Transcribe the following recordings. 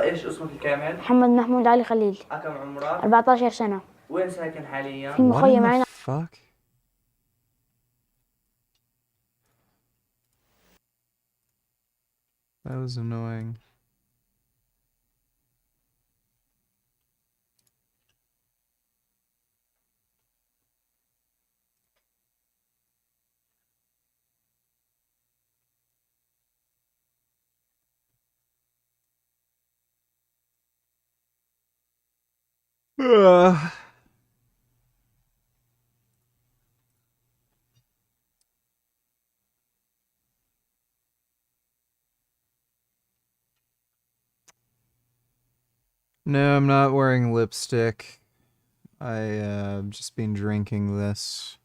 ايش اسمك كامل؟ محمد محمود علي خليل. كم عمرك؟ 14 سنة. وين ساكن حاليا؟ في مخيم معنا. Fuck? That was annoying. Ugh. No, I'm not wearing lipstick. I've just been drinking this.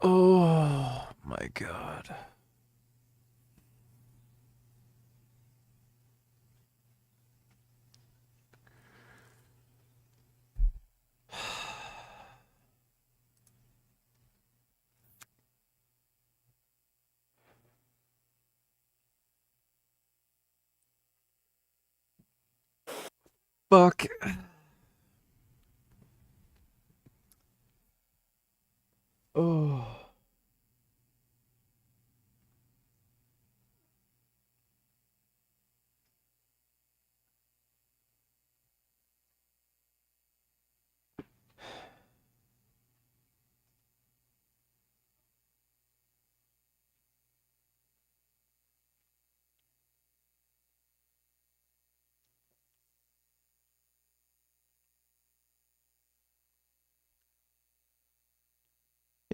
Oh my god. Fuck. Oh.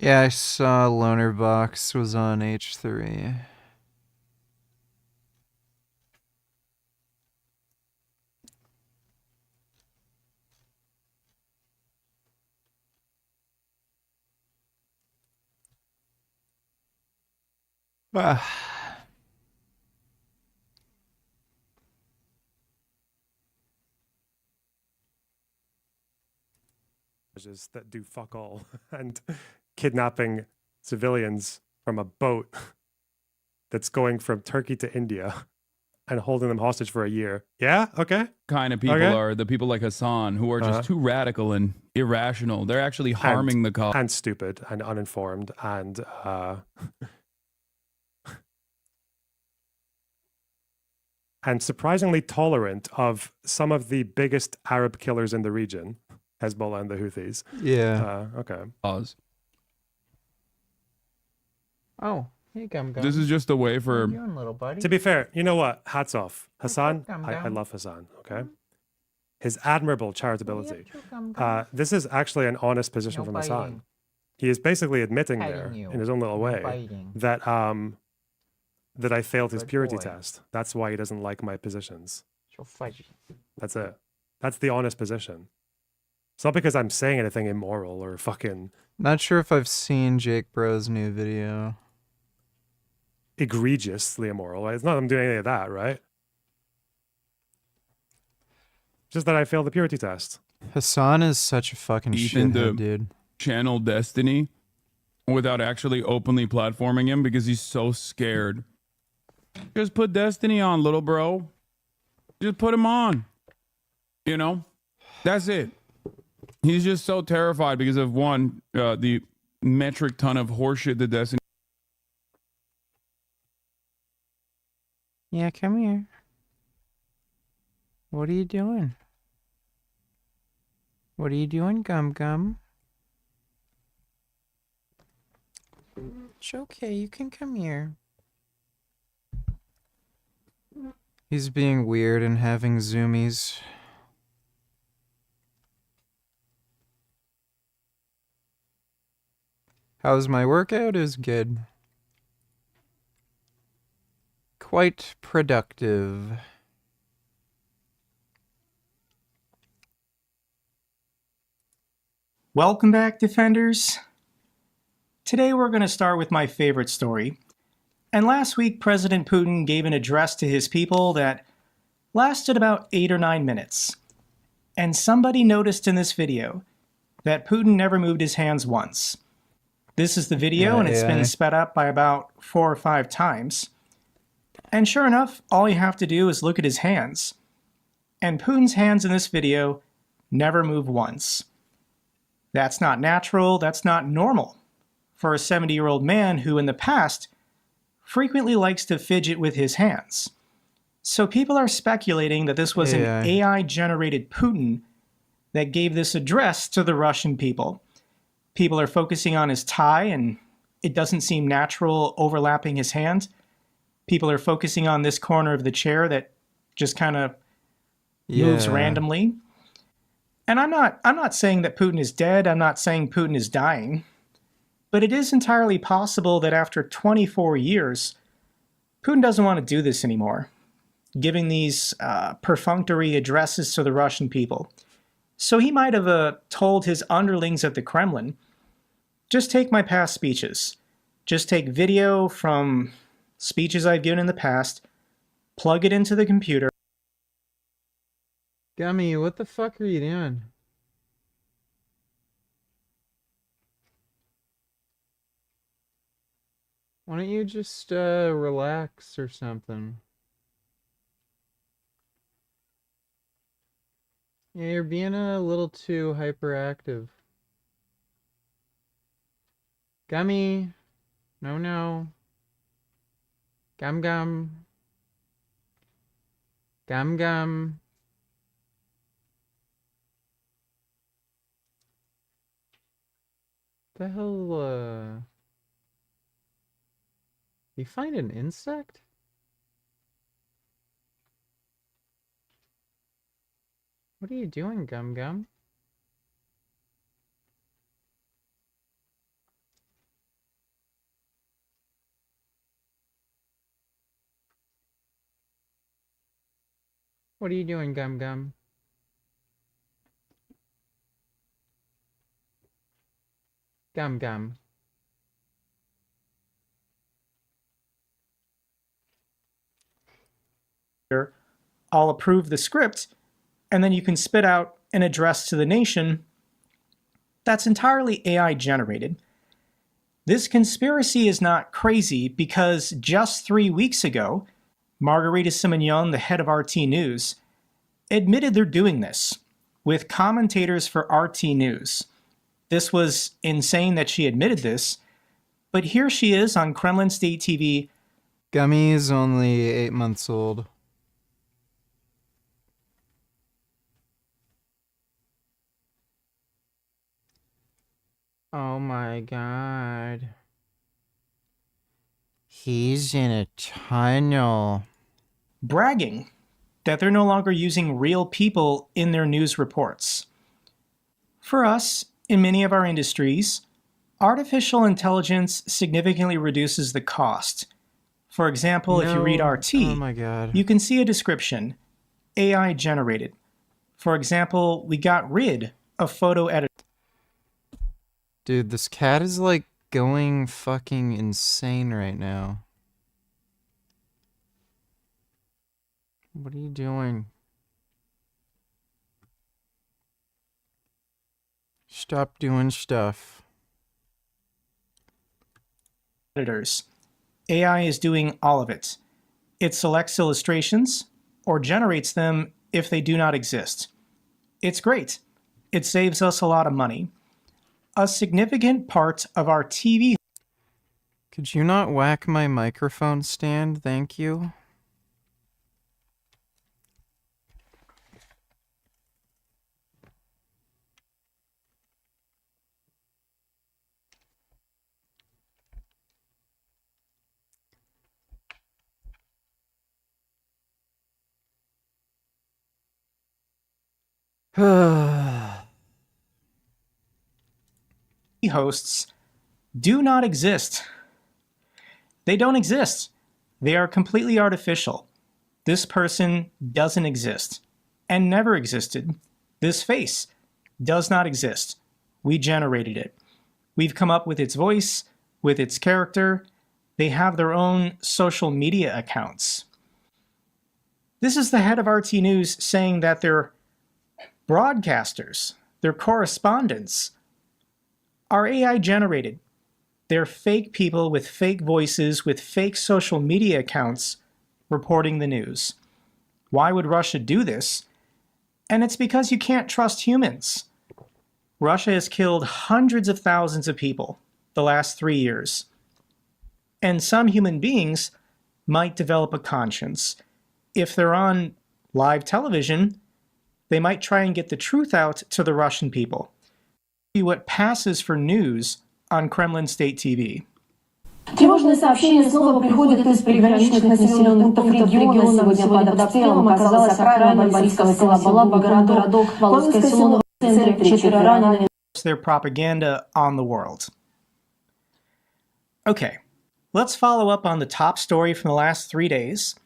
Yeah, I saw Loner Box was on H3. Ah. That do fuck all and kidnapping civilians from a boat that's going from Turkey to India and holding them hostage for a year. Yeah, okay. Kind of people are the people like Hassan who are just too radical and irrational. They're actually harming the cause. And stupid and uninformed and and surprisingly tolerant of some of the biggest Arab killers in the region, Hezbollah and the Houthis. Yeah. Okay. Cause. Oh, hey, Gum Gum. This is just a way for... How you doing, little buddy? To be fair, you know what? Hats off. Hassan, Gum I Gum. love Hassan, okay? His admirable charitability. Gum Gum. This is actually an honest position No from Hassan. biting. He is basically admitting Petting there, you. in his own little No way, biting. that that I failed his Good purity boy. test. That's why he doesn't like my positions. So fudgy. That's it. That's the honest position. It's not because I'm saying anything immoral or fucking Not sure if I've seen Jake Bro's new video. egregiously immoral. Right? It's not that I'm doing any of that, right? Just that I failed the purity test. Hassan is such a fucking Ethan, shithead, dude. channel Destiny without actually openly platforming him because he's so scared. Just put Destiny on, little bro. Just put him on. You know? That's it. He's just so terrified because of one, the metric ton of horseshit that Destiny. Yeah, come here. What are you doing? What are you doing, Gum Gum? It's okay, you can come here. He's being weird and having zoomies. How's my workout? Is good. Quite productive. Welcome back, Defenders. Today we're going to start with my favorite story. And last week, President Putin gave an address to his people that lasted about 8 or 9 minutes. And somebody noticed in this video that Putin never moved his hands once. This is the video, Yeah, and it's AI. been sped up by about 4 or 5 times. And sure enough, all you have to do is look at his hands. And Putin's hands in this video never move once. That's not natural, that's not normal for a 70-year-old man who in the past frequently likes to fidget with his hands. So people are speculating that this was an AI-generated Putin that gave this address to the Russian people. People are focusing on his tie, and it doesn't seem natural overlapping his hand. People are focusing on this corner of the chair that just kind of moves randomly. And I'm not saying that Putin is dead. I'm not saying Putin is dying. But it is entirely possible that after 24 years, Putin doesn't want to do this anymore, giving these perfunctory addresses to the Russian people. So he might have told his underlings at the Kremlin, just take my past speeches. Just take video from speeches I've given in the past, plug it into the computer. Gummy, what the fuck are you doing? Why don't you just relax or something? Yeah, you're being a little too hyperactive. Gummy. No, no. Gum gum. Gum gum. The hell, you find an insect? What are you doing, Gum Gum? What are you doing, Gum Gum? Gum Gum. I'll approve the script, and then you can spit out an address to the nation that's entirely AI generated. This conspiracy is not crazy because just 3 weeks ago, Margarita Simonyan, the head of RT News, admitted they're doing this with commentators for RT News. This was insane that she admitted this, but here she is on Kremlin State TV. Gummy is only 8 months old. Oh my god. He's in a tunnel. Bragging that they're no longer using real people in their news reports. For us, in many of our industries, artificial intelligence significantly reduces the cost. For example, if you read RT, oh my god, you can see a description, AI generated. For example, we got rid of photo editing. dude, this cat is like going fucking insane right now. What are you doing? Stop doing stuff. Editors. AI is doing all of it. It selects illustrations or generates them if they do not exist. It's great. It saves us a lot of money. A significant part of our TV. Could you not whack my microphone stand? Thank you. Hosts do not exist. They don't exist. They are completely artificial. This person doesn't exist and never existed. This face does not exist. We generated it. We've come up with its voice, with its character. They have their own social media accounts. This is the head of RT News saying that they're broadcasters. their correspondents are AI generated. They're fake people with fake voices, with fake social media accounts reporting the news. Why would Russia do this? And it's because you can't trust humans. Russia has killed hundreds of thousands of people the last 3 years. And some human beings might develop a conscience. If they're on live television, they might try and get the truth out to the Russian people. What passes for news on Kremlin State TV. Тревожное сообщение снова приходит из приграничных населенных пунктов региона. Сегодня под обстрелом оказалась окраина Борисовского села городок Волжское село в центре 4 ранеными. Their propaganda on the world. Okay, let's follow up on the top story from the last 3 days.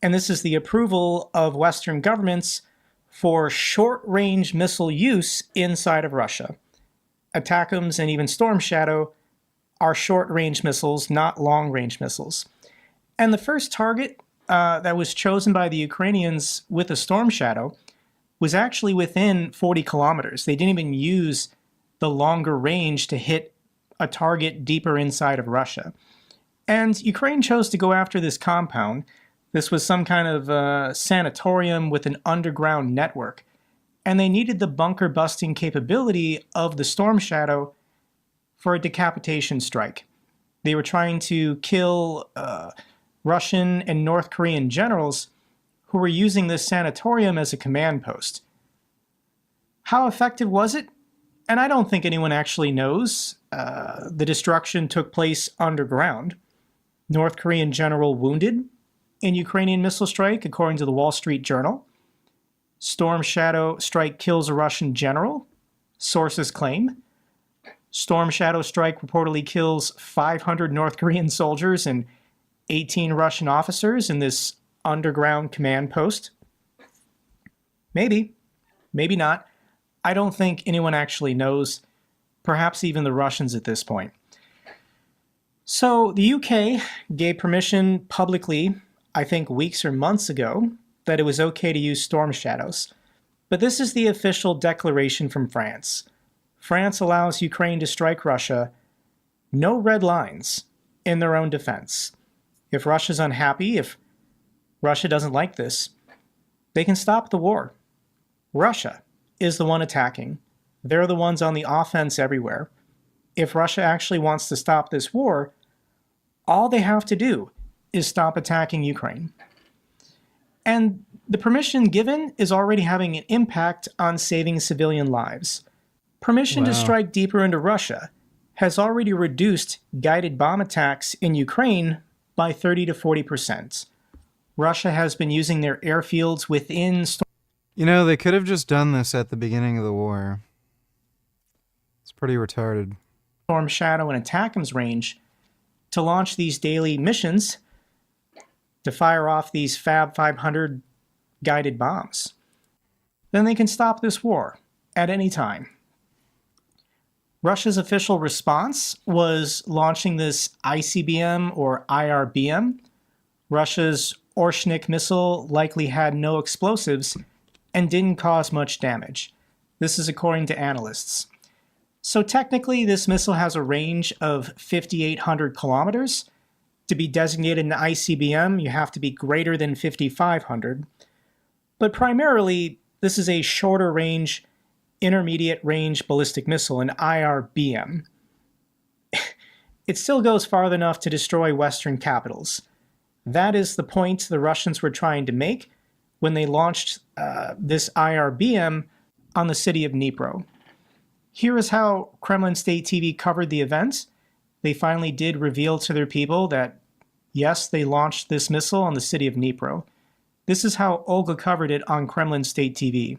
And this is the approval of Western governments for short-range missile use inside of Russia. ATACMS and even Storm Shadow are short-range missiles, not long-range missiles. And the first target that was chosen by the Ukrainians with a Storm Shadow was actually within 40 kilometers. They didn't even use the longer range to hit a target deeper inside of Russia. And Ukraine chose to go after this compound. This was some kind of sanatorium with an underground network. And they needed the bunker-busting capability of the Storm Shadow for a decapitation strike. They were trying to kill Russian and North Korean generals who were using this sanatorium as a command post. How effective was it? And I don't think anyone actually knows. The destruction took place underground. North Korean general wounded in Ukrainian missile strike, according to the Wall Street Journal. Storm Shadow strike kills a Russian general, sources claim. Storm Shadow strike reportedly kills 500 North Korean soldiers and 18 Russian officers in this underground command post. Maybe, maybe not. I don't think anyone actually knows, perhaps even the Russians at this point. So the UK gave permission publicly, I think weeks or months ago, that it was okay to use Storm Shadows. But this is the official declaration from France. France allows Ukraine to strike Russia, no red lines, in their own defense. If Russia's unhappy, if Russia doesn't like this, they can stop the war. Russia is the one attacking. They're the ones on the offense everywhere. If Russia actually wants to stop this war, all they have to do is stop attacking Ukraine. And the permission given is already having an impact on saving civilian lives. Permission to strike deeper into Russia has already reduced guided bomb attacks in Ukraine by 30 to 40%. Russia has been using their airfields within... You know, they could have just done this at the beginning of the war. It's pretty retarded. Storm Shadow and ATACMS range to launch these daily missions to fire off these Fab 500 guided bombs. Then they can stop this war at any time. Russia's official response was launching this ICBM or IRBM. Russia's Orshnik missile likely had no explosives and didn't cause much damage. This is according to analysts. So technically, this missile has a range of 5,800 kilometers. To be designated an ICBM, you have to be greater than 5,500. But primarily, this is a shorter range, intermediate range ballistic missile, an IRBM. It still goes far enough to destroy Western capitals. That is the point the Russians were trying to make when they launched this IRBM on the city of Dnipro. Here is how Kremlin State TV covered the event. They finally did reveal to their people that, yes, they launched this missile on the city of Dnipro. This is how Olga covered it on Kremlin State TV.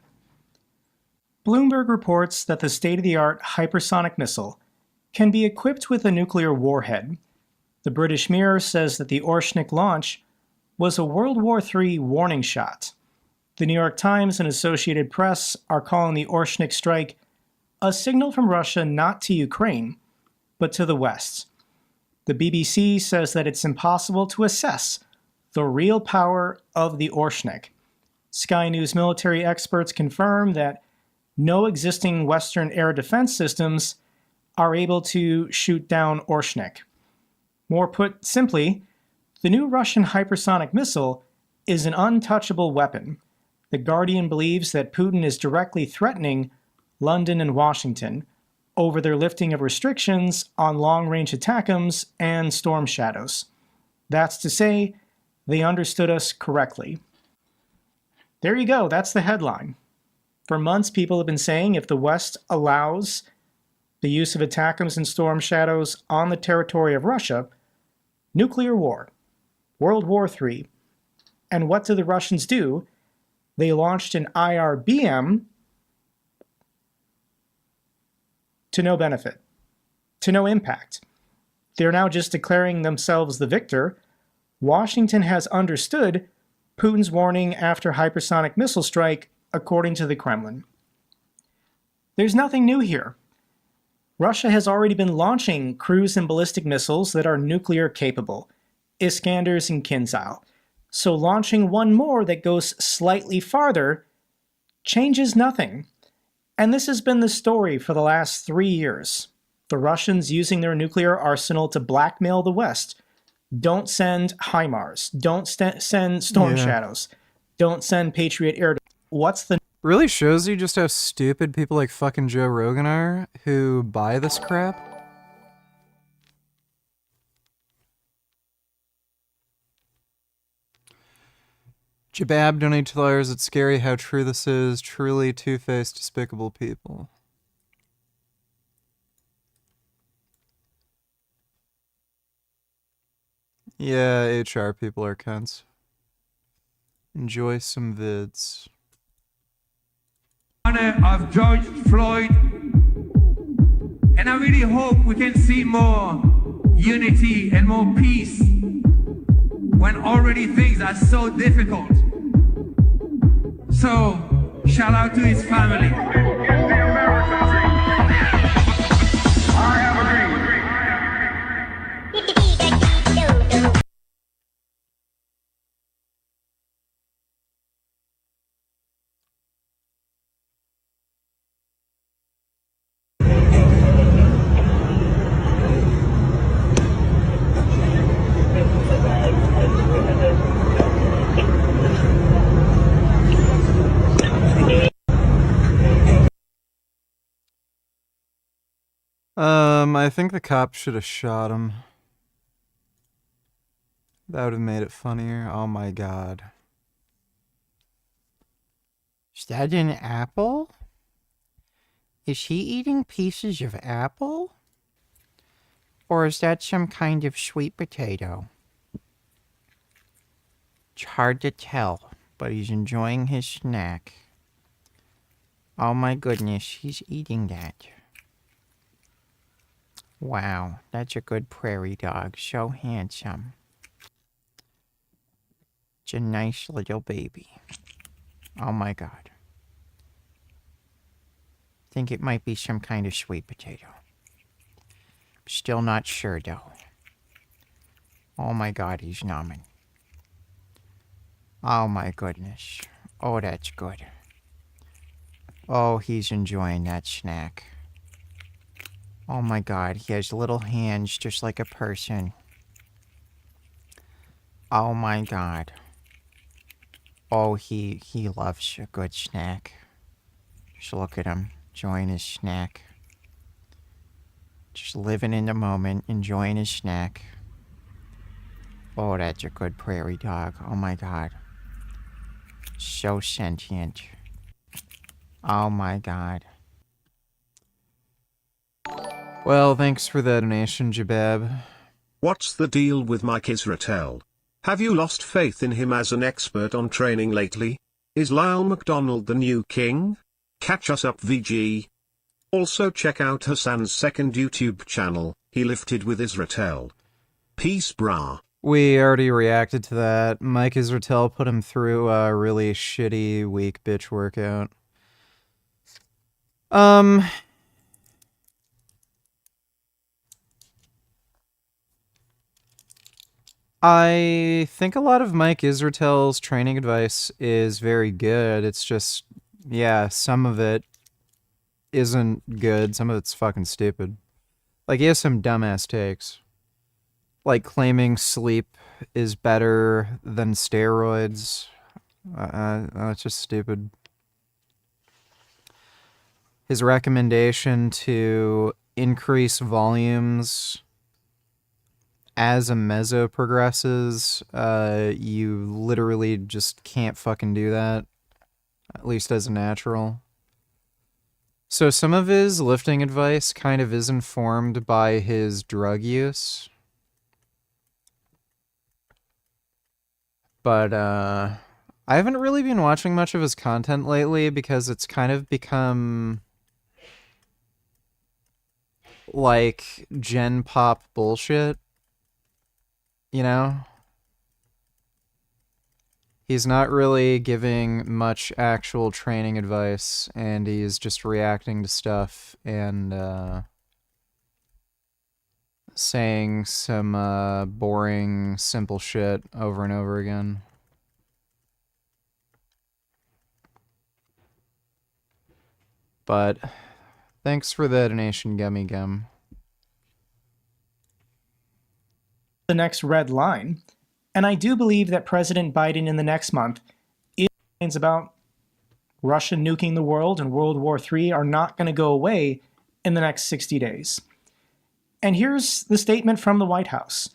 Bloomberg reports that the state-of-the-art hypersonic missile can be equipped with a nuclear warhead. The British Mirror says that the Orshnik launch was a World War III warning shot. The New York Times and Associated Press are calling the Orshnik strike a signal from Russia not to Ukraine, but to the West. The BBC says that it's impossible to assess the real power of the Orshnik. Sky News military experts confirm that no existing Western air defense systems are able to shoot down Orshnik. More put simply, the new Russian hypersonic missile is an untouchable weapon. The Guardian believes that Putin is directly threatening London and Washington over their lifting of restrictions on long-range ATACMS and Storm Shadows. That's to say, they understood us correctly. There you go, that's the headline. For months, people have been saying if the West allows the use of ATACMS and Storm Shadows on the territory of Russia, nuclear war, World War III. And what do the Russians do? They launched an IRBM to no benefit, to no impact. They're now just declaring themselves the victor. Washington has understood Putin's warning after hypersonic missile strike, according to the Kremlin. There's nothing new here. Russia has already been launching cruise and ballistic missiles that are nuclear capable, Iskanders and Kinzhal. So launching one more that goes slightly farther changes nothing. And this has been the story for the last 3 years. The Russians using their nuclear arsenal to blackmail the West. Don't send HIMARS. Don't send Storm Shadows. Don't send Patriot air. What's the... Really shows you just how stupid people like fucking Joe Rogan are who buy this crap. Jabab donated $2. It's scary how true this is. Truly two-faced, despicable people. Yeah, HR people are cunts. Enjoy some vids. Honor of George Floyd, and I really hope we can see more unity and more peace when already things are so difficult. So, shout out to his family. I have a dream. I think the cop should have shot him. That would have made it funnier. Oh my god. Is that an apple? Is he eating pieces of apple? Or is that some kind of sweet potato? It's hard to tell, but he's enjoying his snack. Oh my goodness, he's eating that. Wow, that's a good prairie dog. So handsome. It's a nice little baby. Oh my god. Think it might be some kind of sweet potato. Still not sure though. Oh my god, he's numbing. Oh my goodness. Oh, that's good. Oh, he's enjoying that snack. Oh my god, he has little hands just like a person. Oh my god. Oh, he loves a good snack. Just look at him, enjoying his snack. Just living in the moment, enjoying his snack. Oh, that's a good prairie dog. Oh my god. So sentient. Oh my god. Well, thanks for the donation, Jabab. What's the deal with Mike Israetel? Have you lost faith in him as an expert on training lately? Is Lyle McDonald the new king? Catch us up, VG. Also check out Hassan's second YouTube channel, He Lifted with Israetel. Peace, brah. We already reacted to that. Mike Israetel put him through a really shitty, weak bitch workout. I think a lot of Mike Israetel's training advice is very good. It's just, yeah, some of it isn't good. Some of it's fucking stupid. Like, he has some dumbass takes. Like, claiming sleep is better than steroids. It's just stupid. His recommendation to increase volumes as a mezzo progresses, you literally just can't fucking do that. At least as a natural. So some of his lifting advice kind of is informed by his drug use. But, I haven't really been watching much of his content lately because it's kind of become like gen pop bullshit, you know? He's not really giving much actual training advice, and he's just reacting to stuff and saying some boring, simple shit over and over again. But thanks for the donation, Gummy Gum. The next red line, and I do believe that President Biden in the next month is about Russia nuking the world and World War III are not going to go away in the next 60 days. And here's the statement from the White House.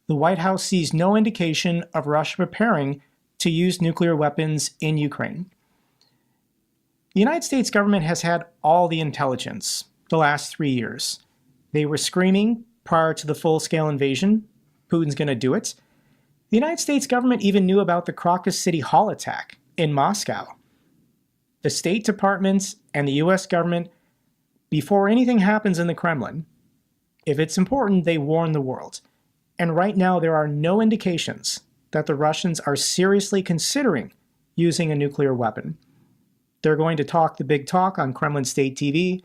The White House sees no indication of Russia preparing to use nuclear weapons in Ukraine. The United States government has had all the intelligence the last 3 years. They were screaming prior to the full-scale invasion, Putin's going to do it. The United States government even knew about the Crocus City Hall attack in Moscow. The State Department and the US government, before anything happens in the Kremlin, if it's important, they warn the world. And right now there are no indications that the Russians are seriously considering using a nuclear weapon. They're going to talk the big talk on Kremlin State TV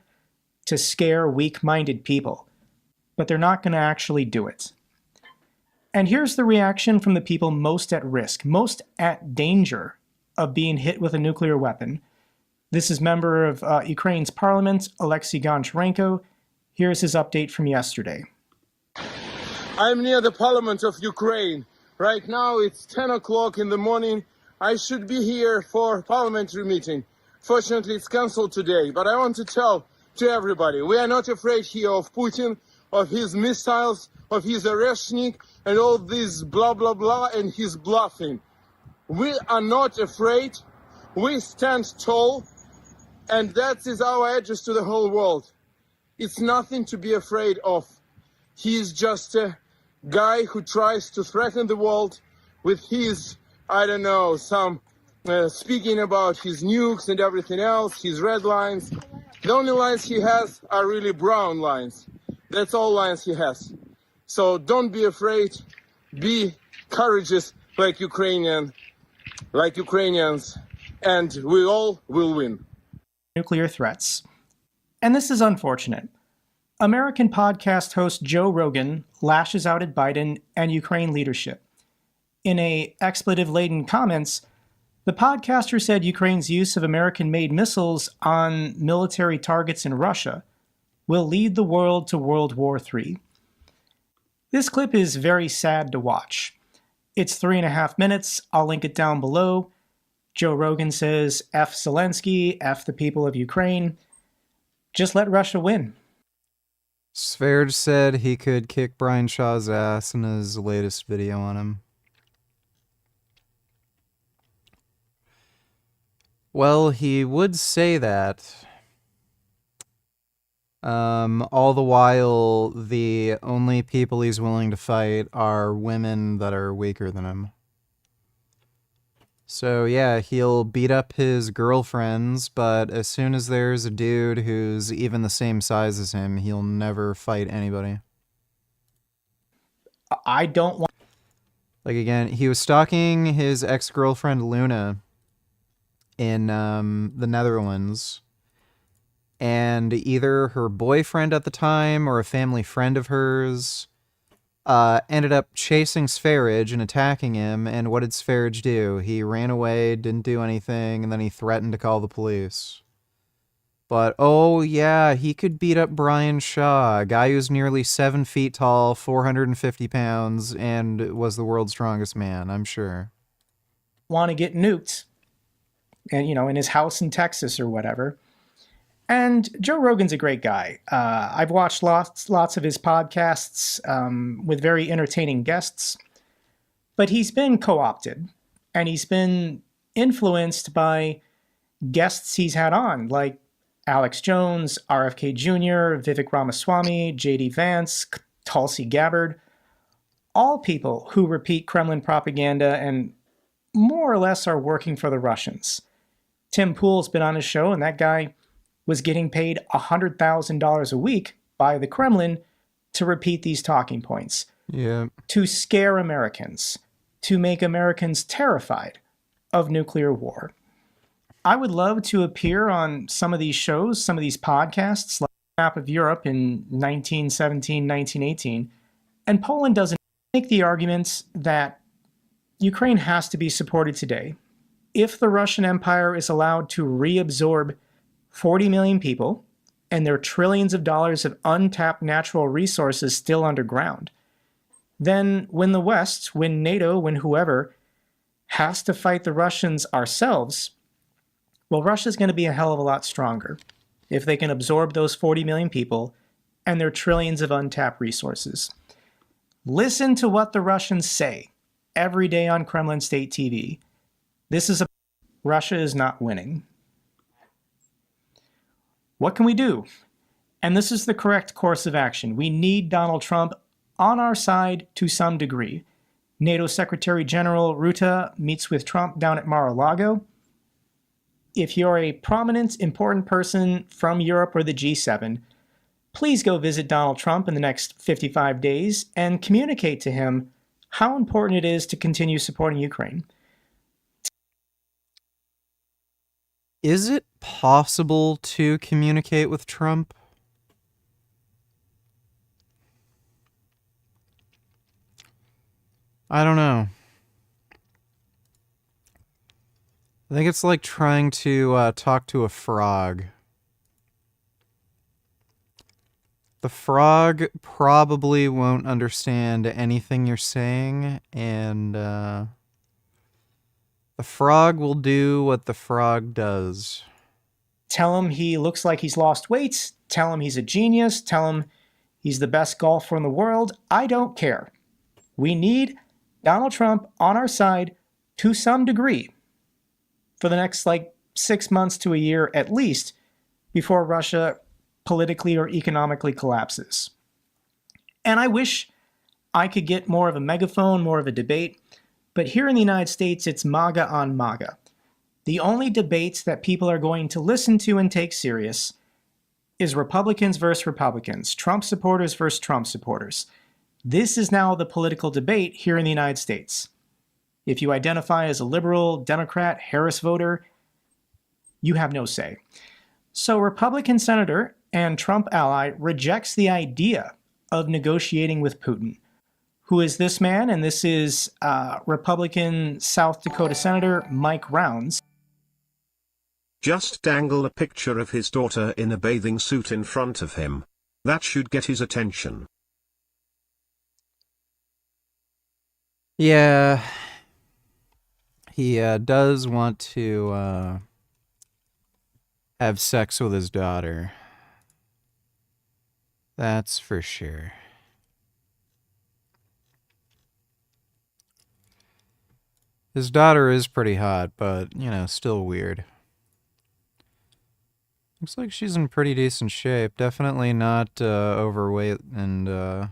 to scare weak-minded people, but they're not going to actually do it. And here's the reaction from the people most at risk, most at danger of being hit with a nuclear weapon. This is member of Ukraine's parliament, Alexei Goncharenko. Here's his update from yesterday. I'm near the parliament of Ukraine. Right now it's 10 o'clock in the morning. I should be here for parliamentary meeting. Fortunately, it's cancelled today, but I want to tell to everybody, we are not afraid here of Putin, of his missiles, of his Oreshnik, and all this blah, blah, blah, and his bluffing. We are not afraid. We stand tall, and that is our address to the whole world. It's nothing to be afraid of. He is just a guy who tries to threaten the world with his, I don't know, some speaking about his nukes and everything else, his red lines. The only lines he has are really brown lines. That's all lines he has. So don't be afraid. Be courageous like Ukrainians, and we all will win. Nuclear threats. And this is unfortunate. American podcast host Joe Rogan lashes out at Biden and Ukraine leadership. In a expletive-laden comments, the podcaster said Ukraine's use of American-made missiles on military targets in Russia will lead the world to World War III. This clip is very sad to watch. It's 3.5 minutes. I'll link it down below. Joe Rogan says, F Zelensky, F the people of Ukraine. Just let Russia win. Sverge said he could kick Brian Shaw's ass in his latest video on him. Well, he would say that. All the while, the only people he's willing to fight are women that are weaker than him. So yeah, he'll beat up his girlfriends, but as soon as there's a dude who's even the same size as him, he'll never fight anybody. I don't want... Like, again, he was stalking his ex-girlfriend Luna in the Netherlands, and either her boyfriend at the time or a family friend of hers ended up chasing Sverige and attacking him, and what did Sverige do? He ran away, didn't do anything, and then he threatened to call the police. But, oh yeah, he could beat up Brian Shaw, a guy who's nearly 7 feet tall, 450 pounds, and was the world's strongest man, I'm sure. Want to get nuked, and in his house in Texas or whatever. And Joe Rogan's a great guy. I've watched lots of his podcasts with very entertaining guests, but he's been co-opted, and he's been influenced by guests he's had on, like Alex Jones, RFK Jr., Vivek Ramaswamy, J.D. Vance, Tulsi Gabbard, all people who repeat Kremlin propaganda and more or less are working for the Russians. Tim Pool's been on his show, and that guy was getting paid $100,000 a week by the Kremlin to repeat these talking points. Yeah. To scare Americans, to make Americans terrified of nuclear war. I would love to appear on some of these shows, some of these podcasts, like Map of Europe in 1917, 1918, and Poland doesn't make the arguments that Ukraine has to be supported today. If the Russian Empire is allowed to reabsorb 40 million people and their trillions of dollars of untapped natural resources still underground, then when the West, when NATO, when whoever has to fight the Russians ourselves, well, Russia's going to be a hell of a lot stronger if they can absorb those 40 million people and their trillions of untapped resources. Listen to what the Russians say every day on Kremlin State TV. Russia is not winning. What can we do? And this is the correct course of action. We need Donald Trump on our side to some degree. NATO Secretary General Rutte meets with Trump down at Mar-a-Lago. If you're a prominent, important person from Europe or the G7, please go visit Donald Trump in the next 55 days and communicate to him how important it is to continue supporting Ukraine. Is it possible to communicate with Trump? I don't know. I think it's like trying to talk to a frog. The frog probably won't understand anything you're saying, and the frog will do what the frog does. Tell him he looks like he's lost weight. Tell him he's a genius. Tell him he's the best golfer in the world. I don't care. We need Donald Trump on our side to some degree for the next 6 months to a year at least before Russia politically or economically collapses. And I wish I could get more of a megaphone, more of a debate, but here in the United States, it's MAGA on MAGA. The only debates that people are going to listen to and take serious is Republicans versus Republicans, Trump supporters versus Trump supporters. This is now the political debate here in the United States. If you identify as a liberal, Democrat, Harris voter, you have no say. So Republican senator and Trump ally rejects the idea of negotiating with Putin. Who is this man? And this is Republican South Dakota Senator Mike Rounds. Just dangle a picture of his daughter in a bathing suit in front of him. That should get his attention. Yeah. He does want to have sex with his daughter. That's for sure. His daughter is pretty hot, but, still weird. Looks like she's in pretty decent shape. Definitely not overweight and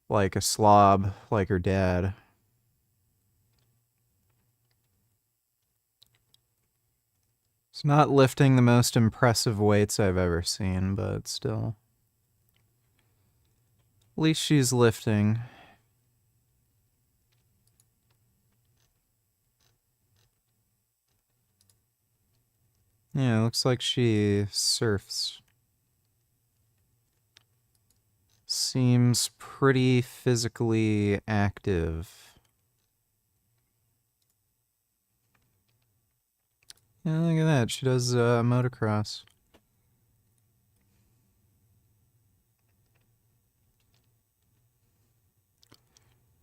like a slob like her dad. It's not lifting the most impressive weights I've ever seen, but still. At least she's lifting. Yeah, looks like she surfs. Seems pretty physically active. Yeah, look at that. She does motocross.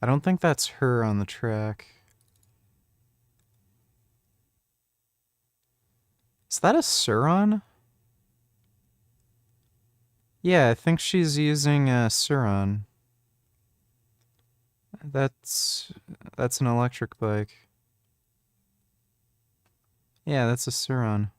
I don't think that's her on the track. Is that a Suron? Yeah, I think she's using a Suron. That's an electric bike. Yeah, that's a Suron.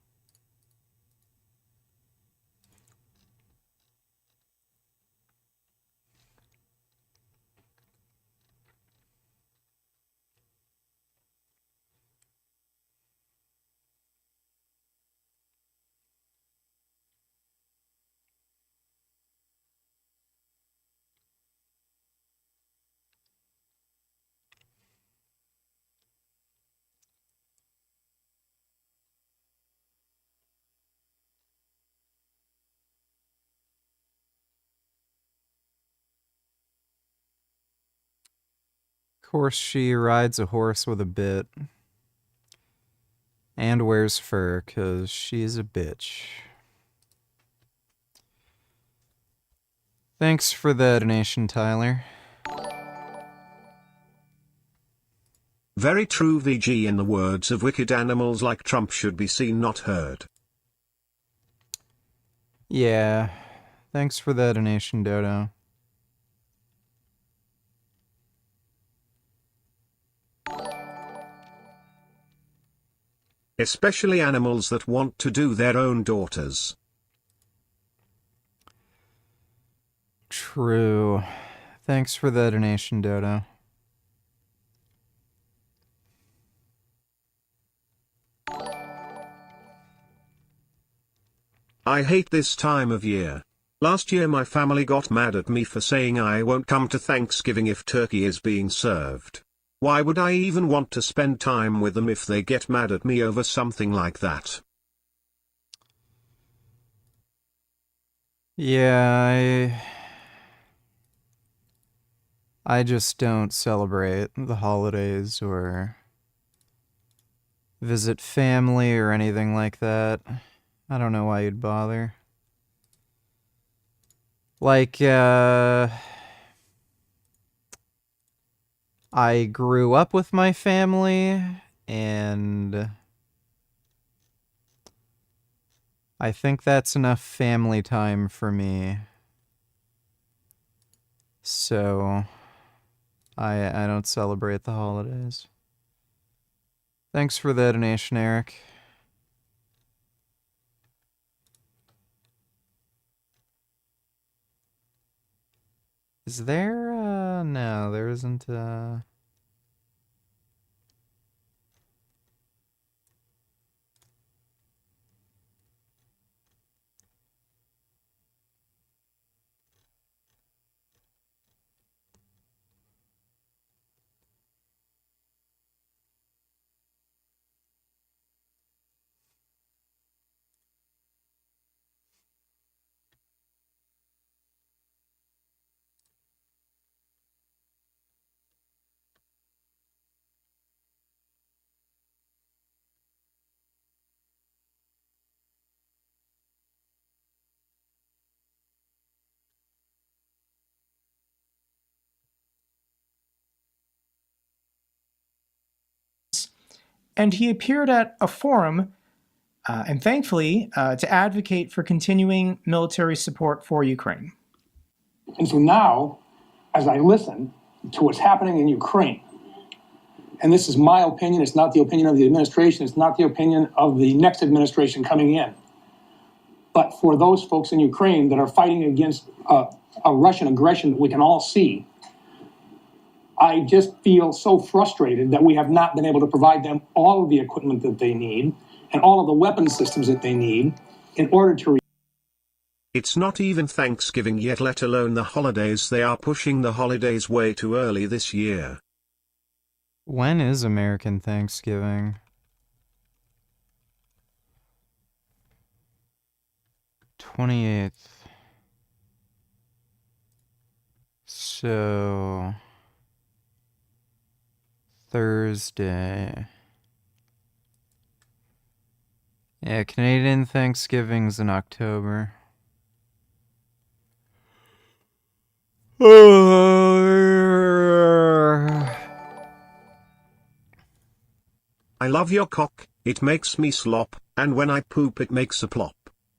Of course, she rides a horse with a bit. And wears fur, 'cause she's a bitch. Thanks for the donation, Tyler. Very true, VG. In the words of wicked, animals like Trump should be seen, not heard. Yeah. Thanks for the donation, Dodo. Especially animals that want to do their own daughters. True. Thanks for the donation, Dodo. I hate this time of year. Last year my family got mad at me for saying I won't come to Thanksgiving if turkey is being served. Why would I even want to spend time with them if they get mad at me over something like that? Yeah, I just don't celebrate the holidays or visit family or anything like that. I don't know why you'd bother. Like, I grew up with my family, and I think that's enough family time for me. So, I don't celebrate the holidays. Thanks for the donation, Eric. Is there, no, there isn't, And he appeared at a forum, and thankfully, to advocate for continuing military support for Ukraine. And so now, as I listen to what's happening in Ukraine, and this is my opinion, it's not the opinion of the administration, it's not the opinion of the next administration coming in. But for those folks in Ukraine that are fighting against a Russian aggression that we can all see, I just feel so frustrated that we have not been able to provide them all of the equipment that they need and all of the weapon systems that they need in order to... It's not even Thanksgiving yet, let alone the holidays. They are pushing the holidays way too early this year. when is American Thanksgiving? 28th. So, Thursday. Yeah, Canadian Thanksgiving's in October. I love your cock, it makes me slop, and when I poop it makes a plop.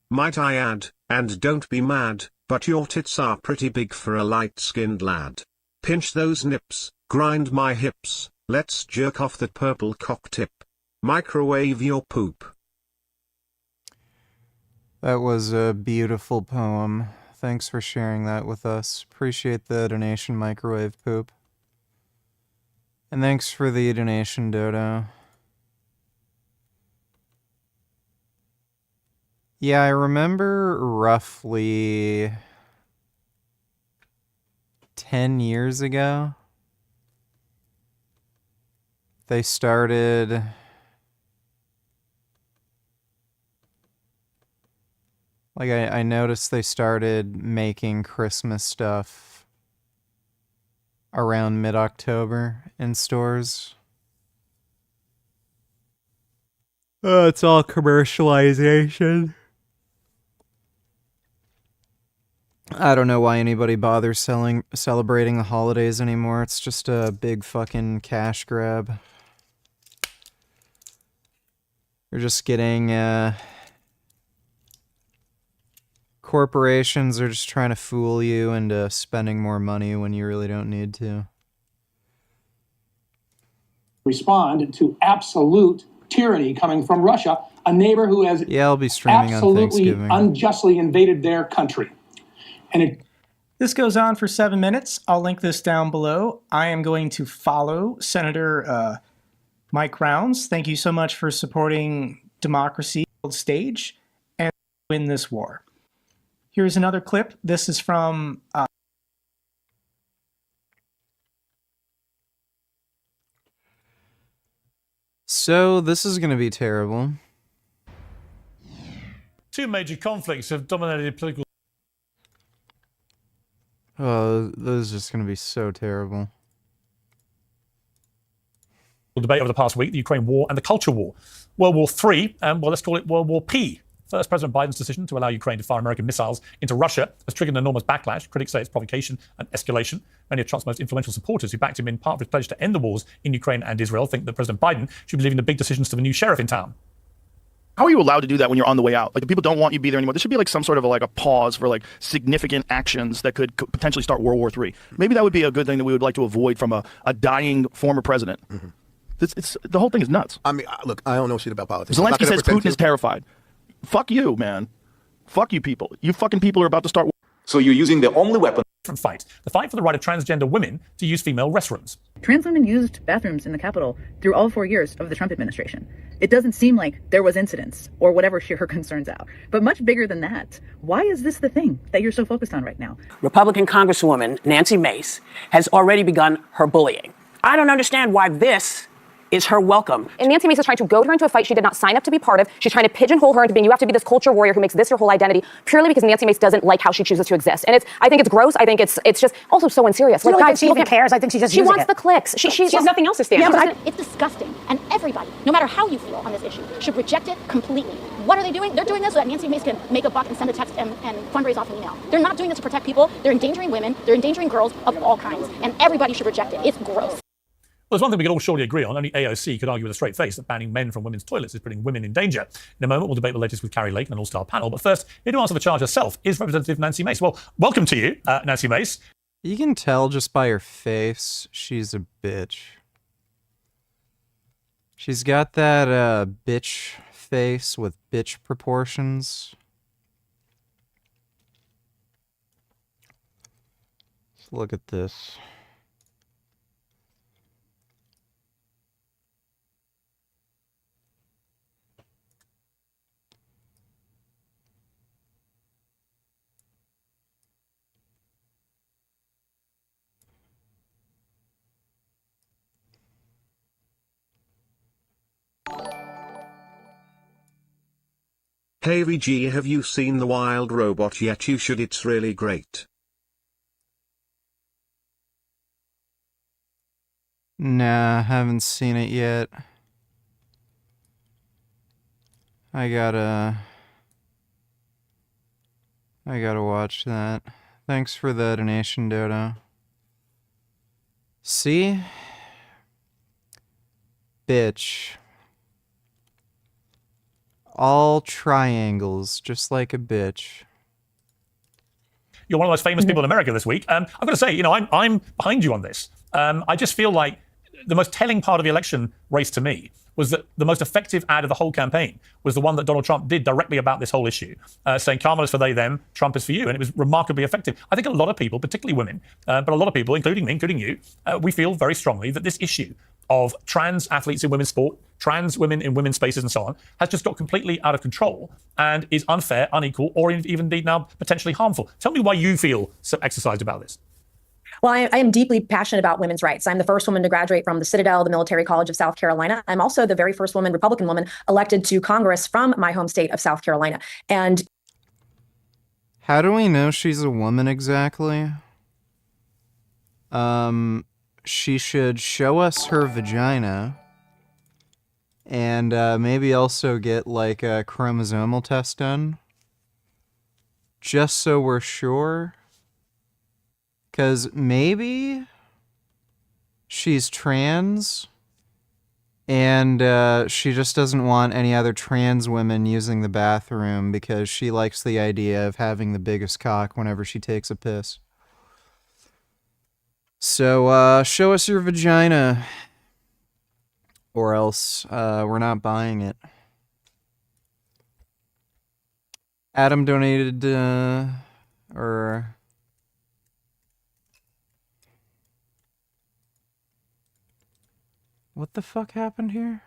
Might I add, and don't be mad, but your tits are pretty big for a light-skinned lad. Pinch those nips, grind my hips, let's jerk off that purple cock tip. Microwave your poop. That was a beautiful poem. Thanks for sharing that with us. Appreciate the donation, Microwave Poop. And thanks for the donation, Dodo. Yeah, I remember roughly 10 years ago, they started... Like, I noticed they started making Christmas stuff around mid-October in stores. It's all commercialization. I don't know why anybody bothers celebrating the holidays anymore. It's just a big fucking cash grab. You're just getting, corporations are just trying to fool you into spending more money when you really don't need to. Respond to absolute tyranny coming from Russia, a neighbor who has I'll be streaming on Thanksgiving. Unjustly invaded their country. And this goes on for 7 minutes. I'll link this down below. I am going to follow Senator Mike Rounds. Thank you so much for supporting democracy on stage and win this war. Here's another clip. This is from... So, this is going to be terrible. Two major conflicts have dominated political... Oh, this is just going to be so terrible. debate over the past week, the Ukraine war and the culture war. World War III, well, let's call it World War P. First, President Biden's decision to allow Ukraine to fire American missiles into Russia has triggered an enormous backlash. Critics say it's provocation and escalation. Many of Trump's most influential supporters who backed him in part of his pledge to end the wars in Ukraine and Israel think that President Biden should be leaving the big decisions to the new sheriff in town. How are you allowed to do that when you're on the way out? Like, if people don't want you to be there anymore, there should be like some sort of a pause for like significant actions that could potentially start World War III. Maybe that would be a good thing that we would like to avoid from a dying former president. Mm-hmm. The whole thing is nuts. I mean, look, I don't know shit about politics. Zelensky says Putin is terrified. Fuck you, man. Fuck you people. You fucking people are about to start. So you're using the only weapon. Fight. The fight for the right of transgender women to use female restrooms. Trans women used bathrooms in the Capitol through all 4 years of the Trump administration. It doesn't seem like there was incidents or whatever her concerns out. But much bigger than that, why is this the thing that you're so focused on right now? Republican Congresswoman Nancy Mace has already begun her bullying. I don't understand why this is her welcome. And Nancy Mace is trying to goad her into a fight she did not sign up to be part of. She's trying to pigeonhole her into being, you have to be this culture warrior who makes this your whole identity, purely because Nancy Mace doesn't like how she chooses to exist. And I think it's gross. I think it's just also so unserious. Like, guys, she even cares. I think she wants the clicks. She has nothing else to stand. Yeah, it's disgusting. And everybody, no matter how you feel on this issue, should reject it completely. What are they doing? They're doing this so that Nancy Mace can make a buck and send a text and fundraise off an email. They're not doing this to protect people. They're endangering women. They're endangering girls of all kinds. And everybody should reject it. It's gross. Well, there's one thing we can all surely agree on. Only AOC could argue with a straight face that banning men from women's toilets is putting women in danger. In a moment, we'll debate the latest with Carrie Lake and an all-star panel. But first, here to answer the charge herself is Representative Nancy Mace. Well, welcome to you, Nancy Mace. You can tell just by her face, she's a bitch. She's got that bitch face with bitch proportions. Let's look at this. Hey VG, have you seen The Wild Robot yet? You should, it's really great. Nah, haven't seen it yet. I gotta watch that. Thanks for the donation, Dodo. See? Bitch. All triangles, just like a bitch. You're one of the most famous people in America this week. I've got to say, you know, I'm behind you on this. I just feel like the most telling part of the election race to me was that the most effective ad of the whole campaign was the one that Donald Trump did directly about this whole issue, saying Kamala's for they, them, Trump is for you. And it was remarkably effective. I think a lot of people, particularly women, but a lot of people, including me, including you, we feel very strongly that this issue of trans athletes in women's sport, trans women in women's spaces and so on, has just got completely out of control and is unfair, unequal, or even indeed now potentially harmful. Tell me why you feel so exercised about this. Well, I am deeply passionate about women's rights. I'm the first woman to graduate from the Citadel, the Military College of South Carolina. I'm also the very first woman, Republican woman, elected to Congress from my home state of South Carolina. And how do we know she's a woman exactly? She should show us her vagina and maybe also get like a chromosomal test done. Just so we're sure. Because maybe she's trans and she just doesn't want any other trans women using the bathroom because she likes the idea of having the biggest cock whenever she takes a piss. So, show us your vagina, or else we're not buying it. Adam donated, what the fuck happened here?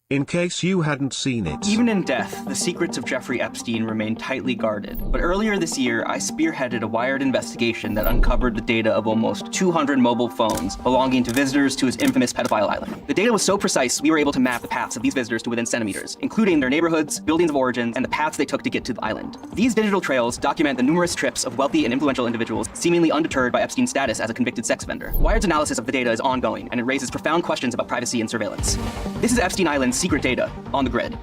In case you hadn't seen it. Even in death, the secrets of Jeffrey Epstein remain tightly guarded. But earlier this year, I spearheaded a wired investigation that uncovered the data of almost 200 mobile phones belonging to visitors to his infamous pedophile island. The data was so precise, we were able to map the paths of these visitors to within centimeters, including their neighborhoods, buildings of origins, and the paths they took to get to the island. These digital trails document the numerous trips of wealthy and influential individuals seemingly undeterred by Epstein's status as a convicted sex offender. Wired's analysis of the data is ongoing, and it raises profound questions about privacy and surveillance. This is Epstein Island's secret data on the grid.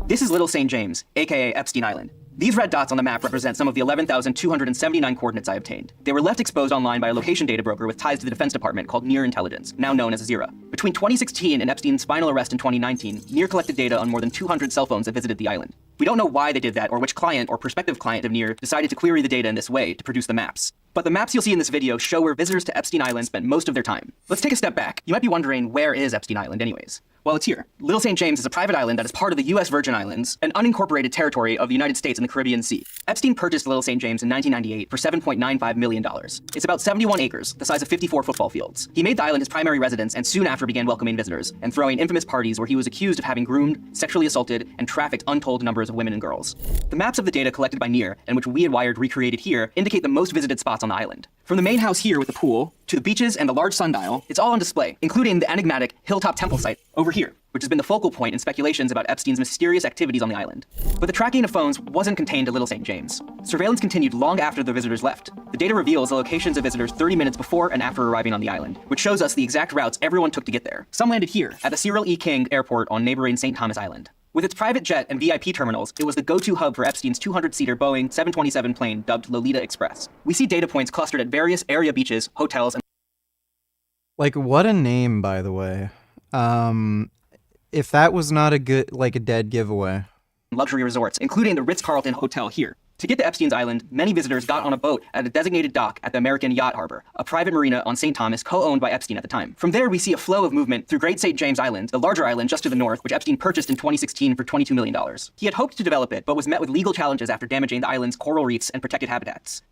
This is Little St. James, aka Epstein Island. These red dots on the map represent some of the 11,279 coordinates I obtained. They were left exposed online by a location data broker with ties to the Defense Department called Near Intelligence, now known as Azira. Between 2016 and Epstein's final arrest in 2019, Near collected data on more than 200 cell phones that visited the island. We don't know why they did that or which client or prospective client of Near decided to query the data in this way to produce the maps. But the maps you'll see in this video show where visitors to Epstein Island spent most of their time. Let's take a step back. You might be wondering, where is Epstein Island anyways? Well, it's here. Little St. James is a private island that is part of the U.S. Virgin Islands, an unincorporated territory of the United States in the Caribbean Sea. Epstein purchased Little St. James in 1998 for $7.95 million. It's about 71 acres, the size of 54 football fields. He made the island his primary residence and soon after began welcoming visitors and throwing infamous parties where he was accused of having groomed, sexually assaulted, and trafficked untold numbers of women and girls. The maps of the data collected by Near, and which we at Wired recreated here, indicate the most visited spots on the island. From the main house here with the pool, to the beaches and the large sundial, it's all on display, including the enigmatic Hilltop Temple site over here, which has been the focal point in speculations about Epstein's mysterious activities on the island. But the tracking of phones wasn't contained to Little St. James. Surveillance continued long after the visitors left. The data reveals the locations of visitors 30 minutes before and after arriving on the island, which shows us the exact routes everyone took to get there. Some landed here, at the Cyril E. King Airport on neighboring St. Thomas Island. With its private jet and VIP terminals, it was the go-to hub for Epstein's 200-seater Boeing 727 plane dubbed Lolita Express. We see data points clustered at various area beaches, hotels, and... Like, what a name, by the way. If that was not a good, like a dead giveaway. luxury resorts, including the Ritz-Carlton Hotel here. To get to Epstein's Island, many visitors got on a boat at a designated dock at the American Yacht Harbor, a private marina on St. Thomas co-owned by Epstein at the time. From there, we see a flow of movement through Great St. James Island, the larger island just to the north, which Epstein purchased in 2016 for $22 million. He had hoped to develop it, but was met with legal challenges after damaging the island's coral reefs and protected habitats.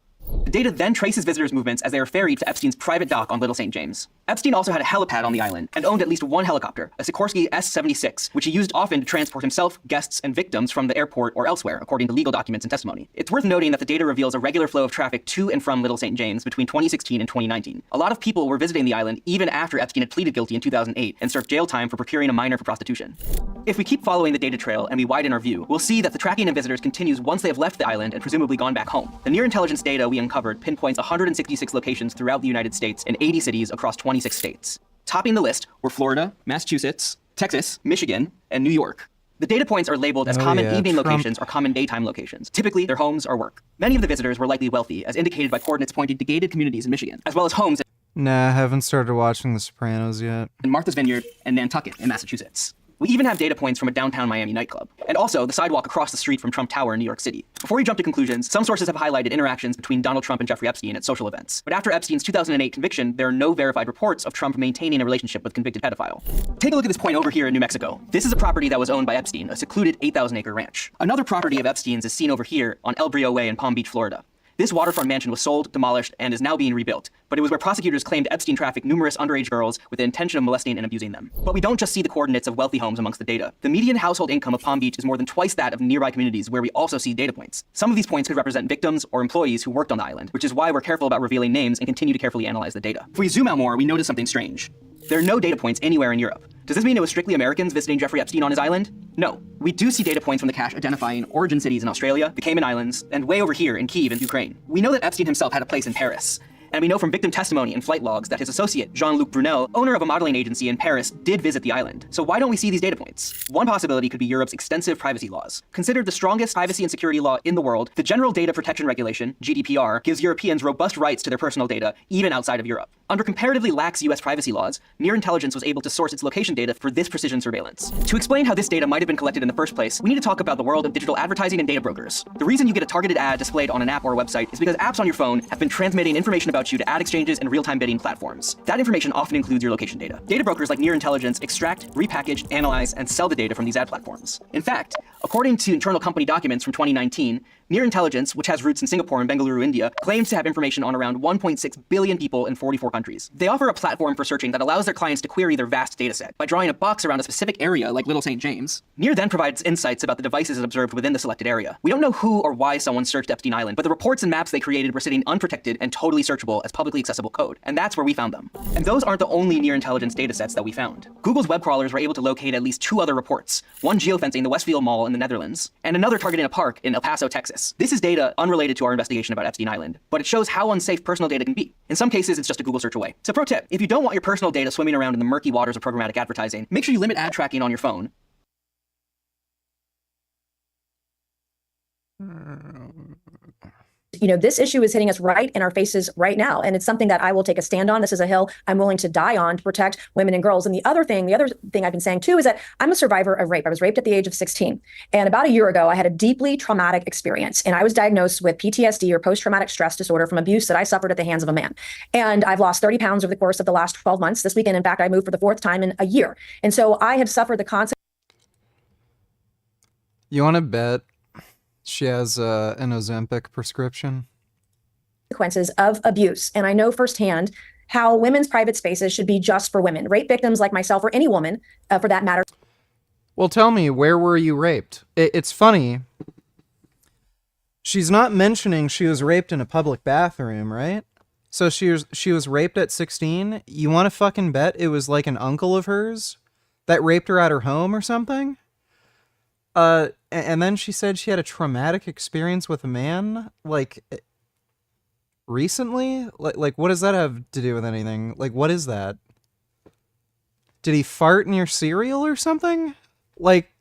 The data then traces visitors' movements as they are ferried to Epstein's private dock on Little St. James. Epstein also had a helipad on the island and owned at least one helicopter, a Sikorsky S-76, which he used often to transport himself, guests, and victims from the airport or elsewhere, according to legal documents and testimony. It's worth noting that the data reveals a regular flow of traffic to and from Little St. James between 2016 and 2019. A lot of people were visiting the island even after Epstein had pleaded guilty in 2008 and served jail time for procuring a minor for prostitution. If we keep following the data trail and we widen our view, we'll see that the tracking of visitors continues once they have left the island and presumably gone back home. The near intelligence data we uncovered pinpoints 166 locations throughout the United States in 80 cities across 26 states. Topping the list were Florida, Massachusetts, Texas, Michigan, and New York. The data points are labeled as common evening locations or common daytime locations, typically their homes or work. Many of the visitors were likely wealthy, as indicated by coordinates pointing to gated communities in Michigan, as well as homes Nah, I haven't started watching The Sopranos yet. in Martha's Vineyard and Nantucket in Massachusetts. We even have data points from a downtown Miami nightclub, and also the sidewalk across the street from Trump Tower in New York City. Before we jump to conclusions, some sources have highlighted interactions between Donald Trump and Jeffrey Epstein at social events. But after Epstein's 2008 conviction, there are no verified reports of Trump maintaining a relationship with convicted pedophile. Take a look at this point over here in New Mexico. This is a property that was owned by Epstein, a secluded 8,000-acre ranch. Another property of Epstein's is seen over here on El Brio Way in Palm Beach, Florida. This waterfront mansion was sold, demolished, and is now being rebuilt, but it was where prosecutors claimed Epstein trafficked numerous underage girls with the intention of molesting and abusing them. But we don't just see the coordinates of wealthy homes amongst the data. The median household income of Palm Beach is more than twice that of nearby communities where we also see data points. Some of these points could represent victims or employees who worked on the island, which is why we're careful about revealing names and continue to carefully analyze the data. If we zoom out more, we notice something strange. There are no data points anywhere in Europe. Does this mean it was strictly Americans visiting Jeffrey Epstein on his island? No. We do see data points from the cache identifying origin cities in Australia, the Cayman Islands, and way over here in Kyiv in Ukraine. We know that Epstein himself had a place in Paris. And we know from victim testimony and flight logs that his associate, Jean-Luc Brunel, owner of a modeling agency in Paris, did visit the island. So why don't we see these data points? One possibility could be Europe's extensive privacy laws. Considered the strongest privacy and security law in the world, the General Data Protection Regulation, GDPR, gives Europeans robust rights to their personal data, even outside of Europe. Under comparatively lax US privacy laws, Near Intelligence was able to source its location data for this precision surveillance. To explain how this data might have been collected in the first place, we need to talk about the world of digital advertising and data brokers. The reason you get a targeted ad displayed on an app or a website is because apps on your phone have been transmitting information about you to ad exchanges and real-time bidding platforms. That information often includes your location data. Data brokers like Near Intelligence extract, repackage, analyze, and sell the data from these ad platforms. In fact, according to internal company documents from 2019, Near Intelligence, which has roots in Singapore and Bengaluru, India, claims to have information on around 1.6 billion people in 44 countries. They offer a platform for searching that allows their clients to query their vast dataset by drawing a box around a specific area like Little St. James. Near then provides insights about the devices it observed within the selected area. We don't know who or why someone searched Epstein Island, but the reports and maps they created were sitting unprotected and totally searchable as publicly accessible code. And that's where we found them. And those aren't the only Near Intelligence datasets that we found. Google's web crawlers were able to locate at least 2 other reports, one geofencing the Westfield Mall in the Netherlands, and another targeting a park in El Paso, Texas. This is data unrelated to our investigation about Epstein Island, but it shows how unsafe personal data can be. In some cases, it's just a Google search away. So pro tip, if you don't want your personal data swimming around in the murky waters of programmatic advertising, make sure you limit ad tracking on your phone. You know, this issue is hitting us right in our faces right now. And it's something that I will take a stand on. This is a hill I'm willing to die on to protect women and girls. And the other thing I've been saying too, is that I'm a survivor of rape. I was raped at the age of 16. And about a year ago, I had a deeply traumatic experience. And I was diagnosed with PTSD or post-traumatic stress disorder from abuse that I suffered at the hands of a man. And I've lost 30 pounds over the course of the last 12 months. This weekend, in fact, I moved for the 4th time in a year. And so I have suffered the consequences. You want to bet she has an Ozempic prescription? Consequences of abuse. And I know firsthand how women's private spaces should be just for women. Rape victims like myself, or any woman for that matter. Well, tell me, where were you raped? It's funny. She's not mentioning she was raped in a public bathroom, right? So she was raped at 16? You want to fucking bet it was like an uncle of hers that raped her at her home or something? And then she said she had a traumatic experience with a man, like, recently? Like, what does that have to do with anything? Like, what is that? Did he fart in your cereal or something? Like,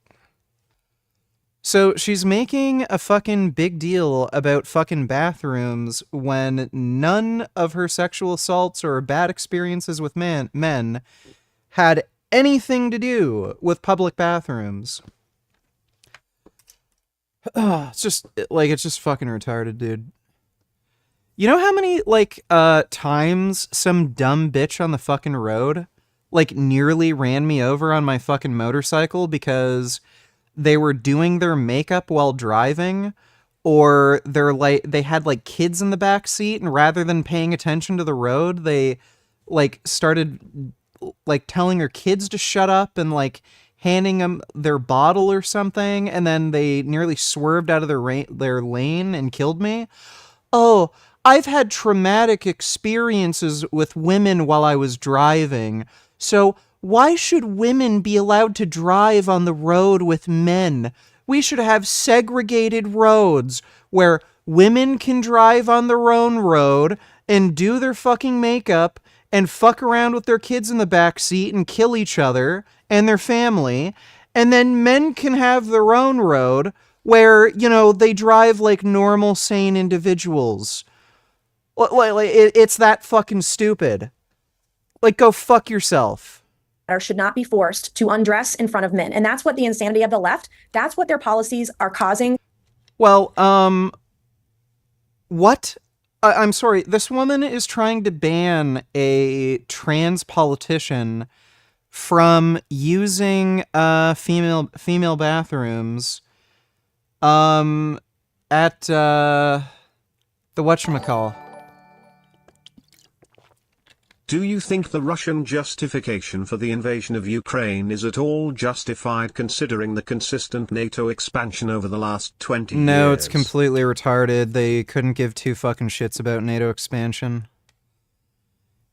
so she's making a fucking big deal about fucking bathrooms when none of her sexual assaults or bad experiences with men had anything to do with public bathrooms. It's just fucking retarded, dude. You know how many, like, times some dumb bitch on the fucking road, like, nearly ran me over on my fucking motorcycle because they were doing their makeup while driving, or they had, like, kids in the back seat, and rather than paying attention to the road, they, like, started, like, telling their kids to shut up and, like, handing them their bottle or something, and then they nearly swerved out of their lane and killed me? Oh, I've had traumatic experiences with women while I was driving, so why should women be allowed to drive on the road with men? We should have segregated roads where women can drive on their own road and do their fucking makeup, and fuck around with their kids in the back seat and kill each other and their family. And then men can have their own road where, you know, they drive like normal, sane individuals. It's that fucking stupid. Like, go fuck yourself. Should not be forced to undress in front of men. And that's what the insanity of the left, that's what their policies are causing. Well, what? I'm sorry, this woman is trying to ban a trans politician from using female bathrooms at the whatchamacall. Do you think the Russian justification for the invasion of Ukraine is at all justified considering the consistent NATO expansion over the last 20 years? No, it's completely retarded. They couldn't give two fucking shits about NATO expansion.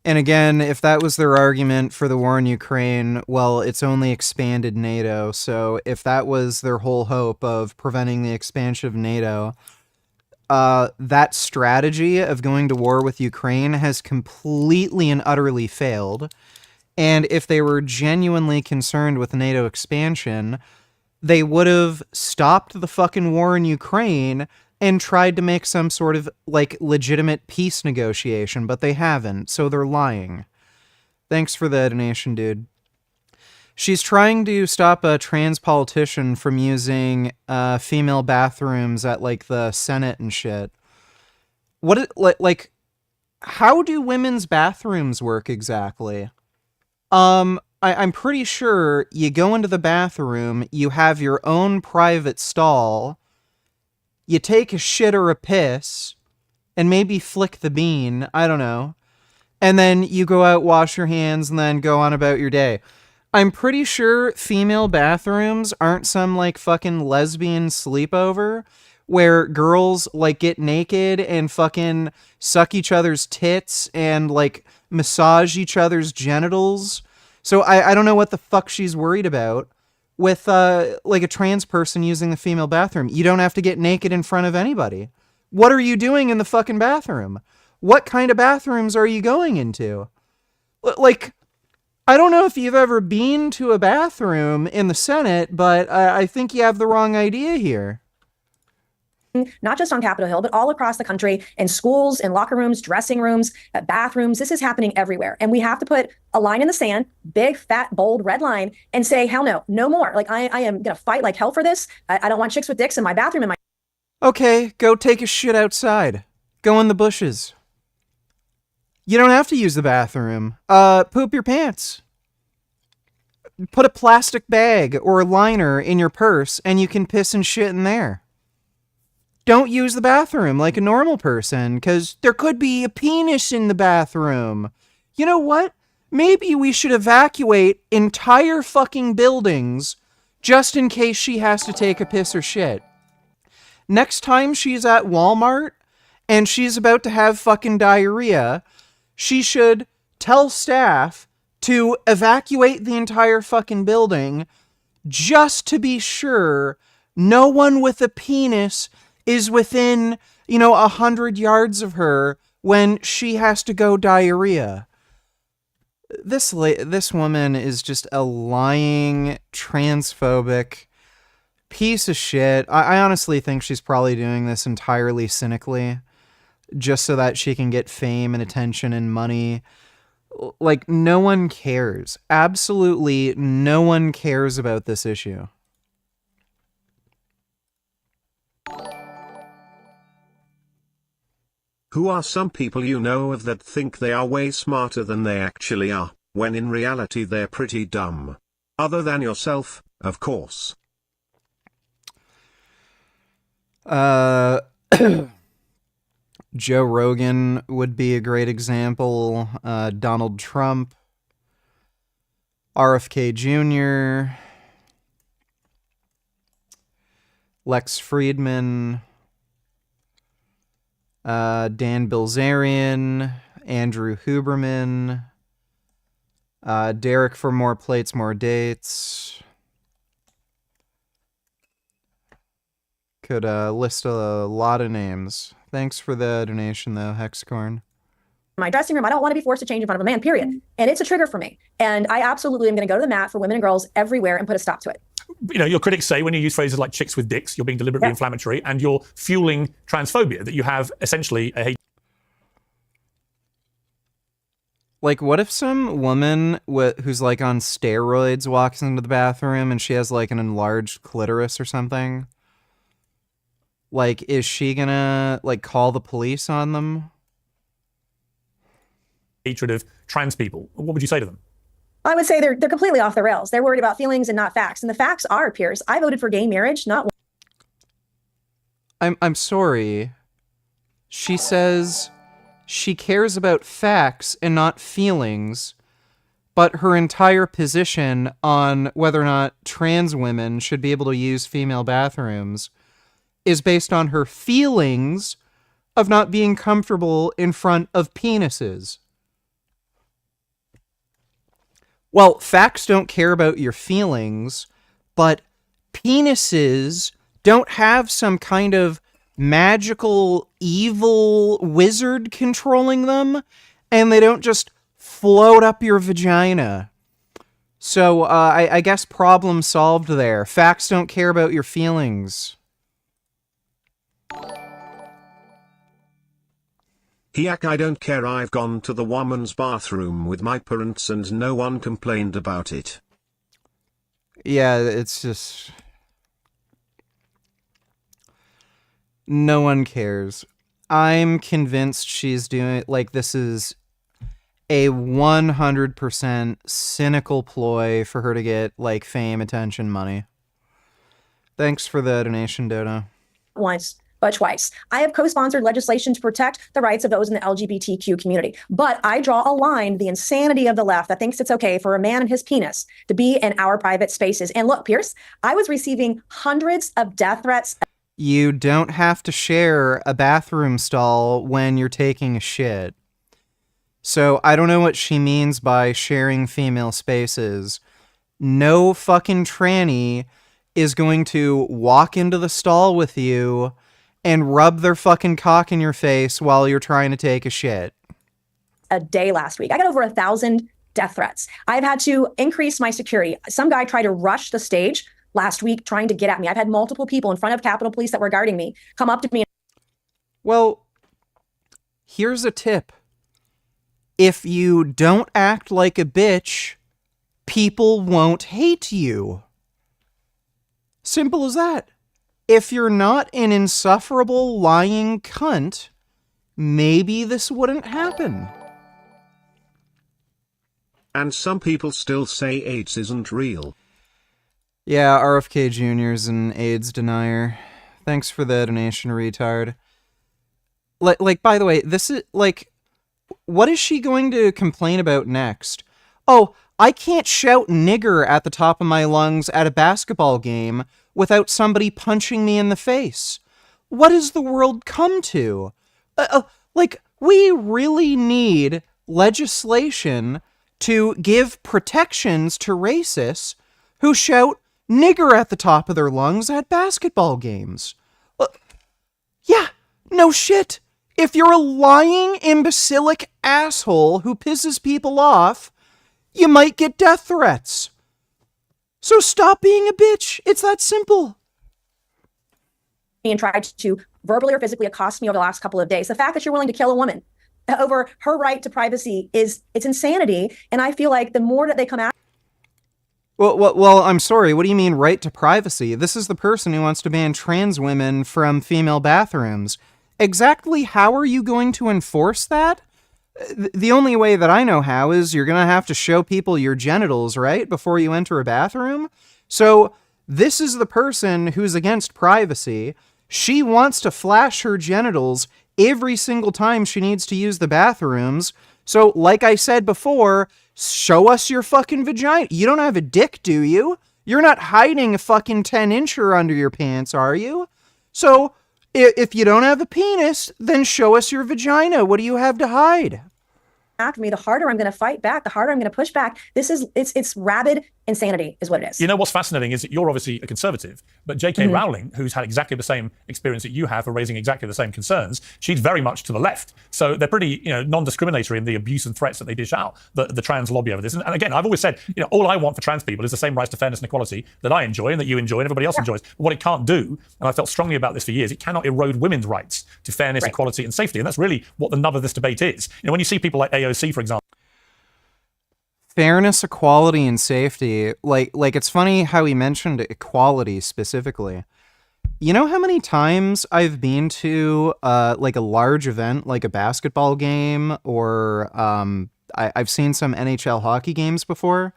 And again, if that was their argument for the war in Ukraine, well, it's only expanded NATO. So if that was their whole hope of preventing the expansion of NATO, that strategy of going to war with Ukraine has completely and utterly failed. And if they were genuinely concerned with NATO expansion, they would have stopped the fucking war in Ukraine and tried to make some sort of, like, legitimate peace negotiation, but they haven't, so they're lying. Thanks for the donation, dude. She's trying to stop a trans politician from using female bathrooms at, like, the Senate and shit. How do women's bathrooms work exactly? I'm pretty sure you go into the bathroom, you have your own private stall, you take a shit or a piss, and maybe flick the bean, I don't know, and then you go out, wash your hands, and then go on about your day. I'm pretty sure female bathrooms aren't some, like, fucking lesbian sleepover where girls, like, get naked and fucking suck each other's tits and, like, massage each other's genitals. So I don't know what the fuck she's worried about with, like, a trans person using the female bathroom. You don't have to get naked in front of anybody. What are you doing in the fucking bathroom? What kind of bathrooms are you going into? Like, I don't know if you've ever been to a bathroom in the Senate, but I think you have the wrong idea here. Not just on Capitol Hill, but all across the country, in schools, in locker rooms, dressing rooms, bathrooms. This is happening everywhere. And we have to put a line in the sand, big, fat, bold, red line, and say, hell no, no more. Like, I am going to fight like hell for this. I don't want chicks with dicks in my bathroom. Okay, go take a shit outside. Go in the bushes. You don't have to use the bathroom. Poop your pants. Put a plastic bag or a liner in your purse and you can piss and shit in there. Don't use the bathroom like a normal person, because there could be a penis in the bathroom. You know what? Maybe we should evacuate entire fucking buildings just in case she has to take a piss or shit. Next time she's at Walmart and she's about to have fucking diarrhea, she should tell staff to evacuate the entire fucking building just to be sure no one with a penis is within, 100 yards of her when she has to go diarrhea. This woman is just a lying, transphobic piece of shit. I honestly think she's probably doing this entirely cynically, just so that she can get fame and attention and money. Like, no one cares. Absolutely no one cares about this issue. Who are some people you know of that think they are way smarter than they actually are, when in reality they're pretty dumb? Other than yourself, of course. Joe Rogan would be a great example. Donald Trump. RFK Jr. Lex Friedman. Dan Bilzerian, Andrew Huberman, Derek for More Plates, More Dates. Could list a lot of names. Thanks for the donation, though, Hexcorn. my dressing room. I don't want to be forced to change in front of a man, period. And it's a trigger for me. And I absolutely am going to go to the mat for women and girls everywhere and put a stop to it. You know, your critics say when you use phrases like chicks with dicks, you're being deliberately inflammatory and you're fueling transphobia, that you have essentially a hate. Like, what if some woman who's, like, on steroids walks into the bathroom and she has, like, an enlarged clitoris or something? Like, is she gonna, like, call the police on them? Hatred of trans people. What would you say to them? I would say they're completely off the rails. They're worried about feelings and not facts. And the facts are, Piers, I voted for gay marriage, not... I'm sorry. She says she cares about facts and not feelings, but her entire position on whether or not trans women should be able to use female bathrooms is based on her feelings of not being comfortable in front of penises. Well, facts don't care about your feelings, but penises don't have some kind of magical evil wizard controlling them, and they don't just float up your vagina. So, I guess problem solved there. Facts don't care about your feelings. Yak, I don't care, I've gone to the woman's bathroom with my parents and no one complained about it. Yeah, it's just... no one cares. I'm convinced she's doing, like, this is a 100% cynical ploy for her to get, like, fame, attention, money. Thanks for the donation, Dodo. Once, but twice. I have co-sponsored legislation to protect the rights of those in the LGBTQ community. But I draw a line, the insanity of the left that thinks it's okay for a man and his penis to be in our private spaces. And look, Piers, I was receiving hundreds of death threats. You don't have to share a bathroom stall when you're taking a shit. So I don't know what she means by sharing female spaces. No fucking tranny is going to walk into the stall with you and rub their fucking cock in your face while you're trying to take a shit. A day last week. I got over 1,000 death threats. I've had to increase my security. Some guy tried to rush the stage last week trying to get at me. I've had multiple people in front of Capitol Police that were guarding me come up to me. Well, here's a tip. If you don't act like a bitch, people won't hate you. Simple as that. If you're not an insufferable lying cunt, maybe this wouldn't happen. And some people still say AIDS isn't real. Yeah, RFK Jr.'s an AIDS denier. Thanks for the donation, retard. Like, by the way, this is, like, what is she going to complain about next? Oh, I can't shout nigger at the top of my lungs at a basketball game without somebody punching me in the face. What has the world come to? Like, we really need legislation to give protections to racists who shout nigger at the top of their lungs at basketball games. Yeah, no shit. If you're a lying, imbecilic asshole who pisses people off, you might get death threats. So stop being a bitch. It's that simple. And tried to verbally or physically accost me over the last couple of days. The fact that you're willing to kill a woman over her right to privacy it's insanity. And I feel like the more that they come out. Well, I'm sorry. What do you mean right to privacy? This is the person who wants to ban trans women from female bathrooms. Exactly how are you going to enforce that? The only way that I know how is you're going to have to show people your genitals, right, before you enter a bathroom. So this is the person who's against privacy. She wants to flash her genitals every single time she needs to use the bathrooms. So like I said before, show us your fucking vagina. You don't have a dick, do you? You're not hiding a fucking 10-incher under your pants, are you? So if you don't have a penis, then show us your vagina. What do you have to hide? After me, the harder I'm going to fight back, the harder I'm going to push back. It's rabid insanity is what it is. You know what's fascinating is that you're obviously a conservative, but J.K. Mhm. Rowling, who's had exactly the same experience that you have for raising exactly the same concerns, she's very much to the left. So they're pretty, non-discriminatory in the abuse and threats that they dish out, the trans lobby over this. And again, I've always said, all I want for trans people is the same rights to fairness and equality that I enjoy and that you enjoy and everybody else enjoys. But what it can't do, and I felt strongly about this for years, it cannot erode women's rights to fairness, equality, and safety. And that's really what the nub of this debate is. When you see people like AOC, for example, Fairness, equality, and safety. Like it's funny how he mentioned equality specifically. You know how many times I've been to like a large event, like a basketball game, or I've seen some NHL hockey games before,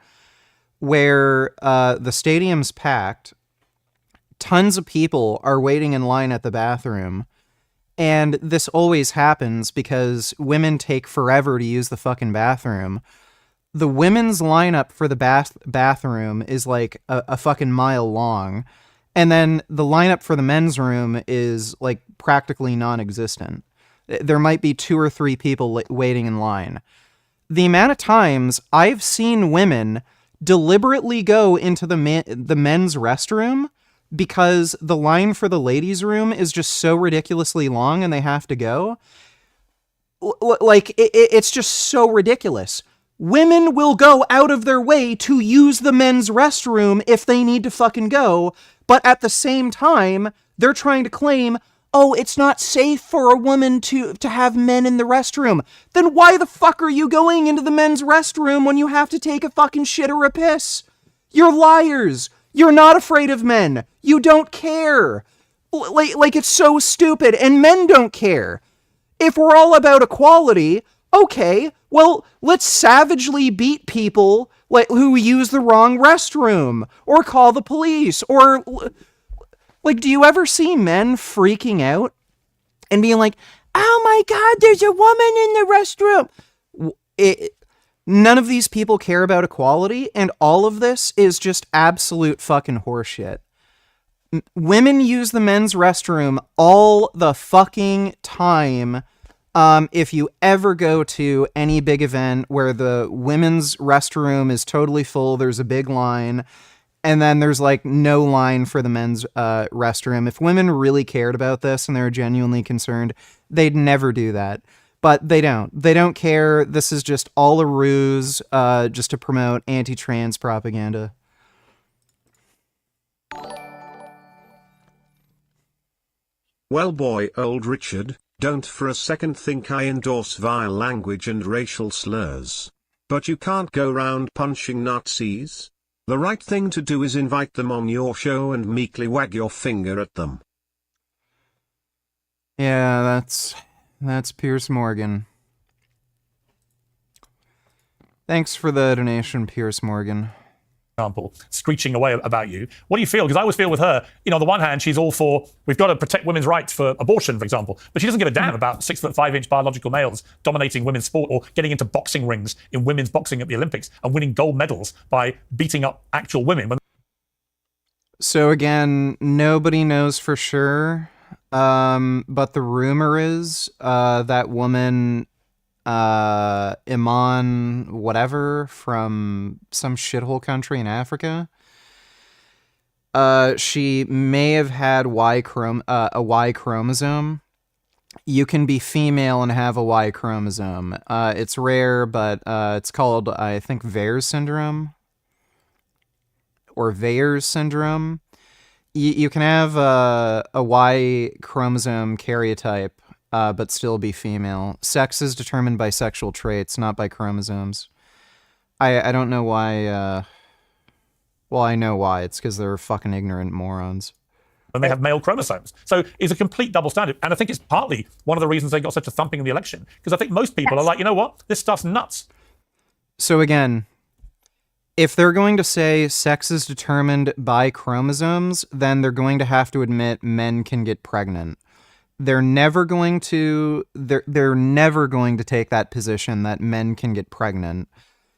where the stadium's packed, tons of people are waiting in line at the bathroom, and this always happens because women take forever to use the fucking bathroom. The women's lineup for the bathroom is like a fucking mile long. And then the lineup for the men's room is like practically non-existent. There might be 2 or 3 people waiting in line. The amount of times I've seen women deliberately go into the men's restroom because the line for the ladies' room is just so ridiculously long and they have to go. Like, it's just so ridiculous. Women will go out of their way to use the men's restroom if they need to fucking go, but at the same time, they're trying to claim, oh, it's not safe for a woman to have men in the restroom. Then why the fuck are you going into the men's restroom when you have to take a fucking shit or a piss? You're liars. You're not afraid of men. You don't care. Like it's so stupid, and men don't care. If we're all about equality, okay, well, let's savagely beat people who use the wrong restroom, or call the police, or like, do you ever see men freaking out and being like, oh my God, there's a woman in the restroom? None of these people care about equality, and all of this is just absolute fucking horseshit. Women use the men's restroom all the fucking time. If you ever go to any big event where the women's restroom is totally full, there's a big line, and then there's like no line for the men's restroom. If women really cared about this and they're genuinely concerned, they'd never do that. But they don't. They don't care. This is just all a ruse, just to promote anti-trans propaganda. Well boy, old Richard, don't for a second think I endorse vile language and racial slurs. But you can't go round punching Nazis. The right thing to do is invite them on your show and meekly wag your finger at them. Yeah, that's Piers Morgan. Thanks for the donation, Piers Morgan. Example, screeching away about you. What do you feel? Because I always feel with her, on the one hand, she's all for, we've got to protect women's rights for abortion, for example, but she doesn't give a damn about 6'5" biological males dominating women's sport, or getting into boxing rings in women's boxing at the Olympics and winning gold medals by beating up actual women. So again, nobody knows for sure, but the rumor is that woman, Iman whatever, from some shithole country in Africa, she may have had a Y chromosome. You can be female and have a Y chromosome. It's rare, but it's called, I think, Veyer's syndrome. Or Veyer's syndrome. You can have a Y chromosome karyotype, but still be female. Sex is determined by sexual traits, not by chromosomes. I don't know why. Well, I know why. It's because they're fucking ignorant morons. And they have male chromosomes. So it's a complete double standard. And I think it's partly one of the reasons they got such a thumping in the election. Because I think most people are like, you know what? This stuff's nuts. So again, if they're going to say sex is determined by chromosomes, then they're going to have to admit men can get pregnant. They're never going to take that position that men can get pregnant.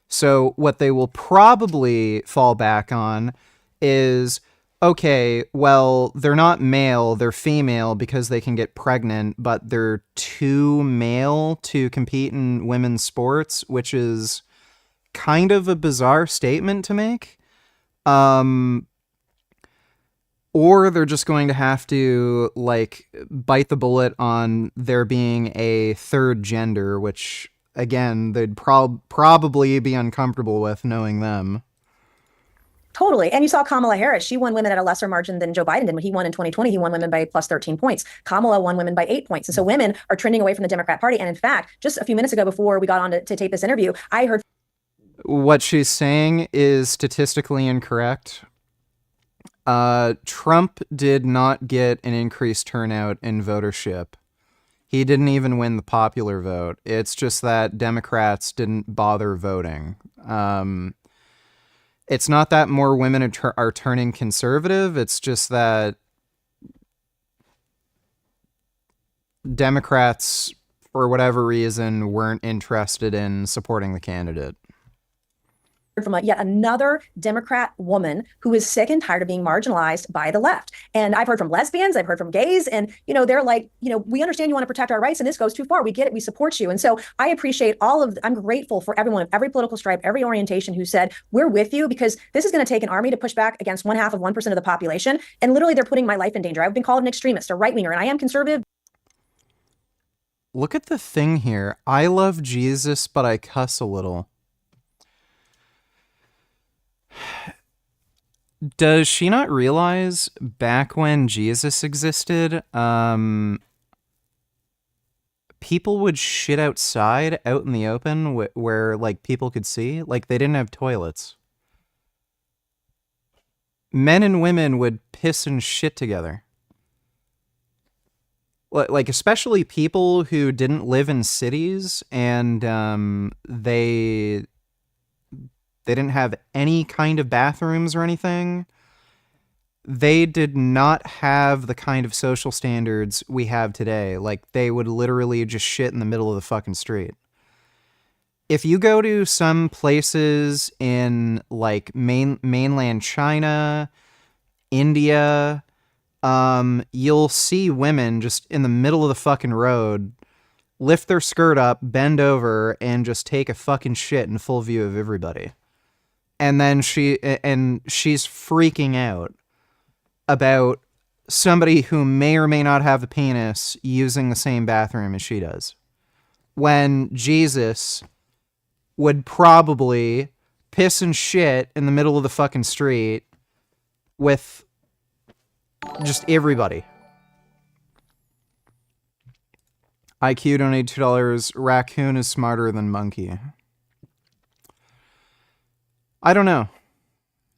So what they will probably fall back on is, okay, well, they're not male, they're female because they can get pregnant, but they're too male to compete in women's sports, which is kind of a bizarre statement to make. Or they're just going to have to, like, bite the bullet on there being a third gender, which, again, they'd probably be uncomfortable with knowing them. Totally. And you saw Kamala Harris. She won women at a lesser margin than Joe Biden did. When he won in 2020, he won women by plus 13 points. Kamala won women by 8 points. And so women are trending away from the Democrat Party. And in fact, just a few minutes ago before we got on to tape this interview, I heard What she's saying is statistically incorrect. Trump did not get an increased turnout in votership. He didn't even win the popular vote. It's just that Democrats didn't bother voting. It's not that more women are turning conservative. It's just that Democrats, for whatever reason, weren't interested in supporting the candidate. From yet another Democrat woman who is sick and tired of being marginalized by the left. And I've heard from lesbians, I've heard from gays, and, they're like, we understand you want to protect our rights and this goes too far. We get it. We support you. And so I appreciate I'm grateful for everyone of every political stripe, every orientation who said, we're with you, because this is going to take an army to push back against 1/2 of the population. And literally they're putting my life in danger. I've been called an extremist, a right winger, and I am conservative. Look at the thing here. I love Jesus, but I cuss a little. Does she not realize back when Jesus existed, people would shit outside, out in the open, where like people could see? Like, they didn't have toilets. Men and women would piss and shit together. Like, especially people who didn't live in cities, and they didn't have any kind of bathrooms or anything. They did not have the kind of social standards we have today. Like, they would literally just shit in the middle of the fucking street. If you go to some places in, like, mainland China, India, you'll see women just in the middle of the fucking road lift their skirt up, bend over, and just take a fucking shit in full view of everybody. And then she's freaking out about somebody who may or may not have a penis using the same bathroom as she does. When Jesus would probably piss and shit in the middle of the fucking street with just everybody. IQ donated $2. Raccoon is smarter than monkey. I don't know.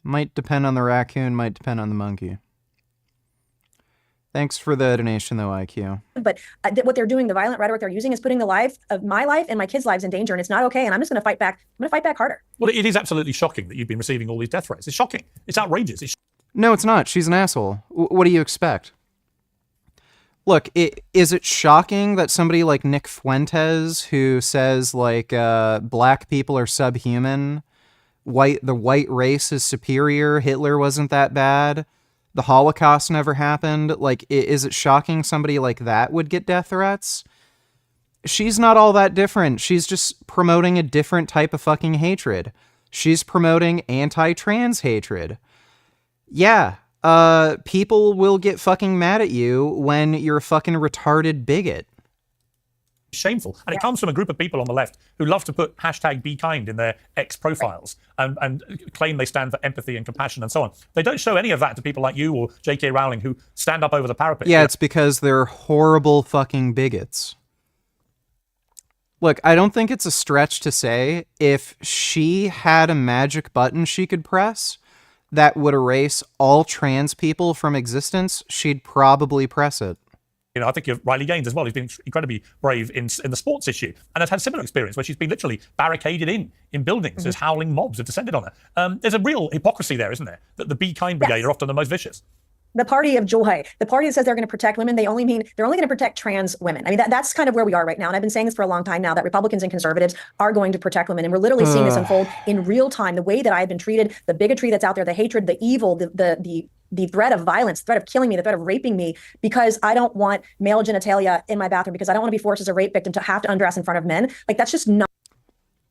Might depend on the raccoon, might depend on the monkey. Thanks for the donation, though, IQ. But what they're doing, the violent rhetoric they're using, is putting the life of my life and my kids' lives in danger, and it's not okay. And I'm just going to fight back. I'm going to fight back harder. Well, it is absolutely shocking that you've been receiving all these death threats. It's shocking. It's outrageous. No, it's not. She's an asshole. What do you expect? Look, is it shocking that somebody like Nick Fuentes, who says, like, black people are subhuman, the white race is superior, Hitler wasn't that bad, the Holocaust never happened, like, is it shocking somebody like that would get death threats? She's not all that different. She's just promoting a different type of fucking hatred. She's promoting anti-trans hatred. Yeah, people will get fucking mad at you when you're a fucking retarded bigot. Shameful. And it comes from a group of people on the left who love to put hashtag be kind in their X profiles and claim they stand for empathy and compassion and so on. They don't show any of that to people like you or J.K. Rowling who stand up over the parapet. Yeah, it's because they're horrible fucking bigots. Look, I don't think it's a stretch to say if she had a magic button she could press that would erase all trans people from existence, she'd probably press it. I think of Riley Gaines as well. He's been incredibly brave in the sports issue and has had a similar experience where she's been literally barricaded in buildings as howling mobs have descended on her. There's a real hypocrisy there, isn't there? That the Be Kind Brigade are often the most vicious. The party of joy, the party that says they're going to protect women, they're only going to protect trans women. I mean, that's kind of where we are right now. And I've been saying this for a long time now, that Republicans and conservatives are going to protect women. And we're literally seeing this unfold in real time. The way that I've been treated, the bigotry that's out there, the hatred, the evil, the threat of violence, the threat of killing me, the threat of raping me, because I don't want male genitalia in my bathroom, because I don't want to be forced as a rape victim to have to undress in front of men. Like, that's just not.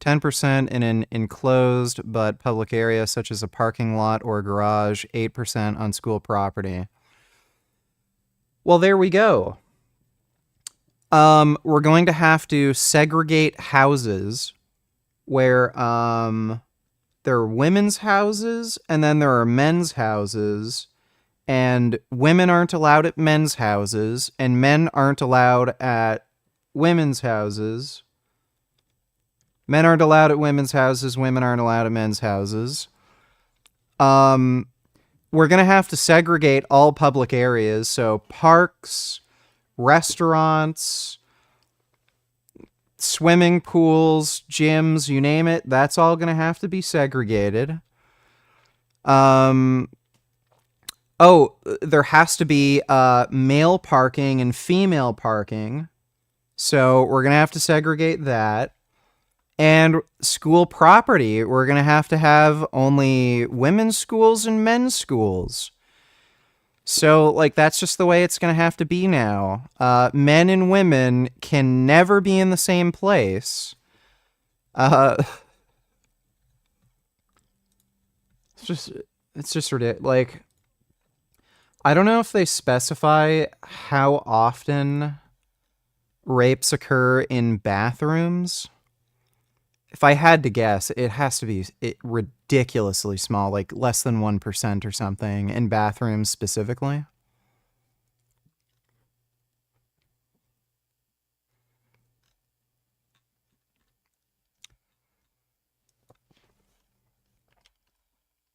10% in an enclosed but public area such as a parking lot or garage, 8% on school property. Well, there we go. We're going to have to segregate houses where there are women's houses and then there are men's houses, and women aren't allowed at men's houses and men aren't allowed at women's houses. Men aren't allowed at women's houses, women aren't allowed at men's houses. We're going to have to segregate all public areas, so parks, restaurants, swimming pools, gyms, you name it, that's all going to have to be segregated. There has to be male parking and female parking, so we're going to have to segregate that. And school property, we're going to have only women's schools and men's schools. So, like, that's just the way it's going to have to be now. Men and women can never be in the same place. It's just ridiculous. Like, I don't know if they specify how often rapes occur in bathrooms. If I had to guess, it has to be ridiculously small, like less than 1% or something, in bathrooms specifically.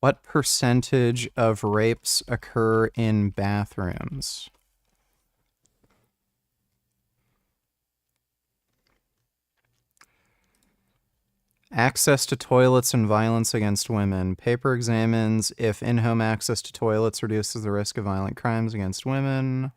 What percentage of rapes occur in bathrooms? Access to toilets and violence against women. Paper examines if in-home access to toilets reduces the risk of violent crimes against women.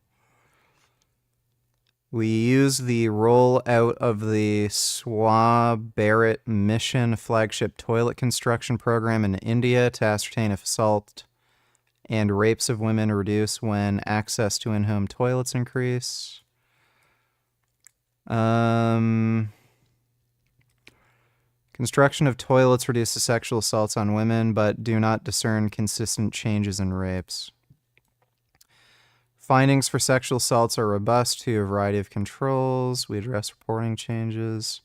We use the rollout of the Swab Bharat Mission flagship toilet construction program in India to ascertain if assault and rapes of women reduce when access to in-home toilets increase. Construction of toilets reduces sexual assaults on women, but do not discern consistent changes in rapes. Findings for sexual assaults are robust to a variety of controls. We address reporting changes.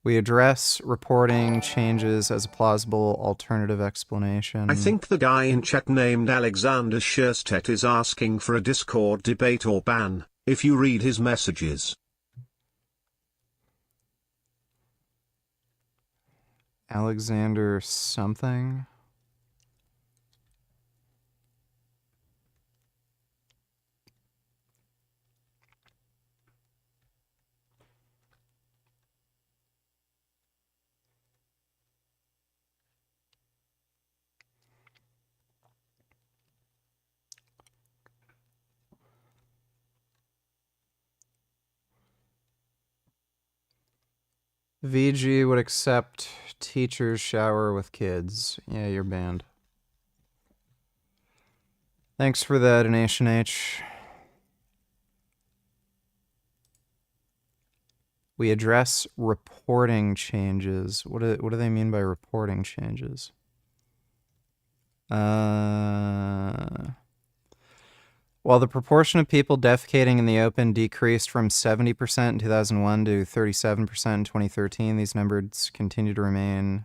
We address reporting changes as a plausible alternative explanation. I think the guy in chat named Alexander Scherstedt is asking for a Discord debate or ban, if you read his messages. Alexander something. VG would accept teachers shower with kids. Yeah, you're banned. Thanks for the donation, H. We address reporting changes. What do they mean by reporting changes? While the proportion of people defecating in the open decreased from 70% in 2001 to 37% in 2013, these numbers continue to remain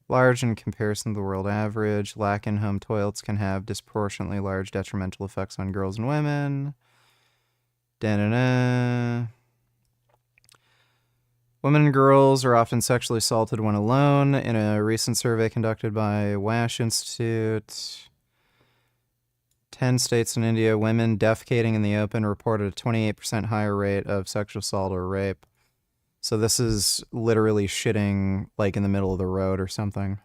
large in comparison to the world average. Lack in-home toilets can have disproportionately large detrimental effects on girls and women. Da-da-da. Women and girls are often sexually assaulted when alone. In a recent survey conducted by Wash Institute, 10 states in India, women defecating in the open reported a 28% higher rate of sexual assault or rape. So this is literally shitting like in the middle of the road or something.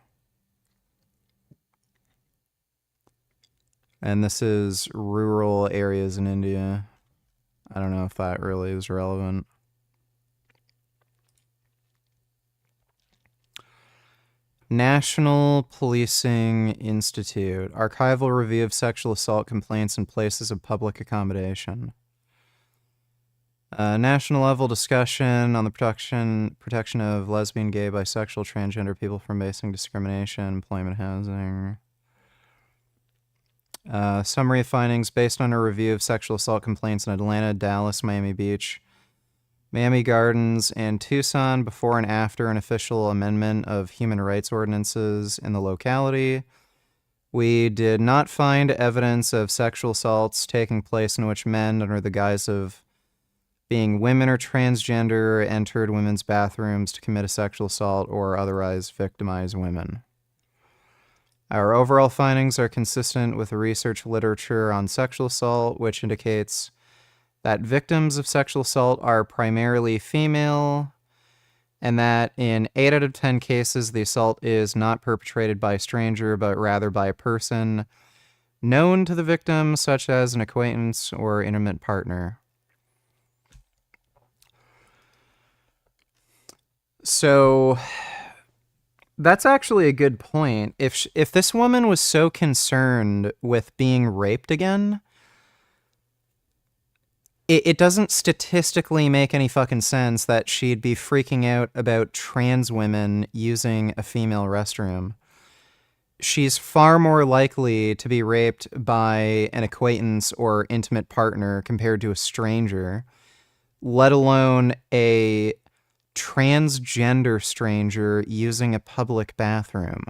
And this is rural areas in India. I don't know if that really is relevant. National Policing Institute. Archival review of sexual assault complaints in places of public accommodation. National level discussion on the protection of lesbian, gay, bisexual, transgender people from facing discrimination, employment, housing. Summary of findings based on a review of sexual assault complaints in Atlanta, Dallas, Miami Beach, Miami Gardens, and Tucson before and after an official amendment of human rights ordinances in the locality. We did not find evidence of sexual assaults taking place in which men, under the guise of being women or transgender, entered women's bathrooms to commit a sexual assault or otherwise victimize women. Our overall findings are consistent with the research literature on sexual assault, which indicates that victims of sexual assault are primarily female, and that in 8 out of 10 cases, the assault is not perpetrated by a stranger, but rather by a person known to the victim, such as an acquaintance or intimate partner. So that's actually a good point. If this woman was so concerned with being raped again, it doesn't statistically make any fucking sense that she'd be freaking out about trans women using a female restroom. She's far more likely to be raped by an acquaintance or intimate partner compared to a stranger, let alone a transgender stranger using a public bathroom.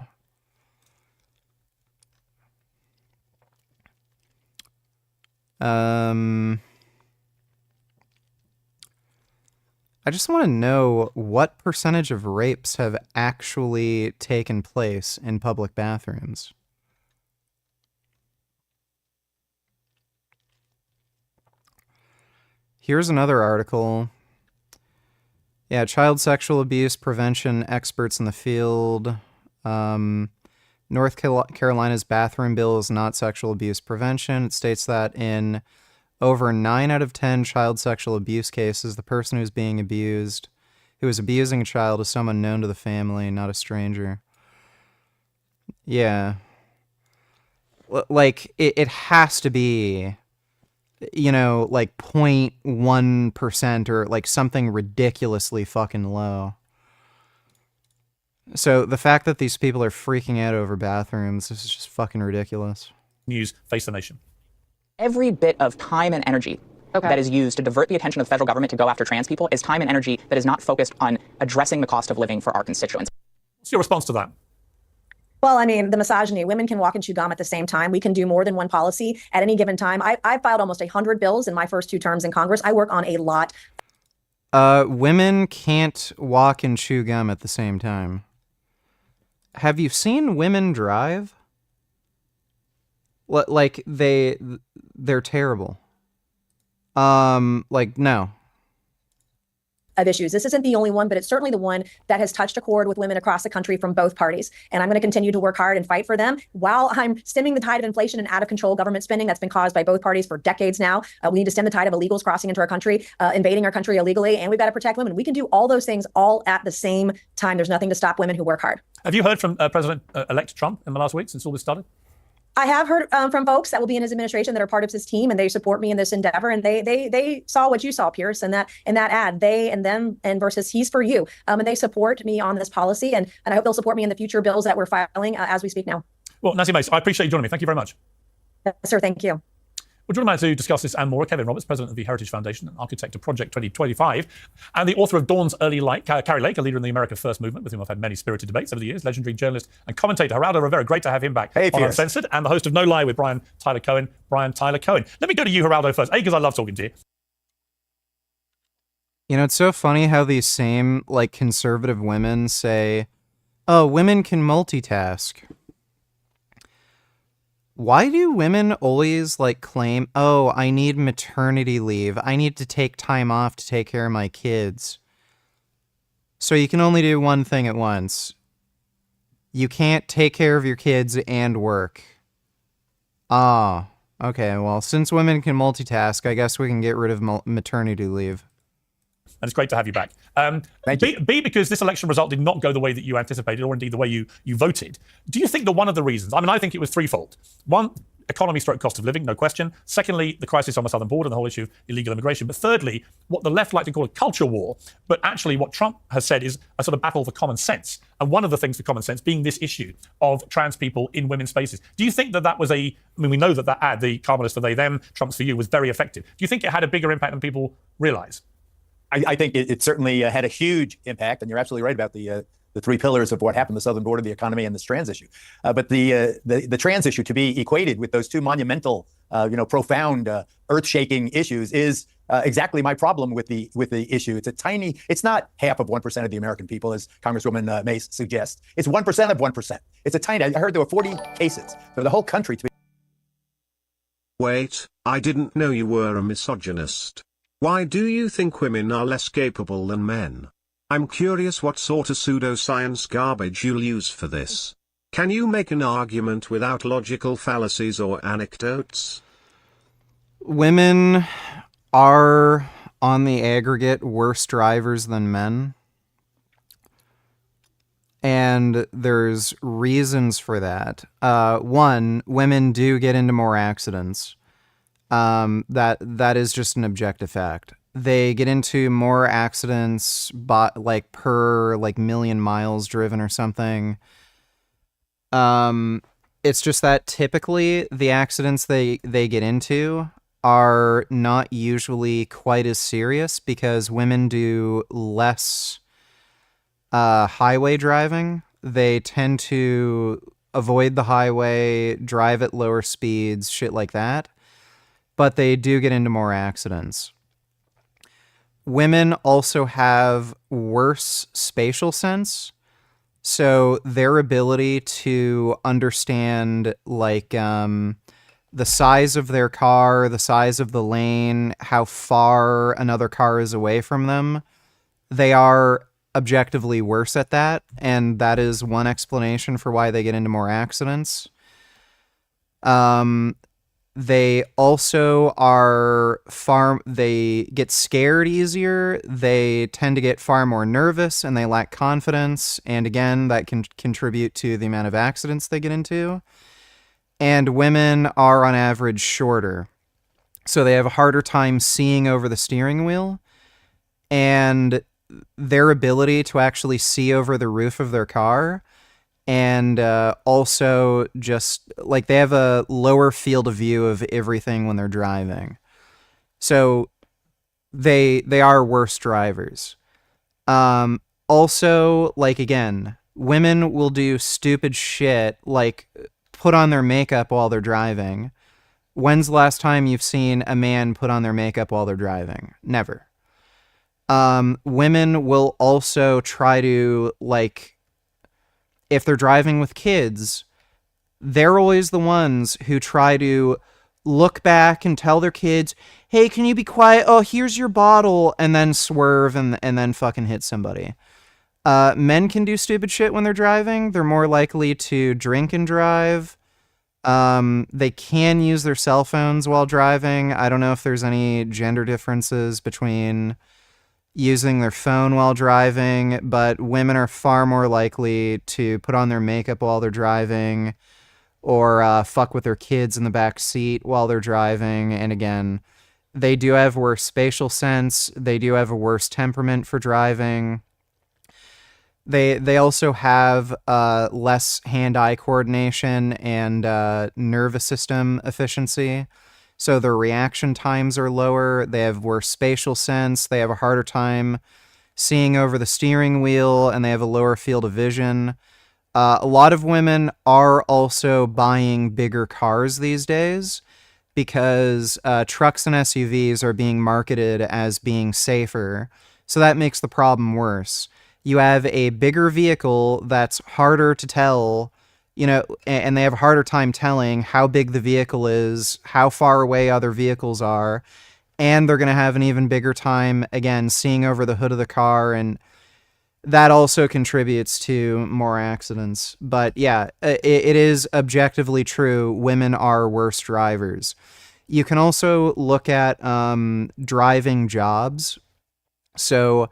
I just want to know what percentage of rapes have actually taken place in public bathrooms. Here's another article. Yeah, child sexual abuse prevention experts in the field. North Carolina's bathroom bill is not sexual abuse prevention. It states that in over 9 out of 10 child sexual abuse cases, the person who is abusing a child is someone known to the family, not a stranger. Yeah. Like, it has to be, you know, like 0.1% or like something ridiculously fucking low. So the fact that these people are freaking out over bathrooms, this is just fucking ridiculous. News, face the nation. Every bit of time and energy that is used to divert the attention of the federal government to go after trans people is time and energy that is not focused on addressing the cost of living for our constituents. What's your response to that? Well, I mean, the misogyny, women can walk and chew gum at the same time. We can do more than one policy at any given time. I filed almost 100 bills in my first 2 terms in Congress. I work on a lot. Women can't walk and chew gum at the same time. Have you seen women drive? Like, they're terrible. Like, no. Of issues. This isn't the only one, but it's certainly the one that has touched a chord with women across the country from both parties. And I'm going to continue to work hard and fight for them while I'm stemming the tide of inflation and out of control government spending that's been caused by both parties for decades now. We need to stem the tide of illegals crossing into our country, invading our country illegally, and we've got to protect women. We can do all those things all at the same time. There's nothing to stop women who work hard. Have you heard from President-elect Trump in the last week since all this started? I have heard from folks that will be in his administration that are part of his team, and they support me in this endeavor. And they saw what you saw, Piers, and that ad, they and them and versus he's for you. And they support me on this policy, and I hope they'll support me in the future bills that we're filing as we speak now. Well, Nancy Mace, I appreciate you joining me. Thank you very much. Yes, sir, thank you. Well, joining me to discuss this and more, Kevin Roberts, president of the Heritage Foundation and architect of Project 2025, and the author of Dawn's Early Light, Carrie Lake, a leader in the America First movement, with whom I've had many spirited debates over the years, legendary journalist and commentator Geraldo Rivera. Great to have him back on Uncensored, and the host of No Lie with Brian Tyler Cohen. Let me go to you, Geraldo, first, because I love talking to you. You know, it's so funny how these same, like, conservative women say, oh, women can multitask. Why do women always, like, claim, oh, I need maternity leave. I need to take time off to take care of my kids. So you can only do one thing at once. You can't take care of your kids and work. Ah, okay, well, since women can multitask, I guess we can get rid of maternity leave. And it's great to have you back. B, because this election result did not go the way that you anticipated, or indeed the way you voted. Do you think that one of the reasons, I mean, I think it was threefold. One, economy stroke cost of living, no question. Secondly, the crisis on the southern border and the whole issue of illegal immigration. But thirdly, what the left like to call a culture war, but actually what Trump has said is a sort of battle for common sense. And one of the things for common sense being this issue of trans people in women's spaces. Do you think that was I mean, we know that ad, the Carmelists for they, them, Trump's for you, was very effective. Do you think it had a bigger impact than people realize? I think it certainly had a huge impact, and you're absolutely right about the three pillars of what happened: the southern border, the economy, and this trans issue. But the trans issue, to be equated with those two monumental, profound, earth-shaking issues, is exactly my problem with the issue. It's not half of 1% of the American people, as Congresswoman Mace suggests. It's 1% of 1%. It's a tiny. I heard there were 40 cases for the whole country to be. Wait, I didn't know you were a misogynist. Why do you think women are less capable than men? I'm curious what sort of pseudoscience garbage you'll use for this. Can you make an argument without logical fallacies or anecdotes? Women are, on the aggregate, worse drivers than men. And there's reasons for that. One, women do get into more accidents. That is just an objective fact. They get into more accidents per million miles driven or something. It's just that typically the accidents they get into are not usually quite as serious because women do less highway driving. They tend to avoid the highway, drive at lower speeds, shit like that. But they do get into more accidents. Women also have worse spatial sense. So their ability to understand the size of their car, the size of the lane, how far another car is away from them, they are objectively worse at that. And that is one explanation for why they get into more accidents. They also they get scared easier, they tend to get far more nervous, and they lack confidence, and again, that can contribute to the amount of accidents they get into. And women are on average shorter, so they have a harder time seeing over the steering wheel, and their ability to actually see over the roof of their car and also just they have a lower field of view of everything when they're driving, so they are worse drivers. Also, again, women will do stupid shit like put on their makeup while they're driving. When's the last time you've seen a man put on their makeup while they're driving? Never. Women will also try to if they're driving with kids, they're always the ones who try to look back and tell their kids, hey, can you be quiet? Oh, here's your bottle. And then swerve and then fucking hit somebody. Men can do stupid shit when they're driving. They're more likely to drink and drive. They can use their cell phones while driving. I don't know if there's any gender differences between using their phone while driving, but women are far more likely to put on their makeup while they're driving or fuck with their kids in the back seat while they're driving. And again, they do have worse spatial sense. They do have a worse temperament for driving. They also have less hand-eye coordination and nervous system efficiency. So their reaction times are lower, they have worse spatial sense, they have a harder time seeing over the steering wheel, and they have a lower field of vision. A lot of women are also buying bigger cars these days because trucks and SUVs are being marketed as being safer. So that makes the problem worse. You have a bigger vehicle that's harder to tell, and they have a harder time telling how big the vehicle is, how far away other vehicles are, and they're going to have an even bigger time, again, seeing over the hood of the car, and that also contributes to more accidents. But yeah, it is objectively true, women are worse drivers. You can also look at driving jobs. So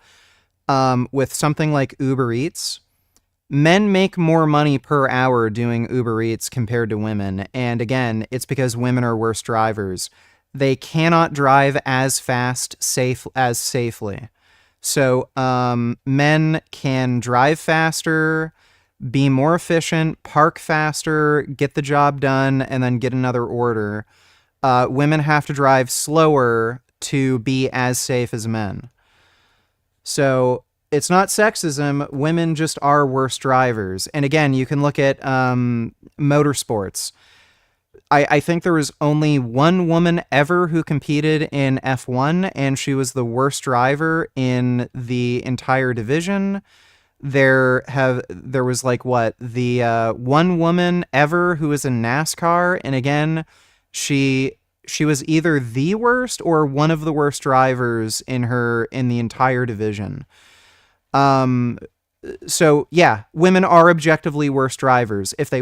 with something like Uber Eats, Men make more money per hour doing Uber Eats compared to women. And again, it's because women are worse drivers. They cannot drive as fast, safely. So men can drive faster, be more efficient, park faster, get the job done, and then get another order. Women have to drive slower to be as safe as men. So it's not sexism. Women just are worse drivers. And again, you can look at motorsports. I think there was only one woman ever who competed in F1, and she was the worst driver in the entire division. There was like the one woman ever who was in NASCAR, and again, she was either the worst or one of the worst drivers in the entire division. So yeah, women are objectively worse drivers. If they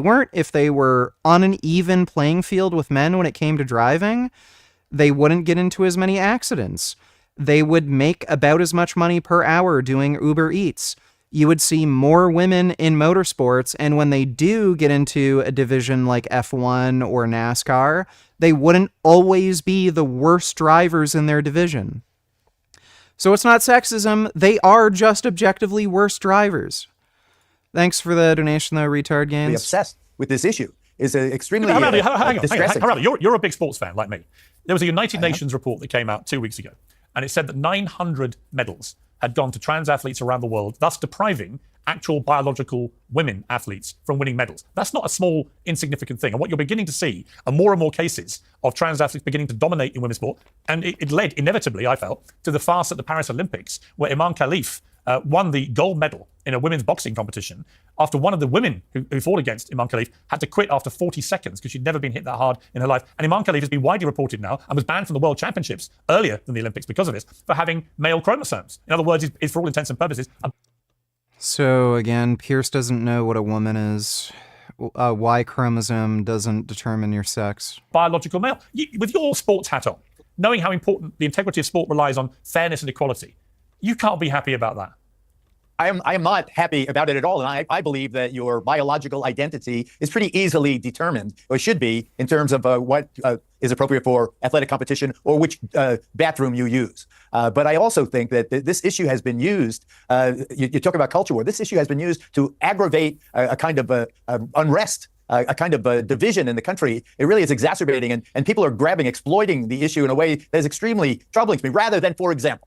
were on an even playing field with men when it came to driving, they wouldn't get into as many accidents. They would make about as much money per hour doing Uber Eats. You would see more women in motorsports, and when they do get into a division like F1 or NASCAR, they wouldn't always be the worst drivers in their division. So it's not sexism. They are just objectively worse drivers. Thanks for the donation, though, retard gains. Be obsessed with this issue is extremely Hang on. distressing. You're a big sports fan like me. There was a United Nations report that came out 2 weeks ago, and it said that 900 medals had gone to trans athletes around the world, thus depriving actual biological women athletes from winning medals. That's not a small, insignificant thing. And what you're beginning to see are more and more cases of trans athletes beginning to dominate in women's sport. And it led, inevitably, I felt, to the farce at the Paris Olympics, where Iman Khalif won the gold medal in a women's boxing competition after one of the women who fought against Iman Khalif had to quit after 40 seconds because she'd never been hit that hard in her life. And Iman Khalif has been widely reported now and was banned from the World Championships earlier than the Olympics because of this, for having male chromosomes. In other words, is for all intents and purposes. So again, Piers doesn't know what a woman is. Y chromosome doesn't determine your sex. Biological male. With your sports hat on, knowing how important the integrity of sport relies on fairness and equality, you can't be happy about that. I am not happy about it at all. And I believe that your biological identity is pretty easily determined, or should be, in terms of what is appropriate for athletic competition or which bathroom you use. But I also think that this issue has been used, you talk about culture war, this issue has been used to aggravate a kind of unrest, a kind of division in the country. It really is exacerbating, and people are exploiting the issue in a way that is extremely troubling to me, rather than, for example,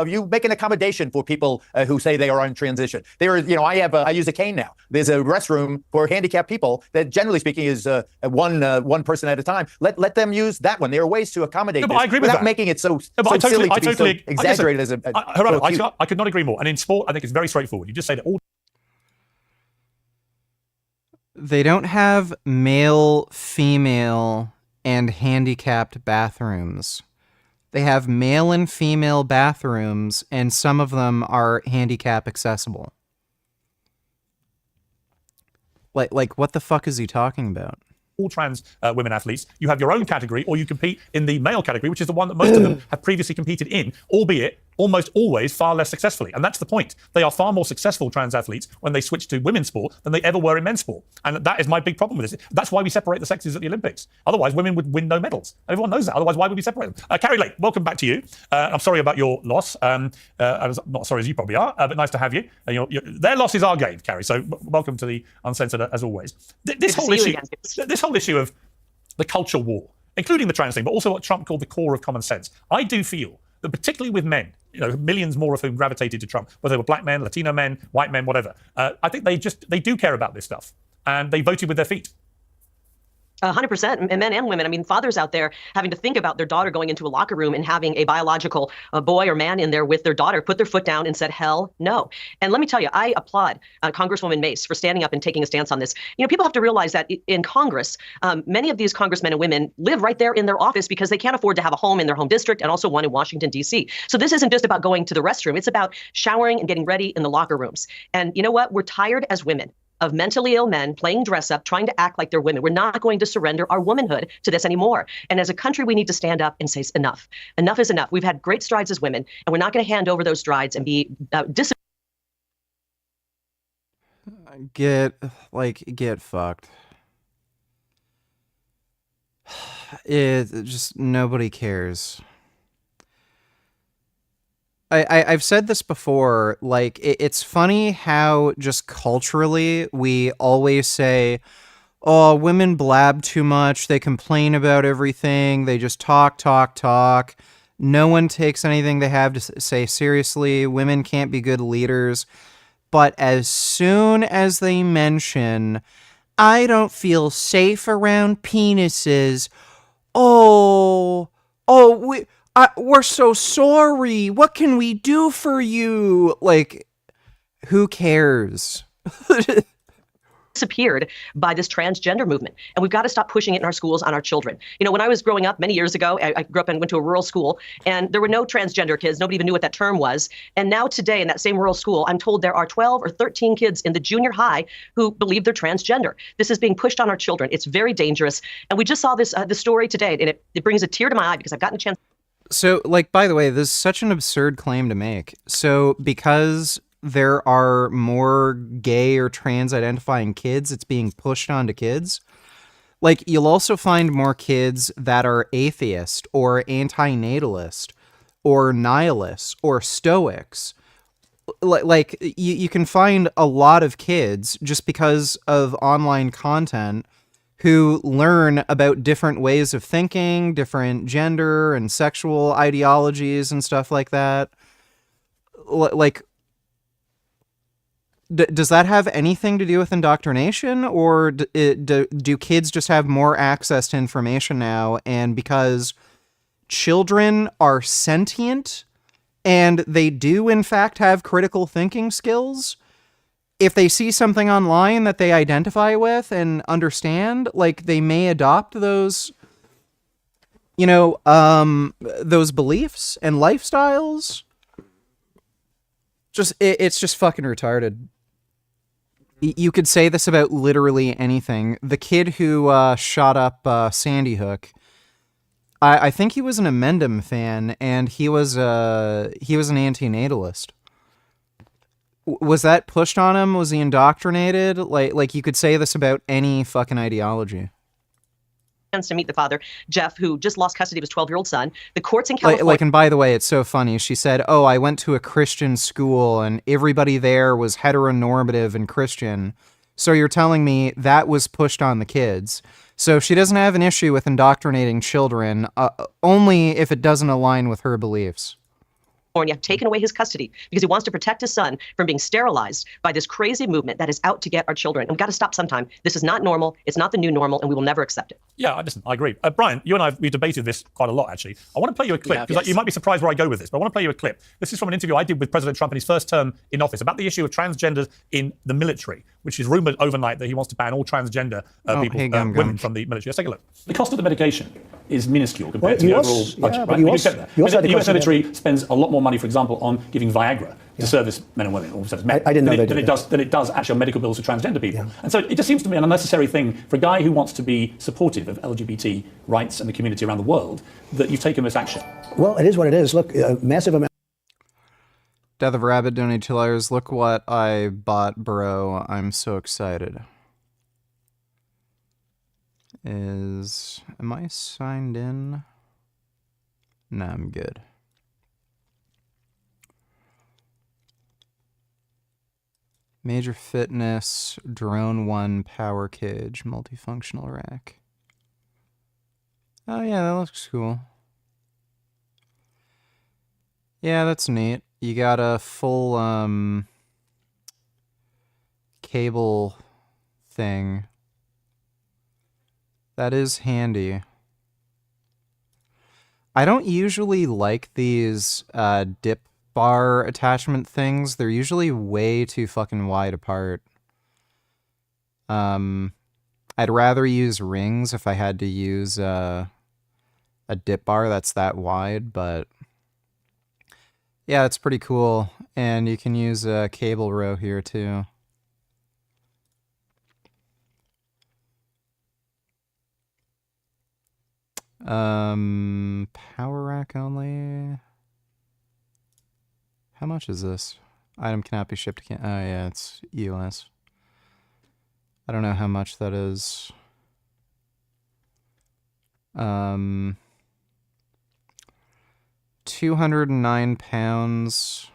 you make an accommodation for people who say they are in transition. I use a cane now. There's a restroom for handicapped people that, generally speaking, is one person at a time. Let them use that one. There are ways to accommodate this I agree with without that. making it so silly to be so exaggerated as a. I could not agree more. And in sport, I think it's very straightforward. You just say that all. They don't have male, female, and handicapped bathrooms. They have male and female bathrooms, and some of them are handicap accessible. Like what the fuck is he talking about? All trans women athletes, you have your own category, or you compete in the male category, which is the one that most of them have previously competed in, albeit almost always far less successfully. And that's the point. They are far more successful trans athletes when they switch to women's sport than they ever were in men's sport. And that is my big problem with this. That's why we separate the sexes at the Olympics. Otherwise, women would win no medals. Everyone knows that. Otherwise, why would we separate them? Carrie Lake, welcome back to you. I'm sorry about your loss. I'm not sorry as you probably are, but nice to have you. Their loss is our gain, Carrie. So welcome to the Uncensored as always. This whole issue of the culture war, including the trans thing, but also what Trump called the core of common sense. I do feel that particularly with men, millions more of whom gravitated to Trump, whether they were black men, Latino men, white men, whatever, I think they do care about this stuff, and they voted with their feet. 100%, and men and women. I mean, fathers out there having to think about their daughter going into a locker room and having a biological boy or man in there with their daughter put their foot down and said, hell no. And let me tell you, I applaud Congresswoman Mace for standing up and taking a stance on this. People have to realize that in Congress, many of these congressmen and women live right there in their office because they can't afford to have a home in their home district and also one in Washington, D.C. So this isn't just about going to the restroom. It's about showering and getting ready in the locker rooms. And you know what? We're tired as women of mentally ill men playing dress up, trying to act like they're women. We're not going to surrender our womanhood to this anymore. And as a country, we need to stand up and say enough. Enough is enough. We've had great strides as women, and we're not going to hand over those strides and be Get fucked. It just, nobody cares. I've said this before, like, it's funny how just culturally we always say, oh, women blab too much, they complain about everything, they just talk. No one takes anything they have to say seriously, women can't be good leaders. But as soon as they mention, I don't feel safe around penises, we're so sorry. What can we do for you? Like, who cares? Disappeared by this transgender movement, and we've got to stop pushing it in our schools on our children. You know, when I was growing up many years ago, I grew up and went to a rural school, and there were no transgender kids. Nobody even knew what that term was. And now today in that same rural school, I'm told there are 12 or 13 kids in the junior high who believe they're transgender. This is being pushed on our children. It's very dangerous. And we just saw this story today, and it brings a tear to my eye because I've gotten a chance. So, like, by the way, this is such an absurd claim to make. So, because there are more gay or trans identifying kids, it's being pushed onto kids. Like, you'll also find more kids that are atheist or anti-natalist or nihilists or stoics. Like, you can find a lot of kids just because of online content who learn about different ways of thinking, different gender and sexual ideologies and stuff like that. Like, does that have anything to do with indoctrination, or do kids just have more access to information now? And because children are sentient and they do, in fact, have critical thinking skills, if they see something online that they identify with and understand, like, they may adopt those, those beliefs and lifestyles. It's just fucking retarded. You could say this about literally anything. The kid who shot up Sandy Hook, I think he was an Amendem fan, and he was an anti-natalist. Was that pushed on him? Was he indoctrinated? Like you could say this about any fucking ideology. To meet the father, Jeff, who just lost custody of his 12-year-old son. The courts in California. Like, and by the way, it's so funny. She said, "Oh, I went to a Christian school, and everybody there was heteronormative and Christian." So you're telling me that was pushed on the kids? So she doesn't have an issue with indoctrinating children, only if it doesn't align with her beliefs. Taken away his custody because he wants to protect his son from being sterilized by this crazy movement that is out to get our children. And we've got to stop sometime. This is not normal. It's not the new normal, and we will never accept it. Yeah, listen, I agree. Brian, you and we've debated this quite a lot, actually. I want to play you a clip, because you might be surprised where I go with this, but I want to play you a clip. This is from an interview I did with President Trump in his first term in office about the issue of transgenders in the military, which is rumored overnight that he wants to ban all transgender women from the military. Let's take a look. The cost of the medication is minuscule compared to the overall budget, right? You accept that. The US military spends a lot more money, for example, on giving Viagra to service men and women, or service men, I didn't know than it does actually on medical bills for transgender people. Yeah. And so it just seems to me an unnecessary thing for a guy who wants to be supportive of LGBT rights and the community around the world, that you've taken this action. Well, it is what it is. Look, massive amount. Death of a Rabbit donated $2. Look what I bought, bro. I'm so excited. Am I signed in? No, I'm good. Major Fitness, Drone 1 Power Cage, Multifunctional Rack. Oh yeah, that looks cool. Yeah, that's neat. You got a full cable thing. That is handy. I don't usually like these dip bar attachment things. They're usually way too fucking wide apart. I'd rather use rings if I had to use a dip bar that's that wide, but yeah, it's pretty cool. And you can use a cable row here too. Power rack only. How much is this? Item cannot be shipped. Oh yeah, it's US. I don't know how much that is. 209 pounds.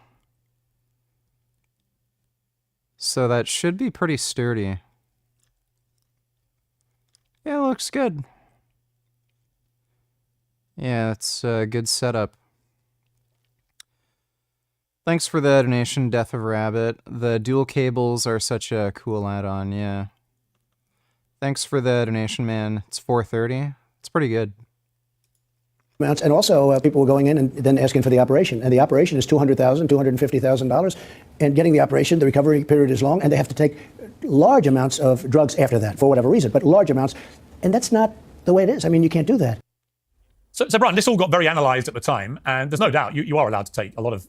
So that should be pretty sturdy. Yeah, looks good. Yeah, it's a good setup. Thanks for the donation, Death of Rabbit. The dual cables are such a cool add-on, yeah. Thanks for the donation, man. It's 430. It's pretty good. And also, people were going in and then asking for the operation. And the operation is $200,000, $250,000. And getting the operation, the recovery period is long, and they have to take large amounts of drugs after that, for whatever reason, but large amounts. And that's not the way it is. I mean, you can't do that. So Brian, this all got very analysed at the time, and there's no doubt you are allowed to take a lot of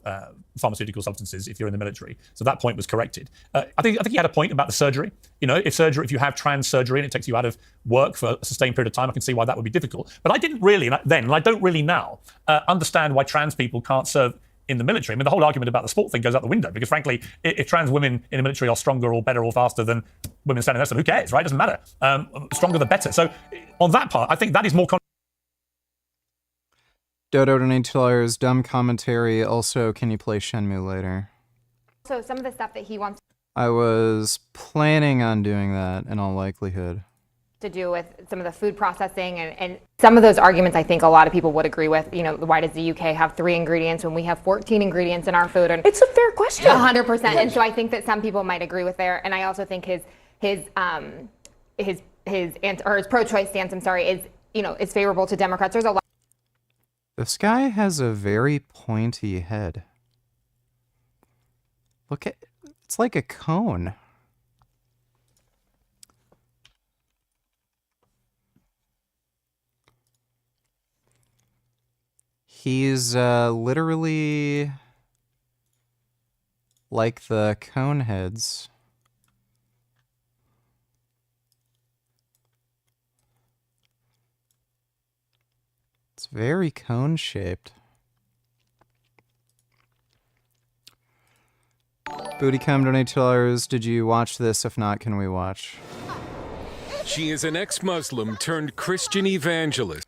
pharmaceutical substances if you're in the military. So that point was corrected. I think he had a point about the surgery. You know, if you have trans surgery and it takes you out of work for a sustained period of time, I can see why that would be difficult. But I didn't really then, and I don't really now, understand why trans people can't serve in the military. I mean, the whole argument about the sport thing goes out the window because, frankly, if trans women in the military are stronger or better or faster than women standing next to them, who cares, right? It doesn't matter. Stronger the better. So on that part, I think that is more. Dodo donates dumb commentary. Also, can you play Shenmue later? So some of the stuff that he wants I was planning on doing that in all likelihood. to do with some of the food processing and some of those arguments I think a lot of people would agree with. You know, why does the UK have 3 ingredients when we have 14 ingredients in our food? And it's a fair question. 100%. And so I think that some people might agree with there. And I also think his pro-choice stance, is, is favorable to Democrats. There's a lot. This guy has a very pointy head. Look at, it's like a cone. He's literally like the cone heads. It's very cone-shaped. Bootycom donate $2. Did you watch this? If not, can we watch? She is an ex-Muslim turned Christian evangelist.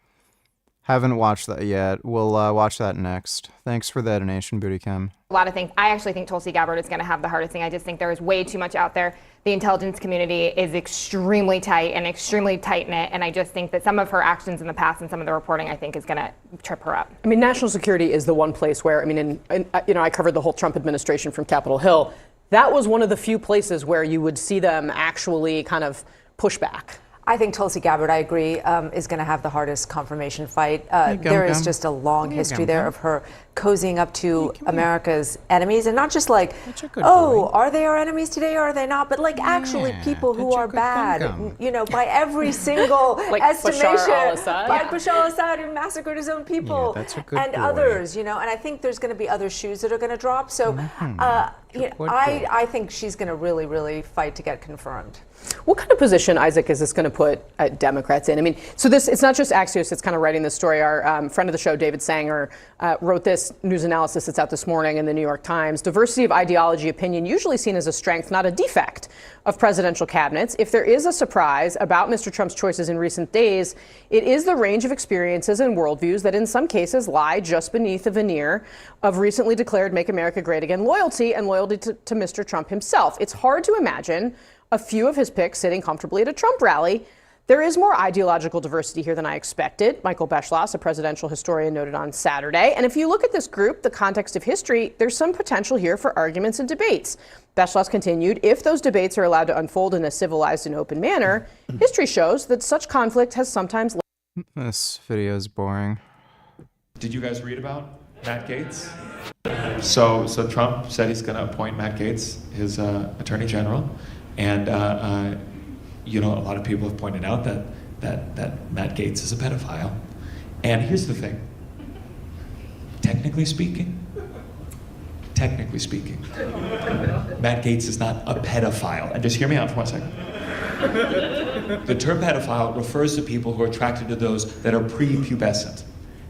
Haven't watched that yet. We'll watch that next. Thanks for the donation, Bootycom. A lot of things. I actually think Tulsi Gabbard is going to have the hardest thing. I just think there is way too much out there. The intelligence community is extremely tight and extremely tight-knit, and I just think that some of her actions in the past and some of the reporting, I think, is going to trip her up. I mean, national security is the one place where, I covered the whole Trump administration from Capitol Hill. That was one of the few places where you would see them actually kind of push back. I think Tulsi Gabbard, I agree, is going to have the hardest confirmation fight. There is just a long history there of her cozying up to America's enemies, and not just like, oh, are they our enemies today or are they not? But like actually people who are bad, by every single estimation. Bashar al-Assad who massacred his own people and others, and I think there's going to be other shoes that are going to drop. So I think she's going to really, really fight to get confirmed. What kind of position, Isaac, is this going to put Democrats in? I mean, so it's not just Axios that's kind of writing this story. Our friend of the show, David Sanger, wrote this news analysis that's out this morning in the New York Times. Diversity of ideology opinion usually seen as a strength, not a defect, of presidential cabinets. If there is a surprise about Mr. Trump's choices in recent days, it is the range of experiences and worldviews that in some cases lie just beneath the veneer of recently declared Make America Great Again loyalty and loyalty to Mr. Trump himself. It's hard to imagine a few of his picks sitting comfortably at a Trump rally. There is more ideological diversity here than I expected, Michael Beschloss, a presidential historian, noted on Saturday. And if you look at this group, the context of history, there's some potential here for arguments and debates. Beschloss continued, if those debates are allowed to unfold in a civilized and open manner, history shows that such conflict has sometimes led. This video is boring. Did you guys read about Matt Gaetz? So Trump said he's going to appoint Matt Gaetz, his attorney general. And, a lot of people have pointed out that Matt Gaetz is a pedophile. And here's the thing. Technically speaking, Matt Gaetz is not a pedophile. And just hear me out for 1 second. The term pedophile refers to people who are attracted to those that are prepubescent.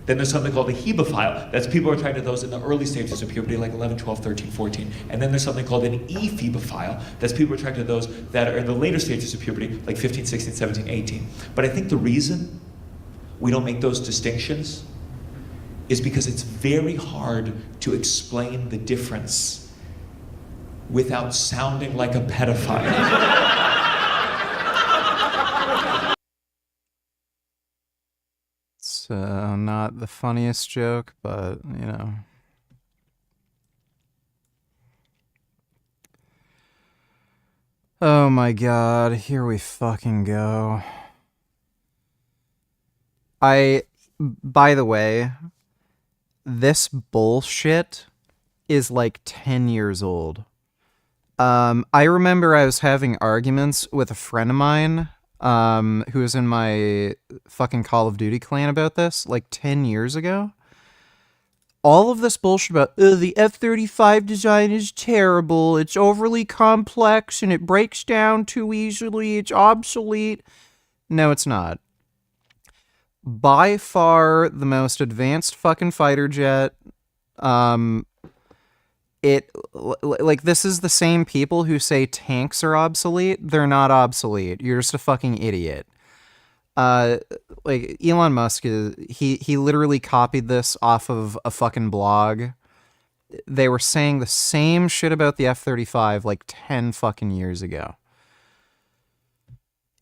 Then there's something called a hebophile. That's people who are attracted to those in the early stages of puberty, like 11, 12, 13, 14. And then there's something called an ephebophile. That's people who are attracted to those that are in the later stages of puberty, like 15, 16, 17, 18. But I think the reason we don't make those distinctions is because it's very hard to explain the difference without sounding like a pedophile. It's not the funniest joke, but, you know. Oh my god, here we fucking go. By the way, this bullshit is like 10 years old. I remember I was having arguments with a friend of mine who was in my fucking Call of Duty clan about this, like 10 years ago. All of this bullshit about, the F-35 design is terrible, it's overly complex, and it breaks down too easily, it's obsolete. No, it's not. By far the most advanced fucking fighter jet. This is the same people who say tanks are obsolete. They're not obsolete. You're just a fucking idiot. Elon Musk he literally copied this off of a fucking blog. They were saying the same shit about the F-35 like 10 fucking years ago.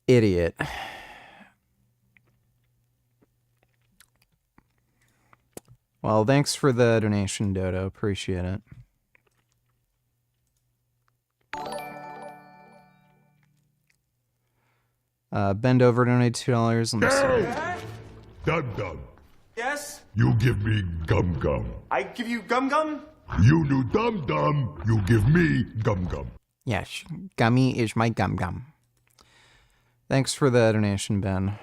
Idiot. Well, thanks for the donation, Dodo. Appreciate it. Bend over, donate $2. Let me see. Dum Dum, Yes? you give me gum gum. I give you gum gum? You do Dum Dum, you give me gum gum. Yes, gummy is my gum gum. Thanks for the donation, Ben.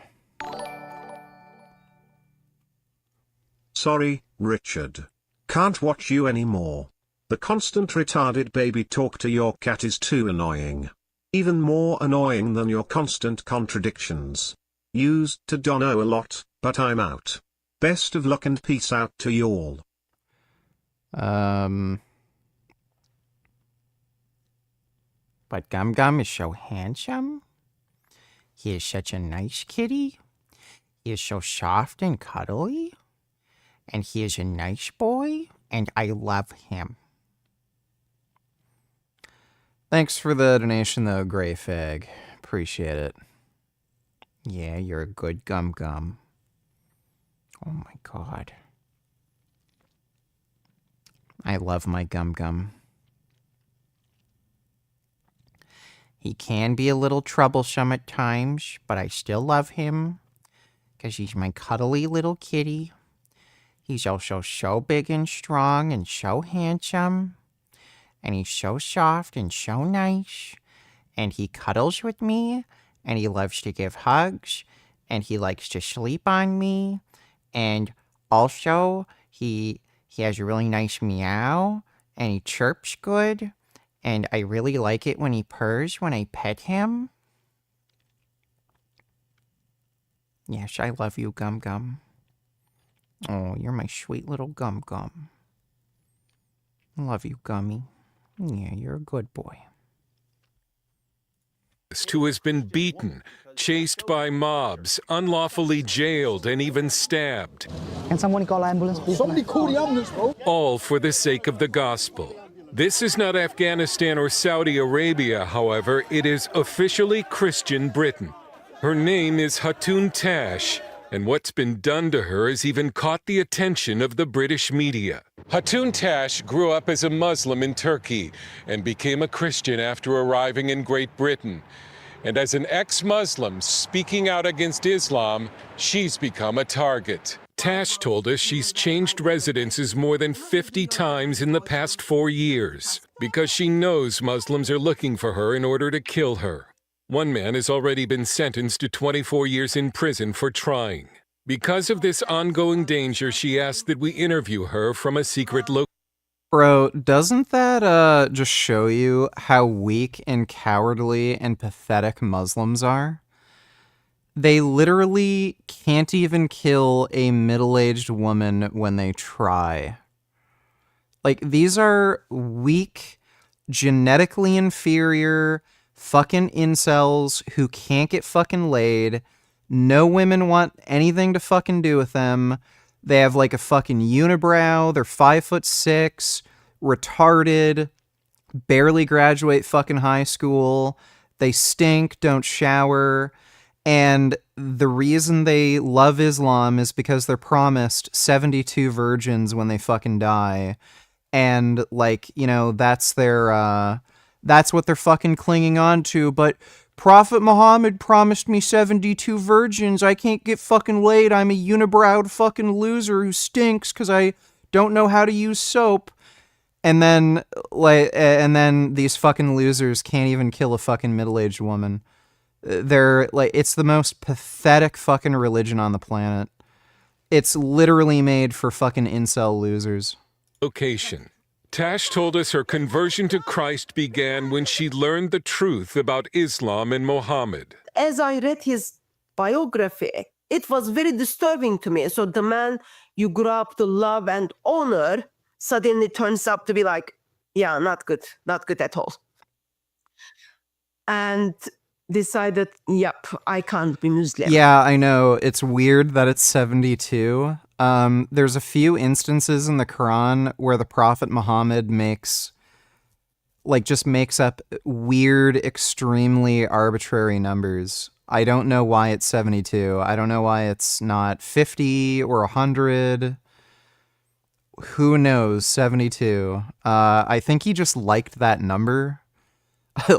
Sorry, Richard. Can't watch you anymore. The constant retarded baby talk to your cat is too annoying. Even more annoying than your constant contradictions. Used to dono a lot, but I'm out. Best of luck and peace out to y'all. But Gum Gum is so handsome. He is such a nice kitty. He is so soft and cuddly. And he is a nice boy, and I love him. Thanks for the donation, though, Grey Fag. Appreciate it. Yeah, you're a good Gum Gum. Oh my god. I love my Gum Gum. He can be a little troublesome at times, but I still love him. Because he's my cuddly little kitty. He's also so big and strong and so handsome. And he's so soft and so nice. And he cuddles with me. And he loves to give hugs. And he likes to sleep on me. And also, he has a really nice meow. And he chirps good. And I really like it when he purrs when I pet him. Yes, I love you, Gum Gum. Oh, you're my sweet little Gum Gum. Love you, Gummy. Yeah, you're a good boy. Who has been beaten, chased by mobs, unlawfully jailed, and even stabbed. Can someone call ambulance, please? Somebody call the ambulance, bro. All for the sake of the gospel. This is not Afghanistan or Saudi Arabia, however. It is officially Christian Britain. Her name is Hatun Tash, and what's been done to her has even caught the attention of the British media. Hatun Tash grew up as a Muslim in Turkey and became a Christian after arriving in Great Britain. And as an ex-Muslim speaking out against Islam, she's become a target. Tash told us she's changed residences more than 50 times in the past 4 years because she knows Muslims are looking for her in order to kill her. One man has already been sentenced to 24 years in prison for trying. Because of this ongoing danger, she asked that we interview her from a secret location. Bro, doesn't that just show you how weak and cowardly and pathetic Muslims are? They literally can't even kill a middle-aged woman when they try. Like, these are weak, genetically inferior fucking incels who can't get fucking laid. No women want anything to fucking do with them. They have like a fucking unibrow. They're 5'6", retarded, barely graduate fucking high school. They stink, don't shower. And the reason they love Islam is because they're promised 72 virgins when they fucking die. And, like, you know, that's what they're fucking clinging on to. But Prophet Muhammad promised me 72 virgins. I can't get fucking laid. I'm a unibrowed fucking loser who stinks because I don't know how to use soap. And then these fucking losers can't even kill a fucking middle-aged woman. They're like, it's the most pathetic fucking religion on the planet. It's literally made for fucking incel losers. Location. Tash told us her conversion to Christ began when she learned the truth about Islam and Muhammad. As I read his biography, it was very disturbing to me. So the man you grew up to love and honor suddenly turns out to be like, yeah, not good at all. And decided, yep, I can't be Muslim. Yeah, I know. It's weird that it's 72. There's a few instances in the Quran where the Prophet Muhammad makes up weird, extremely arbitrary numbers. I don't know why it's 72. I don't know why it's not 50 or 100. Who knows? 72. I think he just liked that number.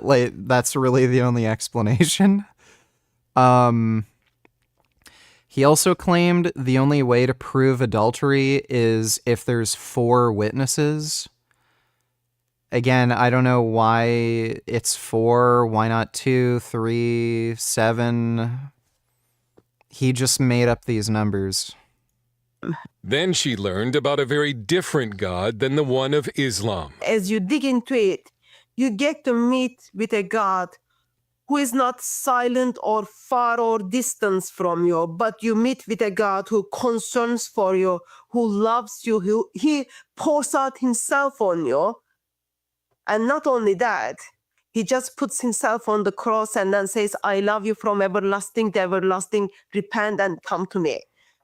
Like, that's really the only explanation. He also claimed the only way to prove adultery is if there's 4 witnesses. Again, I don't know why it's 4. Why not 2, 3, 7? He just made up these numbers. Then she learned about a very different God than the one of Islam. As you dig into it, you get to meet with a God who is not silent or far or distant from you, but you meet with a God who concerns for you, who loves you, he pours out himself on you. And not only that, he just puts himself on the cross and then says, I love you from everlasting to everlasting, repent and come to me.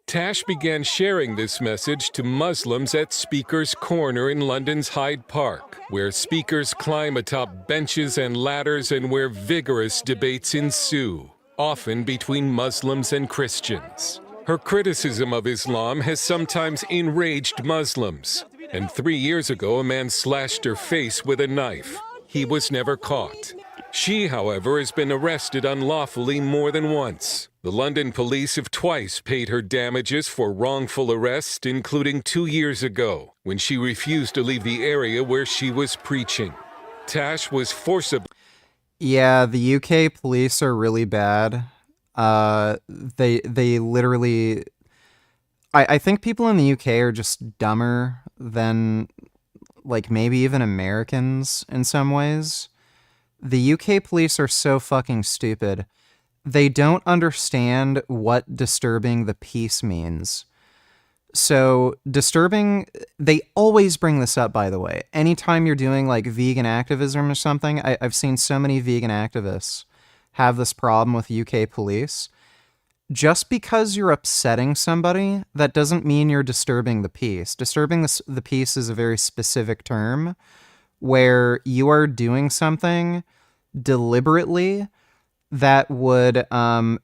Tash began sharing this message to Muslims at Speaker's Corner in London's Hyde Park, where speakers climb atop benches and ladders and where vigorous debates ensue, often between Muslims and Christians. Her criticism of Islam has sometimes enraged Muslims, and 3 years ago a man slashed her face with a knife. He was never caught. She, however, has been arrested unlawfully more than once. The London police have twice paid her damages for wrongful arrest, including 2 years ago, when she refused to leave the area where she was preaching. Tash was forcibly... Yeah, the UK police are really bad. They literally... I think people in the UK are just dumber than, like, maybe even Americans in some ways. The UK police are so fucking stupid. They don't understand what disturbing the peace means. So disturbing, they always bring this up, by the way. Anytime you're doing like vegan activism or something, I've seen so many vegan activists have this problem with UK police. Just because you're upsetting somebody, that doesn't mean you're disturbing the peace. Disturbing the peace is a very specific term where you are doing something deliberately that would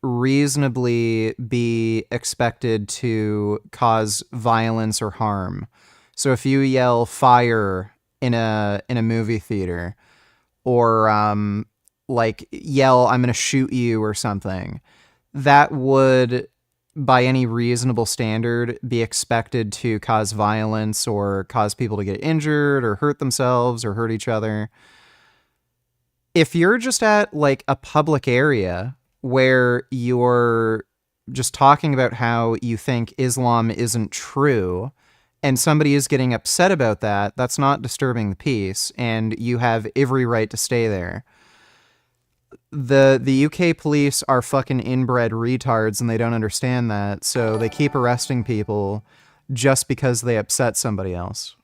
reasonably be expected to cause violence or harm. So if you yell fire in a movie theater, or like yell I'm gonna shoot you or something, that would, by any reasonable standard, be expected to cause violence or cause people to get injured or hurt themselves or hurt each other. If you're just at like a public area where you're just talking about how you think Islam isn't true and somebody is getting upset about that, that's not disturbing the peace, and you have every right to stay there. the UK police are fucking inbred retards and they don't understand that, so they keep arresting people just because they upset somebody else.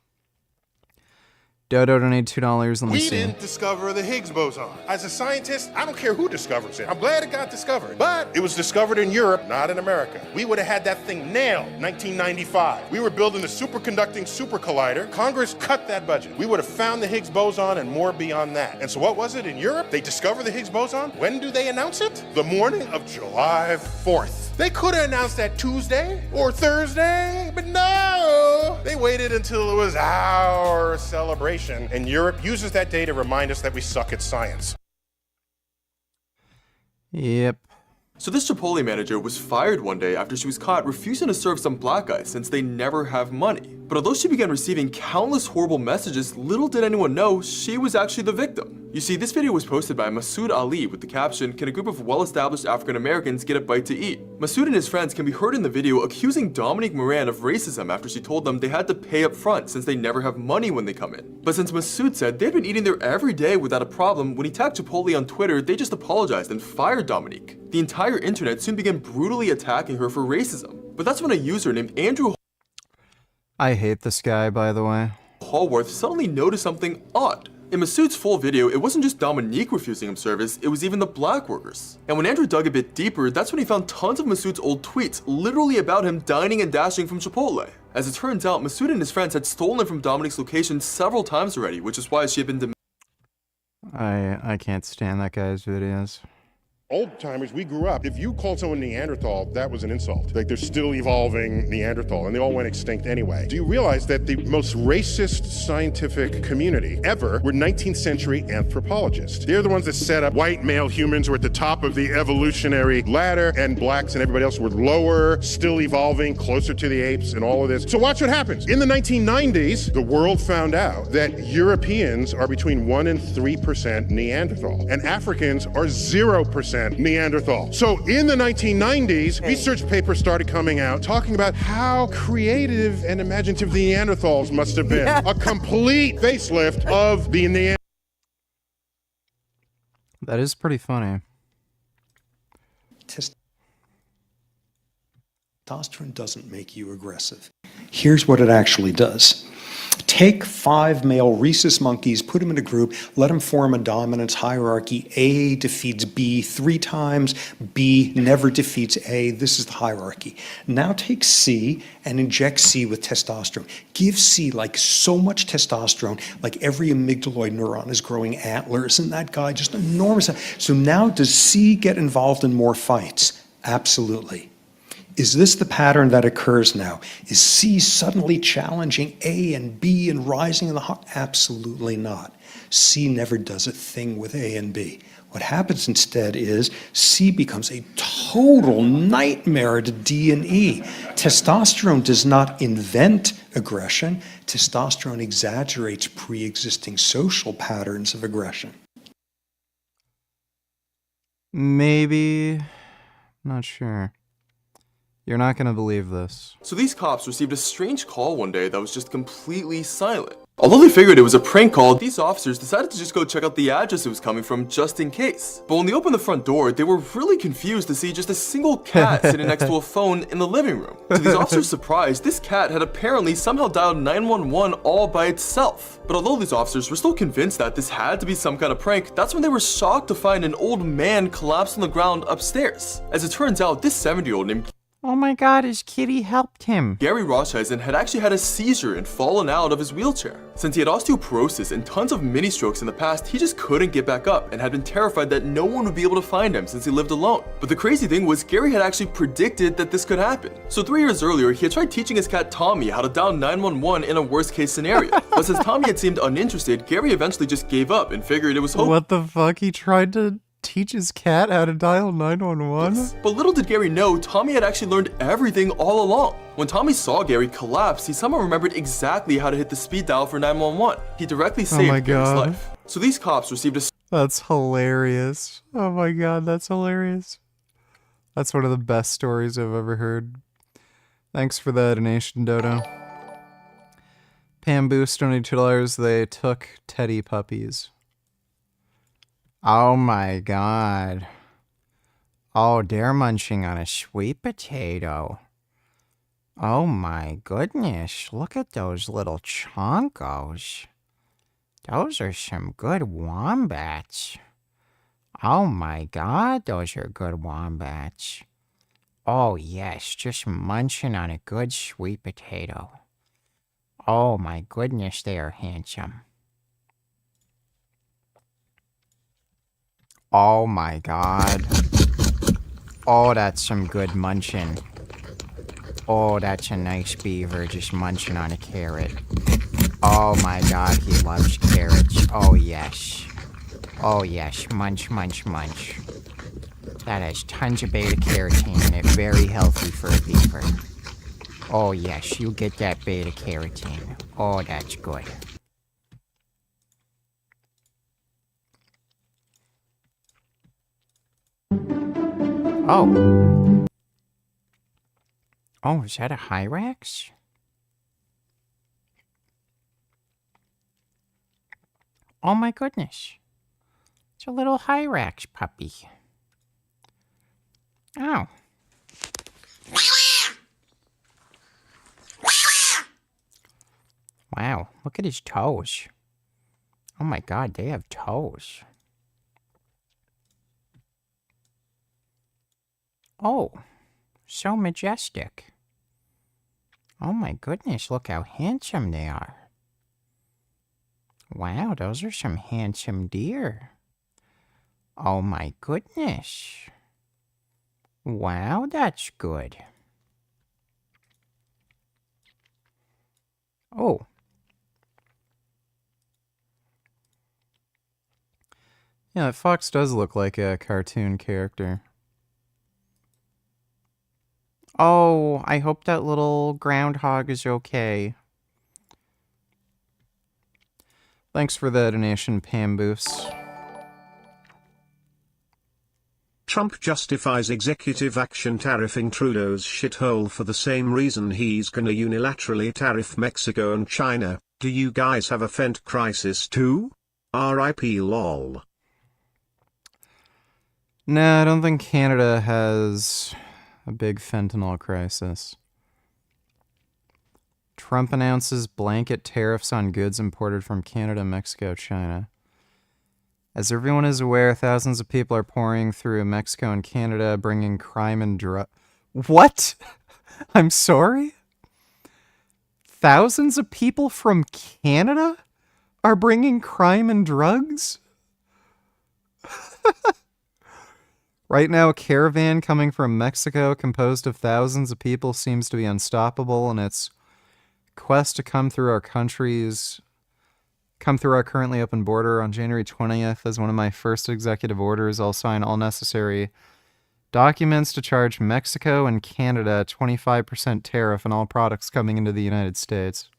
Dodo donated $2. Let me We see. didn't discover the Higgs boson. As a scientist, I don't care who discovers it. I'm glad it got discovered. But it was discovered in Europe, not in America. We would have had that thing nailed 1995. We were building the superconducting super collider. Congress cut that budget. We would have found the Higgs boson and more beyond that. And so what was it in Europe? They discovered the Higgs boson. When do they announce it? The morning of July 4th. They could have announced that Tuesday or Thursday, but no! They waited until it was our celebration, and Europe uses that day to remind us that we suck at science. Yep. So this Chipotle manager was fired one day after she was caught refusing to serve some black guys since they never have money. But although she began receiving countless horrible messages, little did anyone know she was actually the victim. You see, this video was posted by Masood Ali with the caption, "Can a group of well-established African Americans get a bite to eat?" Masood and his friends can be heard in the video accusing Dominique Moran of racism after she told them they had to pay up front since they never have money when they come in. But since Masood said they'd been eating there every day without a problem, when he tagged Chipotle on Twitter, they just apologized and fired Dominique. The entire internet soon began brutally attacking her for racism. But that's when a user named Andrew I hate this guy, by the way. Hallworth suddenly noticed something odd. In Masood's full video, it wasn't just Dominique refusing him service, it was even the black workers. And when Andrew dug a bit deeper, that's when he found tons of Masood's old tweets, literally about him dining and dashing from Chipotle. As it turns out, Masood and his friends had stolen from Dominique's location several times already, which is why she had been I can't stand that guy's videos. Old timers, we grew up. If you called someone Neanderthal, that was an insult. Like they're still evolving Neanderthal, and they all went extinct anyway. Do you realize that the most racist scientific community ever were 19th century anthropologists? They're the ones that set up white male humans were at the top of the evolutionary ladder, and blacks and everybody else were lower, still evolving, closer to the apes and all of this. So watch what happens. In the 1990s, the world found out that Europeans are between 1% and 3% Neanderthal, and Africans are 0% Neanderthal. So in the 1990s, research papers started coming out talking about how creative and imaginative the Neanderthals must have been. A complete facelift of the Neanderthal. That is pretty funny. Testosterone doesn't make you aggressive. Here's what it actually does. Take 5 male rhesus monkeys, put them in a group, let them form a dominance hierarchy. A defeats B 3 times, B never defeats A. This is the hierarchy. Now take C and inject C with testosterone. Give C like so much testosterone, like every amygdaloid neuron is growing antlers, and that guy just enormous. So now does C get involved in more fights? Absolutely. Is this the pattern that occurs now? Is C suddenly challenging A and B and rising in the heart? Absolutely not. C never does a thing with A and B. What happens instead is C becomes a total nightmare to D and E. Testosterone does not invent aggression. Testosterone exaggerates pre-existing social patterns of aggression. Maybe. Not sure. You're not gonna believe this. So these cops received a strange call one day that was just completely silent. Although they figured it was a prank call, these officers decided to just go check out the address it was coming from just in case. But when they opened the front door, they were really confused to see just a single cat sitting next to a phone in the living room. To these officers' surprise, this cat had apparently somehow dialed 911 all by itself. But although these officers were still convinced that this had to be some kind of prank, that's when they were shocked to find an old man collapsed on the ground upstairs. As it turns out, this 70-year-old named Oh my god, his kitty helped him. Gary Rothschild had actually had a seizure and fallen out of his wheelchair. Since he had osteoporosis and tons of mini strokes in the past, he just couldn't get back up and had been terrified that no one would be able to find him since he lived alone. But the crazy thing was Gary had actually predicted that this could happen. So 3 years earlier, he had tried teaching his cat Tommy how to dial 911 in a worst case scenario. But since Tommy had seemed uninterested, Gary eventually just gave up and figured it was hopeless. What the fuck? He tried to teach his cat how to dial 911? But little did Gary know, Tommy had actually learned everything all along. When Tommy saw Gary collapse, he somehow remembered exactly how to hit the speed dial for 911. He directly saved Gary's life. So these cops received a... That's hilarious. Oh my god, that's hilarious. That's one of the best stories I've ever heard. Thanks for the donation, Dodo. Pam Boost donated $2. They took teddy puppies. Oh my god. Oh, they're munching on a sweet potato. Oh my goodness, look at those little chonkos. Those are some good wombats. Oh my god, those are good wombats. Oh yes, just munching on a good sweet potato. Oh my goodness, they are handsome. Oh my god. Oh, that's some good munching. Oh, that's a nice beaver just munching on a carrot. Oh my god, he loves carrots. Oh yes. Oh yes, munch, munch, munch. That has tons of beta carotene in it, very healthy for a beaver. Oh yes, you get that beta carotene. Oh, that's good. Oh. Oh, is that a Hyrax? Oh my goodness. It's a little Hyrax puppy. Oh. Wow, look at his toes. Oh my god, they have toes. Oh, so majestic. Oh my goodness, look how handsome they are. Wow, those are some handsome deer. Oh my goodness. Wow, that's good. Oh. Yeah, that fox does look like a cartoon character. Oh, I hope that little groundhog is okay. Thanks for the donation, Pamboos. Trump justifies executive action tariffing Trudeau's shithole for the same reason he's gonna unilaterally tariff Mexico and China. Do you guys have a fent crisis too? R.I.P. lol. Nah, I don't think Canada has a big fentanyl crisis. Trump announces blanket tariffs on goods imported from Canada, Mexico, China. As everyone is aware, thousands of people are pouring through Mexico and Canada, bringing crime and drug... What? I'm sorry? Thousands of people from Canada are bringing crime and drugs? Right now, a caravan coming from Mexico composed of thousands of people seems to be unstoppable in its quest to come through our currently open border. On January 20th, as one of my first executive orders, I'll sign all necessary documents to charge Mexico and Canada a 25% tariff on all products coming into the United States.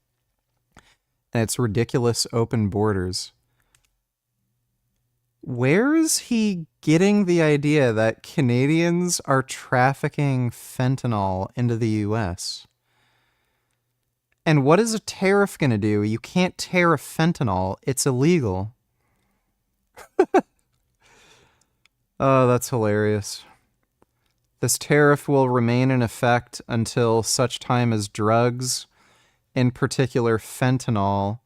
And it's ridiculous open borders. Where is he getting the idea that Canadians are trafficking fentanyl into the US? And what is a tariff going to do? You can't tariff fentanyl. It's illegal. Oh, that's hilarious. This tariff will remain in effect until such time as drugs, in particular fentanyl,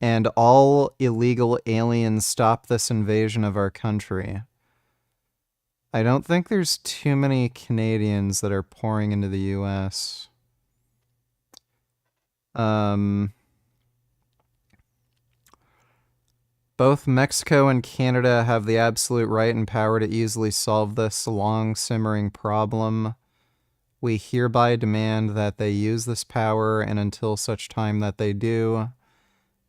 and all illegal aliens stop this invasion of our country. I don't think there's too many Canadians that are pouring into the US. Both Mexico and Canada have the absolute right and power to easily solve this long-simmering problem. We hereby demand that they use this power, and until such time that they do,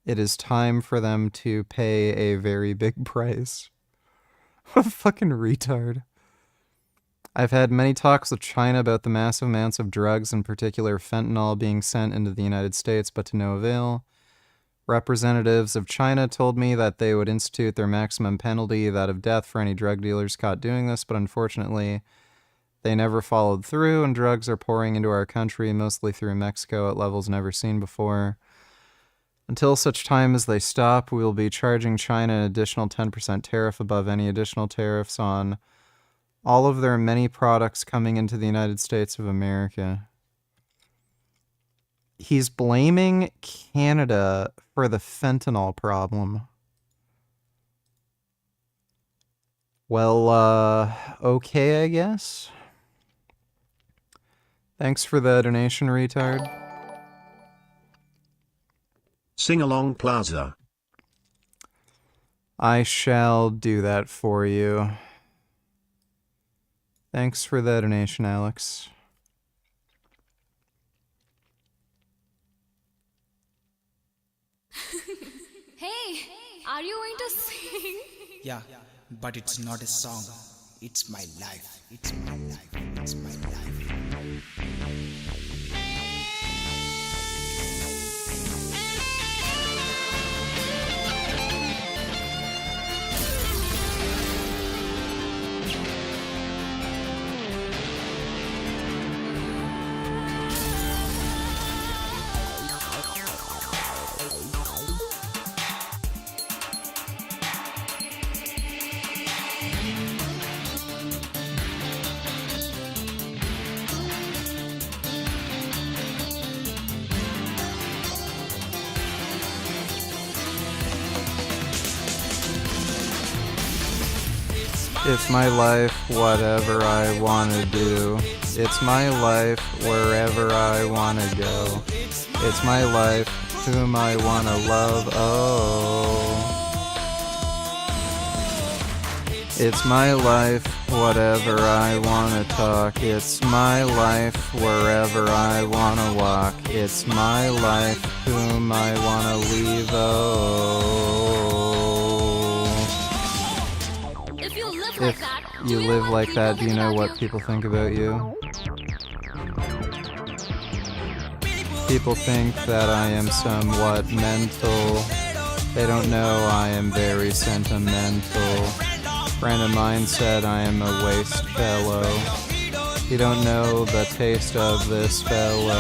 it is time for them to pay a very big price. What a fucking retard. I've had many talks with China about the massive amounts of drugs, in particular fentanyl, being sent into the United States, but to no avail. Representatives of China told me that they would institute their maximum penalty, that of death, for any drug dealers caught doing this, but unfortunately, they never followed through, and drugs are pouring into our country, mostly through Mexico, at levels never seen before. Until such time as they stop, we will be charging China an additional 10% tariff above any additional tariffs on all of their many products coming into the United States of America. He's blaming Canada for the fentanyl problem. Well, okay, I guess. Thanks for the donation, retard. Sing Along Plaza. I shall do that for you. Thanks for the donation, Alex. Hey, are you going to sing? Yeah, but it's not a song. It's my life. It's my life. It's my life. It's my life, whatever I want to do. It's my life, wherever I want to go. It's my life, whom I want to love, oh. It's my life, whatever I want to talk. It's my life, wherever I want to walk. It's my life, whom I want to leave, oh. If you live like that, do you know what people think about you? People think that I am somewhat mental. They don't know I am very sentimental. Friend of mine said I am a waste fellow. You don't know the taste of this fellow.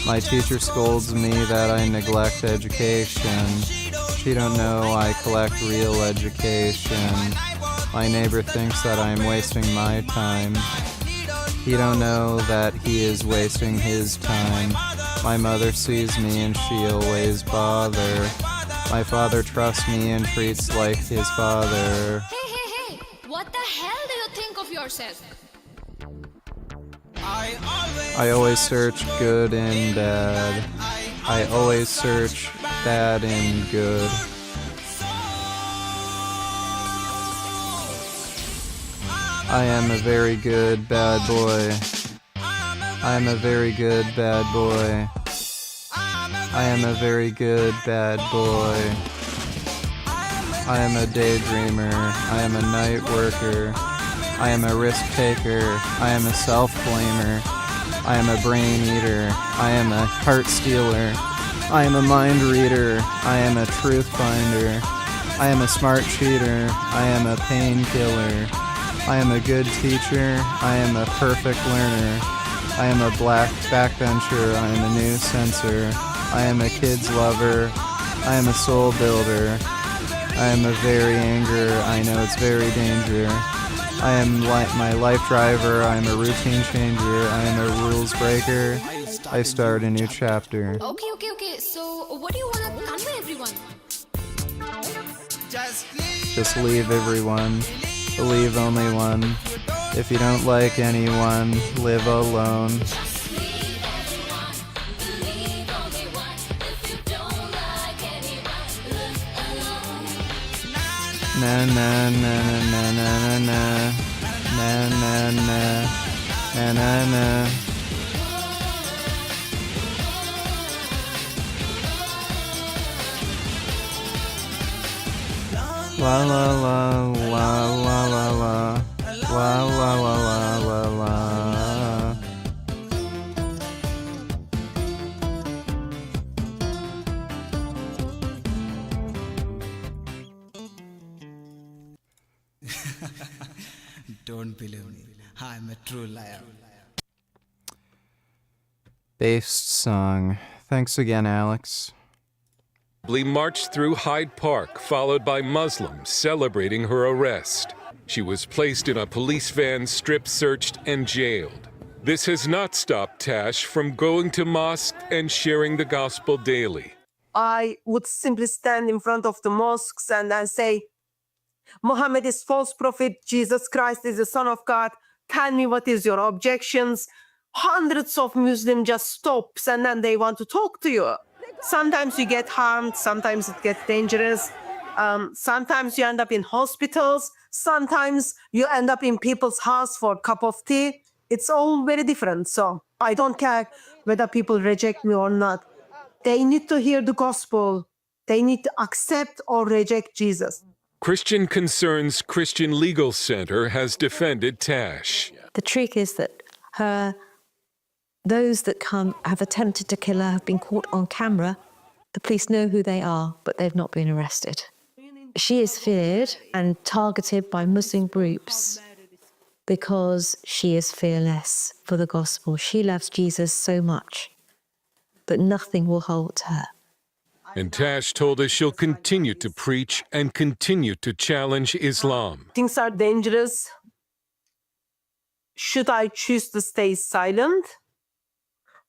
My teacher scolds me that I neglect education. She don't know I collect real education. My neighbor thinks that I am wasting my time. He don't know that he is wasting his time. My mother sees me and she always bother. My father trusts me and treats like his father. Hey, what the hell do you think of yourself? I always search good and bad. I always search bad and good. I am a very good bad boy. I am a very good bad boy. I am a very good bad boy. I am a daydreamer. I am a night worker. I am a risk taker. I am a self-blamer. I am a brain eater. I am a heart stealer. I am a mind reader. I am a truth finder. I am a smart cheater. I am a painkiller. I am a good teacher. I am a perfect learner. I am a black backbencher. I am a new censor. I am a kid's lover. I am a soul builder. I am a very anger. I know it's very danger. I am my life driver. I am a routine changer. I am a rules breaker. I start a new chapter. Okay. So, what do you want to convey everyone? Just leave everyone. Believe only one. If you don't like anyone, live alone. Na na na na na na na na na na na na na. La la la la la la la la la la la la. Don't believe me. I'm a true liar. Based song. Thanks again, Alex. Marched through Hyde Park, followed by Muslims celebrating her arrest. She was placed in a police van, strip searched, and jailed. This has not stopped Tash from going to mosque and sharing the gospel daily. I would simply stand in front of the mosques and I say, Muhammad is false prophet, Jesus Christ is the Son of God. Tell me what is your objections. Hundreds of Muslims just stops and then they want to talk to you. Sometimes you get harmed, sometimes it gets dangerous. Sometimes you end up in hospitals. Sometimes you end up in people's house for a cup of tea. It's all very different. So I don't care whether people reject me or not. They need to hear the gospel. They need to accept or reject Jesus. Christian Concerns Christian Legal Center has defended Tash. The trick is that those that have attempted to kill her have been caught on camera. The police know who they are, but they've not been arrested. She is feared and targeted by Muslim groups because she is fearless for the gospel. She loves Jesus so much, but nothing will halt her. And Tash told us she'll continue to preach and continue to challenge Islam. Things are dangerous. Should I choose to stay silent?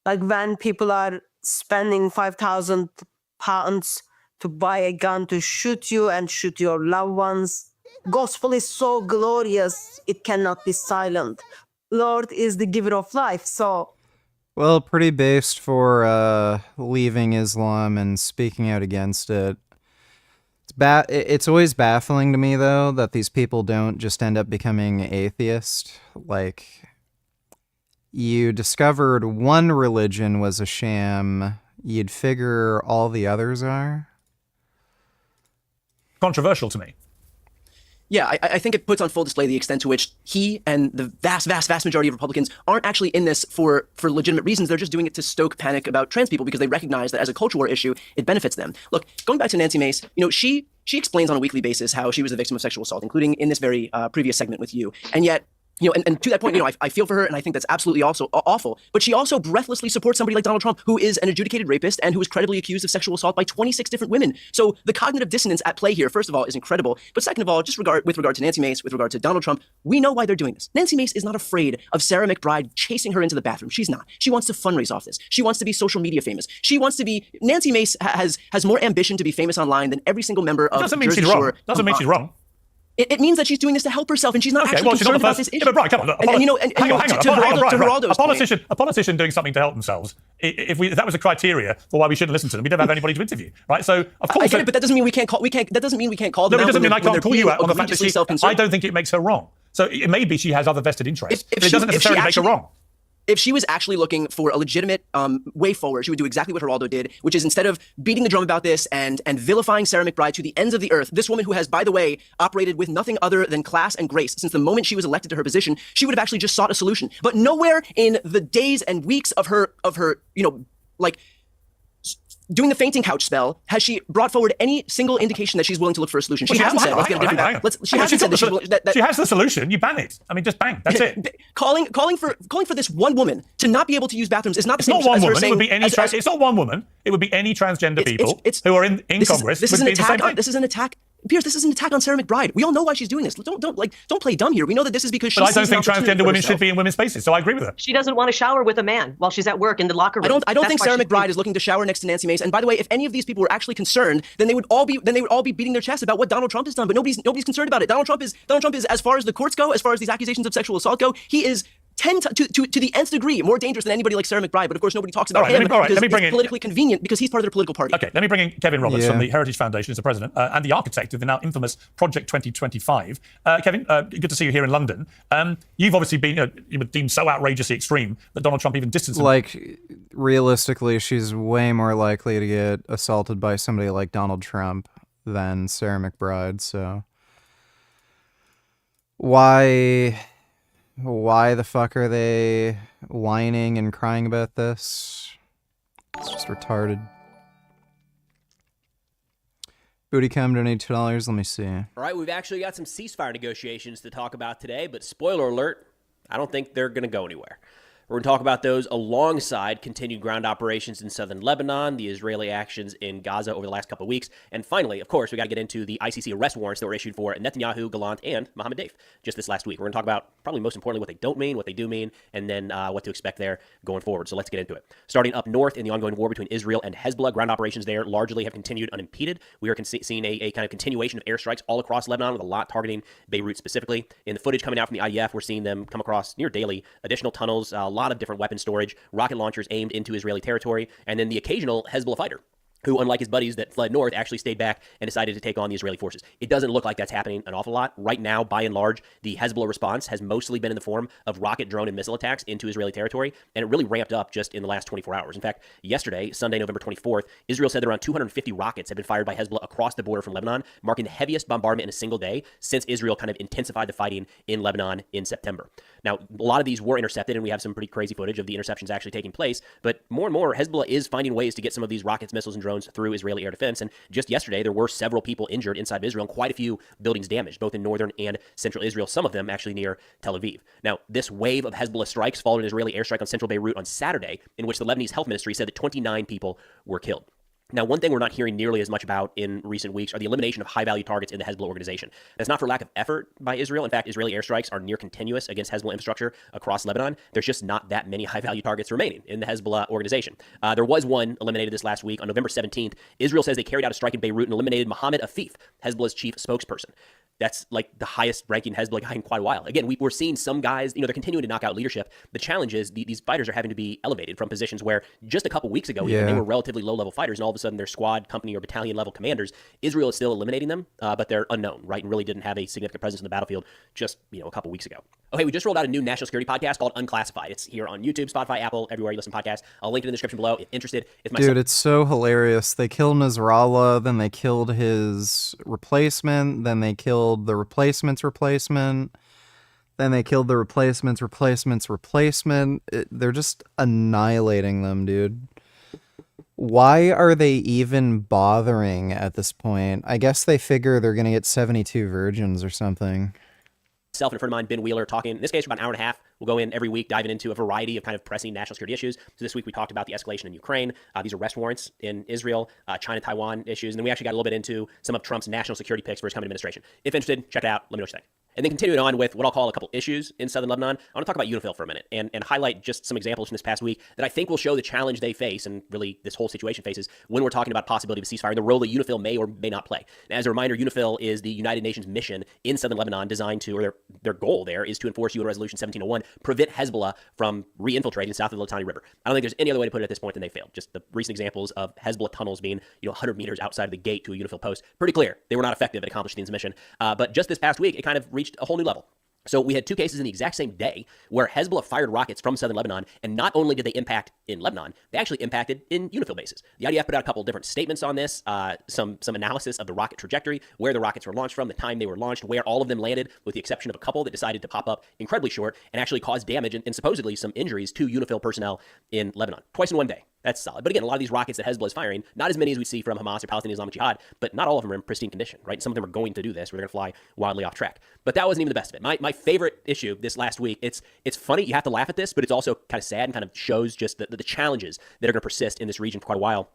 Like when people are spending £5,000 to buy a gun to shoot you and shoot your loved ones. Gospel is so glorious, it cannot be silent. Lord is the giver of life, so... Well, pretty based for leaving Islam and speaking out against it. It's always baffling to me, though, that these people don't just end up becoming atheist. Like, you discovered one religion was a sham, you'd figure all the others are? Controversial to me. Yeah, I think it puts on full display the extent to which he and the vast majority of Republicans aren't actually in this for legitimate reasons. They're just doing it to stoke panic about trans people because they recognize that as a culture war issue, it benefits them. Look, going back to Nancy Mace, she explains on a weekly basis how she was a victim of sexual assault, including in this very previous segment with you. And yet, and to that point, I feel for her, and I think that's absolutely also awful. But she also breathlessly supports somebody like Donald Trump, who is an adjudicated rapist and who is credibly accused of sexual assault by 26 different women. So the cognitive dissonance at play here, first of all, is incredible. But second of all, with regard to Nancy Mace, with regard to Donald Trump, we know why they're doing this. Nancy Mace is not afraid of Sarah McBride chasing her into the bathroom. She's not. She wants to fundraise off this. She wants to be social media famous. Nancy Mace has more ambition to be famous online than every single member of Jersey Shore. Doesn't mean she's wrong. It means that she's doing this to help herself, and she's not actually concerned about this issue. Yeah, but Brian, come on. Geraldo's point, a politician doing something to help themselves. If that was a criteria for why we shouldn't listen to them, we'd never have anybody to interview, right? So of course, I get it, but that doesn't mean we can't call. That doesn't mean we can't call them. No, it doesn't mean I when can't call you out on the fact that she. I don't think it makes her wrong. So it may be she has other vested interests, but it doesn't necessarily make her wrong. If she was actually looking for a legitimate way forward, she would do exactly what Geraldo did, which is instead of beating the drum about this and vilifying Sarah McBride to the ends of the earth, this woman who has, by the way, operated with nothing other than class and grace since the moment she was elected to her position, she would have actually just sought a solution. But nowhere in the days and weeks of her, doing the fainting couch spell, has she brought forward any single indication that she's willing to look for a solution? She hasn't said, let's get a different guy. She hasn't said that she has the solution. You ban it. I mean, just bang. That's it. Calling for this one woman to not be able to use bathrooms is not the same as her saying. It's not one woman. It would be any transgender people who are in Congress. This is an attack. Piers, this is an attack on Sarah McBride. We all know why she's doing this. Don't play dumb here. We know that this is because But I don't think transgender women should be in women's spaces, so I agree with her. She doesn't want to shower with a man while she's at work in the locker room. I don't think Sarah McBride is looking to shower next to Nancy Mace. And by the way, if any of these people were actually concerned, then they would all be beating their chest about what Donald Trump has done. But nobody's concerned about it. Donald Trump is, as far as the courts go, as far as these accusations of sexual assault go, he is to the nth degree more dangerous than anybody like Sarah McBride. But of course, nobody talks about him because it's politically convenient because he's part of their political party. Okay, let me bring in Kevin Roberts from the Heritage Foundation as the president and the architect of the now infamous Project 2025. Kevin, good to see you here in London. You've obviously been deemed so outrageously extreme that Donald Trump even distanced him. Like, realistically, she's way more likely to get assaulted by somebody like Donald Trump than Sarah McBride, so... Why the fuck are they whining and crying about this? It's just retarded. Bootycom donated $2. Let me see. All right, we've actually got some ceasefire negotiations to talk about today, but spoiler alert, I don't think they're going to go anywhere. We're going to talk about those alongside continued ground operations in southern Lebanon, the Israeli actions in Gaza over the last couple of weeks, and finally, of course, we got to get into the ICC arrest warrants that were issued for Netanyahu, Gallant, and Mohammed Deif just this last week. We're going to talk about, probably most importantly, what they don't mean, what they do mean, and then what to expect there going forward. So let's get into it. Starting up north in the ongoing war between Israel and Hezbollah, ground operations there largely have continued unimpeded. We are seeing a kind of continuation of airstrikes all across Lebanon, with a lot targeting Beirut specifically. In the footage coming out from the IDF, we're seeing them come across near daily additional tunnels, a lot of different weapon storage, rocket launchers aimed into Israeli territory, and then the occasional Hezbollah fighter who, unlike his buddies that fled north, actually stayed back and decided to take on the Israeli forces. It doesn't look like that's happening an awful lot. Right now, by and large, the Hezbollah response has mostly been in the form of rocket, drone, and missile attacks into Israeli territory, and it really ramped up just in the last 24 hours. In fact, yesterday, Sunday, November 24th, Israel said that around 250 rockets had been fired by Hezbollah across the border from Lebanon, marking the heaviest bombardment in a single day since Israel kind of intensified the fighting in Lebanon in September. Now, a lot of these were intercepted, and we have some pretty crazy footage of the interceptions actually taking place, but more and more, Hezbollah is finding ways to get some of these rockets, missiles, and drones through Israeli air defense. And just yesterday, there were several people injured inside of Israel and quite a few buildings damaged, both in northern and central Israel, some of them actually near Tel Aviv. Now, this wave of Hezbollah strikes followed an Israeli airstrike on central Beirut on Saturday, in which the Lebanese health ministry said that 29 people were killed. Now, one thing we're not hearing nearly as much about in recent weeks are the elimination of high-value targets in the Hezbollah organization. That's not for lack of effort by Israel. In fact, Israeli airstrikes are near continuous against Hezbollah infrastructure across Lebanon. There's just not that many high-value targets remaining in the Hezbollah organization. There was one eliminated this last week. On November 17th, Israel says they carried out a strike in Beirut and eliminated Mohammed Afif, Hezbollah's chief spokesperson. That's like the highest ranking Hezbollah guy in quite a while. Again, we're seeing some guys, they're continuing to knock out leadership. The challenge is these fighters are having to be elevated from positions where just a couple weeks ago, even, they were relatively low-level fighters, and all of a sudden they're squad, company, or battalion-level commanders. Israel is still eliminating them, but they're unknown, right, and really didn't have a significant presence in the battlefield just, a couple weeks ago. Okay, we just rolled out a new national security podcast called Unclassified. It's here on YouTube, Spotify, Apple, everywhere you listen to podcasts. I'll link it in the description below if interested. Dude, it's so hilarious. They killed Nasrallah, then they killed his replacement, then they killed the replacement's replacement, then they killed the replacement's replacement. They're just annihilating them, dude. Why are they even bothering at this point? I guess they figure they're going to get 72 virgins or something. Myself and a friend of mine, Ben Wheeler, talking, in this case, for about an hour and a half. We'll go in every week, diving into a variety of kind of pressing national security issues. So this week we talked about the escalation in Ukraine, these arrest warrants in Israel, China-Taiwan issues, and then we actually got a little bit into some of Trump's national security picks for his coming administration. If interested, check it out. Let me know what you think. And then continuing on with what I'll call a couple issues in southern Lebanon, I want to talk about UNIFIL for a minute and highlight just some examples from this past week that I think will show the challenge they face, and really this whole situation faces, when we're talking about possibility of a ceasefire and the role that UNIFIL may or may not play. And as a reminder, UNIFIL is the United Nations mission in southern Lebanon designed to, or their goal there is to enforce UN Resolution 1701, prevent Hezbollah from re-infiltrating south of the Litani River. I don't think there's any other way to put it at this point than they failed. Just the recent examples of Hezbollah tunnels being 100 meters outside of the gate to a UNIFIL post, pretty clear. They were not effective at accomplishing this mission. But just this past week, it kind of reached a whole new level. So we had two cases in the exact same day where Hezbollah fired rockets from southern Lebanon, and not only did they impact in Lebanon, they actually impacted in UNIFIL bases. The IDF put out a couple of different statements on this, some analysis of the rocket trajectory, where the rockets were launched from, the time they were launched, where all of them landed, with the exception of a couple that decided to pop up incredibly short and actually cause damage and supposedly some injuries to UNIFIL personnel in Lebanon. Twice in one day. That's solid. But again, a lot of these rockets that Hezbollah is firing, not as many as we see from Hamas or Palestinian Islamic Jihad, but not all of them are in pristine condition, right? Some of them are going to do this, where they're going to fly wildly off track. But that wasn't even the best of it. My favorite issue this last week, it's funny, you have to laugh at this, but it's also kind of sad and kind of shows just the challenges that are going to persist in this region for quite a while.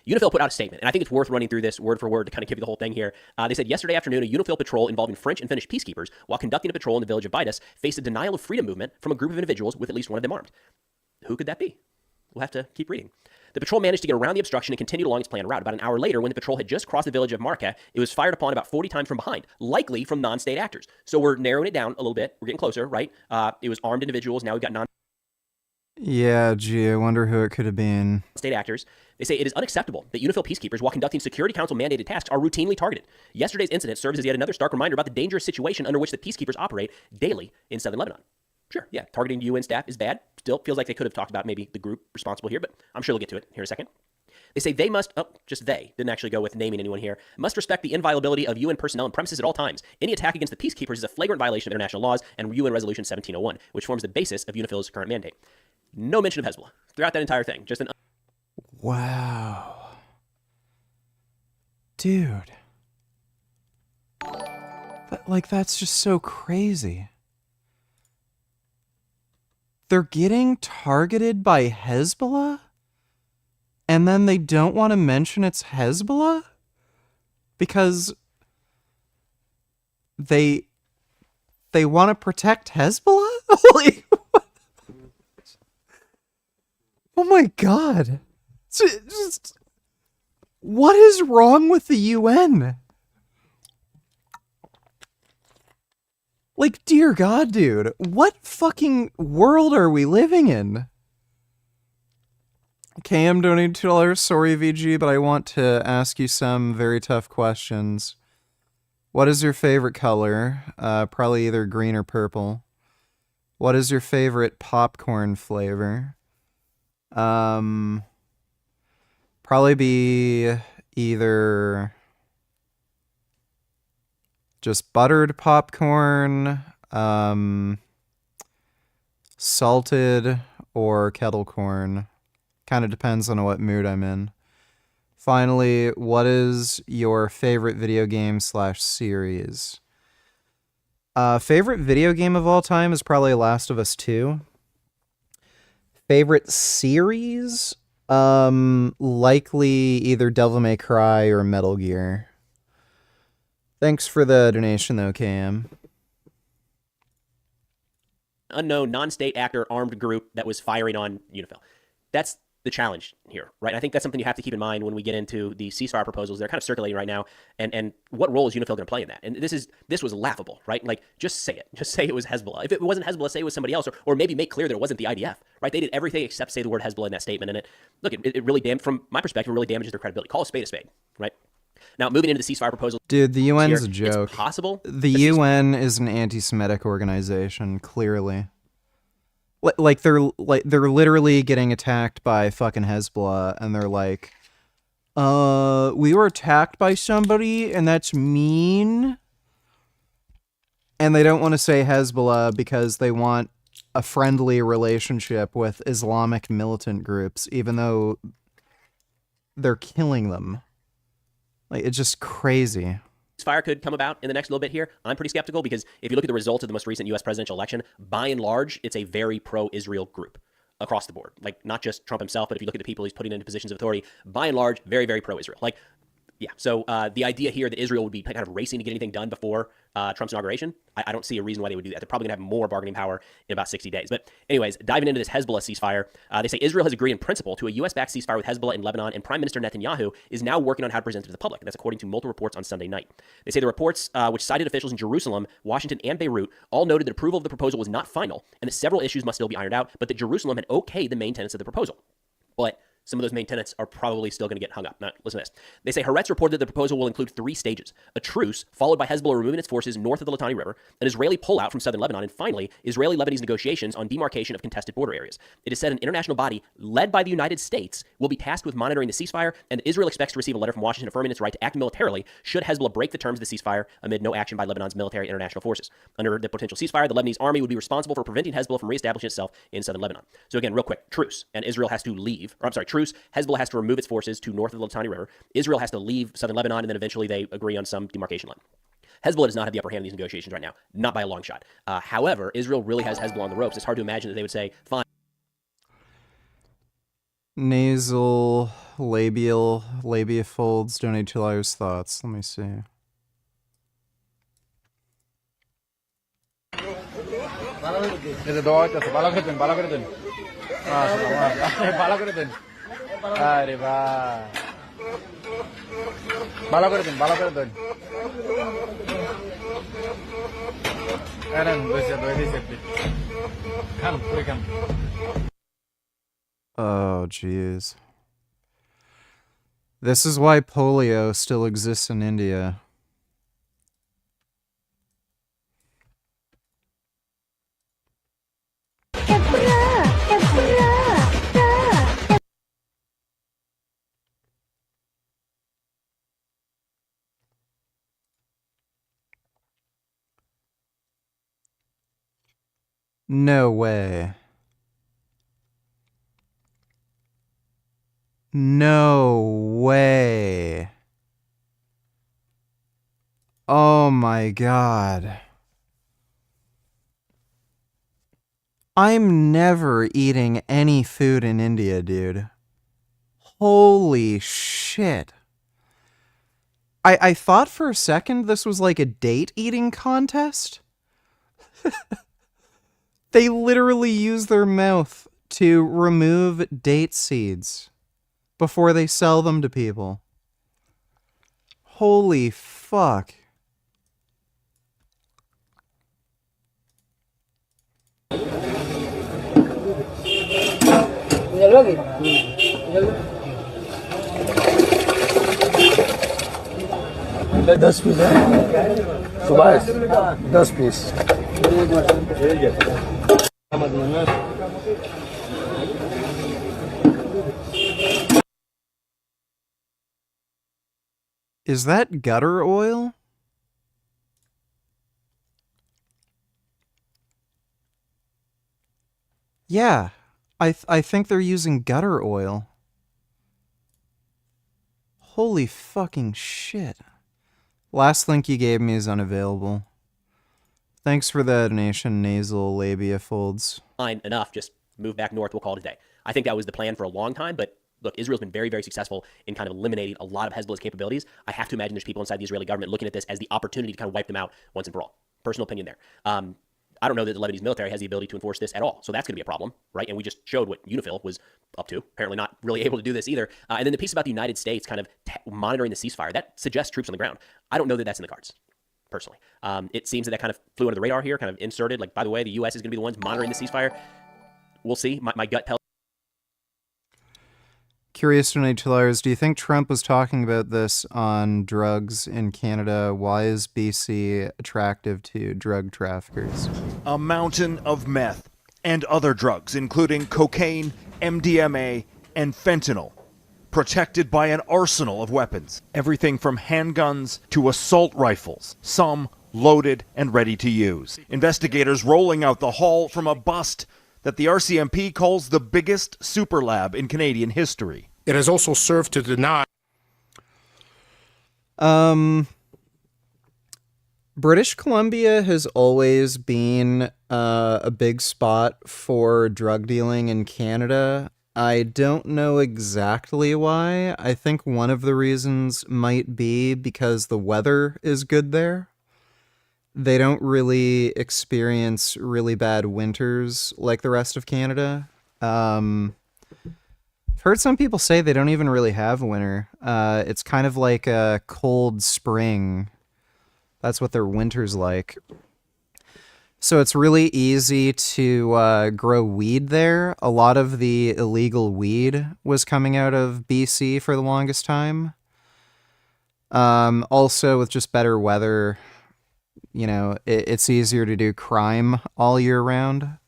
UNIFIL put out a statement, and I think it's worth running through this word for word to kind of give you the whole thing here. They said, yesterday afternoon, a UNIFIL patrol involving French and Finnish peacekeepers, while conducting a patrol in the village of Vidas, faced a denial of freedom movement from a group of individuals with at least one of them armed. Who could that be? We'll have to keep reading. The patrol managed to get around the obstruction and continued along its planned route. About an hour later, when the patrol had just crossed the village of Marca, it was fired upon about 40 times from behind, likely from non-state actors. So we're narrowing it down a little bit. We're getting closer, right? It was armed individuals. Now we've got Yeah, gee, I wonder who it could have been. state actors. They say it is unacceptable that UNIFIL peacekeepers, while conducting Security Council mandated tasks, are routinely targeted. Yesterday's incident serves as yet another stark reminder about the dangerous situation under which the peacekeepers operate daily in southern Lebanon. Sure, yeah, targeting UN staff is bad. Still feels like they could have talked about maybe the group responsible here, but I'm sure we'll get to it here in a second. They say they must, just they, didn't actually go with naming anyone here, must respect the inviolability of UN personnel and premises at all times. Any attack against the peacekeepers is a flagrant violation of international laws and UN Resolution 1701, which forms the basis of UNIFIL's current mandate. No mention of Hezbollah throughout that entire thing. Just an... Wow. Dude. That's just so crazy. They're getting targeted by Hezbollah? And then they don't want to mention it's Hezbollah? Because they want to protect Hezbollah? Like, oh my god. Just, what is wrong with the UN? Like, dear God, dude, what fucking world are we living in? KM donated $2. Sorry, VG, but I want to ask you some very tough questions. What is your favorite color? Probably either green or purple. What is your favorite popcorn flavor? Probably be either just buttered popcorn, salted, or kettle corn. Kind of depends on what mood I'm in. Finally, what is your favorite video game / series? Favorite video game of all time is probably Last of Us 2. Favorite series? Likely either Devil May Cry or Metal Gear. Thanks for the donation, though, KM. Unknown non-state actor armed group that was firing on UNIFIL. That's the challenge here, right? I think that's something you have to keep in mind when we get into the ceasefire proposals. They're kind of circulating right now, and what role is UNIFIL going to play in that? And this was laughable, right? Like, just say it. Just say it was Hezbollah. If it wasn't Hezbollah, say it was somebody else, or maybe make clear that it wasn't the IDF, right? They did everything except say the word Hezbollah in that statement, and it really from my perspective, it really damages their credibility. Call a spade, right? Now, moving into the ceasefire proposal. Dude, the UN's a joke. It's possible. The UN is an anti-Semitic organization, clearly. Like they're literally getting attacked by fucking Hezbollah, and they're like, we were attacked by somebody, and that's mean. And they don't want to say Hezbollah because they want a friendly relationship with Islamic militant groups, even though they're killing them. Like, it's just crazy. Ceasefire could come about in the next little bit here. I'm pretty skeptical because if you look at the results of the most recent U.S. presidential election, by and large, it's a very pro-Israel group across the board. Like, not just Trump himself, but if you look at the people he's putting into positions of authority, by and large, very, very pro-Israel. Like, yeah, so the idea here that Israel would be kind of racing to get anything done before Trump's inauguration, I don't see a reason why they would do that. They're probably going to have more bargaining power in about 60 days. But anyways, diving into this Hezbollah ceasefire, they say Israel has agreed in principle to a U.S.-backed ceasefire with Hezbollah in Lebanon, and Prime Minister Netanyahu is now working on how to present it to the public. That's according to multiple reports on Sunday night. They say the reports, which cited officials in Jerusalem, Washington, and Beirut, all noted that approval of the proposal was not final, and that several issues must still be ironed out, but that Jerusalem had okayed the main tenets of the proposal. But some of those main tenets are probably still going to get hung up. Now, listen to this. They say Haaretz reported that the proposal will include 3 stages: a truce, followed by Hezbollah removing its forces north of the Litani River, an Israeli pullout from southern Lebanon, and finally, Israeli-Lebanese negotiations on demarcation of contested border areas. It is said an international body, led by the United States, will be tasked with monitoring the ceasefire, and Israel expects to receive a letter from Washington affirming its right to act militarily should Hezbollah break the terms of the ceasefire amid no action by Lebanon's military international forces. Under the potential ceasefire, the Lebanese army would be responsible for preventing Hezbollah from reestablishing itself in southern Lebanon. So again, real quick, truce, and Israel has to leave, truce, Hezbollah has to remove its forces to north of the Litani River. Israel has to leave southern Lebanon, and then eventually they agree on some demarcation line. Hezbollah does not have the upper hand in these negotiations right now, not by a long shot. However, Israel really has Hezbollah on the ropes. It's hard to imagine that they would say, fine. Nasal, labial, labia folds, donate $2 thoughts. Let me see. আরে বা ভালো করে দেন Oh, jeez. This is why polio still exists in India. No way. No way. Oh my god. I'm never eating any food in India, dude. Holy shit. I thought for a second this was like a date eating contest. They literally use their mouth to remove date seeds before they sell them to people. Holy fuck. दस piece है Subhash 10 piece Is that gutter oil? Yeah, I think they're using gutter oil. Holy fucking shit. Last link you gave me is unavailable. Thanks for the donation, nasal labia folds. Fine enough, just move back north, we'll call it a day. I think that was the plan for a long time, but look, Israel's been very, very successful in kind of eliminating a lot of Hezbollah's capabilities. I have to imagine there's people inside the Israeli government looking at this as the opportunity to kind of wipe them out once and for all. Personal opinion there. I don't know that the Lebanese military has the ability to enforce this at all, so that's going to be a problem, right? And we just showed what UNIFIL was up to. Apparently not really able to do this either. And then the piece about the United States kind of monitoring the ceasefire, that suggests troops on the ground. I don't know that that's in the cards, personally. It seems that kind of flew under the radar here, kind of inserted, like, by the way, the U.S. is going to be the ones monitoring the ceasefire. We'll see. My gut tells. Curious to know, $2. Do you think Trump was talking about this on drugs in Canada? Why is BC attractive to drug traffickers? A mountain of meth and other drugs, including cocaine, MDMA, and fentanyl, protected by an arsenal of weapons. Everything from handguns to assault rifles, some loaded and ready to use. Investigators rolling out the haul from a bust that the RCMP calls the biggest super lab in Canadian history. It has also served to deny. British Columbia has always been a big spot for drug dealing in Canada. I don't know exactly why. I think one of the reasons might be because the weather is good there. They don't really experience really bad winters like the rest of Canada. I've heard some people say they don't even really have winter. It's kind of like a cold spring. That's what their winter's like. So it's really easy to grow weed there. A lot of the illegal weed was coming out of BC for the longest time. Also, with just better weather, you know, it's easier to do crime all year round.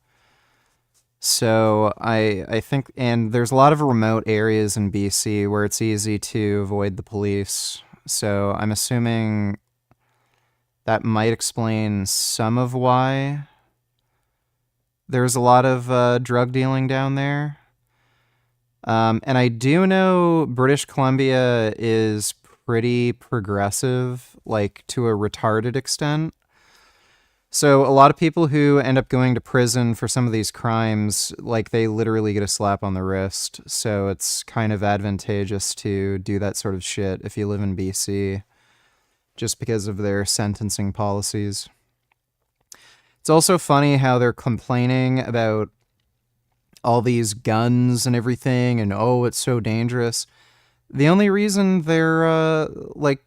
So I think, and there's a lot of remote areas in BC where it's easy to avoid the police. So I'm assuming that might explain some of why there's a lot of drug dealing down there. And I do know British Columbia is pretty progressive, like to a retarded extent. So a lot of people who end up going to prison for some of these crimes, like they literally get a slap on the wrist. So it's kind of advantageous to do that sort of shit if you live in BC, just because of their sentencing policies. It's also funny how they're complaining about all these guns and everything, and oh, it's so dangerous. The only reason they're like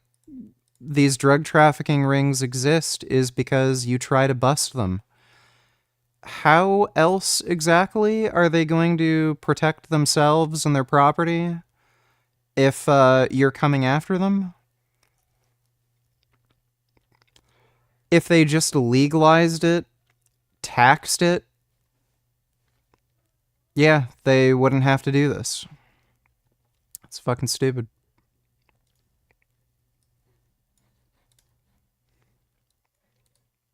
these drug trafficking rings exist is because you try to bust them. How else exactly are they going to protect themselves and their property if you're coming after them? If they just legalized it, taxed it, yeah, they wouldn't have to do this. It's fucking stupid.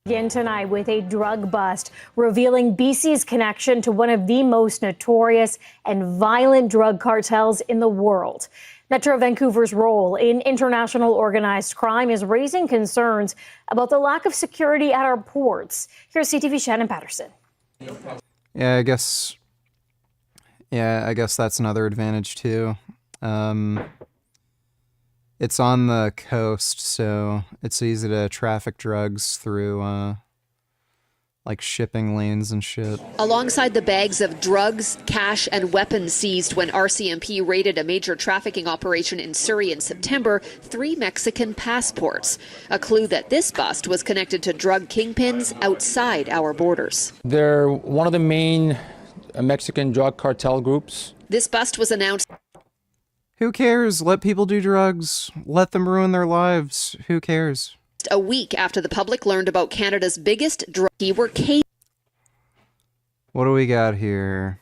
Begin tonight with a drug bust revealing BC's connection to one of the most notorious and violent drug cartels in the world. Metro Vancouver's role in international organized crime is raising concerns about the lack of security at our ports. Here's CTV Shannon Patterson. Yeah, I guess that's another advantage too. It's on the coast, so it's easy to traffic drugs through like shipping lanes and shit. Alongside the bags of drugs, cash, and weapons seized when RCMP raided a major trafficking operation in Surrey in September, 3 Mexican passports. A clue that this bust was connected to drug kingpins outside our borders. They're one of the main Mexican drug cartel groups. This bust was announced. Who cares? Let people do drugs. Let them ruin their lives. Who cares? A week after the public learned about Canada's biggest drug keyword case. What do we got here?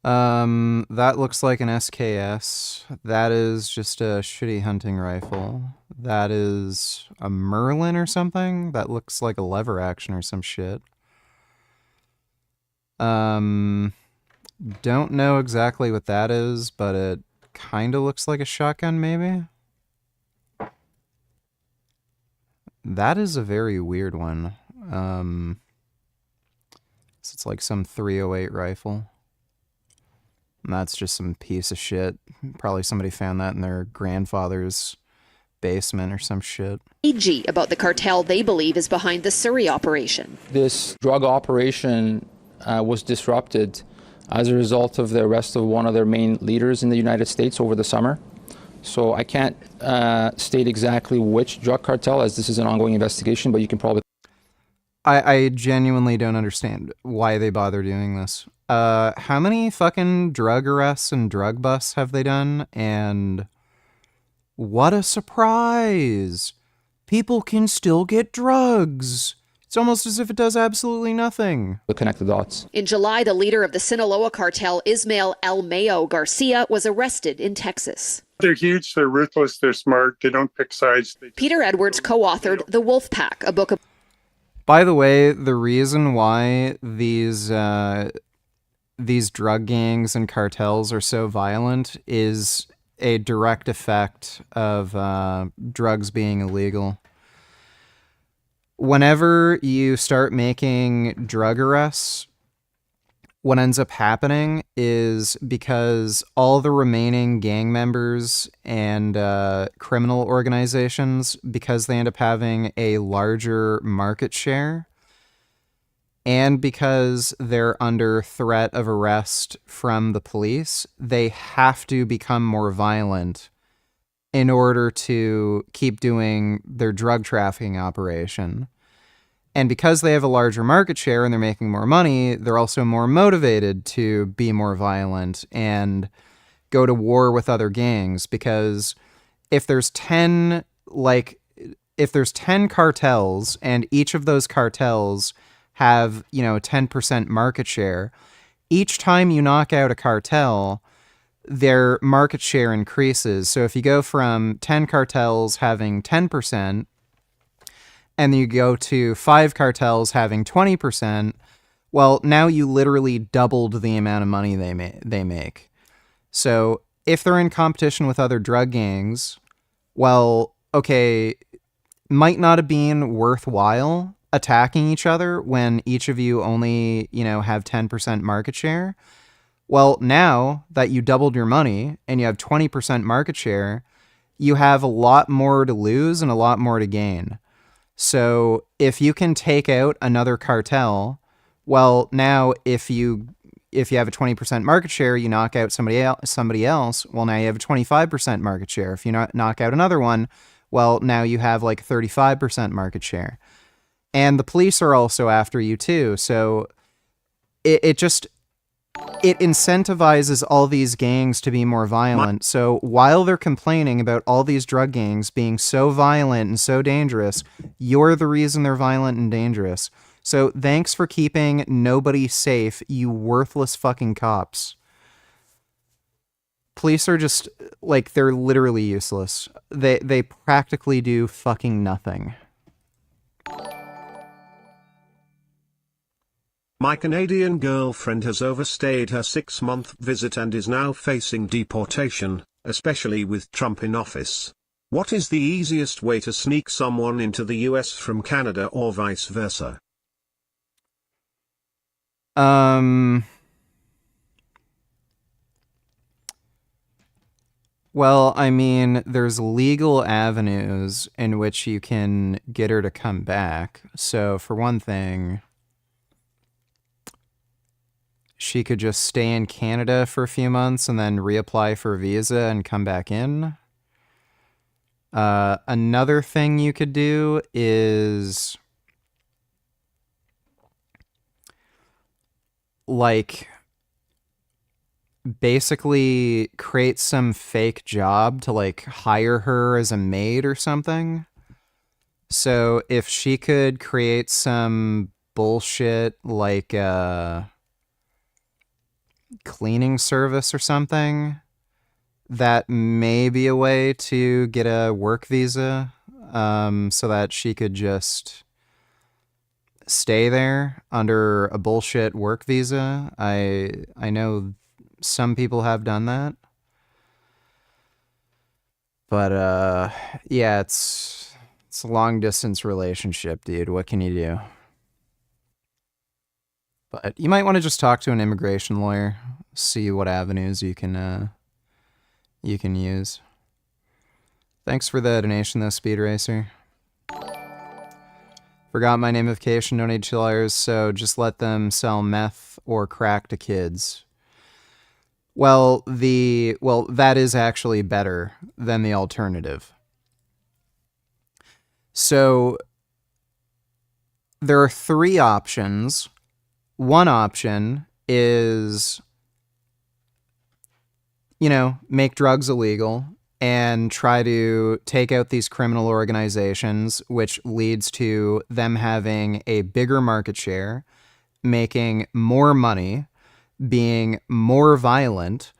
That looks like an SKS. That is just a shitty hunting rifle. That is a Merlin or something. That looks like a lever action or some shit. Don't know exactly what that is, but it kind of looks like a shotgun, maybe? That is a very weird one. So it's like some 308 rifle. And that's just some piece of shit. Probably somebody found that in their grandfather's basement or some shit. AG about the cartel they believe is behind the Surrey operation. This drug operation was disrupted as a result of the arrest of one of their main leaders in the United States over the summer. So I can't state exactly which drug cartel, as this is an ongoing investigation, but you can probably... I genuinely don't understand why they bother doing this. How many fucking drug arrests and drug busts have they done? And what a surprise! People can still get drugs! It's almost as if it does absolutely nothing. Connect the dots. In July, the leader of the Sinaloa cartel, Ismael El Mayo Garcia, was arrested in Texas. They're huge, they're ruthless, they're smart, they don't pick sides. Peter Edwards co-authored The Wolf Pack, a book of... By the way, the reason why these drug gangs and cartels are so violent is a direct effect of drugs being illegal. Whenever you start making drug arrests, what ends up happening is because all the remaining gang members and criminal organizations, because they end up having a larger market share, and because they're under threat of arrest from the police, they have to become more violent in order to keep doing their drug trafficking operation. And because they have a larger market share and they're making more money, they're also more motivated to be more violent and go to war with other gangs. Because if there's 10 cartels and each of those cartels have, 10% market share, each time you knock out a cartel, their market share increases. So if you go from 10 cartels having 10%, and you go to 5 cartels having 20%, well, now you literally doubled the amount of money they make. So if they're in competition with other drug gangs, well, okay, might not have been worthwhile attacking each other when each of you only, have 10% market share. Well, now that you doubled your money and you have 20% market share, you have a lot more to lose and a lot more to gain. So if you can take out another cartel, well, now if you have a 20% market share, you knock out somebody else, well, now you have a 25% market share. If you knock out another one, well, now you have like 35% market share. And the police are also after you too. So it incentivizes all these gangs to be more violent. So while they're complaining about all these drug gangs being so violent and so dangerous, you're the reason they're violent and dangerous. So thanks for keeping nobody safe, you worthless fucking cops. Police are just, they're literally useless. They practically do fucking nothing. My Canadian girlfriend has overstayed her 6-month visit and is now facing deportation, especially with Trump in office. What is the easiest way to sneak someone into the US from Canada or vice versa? Well, I mean, there's legal avenues in which you can get her to come back. So, for one thing, she could just stay in Canada for a few months and then reapply for a visa and come back in. Another thing you could do is, like, basically create some fake job to, like, hire her as a maid or something. So if she could create some bullshit, like, cleaning service or something, that may be a way to get a work visa, so that she could just stay there under a bullshit work visa. I know some people have done that. But, yeah, it's a long distance relationship, dude. What can you do? But you might want to just talk to an immigration lawyer, see what avenues you can use. Thanks for the donation, though, Speed Racer. Forgot my namification, donate $2, so just let them sell meth or crack to kids. Well, that is actually better than the alternative. So there are 3 options. One option is, make drugs illegal and try to take out these criminal organizations, which leads to them having a bigger market share, making more money, being more violent,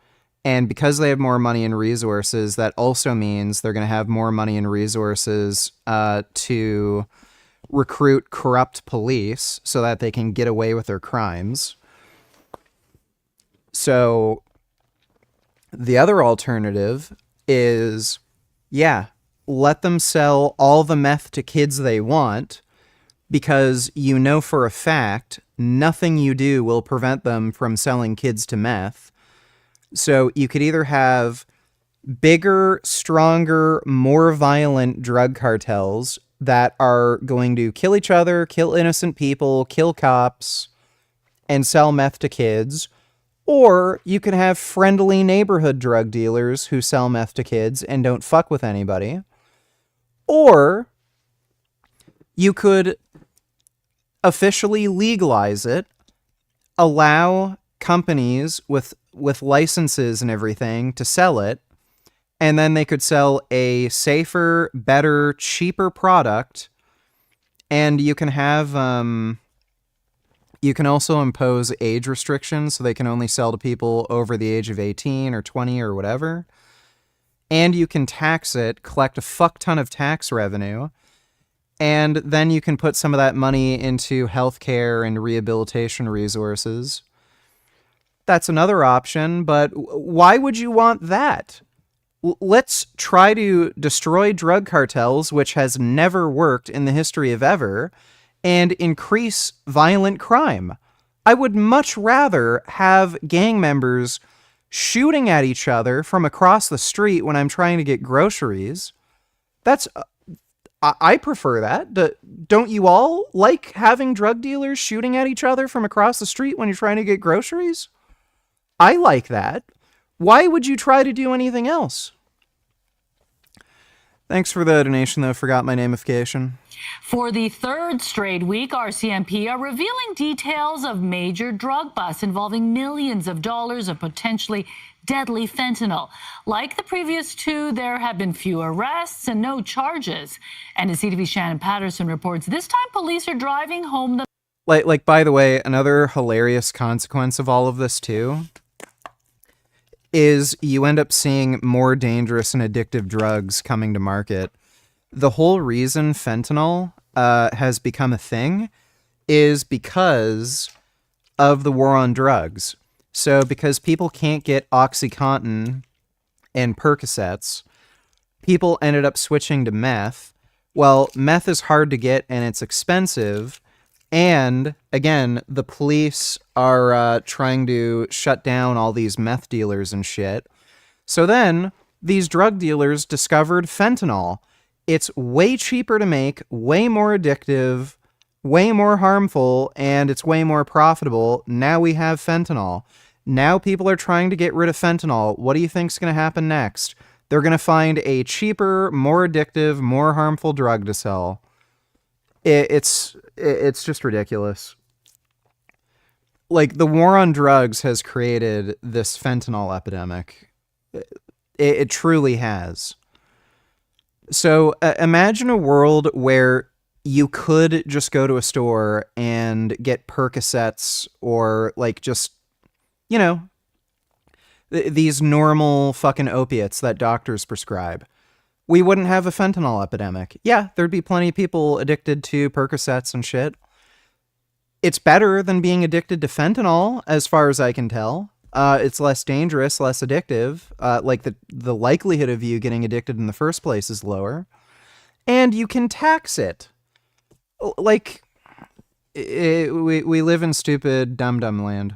and because they have more money and resources, that also means they're going to have more money and resources to recruit corrupt police so that they can get away with their crimes. So the other alternative is, let them sell all the meth to kids they want, because you know for a fact nothing you do will prevent them from selling kids to meth. So you could either have bigger, stronger, more violent drug cartels that are going to kill each other, kill innocent people, kill cops, and sell meth to kids. Or you can have friendly neighborhood drug dealers who sell meth to kids and don't fuck with anybody. Or you could officially legalize it, allow companies with licenses and everything to sell it, and then they could sell a safer, better, cheaper product. And you can have, you can also impose age restrictions, so they can only sell to people over the age of 18 or 20 or whatever. And you can tax it, collect a fuck ton of tax revenue, and then you can put some of that money into healthcare and rehabilitation resources. That's another option, but why would you want that? Let's try to destroy drug cartels, which has never worked in the history of ever, and increase violent crime. I would much rather have gang members shooting at each other from across the street when I'm trying to get groceries. I prefer that. Don't you all like having drug dealers shooting at each other from across the street when you're trying to get groceries? I like that. Why would you try to do anything else? Thanks for the donation, though. Forgot my namification. For the 3rd straight week, RCMP are revealing details of major drug busts involving millions of dollars of potentially deadly fentanyl. Like the previous 2, there have been few arrests and no charges. And as CTV's Shannon Patterson reports, this time police are driving home the... Like, by the way, another hilarious consequence of all of this, too, is you end up seeing more dangerous and addictive drugs coming to market. The whole reason fentanyl has become a thing is because of the war on drugs. So because people can't get OxyContin and Percocets, people ended up switching to meth. Well, meth is hard to get and it's expensive, And again, the police are trying to shut down all these meth dealers and shit. So then these drug dealers discovered fentanyl. It's way cheaper to make, way more addictive, way more harmful, and it's way more profitable. Now we have fentanyl. Now people are trying to get rid of fentanyl. What do you think's going to happen next? They're going to find a cheaper, more addictive, more harmful drug to sell. It's just ridiculous. Like, the war on drugs has created this fentanyl epidemic. It truly has. So imagine a world where you could just go to a store and get Percocets or, like, just, you know, these normal fucking opiates that doctors prescribe. We wouldn't have a fentanyl epidemic. Yeah, there'd be plenty of people addicted to Percocets and shit. It's better than being addicted to fentanyl, as far as I can tell. It's less dangerous, less addictive. Like, the likelihood of you getting addicted in the first place is lower. And you can tax it. Like, we live in stupid, dumb land.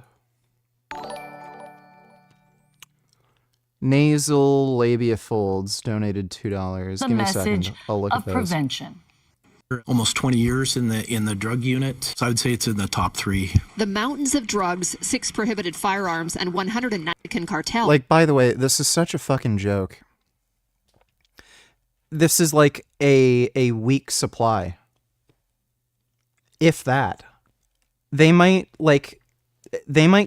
Nasal labia folds donated $2. The Give me a message second. I'll look of at those. prevention. Almost 20 years in the drug unit, so I would say it's in the top 3. The mountains of drugs, 6 prohibited firearms, and 109 cartel. Like, by the way, this is such a fucking joke. This is like a week supply. If that. They might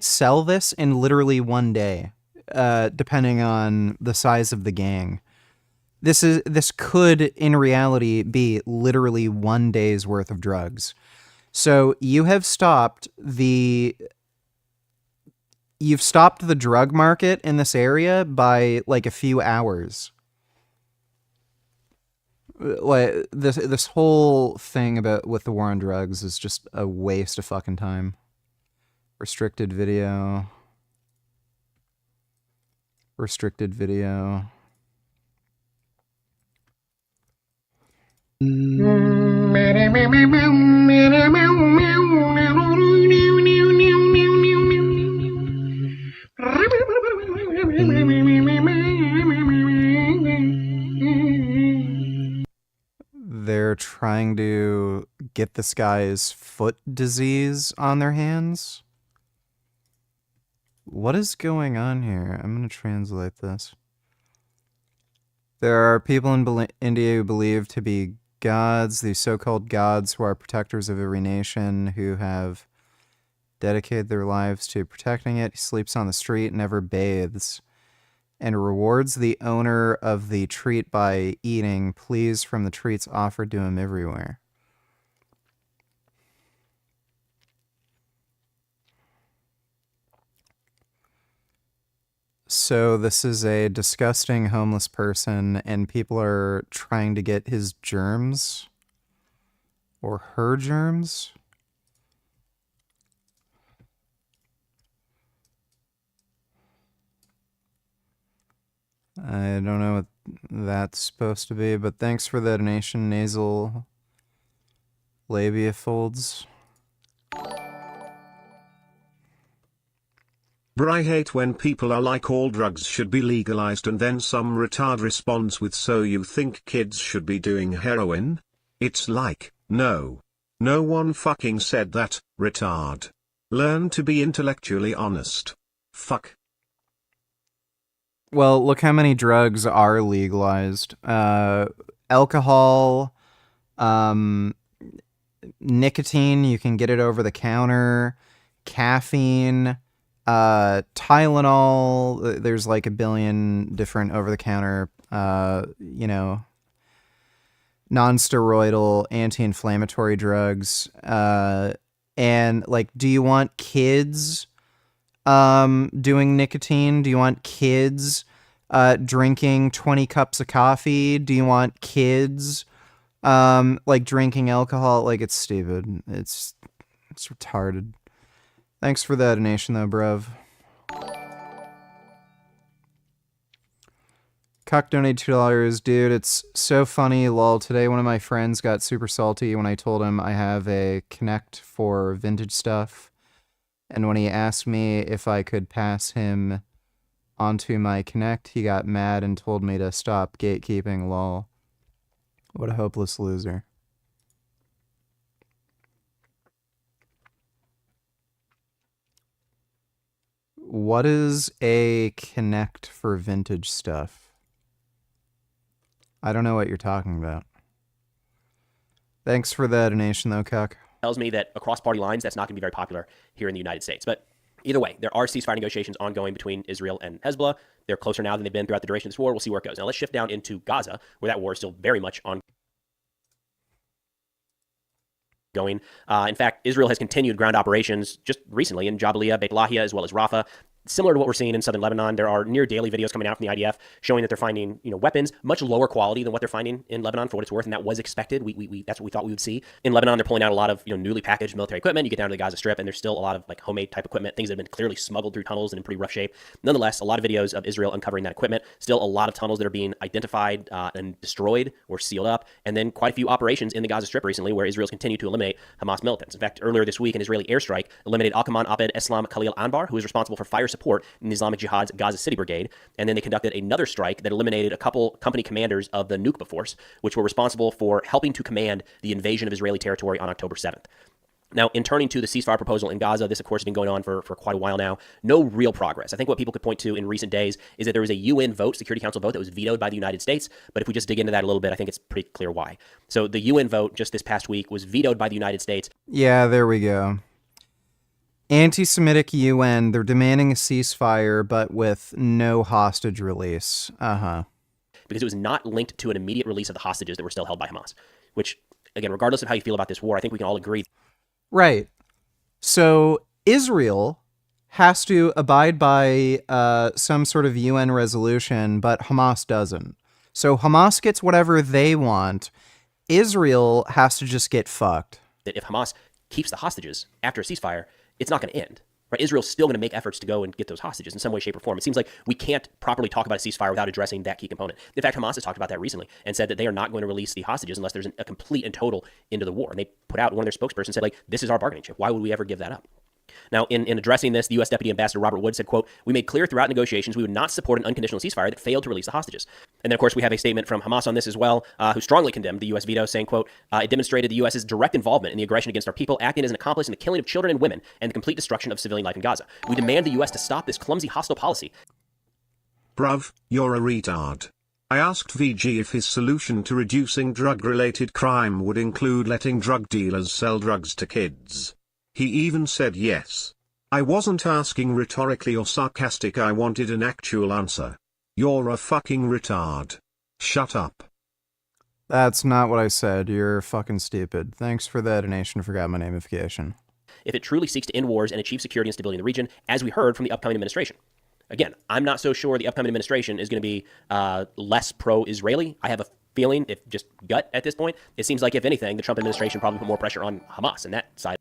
sell this in literally one day, depending on the size of the gang. This could, in reality, be literally one day's worth of drugs. So you have stopped the drug market in this area by like a few hours. Like, this whole thing with the war on drugs is just a waste of fucking time. Restricted video. They're trying to get this guy's foot disease on their hands. What is going on here? I'm going to translate this. There are people in India who believe to be gods, these so-called gods who are protectors of every nation, who have dedicated their lives to protecting it. He sleeps on the street, never bathes, and rewards the owner of the treat by eating pleas from the treats offered to him everywhere. So this is a disgusting homeless person, and people are trying to get his germs or her germs. I don't know what that's supposed to be, but thanks for the donation, nasal labia folds. Bruh, I hate when people are like all drugs should be legalized and then some retard responds with so you think kids should be doing heroin? It's like, no. No one fucking said that, retard. Learn to be intellectually honest. Fuck. Well, look how many drugs are legalized. Alcohol, nicotine, you can get it over the counter, caffeine, Tylenol, there's like a billion different over-the-counter, non-steroidal anti-inflammatory drugs. And like, do you want kids doing nicotine? Do you want kids drinking 20 cups of coffee? Do you want kids like drinking alcohol? Like, it's stupid. It's retarded. Thanks for the donation, though, bruv. Cuck donated $2. Dude, it's so funny, lol. Today one of my friends got super salty when I told him I have a Connect for vintage stuff. And when he asked me if I could pass him onto my Connect, he got mad and told me to stop gatekeeping, lol. What a hopeless loser. What is a Connect for vintage stuff? I don't know what you're talking about. Thanks for the donation, though, Cuck. Tells me that across party lines, that's not going to be very popular here in the United States. But either way, there are ceasefire negotiations ongoing between Israel and Hezbollah. They're closer now than they've been throughout the duration of this war. We'll see where it goes. Now let's shift down into Gaza, where that war is still very much ongoing. In fact, Israel has continued ground operations just recently in Jabalia, Beit Lahia, as well as Rafah. Similar to what we're seeing in southern Lebanon, there are near daily videos coming out from the IDF showing that they're finding, weapons much lower quality than what they're finding in Lebanon, for what it's worth, and that was expected. That's what we thought we would see. In Lebanon, they're pulling out a lot of newly packaged military equipment. You get down to the Gaza Strip, and there's still a lot of homemade type equipment, things that have been clearly smuggled through tunnels and in pretty rough shape. Nonetheless, a lot of videos of Israel uncovering that equipment. Still a lot of tunnels that are being identified and destroyed or sealed up, and then quite a few operations in the Gaza Strip recently where Israel's continued to eliminate Hamas militants. In fact, earlier this week, an Israeli airstrike eliminated Al-Kaman Abed Eslam Khalil Anbar, who is responsible for fire support in the Islamic Jihad's Gaza City Brigade, and then they conducted another strike that eliminated a couple company commanders of the Nukes force, which were responsible for helping to command the invasion of Israeli territory on October 7th. Now, in turning to the ceasefire proposal in Gaza, this, of course, has been going on for quite a while now. No real progress. I think what people could point to in recent days is that there was a UN vote, Security Council vote, that was vetoed by the United States. But if we just dig into that a little bit, I think it's pretty clear why. So the UN vote just this past week was vetoed by the United States. Yeah, there we go. Anti-Semitic UN, they're demanding a ceasefire, but with no hostage release. Because it was not linked to an immediate release of the hostages that were still held by Hamas. Which, again, regardless of how you feel about this war, I think we can all agree. Right. So Israel has to abide by some sort of UN resolution, but Hamas doesn't. So Hamas gets whatever they want. Israel has to just get fucked. That if Hamas keeps the hostages after a ceasefire, it's not going to end. Right? Israel's still going to make efforts to go and get those hostages in some way, shape, or form. It seems like we can't properly talk about a ceasefire without addressing that key component. In fact, Hamas has talked about that recently and said that they are not going to release the hostages unless there's a complete and total end to the war. And they put out, one of their spokespersons said, this is our bargaining chip. Why would we ever give that up? Now, in addressing this, the U.S. Deputy Ambassador Robert Wood said, quote, "We made clear throughout negotiations we would not support an unconditional ceasefire that failed to release the hostages." And then, of course, we have a statement from Hamas on this as well, who strongly condemned the U.S. veto, saying, quote, "It demonstrated the U.S.'s direct involvement in the aggression against our people, acting as an accomplice in the killing of children and women and the complete destruction of civilian life in Gaza. We demand the U.S. to stop this clumsy, hostile policy." Bruv, you're a retard. I asked VG if his solution to reducing drug-related crime would include letting drug dealers sell drugs to kids. He even said yes. I wasn't asking rhetorically or sarcastic, I wanted an actual answer. You're a fucking retard. Shut up. That's not what I said. You're fucking stupid. Thanks for the donation. Forgot my namification. If it truly seeks to end wars and achieve security and stability in the region, as we heard from the upcoming administration. Again, I'm not so sure the upcoming administration is going to be less pro-Israeli. I have a feeling, if just gut at this point, it seems like, if anything, the Trump administration probably put more pressure on Hamas and that side.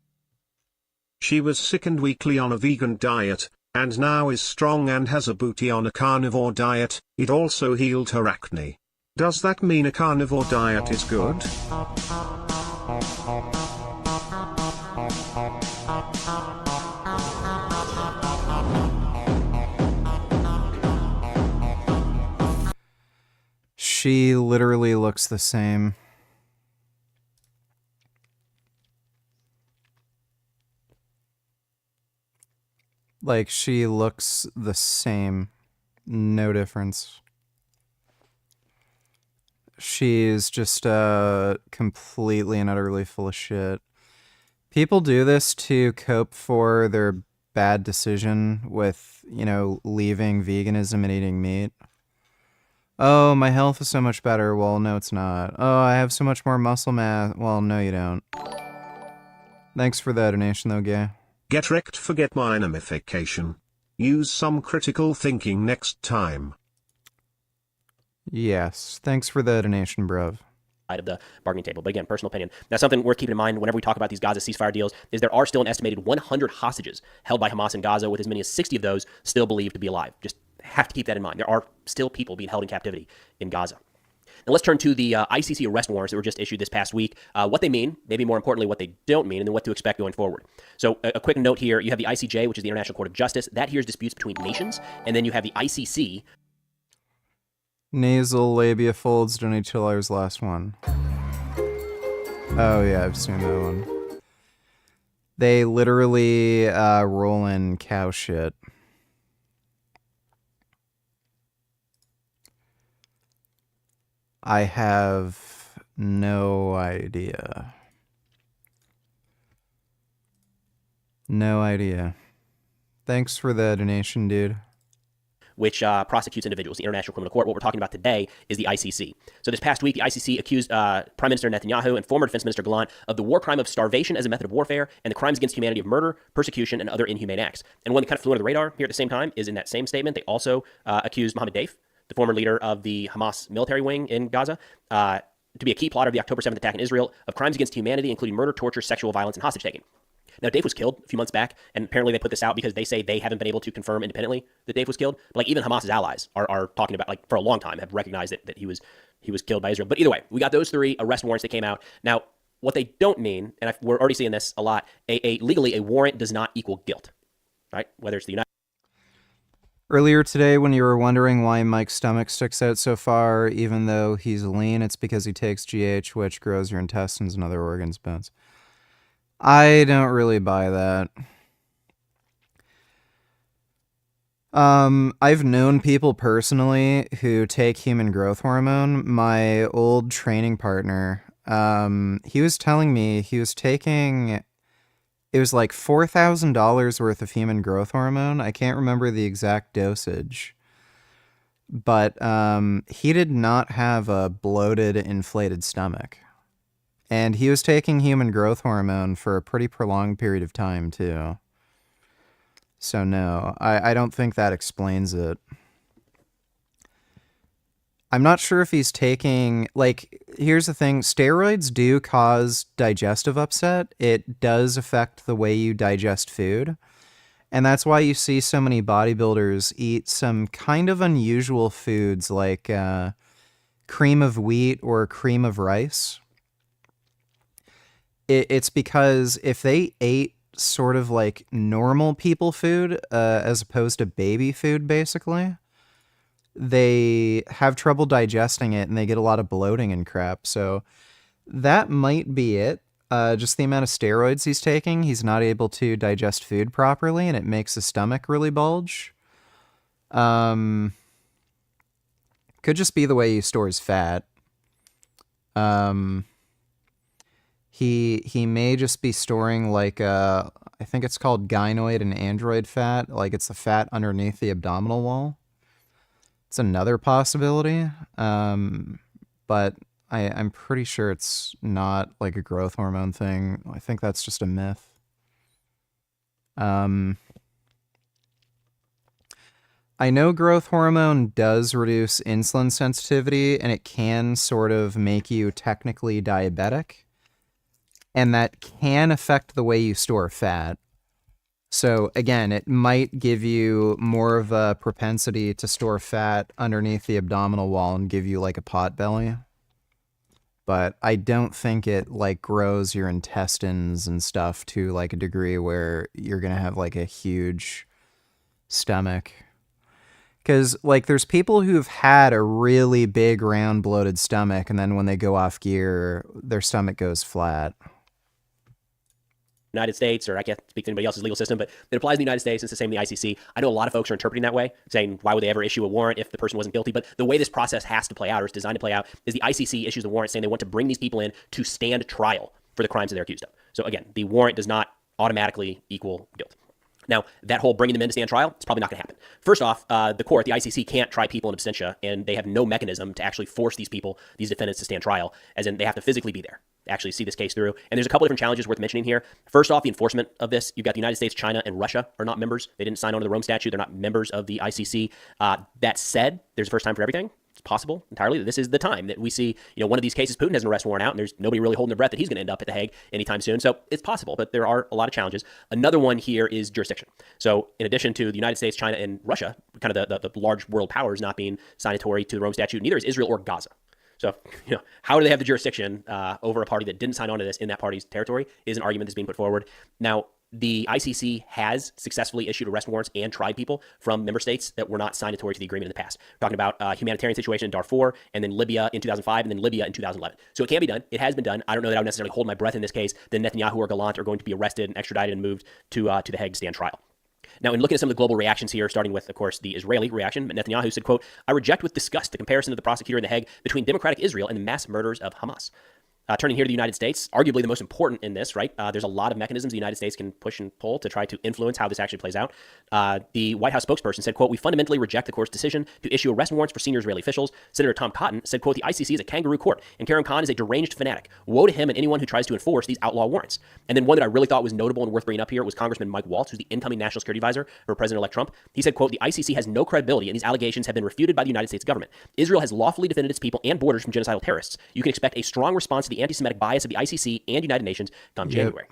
She was sick and weakly on a vegan diet, and now is strong and has a booty on a carnivore diet. It also healed her acne. Does that mean a carnivore diet is good? She literally looks the same. Like, she looks the same. No difference. She's just completely and utterly full of shit. People do this to cope for their bad decision with, leaving veganism and eating meat. Oh, my health is so much better. Well, no, it's not. Oh, I have so much more muscle mass. Well, no, you don't. Thanks for the donation, though, Gay. Get wrecked, forget my namification. Use some critical thinking next time. Yes, thanks for the donation, bruv. Side of the bargaining table. But again, personal opinion. Now, something worth keeping in mind whenever we talk about these Gaza ceasefire deals is there are still an estimated 100 hostages held by Hamas in Gaza, with as many as 60 of those still believed to be alive. Just have to keep that in mind. There are still people being held in captivity in Gaza. Now let's turn to the ICC arrest warrants that were just issued this past week, what they mean, maybe more importantly, what they don't mean, and then what to expect going forward. So a quick note here, you have the ICJ, which is the International Court of Justice. That hears disputes between nations. And then you have the ICC. Nasal labia folds, don't need $2 last one. Oh yeah, I've seen that one. They literally roll in cow shit. I have no idea. No idea. Thanks for the donation, dude. Which prosecutes individuals, the International Criminal Court. What we're talking about today is the ICC. So this past week, the ICC accused Prime Minister Netanyahu and former Defense Minister Gallant of the war crime of starvation as a method of warfare and the crimes against humanity of murder, persecution, and other inhumane acts. And one that kind of flew under the radar here at the same time is in that same statement, they also accused Mohammed Deif, the former leader of the Hamas military wing in Gaza, to be a key plotter of the October 7th attack in Israel, of crimes against humanity, including murder, torture, sexual violence, and hostage-taking. Now, Dave was killed a few months back, and apparently they put this out because they say they haven't been able to confirm independently that Dave was killed. But like even Hamas's allies are talking about, like for a long time, have recognized that he was killed by Israel. But either way, we got those 3 arrest warrants that came out. Now, what they don't mean, and we're already seeing this a lot, legally a warrant does not equal guilt, right? Whether it's the United. Earlier today, when you were wondering why Mike's stomach sticks out so far, even though he's lean, it's because he takes GH, which grows your intestines and other organs, bones. I don't really buy that. I've known people personally who take human growth hormone. My old training partner, he was telling me he was taking, it was like $4,000 worth of human growth hormone. I can't remember the exact dosage. But he did not have a bloated, inflated stomach. And he was taking human growth hormone for a pretty prolonged period of time, too. So no, I don't think that explains it. I'm not sure if he's taking, like, here's the thing, steroids do cause digestive upset. It does affect the way you digest food. And that's why you see so many bodybuilders eat some kind of unusual foods like cream of wheat or cream of rice. It's because if they ate sort of like normal people food, as opposed to baby food, basically, they have trouble digesting it and they get a lot of bloating and crap. So that might be it. Just the amount of steroids he's taking, he's not able to digest food properly and it makes his stomach really bulge. Could just be the way he stores fat. He may just be storing like I think it's called gynoid and android fat, like it's the fat underneath the abdominal wall. It's another possibility, but I'm pretty sure it's not like a growth hormone thing. I think that's just a myth. I know growth hormone does reduce insulin sensitivity, and it can sort of make you technically diabetic. And that can affect the way you store fat. So again, it might give you more of a propensity to store fat underneath the abdominal wall and give you like a pot belly. But I don't think it like grows your intestines and stuff to like a degree where you're going to have like a huge stomach. Because like there's people who've had a really big round bloated stomach and then when they go off gear, their stomach goes flat. United States, or I can't speak to anybody else's legal system, but it applies in the United States. It's the same in the ICC. I know a lot of folks are interpreting that way, saying why would they ever issue a warrant if the person wasn't guilty? But the way this process has to play out, or is designed to play out, is the ICC issues a warrant saying they want to bring these people in to stand trial for the crimes that they're accused of. So again, the warrant does not automatically equal guilt. Now, that whole bringing them in to stand trial, it's probably not going to happen. First off, the court, the ICC, can't try people in absentia, and they have no mechanism to actually force these people, these defendants, to stand trial, as in they have to physically be there to actually see this case through. And there's a couple different challenges worth mentioning here. First off, the enforcement of this. You've got the United States, China, and Russia are not members. They didn't sign on to the Rome Statute. They're not members of the ICC. That said, there's a first time for everything. It's possible entirely that this is the time that we see, one of these cases, Putin has an arrest warrant out, and there's nobody really holding their breath that he's going to end up at The Hague anytime soon. So it's possible, but there are a lot of challenges. Another one here is jurisdiction. So in addition to the United States, China, and Russia, kind of the large world powers not being signatory to the Rome Statute, neither is Israel or Gaza. So, how do they have the jurisdiction over a party that didn't sign on to this in that party's territory is an argument that's being put forward. Now, the ICC has successfully issued arrest warrants and tried people from member states that were not signatory to the agreement in the past. We're talking about a humanitarian situation in Darfur, and then Libya in 2005, and then Libya in 2011. So it can be done. It has been done. I don't know that I would necessarily hold my breath in this case. Then Netanyahu or Gallant are going to be arrested and extradited and moved to The Hague to stand trial. Now, in looking at some of the global reactions here, starting with, of course, the Israeli reaction, Netanyahu said, quote, "I reject with disgust the comparison of the prosecutor in The Hague between democratic Israel and the mass murders of Hamas." Turning here to the United States, arguably the most important in this, right? There's a lot of mechanisms the United States can push and pull to try to influence how this actually plays out. The White House spokesperson said, quote, "We fundamentally reject the court's decision to issue arrest warrants for senior Israeli officials." Senator Tom Cotton said, quote, "The ICC is a kangaroo court, and Karen Khan is a deranged fanatic. Woe to him and anyone who tries to enforce these outlaw warrants." And then one that I really thought was notable and worth bringing up here was Congressman Mike Waltz, who's the incoming national security advisor for President-elect Trump. He said, quote, "The ICC has no credibility, and these allegations have been refuted by the United States government. Israel has lawfully defended its people and borders from genocidal terrorists. You can expect a strong response to the anti-Semitic bias of the ICC and United Nations come January."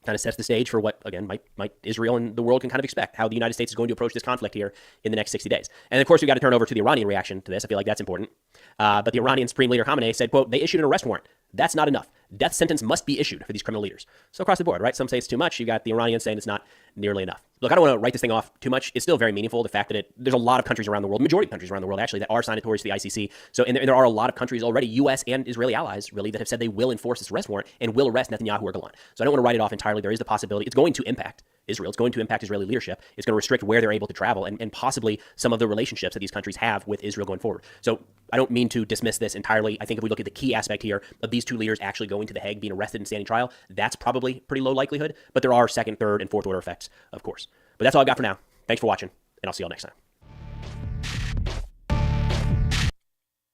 Kind of sets the stage for what, again, might Israel and the world can kind of expect, how the United States is going to approach this conflict here in the next 60 days. And of course, we've got to turn over to the Iranian reaction to this. I feel like that's important. But the Iranian Supreme Leader Khamenei said, quote, "They issued an arrest warrant. That's not enough. Death sentence must be issued for these criminal leaders." So across the board, right? Some say it's too much. You got the Iranians saying it's not nearly enough. Look, I don't want to write this thing off too much. It's still very meaningful. The fact that there's a lot of countries around the world, majority of countries around the world actually, that are signatories to the ICC. So, and there are a lot of countries already, U.S. and Israeli allies, really, that have said they will enforce this arrest warrant and will arrest Netanyahu or Gallant. So I don't want to write it off entirely. There is the possibility. It's going to impact Israel. It's going to impact Israeli leadership. It's going to restrict where they're able to travel and possibly some of the relationships that these countries have with Israel going forward. So I don't mean to dismiss this entirely. I think if we look at the key aspect here of these two leaders actually going to The Hague, being arrested and standing trial, that's probably pretty low likelihood. But there are second, third, and fourth order effects, of course. But that's all I've got for now. Thanks for watching, and I'll see y'all next time.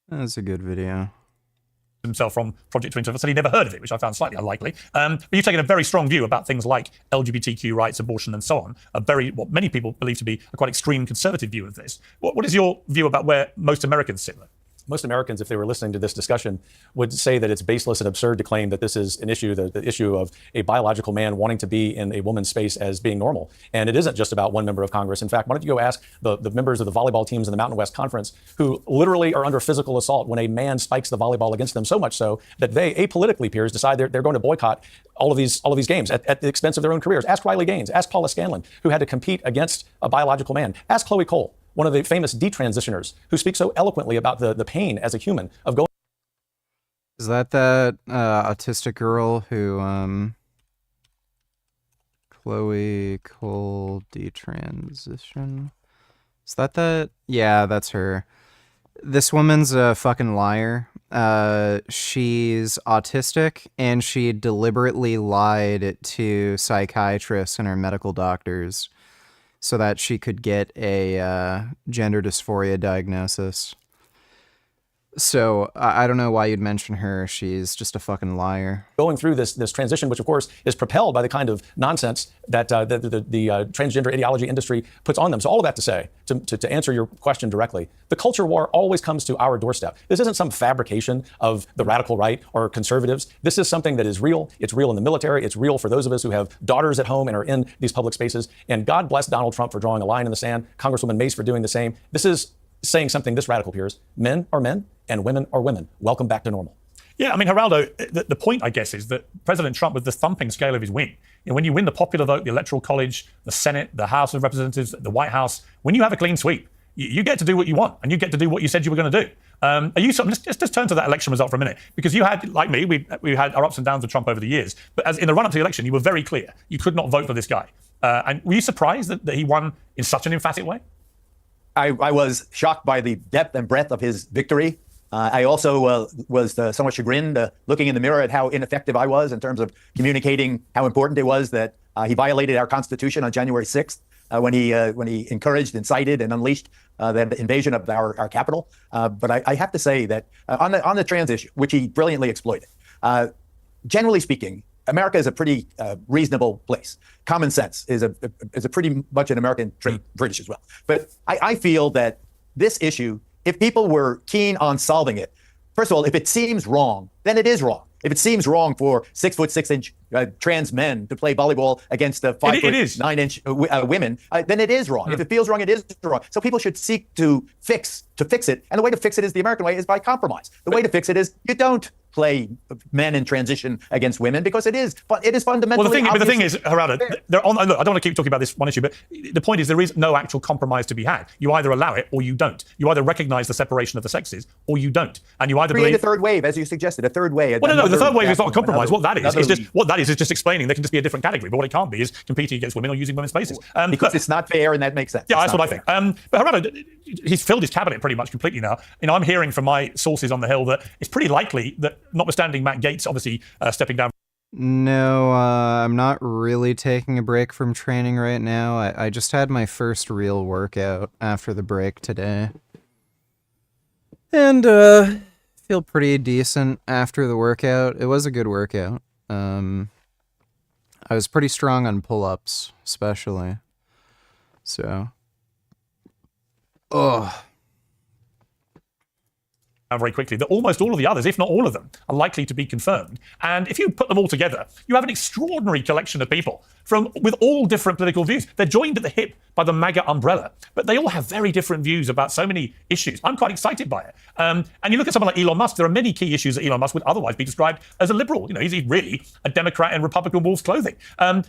That's a good video. Himself from Project 22 said he never heard of it, which I found slightly unlikely. But you've taken a very strong view about things like LGBTQ rights, abortion, and so on. What many people believe to be a quite extreme conservative view of this. What is your view about where most Americans sit? Most Americans, if they were listening to this discussion, would say that it's baseless and absurd to claim that this is an issue, the issue of a biological man wanting to be in a woman's space as being normal. And it isn't just about one member of Congress. In fact, why don't you go ask the members of the volleyball teams in the Mountain West Conference who literally are under physical assault when a man spikes the volleyball against them, so much so that they, apolitically, Piers, decide they're going to boycott all of these games at the expense of their own careers. Ask Riley Gaines, ask Paula Scanlon, who had to compete against a biological man. Ask Chloe Cole, one of the famous detransitioners, who speaks so eloquently about the pain as a human of going. Is that autistic girl who, Chloe Cole detransition? Is that? Yeah, that's her. This woman's a fucking liar. She's autistic, and she deliberately lied to psychiatrists and her medical doctors so that she could get a gender dysphoria diagnosis. So I don't know why you'd mention her. She's just a fucking liar. Going through this transition, which of course is propelled by the kind of nonsense that the transgender ideology industry puts on them. So all of that to say, to answer your question directly, the culture war always comes to our doorstep. This isn't some fabrication of the radical right or conservatives. This is something that is real. It's real in the military. It's real for those of us who have daughters at home and are in these public spaces. And God bless Donald Trump for drawing a line in the sand, Congresswoman Mace for doing the same. This is saying something this radical, Piers. Men are men and women are women. Welcome back to normal. Yeah, I mean, Geraldo, the point, I guess, is that President Trump, with the thumping scale of his win, when you win the popular vote, the Electoral College, the Senate, the House of Representatives, the White House, when you have a clean sweep, you get to do what you want, and you get to do what you said you were going to do. Are you just turn to that election result for a minute, because you had, like me, we had our ups and downs with Trump over the years, but as in the run-up to the election, you were very clear. You could not vote for this guy. And were you surprised that he won in such an emphatic way? I was shocked by the depth and breadth of his victory. I also was somewhat chagrined looking in the mirror at how ineffective I was in terms of communicating how important it was that he violated our Constitution on January 6th when he encouraged, incited, and unleashed the invasion of our capital. But I have to say that on the trans issue, which he brilliantly exploited, generally speaking, America is a pretty reasonable place. Common sense is a pretty much an American trait, British as well. But I feel that this issue if people were keen on solving it, first of all, if it seems wrong, then it is wrong. If it seems wrong for 6'6" trans men to play volleyball against 5'9" women, then it is wrong. If it feels wrong, it is wrong. So people should seek to fix it, and the way to fix it is the American way, is by compromise. The way to fix it is you don't play men in transition against women, because it is fundamentally. Well, the thing is, Harada, look, I don't want to keep talking about this one issue, but the point is there is no actual compromise to be had. You either allow it or you don't. You either recognise the separation of the sexes or you don't, and you either create a third wave, as you suggested, a third wave. Well, no, the third wave is not a compromise. What that is just explaining there can just be a different category. But what it can't be is competing against women or using women's spaces. Because it's not fair, and that makes sense. Yeah, that's what I think. But Harada, he's filled his cabinet pretty much completely now. I'm hearing from my sources on the Hill that it's pretty likely that, notwithstanding Matt Gaetz obviously stepping down. No, I'm not really taking a break from training right now. I just had my first real workout after the break today. And feel pretty decent after the workout. It was a good workout. I was pretty strong on pull-ups, especially. So. Very quickly, that almost all of the others, if not all of them, are likely to be confirmed. And if you put them all together, you have an extraordinary collection of people with all different political views. They're joined at the hip by the MAGA umbrella, but they all have very different views about so many issues. I'm quite excited by it. And you look at someone like Elon Musk, there are many key issues that Elon Musk would otherwise be described as a liberal. He's really a Democrat in Republican wolf's clothing.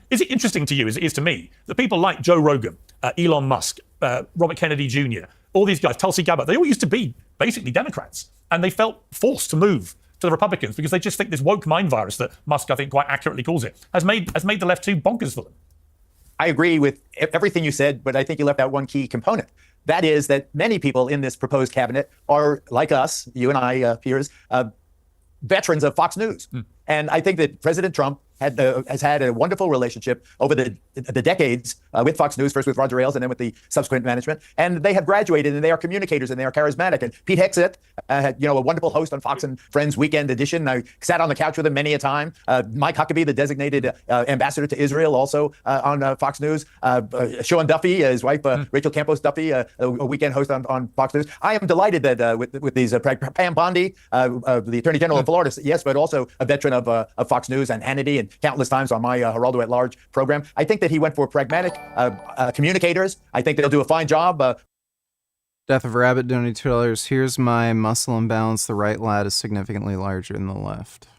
Is it interesting to you, as it is to me, that people like Joe Rogan, Elon Musk, Robert Kennedy Jr., all these guys, Tulsi Gabbard, they all used to be basically Democrats, and they felt forced to move to the Republicans because they just think this woke mind virus that Musk, I think, quite accurately calls it, has made the left too bonkers for them. I agree with everything you said, but I think you left out one key component. That is that many people in this proposed cabinet are, like us, you and I, Piers, veterans of Fox News. And I think that President Trump has had a wonderful relationship over the decades with Fox News, first with Roger Ailes and then with the subsequent management. And they have graduated, and they are communicators, and they are charismatic. And Pete Hegseth, a wonderful host on Fox and Friends Weekend Edition. I sat on the couch with him many a time. Mike Huckabee, the designated ambassador to Israel, also on Fox News. Sean Duffy, his wife, Rachel Campos Duffy, a weekend host on Fox News. I am delighted that with these, Pam Bondi, the Attorney General of Florida, yes, but also a veteran of Fox News and Hannity, and countless times on my Geraldo at Large program. I think that he went for pragmatic communicators. I think they'll do a fine job. Death of Rabbit donated $2. Here's my muscle imbalance. The right lat is significantly larger than the left.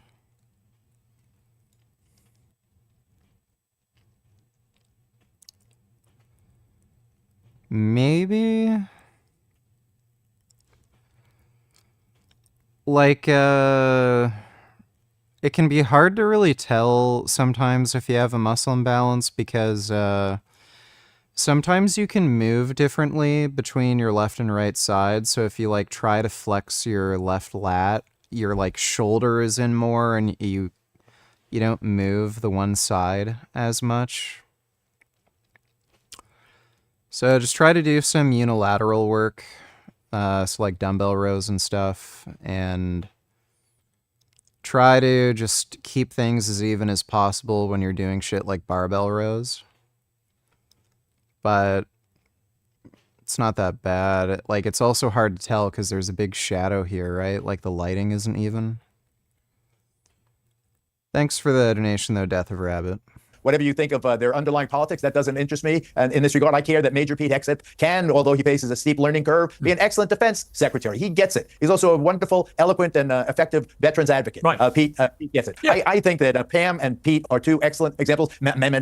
Maybe. Like, it can be hard to really tell sometimes if you have a muscle imbalance because sometimes you can move differently between your left and right side. So if you try to flex your left lat, your shoulder is in more and you don't move the one side as much. So just try to do some unilateral work, so dumbbell rows and stuff, and try to just keep things as even as possible when you're doing shit like barbell rows. But it's not that bad. It's also hard to tell because there's a big shadow here, right? The lighting isn't even. Thanks for the donation, though, Death of Rabbit. Whatever you think of their underlying politics, that doesn't interest me. And in this regard, I care that Major Pete Hegseth can, although he faces a steep learning curve, be an excellent defense secretary. He gets it. He's also a wonderful, eloquent, and effective veterans advocate. Right. Pete gets it. Yeah. I think that Pam and Pete are two excellent examples.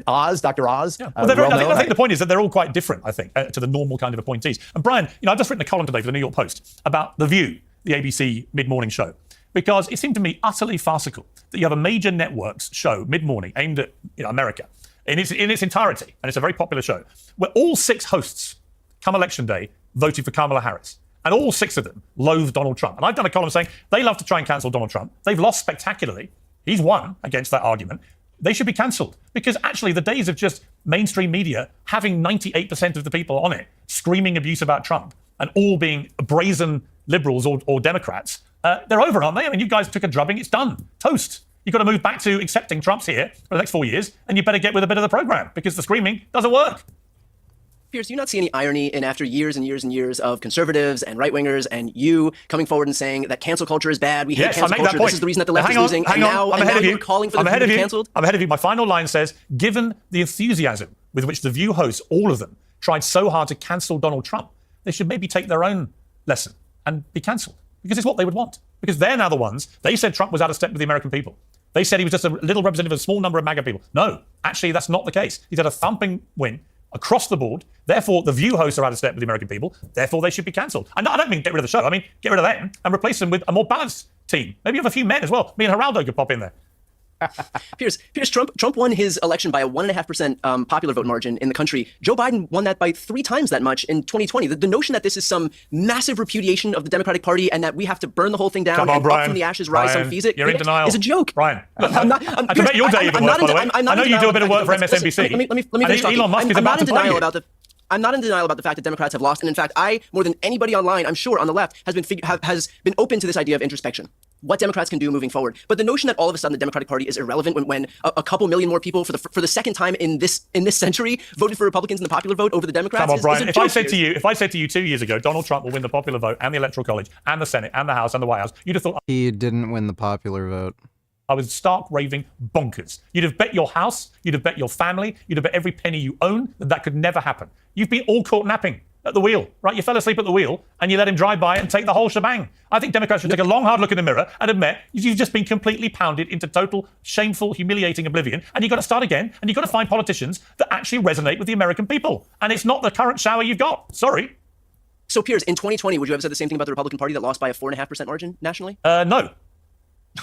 Oz, Dr. Oz. Yeah. Well, I think the point is that they're all quite different, I think, to the normal kind of appointees. And Brian, I've just written a column today for the New York Post about The View, the ABC mid-morning show, because it seemed to me utterly farcical that you have a major networks show mid-morning aimed at America, in its entirety, and it's a very popular show, where all 6 hosts, come election day, voted for Kamala Harris. And all 6 of them loathe Donald Trump. And I've done a column saying they love to try and cancel Donald Trump. They've lost spectacularly. He's won against that argument. They should be cancelled. Because actually the days of just mainstream media having 98% of the people on it screaming abuse about Trump and all being brazen liberals or Democrats, they're over, aren't they? I mean, you guys took a drubbing. It's done. Toast. You've got to move back to accepting Trump's here for the next 4 years, and you better get with a bit of the program because the screaming doesn't work. Piers, do you not see any irony in after years and years and years of conservatives and right-wingers and you coming forward and saying that cancel culture is bad, we hate cancel culture, this is the reason that the left is losing, and now you're calling for the View to be cancelled? I'm ahead of you. My final line says, given the enthusiasm with which the View hosts, all of them, tried so hard to cancel Donald Trump, they should maybe take their own lesson and be cancelled, because it's what they would want. Because they're now the ones, they said Trump was out of step with the American people. They said he was just a little representative of a small number of MAGA people. No, actually, that's not the case. He's had a thumping win across the board. Therefore, the View hosts are out of step with the American people. Therefore, they should be cancelled. And I don't mean get rid of the show. I mean, get rid of them and replace them with a more balanced team. Maybe have a few men as well. Me and Geraldo could pop in there. Piers, Trump won his election by a 1.5% popular vote margin in the country. Joe Biden won that by 3 times that much in 2020. The notion that this is some massive repudiation of the Democratic Party and that we have to burn the whole thing down and up from the ashes rise some fees you're in denial. is a joke. Brian, I bet your day even work, by the way. I know you do a bit of work for MSNBC. Let me finish talking. Elon Musk is about to buy you. I'm not in denial about the fact that Democrats have lost. And in fact, I, more than anybody online, I'm sure on the left, has been open to this idea of introspection. What Democrats can do moving forward. But the notion that all of a sudden the Democratic Party is irrelevant when a couple million more people for the second time in this century voted for Republicans in the popular vote over the Democrats. Come on, Brian. If I said to you 2 years ago, Donald Trump will win the popular vote and the Electoral College and the Senate and the House and the White House, you'd have thought he didn't win the popular vote. I was stark raving bonkers. You'd have bet your house, you'd have bet your family, you'd have bet every penny you own that could never happen. You've been all caught napping at the wheel, right? You fell asleep at the wheel and you let him drive by and take the whole shebang. I think Democrats should take a long, hard look in the mirror and admit you've just been completely pounded into total, shameful, humiliating oblivion, and you've got to start again, and you've got to find politicians that actually resonate with the American people. And it's not the current shower you've got. Sorry. So, Piers, in 2020, would you have said the same thing about the Republican Party that lost by a 4.5% margin nationally? No.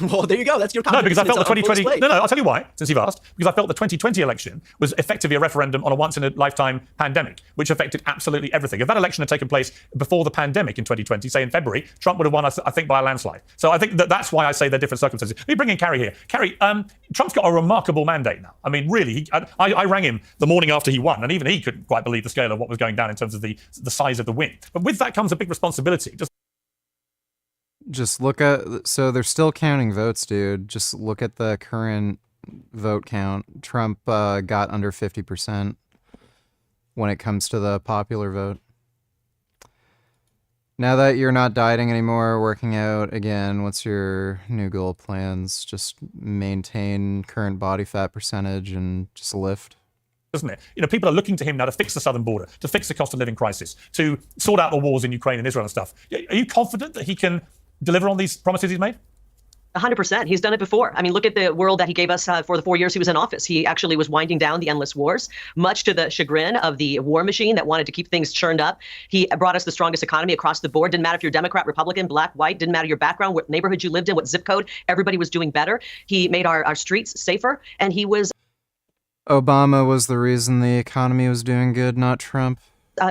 Well, there you go. That's your comment. No, because I felt the 2020. No, I'll tell you why. Since you've asked, because I felt the 2020 election was effectively a referendum on a once-in-a-lifetime pandemic, which affected absolutely everything. If that election had taken place before the pandemic in 2020, say in February, Trump would have won, I think, by a landslide. So I think that's why I say they're different circumstances. Let me bring in Carrie here. Carrie, Trump's got a remarkable mandate now. I mean, really, I rang him the morning after he won, and even he couldn't quite believe the scale of what was going down in terms of the size of the win. But with that comes a big responsibility. Just look at, so they're still counting votes, dude. Just look at the current vote count. Trump got under 50% when it comes to the popular vote. Now that you're not dieting anymore, working out again, what's your new goal plans? Just maintain current body fat percentage and just lift? Isn't it? You know, people are looking to him now to fix the southern border, to fix the cost of living crisis, to sort out the wars in Ukraine and Israel and stuff. Are you confident that he can deliver on these promises he's made? 100%. He's done it before. I mean, look at the world that he gave us for the 4 years he was in office. He actually was winding down the endless wars, much to the chagrin of the war machine that wanted to keep things churned up. He brought us the strongest economy across the board. Didn't matter if you're Democrat, Republican, black, white, didn't matter your background, what neighborhood you lived in, what zip code, everybody was doing better. He made our streets safer, and he was... Obama was the reason the economy was doing good, not Trump.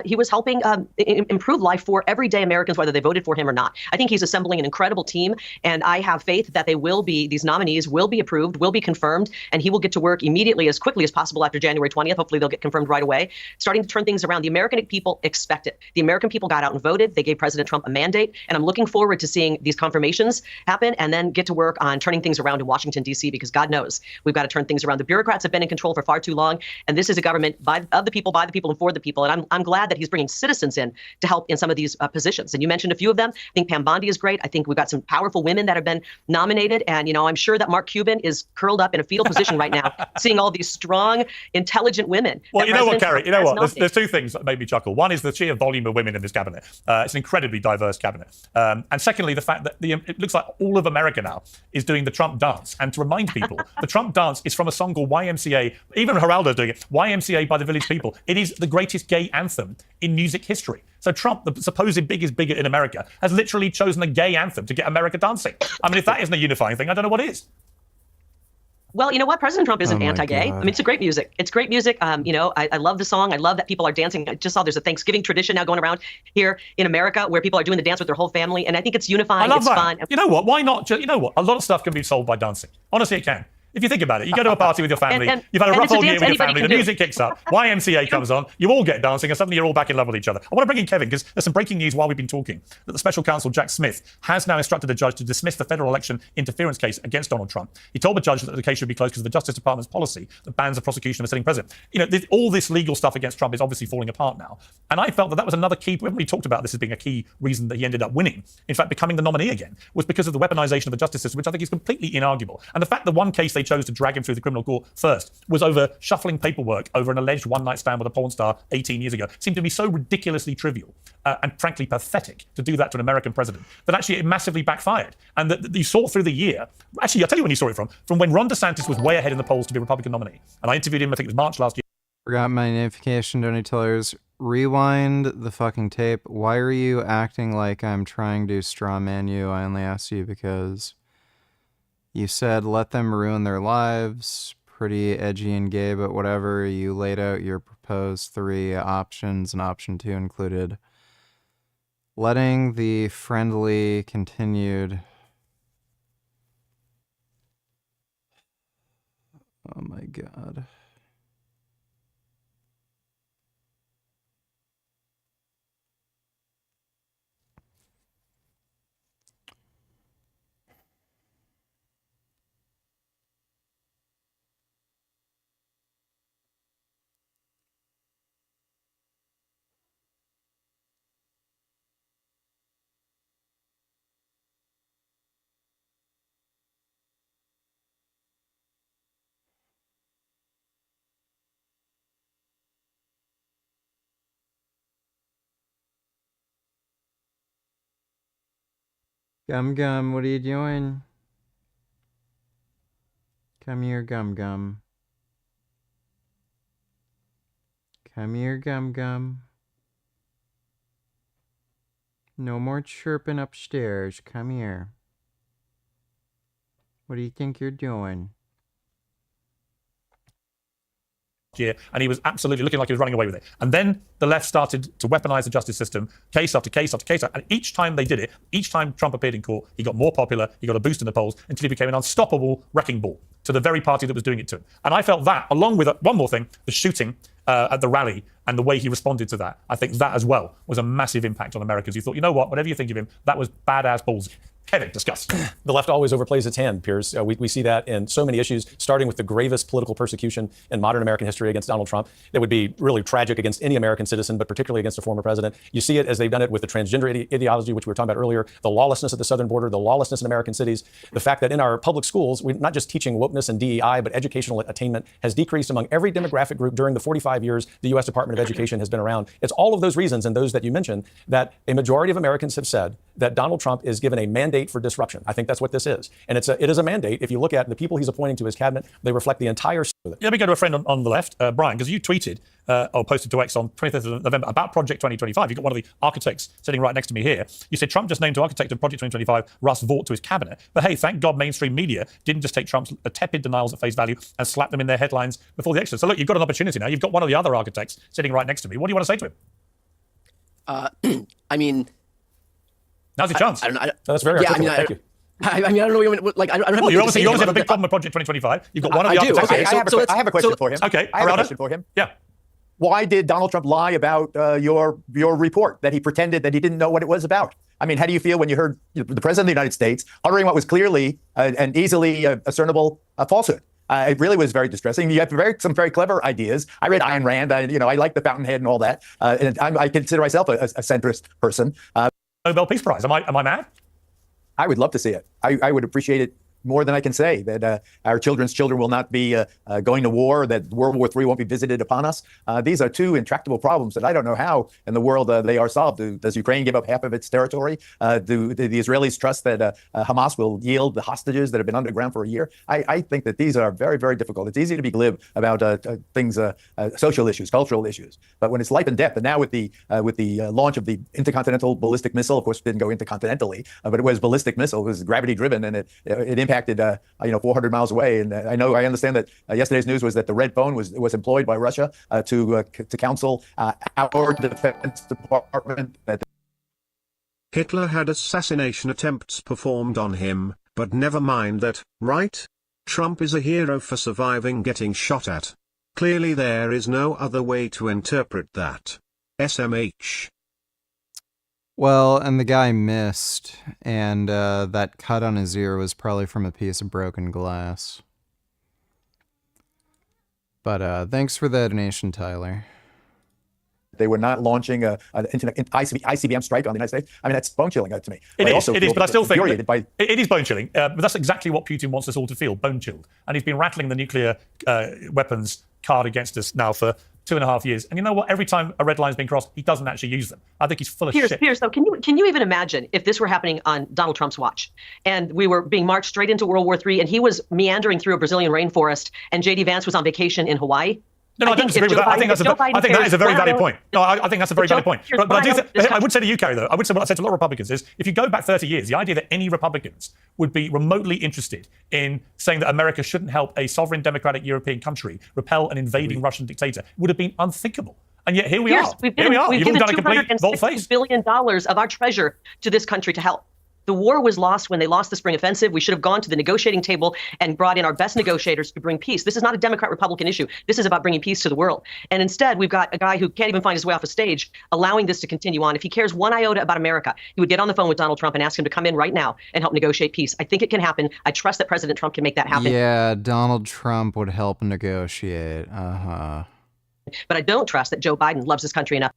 He was helping improve life for everyday Americans, whether they voted for him or not. I think he's assembling an incredible team, and I have faith that these nominees will be approved, will be confirmed, and he will get to work immediately, as quickly as possible after January 20th. Hopefully they'll get confirmed right away, starting to turn things around. The American people expect it. The American people got out and voted. They gave President Trump a mandate, and I'm looking forward to seeing these confirmations happen and then get to work on turning things around in Washington, D.C., because God knows we've got to turn things around. The bureaucrats have been in control for far too long, and this is a government of the people, by the people, and for the people, and I'm glad that he's bringing citizens in to help in some of these positions. And you mentioned a few of them. I think Pam Bondi is great. I think we've got some powerful women that have been nominated. And, you know, I'm sure that Mark Cuban is curled up in a fetal position right now, seeing all these strong, intelligent women. Well, you know what, Carrie? You know what? There's two things that made me chuckle. One is the sheer volume of women in this cabinet. It's an incredibly diverse cabinet. And secondly, the fact that it looks like all of America now is doing the Trump dance. And to remind people, the Trump dance is from a song called YMCA. Even Geraldo's doing it. YMCA by the Village People. It is the greatest gay anthem in music history. So Trump, the supposed biggest bigot in America, has literally chosen a gay anthem to get America dancing. I mean, if that isn't a unifying thing, I don't know what is. Well, you know what? President Trump isn't anti-gay. I mean, it's a great music. It's great music. You know, I love the song. I love that people are dancing. I just saw there's a Thanksgiving tradition now going around here in America where people are doing the dance with their whole family. And I think it's unifying. I love it's that. fun. You know what? Why not? You know what? A lot of stuff can be solved by dancing. Honestly, it can. If you think about it, you go to a party with your family, And- you've had a and rough it's a old year dance with your anybody family, can the do. music kicks up, YMCA comes on, you all get dancing, and suddenly you're all back in love with each other. I want to bring in Kevin, because there's some breaking news while we've been talking, that the special counsel, Jack Smith, has now instructed a judge to dismiss the federal election interference case against Donald Trump. He told the judge that the case should be closed because of the Justice Department's policy that bans the prosecution of a sitting president. You know, all this legal stuff against Trump is obviously falling apart now. And I felt that was another key, we haven't really talked about this as being a key reason that he ended up winning, in fact, becoming the nominee again, was because of the weaponization of the justice system, which I think is completely inarguable. And the fact that one case they chose to drag him through the criminal court first was over shuffling paperwork over an alleged one-night stand with a porn star 18 years ago seemed to be so ridiculously trivial and frankly pathetic to do that to an American president that actually it massively backfired. And that you saw through the year, actually, I'll tell you when you saw it from when Ron DeSantis was way ahead in the polls to be a Republican nominee. And I interviewed him, I think it was March last year. Forgot my notification, Donny Tillers. Rewind the fucking tape. Why are you acting like I'm trying to straw man you? I only asked you because you said let them ruin their lives. Pretty edgy and gay, but whatever. You laid out your proposed 3 options, and option 2 included letting the friendly continued. Oh my god. Gum Gum, what are you doing? Come here, Gum Gum. Come here, Gum Gum. No more chirping upstairs. Come here. What do you think you're doing? Year, and he was absolutely looking like he was running away with it. And then the left started to weaponize the justice system, case after case after case. And each time they did it, each time Trump appeared in court, he got more popular, he got a boost in the polls until he became an unstoppable wrecking ball to the very party that was doing it to him. And I felt that, along with one more thing, the shooting at the rally and the way he responded to that, I think that as well was a massive impact on Americans. You thought, you know what, whatever you think of him, that was badass balls. Kevin, discuss. The left always overplays its hand, Piers. We see that in so many issues, starting with the gravest political persecution in modern American history against Donald Trump. That would be really tragic against any American citizen, but particularly against a former president. You see it as they've done it with the transgender ideology, which we were talking about earlier, the lawlessness at the southern border, the lawlessness in American cities, the fact that in our public schools, we're not just teaching wokeness and DEI, but educational attainment has decreased among every demographic group during the 45 years the U.S. Department of Education has been around. It's all of those reasons and those that you mentioned that a majority of Americans have said that Donald Trump is given a mandate for disruption. I think that's what this is. And it is a mandate. If you look at the people he's appointing to his cabinet, they reflect the entire... Let me go to a friend on the left, Brian, because you tweeted or posted to X on 25th of November about Project 2025. You've got one of the architects sitting right next to me here. You said Trump just named to architect of Project 2025 Russ Vought to his cabinet. But hey, thank God mainstream media didn't just take Trump's tepid denials at face value and slap them in their headlines before the election. So look, you've got an opportunity now. You've got one of the other architects sitting right next to me. What do you want to say to him? I mean... Now's your chance. That's very articulate. Thank you. I don't know what like I don't have. Well, you obviously have a big problem with Project 2025. You've got one of the architects. I have a question for him. Okay, I have a question for him. Yeah. Why did Donald Trump lie about your report that he pretended that he didn't know what it was about? I mean, how do you feel when you heard the president of the United States uttering what was clearly and easily discernible falsehood? It really was very distressing. You have some very clever ideas. I read Ayn Rand. I like the Fountainhead and all that. And I consider myself a centrist person. Nobel Peace Prize. Am I mad? I would love to see it. I would appreciate it more than I can say, that our children's children will not be going to war, that World War III won't be visited upon us. These are two intractable problems that I don't know how in the world they are solved. Does Ukraine give up half of its territory? Do the Israelis trust that Hamas will yield the hostages that have been underground for a year? I think that these are very, very difficult. It's easy to be glib about things, social issues, cultural issues. But when it's life and death, and now with the launch of the intercontinental ballistic missile, of course, it didn't go intercontinentally, but it was ballistic missile. It was gravity driven, and it impacted 400 miles away. And I understand that yesterday's news was that the red phone was employed by Russia to counsel our defense department. Hitler had assassination attempts performed on him, but never mind that, right? Trump is a hero for surviving getting shot at. Clearly there is no other way to interpret that. SMH. Well, and the guy missed, and that cut on his ear was probably from a piece of broken glass. But thanks for the donation, Tyler. They were not launching an ICBM strike on the United States. I mean, that's bone-chilling to me. It is, but I still think it is bone-chilling. But that's exactly what Putin wants us all to feel, bone-chilled. And he's been rattling the nuclear weapons card against us now for 2.5 years. And you know what? Every time a red line's been crossed, he doesn't actually use them. I think he's full of shit. Piers, though, can you even imagine if this were happening on Donald Trump's watch and we were being marched straight into World War III and he was meandering through a Brazilian rainforest and J.D. Vance was on vacation in Hawaii? No, I don't disagree with that. I think that is a very valid point. No, I think that's a very valid point. But I would say to you, Kerry, though, I would say what I said to a lot of Republicans is, if you go back 30 years, the idea that any Republicans would be remotely interested in saying that America shouldn't help a sovereign democratic European country repel an invading Russian dictator would have been unthinkable. And yet here we are. We've You've given done a complete $260 billion of our treasure to this country to help. The war was lost when they lost the spring offensive. We should have gone to the negotiating table and brought in our best negotiators to bring peace. This is not a Democrat-Republican issue. This is about bringing peace to the world. And instead, we've got a guy who can't even find his way off a stage, allowing this to continue on. If he cares one iota about America, he would get on the phone with Donald Trump and ask him to come in right now and help negotiate peace. I think it can happen. I trust that President Trump can make that happen. Yeah, Donald Trump would help negotiate. But I don't trust that Joe Biden loves this country enough.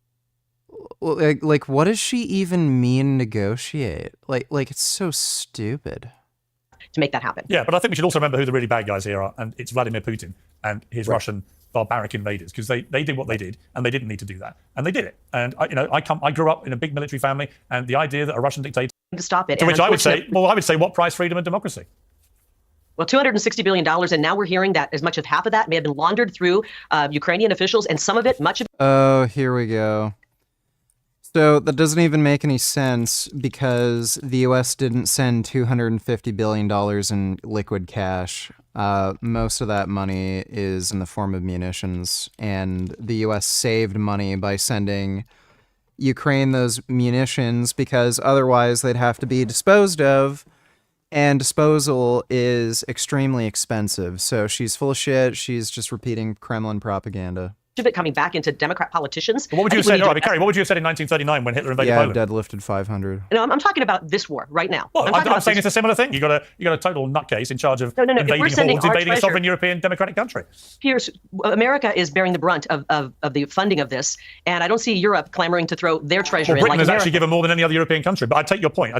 Like, what does she even mean negotiate? Like it's so stupid. To make that happen. Yeah, but I think we should also remember who the really bad guys here are, and it's Vladimir Putin and his Russian barbaric invaders, because they did what they did, and they didn't need to do that, and they did it. And I grew up in a big military family, and the idea that a Russian dictator to stop it. To which I would say, what price freedom and democracy? Well, $260 billion, and now we're hearing that as much as half of that may have been laundered through Ukrainian officials, and some of it, much of it. Oh, here we go. So that doesn't even make any sense because the U.S. didn't send $250 billion in liquid cash. Most of that money is in the form of munitions, and the U.S. saved money by sending Ukraine those munitions because otherwise they'd have to be disposed of, and disposal is extremely expensive. So she's full of shit. She's just repeating Kremlin propaganda. Of it coming back into Democrat politicians. But what would you have said? Kerry, what would you have said in 1939 when Hitler invaded Poland? Yeah, deadlifted 500. No, I'm talking about this war right now. Well, I'm saying it's a similar thing. You got a total nutcase in charge of invading a sovereign European democratic country. Piers, America is bearing the brunt of the funding of this, and I don't see Europe clamoring to throw their treasure in. Britain has actually given more than any other European country. But I take your point.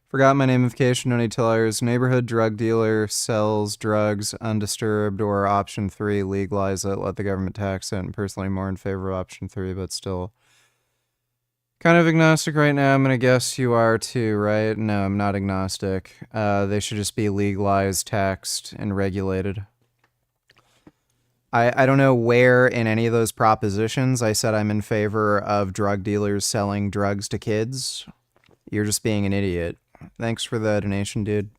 Forgot my namification, no need tellers. Neighborhood drug dealer sells drugs undisturbed, or option 3, legalize it, let the government tax it. And personally more in favor of option 3, but still kind of agnostic right now. I'm going to guess you are too, right? No, I'm not agnostic. They should just be legalized, taxed, and regulated. I don't know where in any of those propositions I said I'm in favor of drug dealers selling drugs to kids. You're just being an idiot. Thanks for the donation, dude.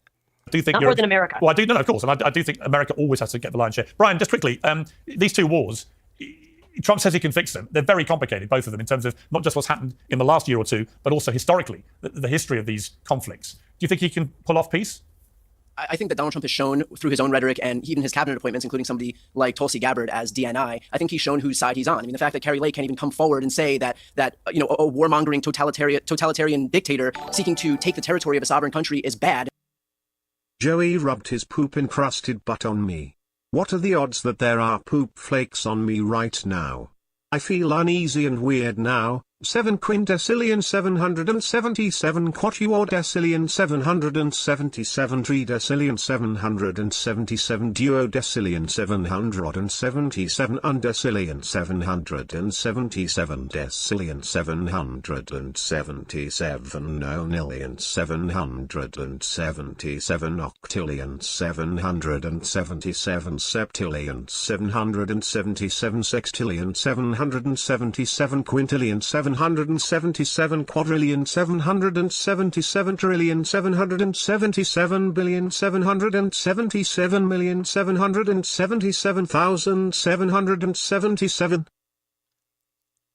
I do think not more than America. Well, of course. And I do think America always has to get the lion's share. Brian, just quickly, these two wars, Trump says he can fix them. They're very complicated, both of them, in terms of not just what's happened in the last year or two, but also historically, the history of these conflicts. Do you think he can pull off peace? I think that Donald Trump has shown through his own rhetoric and even his cabinet appointments, including somebody like Tulsi Gabbard as DNI, I think he's shown whose side he's on. I mean, the fact that Kari Lake can't even come forward and say that a warmongering totalitarian dictator seeking to take the territory of a sovereign country is bad. Joey rubbed his poop-encrusted butt on me. What are the odds that there are poop flakes on me right now? I feel uneasy and weird now. 7 quintessilion 777 quatuordecillion 777 tridecillion 777 duodecillion 777 undecillion 777 decillion 777 nonillion 777 octillion 777 septillion 777 sextillion 777 quintillion 777 quadrillion 777 trillion 777 billion 777 million 777,777.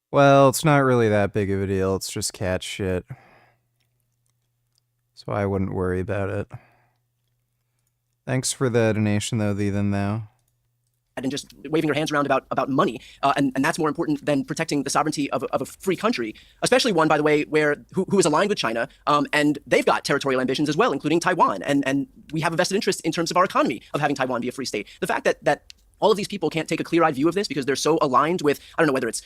Well, it's not really that big of a deal. It's just cat shit. So I wouldn't worry about it. Thanks for the donation, though, Ethan, though. And just waving your hands around about money, and that's more important than protecting the sovereignty of a free country, especially one, by the way, who is aligned with China, and they've got territorial ambitions as well, including Taiwan, and we have a vested interest in terms of our economy of having Taiwan be a free state. The fact that all of these people can't take a clear-eyed view of this because they're so aligned with, I don't know, whether it's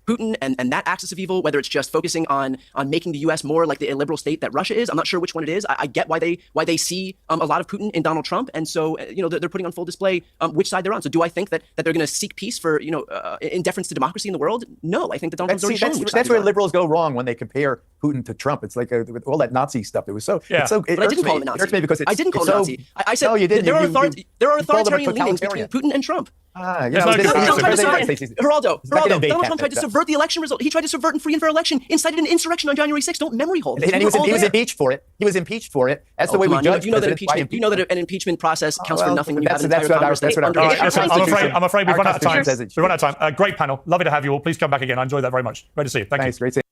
Putin and that axis of evil, whether it's just focusing on making the U.S. more like the illiberal state that Russia is. I'm not sure which one it is. I get why they see a lot of Putin in Donald Trump, and so they're putting on full display which side they're on. So do I think that they're going to seek peace for in deference to democracy in the world? No, I think that Donald Trump's already shown which side that's where liberals go wrong when they compare Putin to Trump. It's like with all that Nazi stuff. It was so. Yeah. It's so but I didn't call him a Nazi. It hurts me because I didn't call him a Nazi. I said no, you didn't. There are authoritarian leanings between totalitarian. Putin and Trump. Geraldo, Donald Trump tried to subvert the election result. He tried to subvert a free and fair election, incited an insurrection on January 6th. Don't memory hold. And he was impeached for it. He was impeached for it. That's the way we judge. You know that an impeachment process counts for nothing when you have an entire Congress that's under I'm afraid we've run out of time. We've run out of time. Great panel. Lovely to have you all. Please come back again. I enjoyed that very much. Great to see you. Thank you. Great to see you.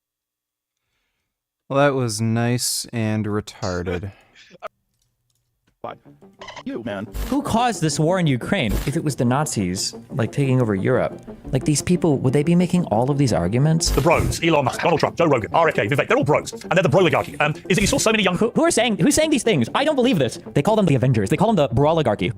Well, that was nice and retarded. You, man. Who caused this war in Ukraine? If it was the Nazis, like taking over Europe, like these people, would they be making all of these arguments? The bros, Elon Musk, Donald Trump, Joe Rogan, RFK, Vivek, they're all bros, and they're the bro oligarchy. Is that you saw so many young... Who's saying these things? I don't believe this. They call them the Avengers. They call them the bro oligarchy.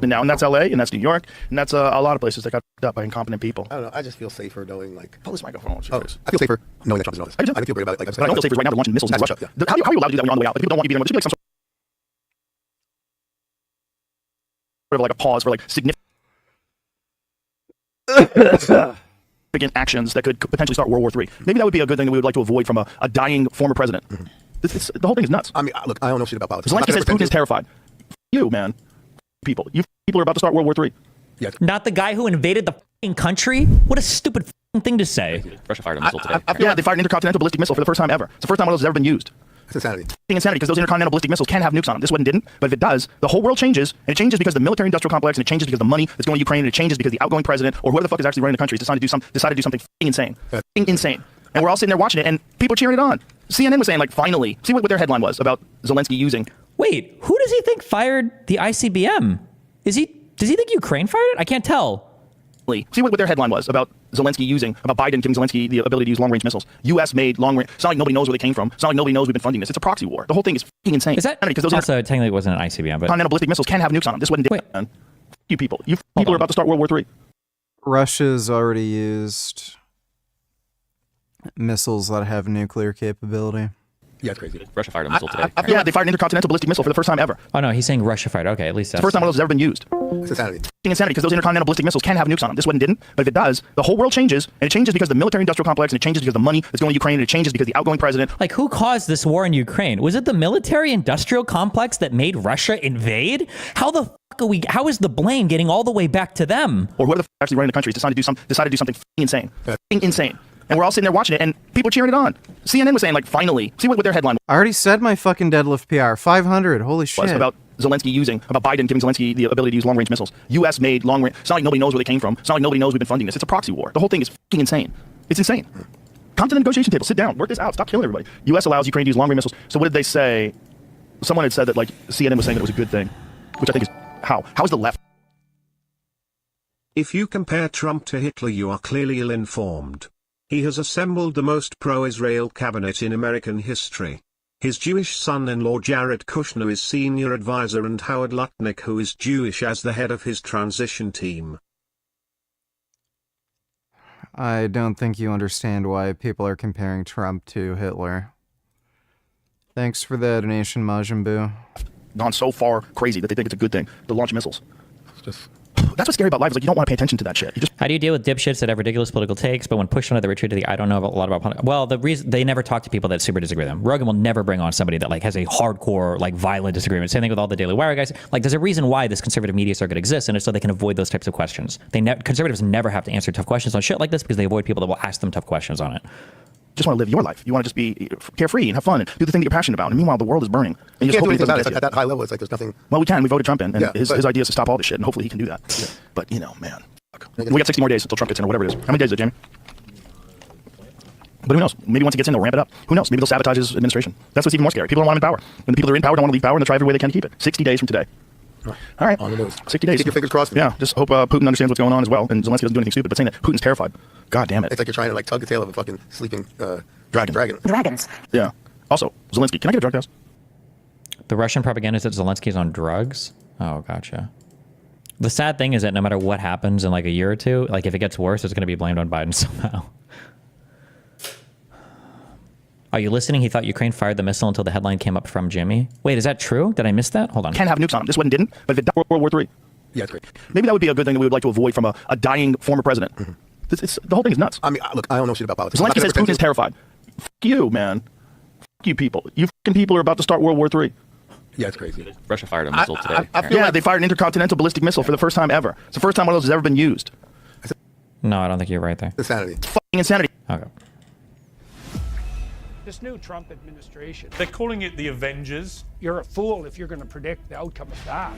Now, and that's LA, and that's New York, and that's a lot of places that got f***ed up by incompetent people. I don't know. I just feel safer knowing, like... Pull this microphone. I feel safer knowing that Trump is on this. I feel great about it. Like, but I don't feel safer right now. They're launching missiles into Russia. Yeah. How are you allowed to do that when you're on the way out? Like, people don't want you to be there. There should be like some sort of like a pause for like significant actions that could potentially start World War III. Maybe that would be a good thing that we would like to avoid from a dying former president. The whole thing is nuts. I mean, look, I don't know shit about politics. Zelensky says Putin is terrified. You, man. People are about to start World War III. Yeah. Not the guy who invaded the f***ing country? What a stupid f***ing thing to say. Russia fired a missile today. They fired an intercontinental ballistic missile for the first time ever. It's the first time one of those has ever been used. It's insanity. It's insanity because those intercontinental ballistic missiles can have nukes on them. This one didn't, but if it does, the whole world changes, and it changes because of the military-industrial complex, and it changes because of the money that's going to Ukraine, and it changes because the outgoing president or whoever the fuck is actually running the country decided to do something insane, insane. And we're all sitting there watching it, and people are cheering it on. CNN was saying, like, finally, see what their headline was about Zelensky using. Wait, who does he think fired the ICBM? Does he think Ukraine fired it? I can't tell. See what their headline was about Zelensky about Biden giving Zelensky the ability to use long-range missiles. U.S. made long-range. It's not like nobody knows where they came from. It's not like nobody knows we've been funding this. It's a proxy war. The whole thing is f***ing insane. Is that also technically it wasn't an ICBM, but continental ballistic missiles can have nukes on them. This wasn't. Man. You people are about to start World War III. Russia's already used missiles that have nuclear capability. Yeah, it's crazy. Russia fired a missile today. They fired an intercontinental ballistic missile for the first time ever. Oh no, he's saying Russia fired. Okay, at least that's the first time one of those has ever been used. It's insanity. It's insanity because those intercontinental ballistic missiles can have nukes on them. This one didn't, but if it does, the whole world changes, and it changes because of the military-industrial complex, and it changes because of the money that's going to Ukraine, and it changes because the outgoing president. Like, who caused this war in Ukraine? Was it the military-industrial complex that made Russia invade? How is the blame getting all the way back to them? Or whoever the f actually running the country decided to do something insane, insane. And we're all sitting there watching it, and people are cheering it on. CNN was saying, like, finally, see what their headline was. I already said my fucking deadlift PR. 500. Holy shit. About Biden giving Zelensky the ability to use long-range missiles. U.S. made long-range. It's not like nobody knows where they came from. It's not like nobody knows we've been funding this. It's a proxy war. The whole thing is f***ing insane. It's insane. Come to the negotiation table. Sit down. Work this out. Stop killing everybody. U.S. allows Ukraine to use long-range missiles. So what did they say? Someone had said that, like, CNN was saying that it was a good thing, which I think is how? How is the left? If you compare Trump to Hitler, you are clearly ill-informed. He has assembled the most pro-Israel cabinet in American history. His Jewish son-in-law Jared Kushner is senior advisor, and Howard Lutnick, who is Jewish, as the head of his transition team. I don't think you understand why people are comparing Trump to Hitler. Thanks for the donation, Majin Buu. Gone so far crazy that they think it's a good thing to launch missiles. That's what's scary about life, is like you don't want to pay attention to that shit. How do you deal with dipshits that have ridiculous political takes, but when pushed onto the retreat to the I don't know a lot about politics? Well, the reason they never talk to people that super disagree with them. Rogan will never bring on somebody that like has a hardcore, like violent disagreement. Same thing with all the Daily Wire guys. Like, there's a reason why this conservative media circuit exists, and it's so they can avoid those types of questions. Conservatives never have to answer tough questions on shit like this because they avoid people that will ask them tough questions on it. Just want to live your life. You want to just be carefree and have fun and do the thing that you're passionate about. And meanwhile, the world is burning. And you can't do anything about it. At that high level, it's like there's nothing. Well, we can. We voted Trump in, and his idea is to stop all this shit, and hopefully he can do that. Yeah. But, you know, man. We got 60 more days until Trump gets in, or whatever it is. How many days is it, Jamie? But who knows? Maybe once he gets in, they'll ramp it up. Who knows? Maybe they'll sabotage his administration. That's what's even more scary. People don't want him in power. When the people that are in power don't want to leave power, and they'll try every way they can to keep it. 60 days from today. All right. On the news. 60 days. Keep your fingers crossed. Yeah, just hope Putin understands what's going on as well, and Zelensky doesn't do anything stupid. But saying that Putin's terrified, God damn it. It's like you're trying to like tug the tail of a fucking sleeping dragon. Dragons. Yeah. Also, Zelensky, can I get a drug test? The Russian propaganda is that Zelensky's on drugs? Oh, gotcha. The sad thing is that no matter what happens in like a year or two, like if it gets worse, it's going to be blamed on Biden somehow. Are you listening? He thought Ukraine fired the missile until the headline came up from Jimmy. Wait, is that true? Did I miss that? Hold on. Can have nukes on them. This one didn't, but if it died World War III. Yeah, it's great. Maybe that would be a good thing that we would like to avoid from a dying former president. The whole thing is nuts. I mean, look, I don't know shit about politics. Zelensky says Putin is terrified. Fuck you, man. Fuck you people. You fucking people are about to start World War III. Yeah, it's crazy. Russia fired a missile today. They fired an intercontinental ballistic missile for the first time ever. It's the first time one of those has ever been used. No, I don't think you're right there. Insanity. It's fucking insanity. Okay. This new Trump administration. They're calling it the Avengers. You're a fool if you're going to predict the outcome of that.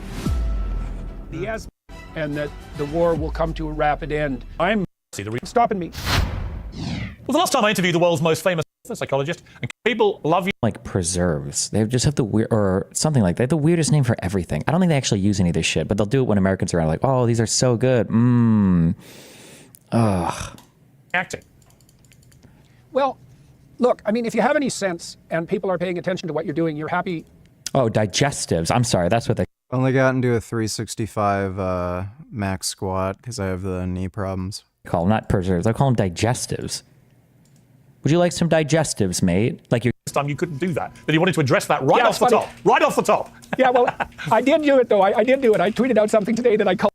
Yes, and that the war will come to a rapid end. I'm stopping me. Well, the last time I interviewed the world's most famous psychologist, and people love you. Like preserves. They just have the weird, or something like that. The weirdest name for everything. I don't think they actually use any of this shit, but they'll do it when Americans are around. Like, oh, these are so good. Ugh. Acting. Well, look, I mean, if you have any sense and people are paying attention to what you're doing, you're happy. Oh, digestives. I'm sorry. That's what they. Only got into a 365 max squat because I have the knee problems. Call them not preserves. I call them digestives. Would you like some digestives, mate? Like your time you couldn't do that. But he wanted to address that right off the top. Right off the top. Yeah, well, I did do it, though. I did do it. I tweeted out something today that I called.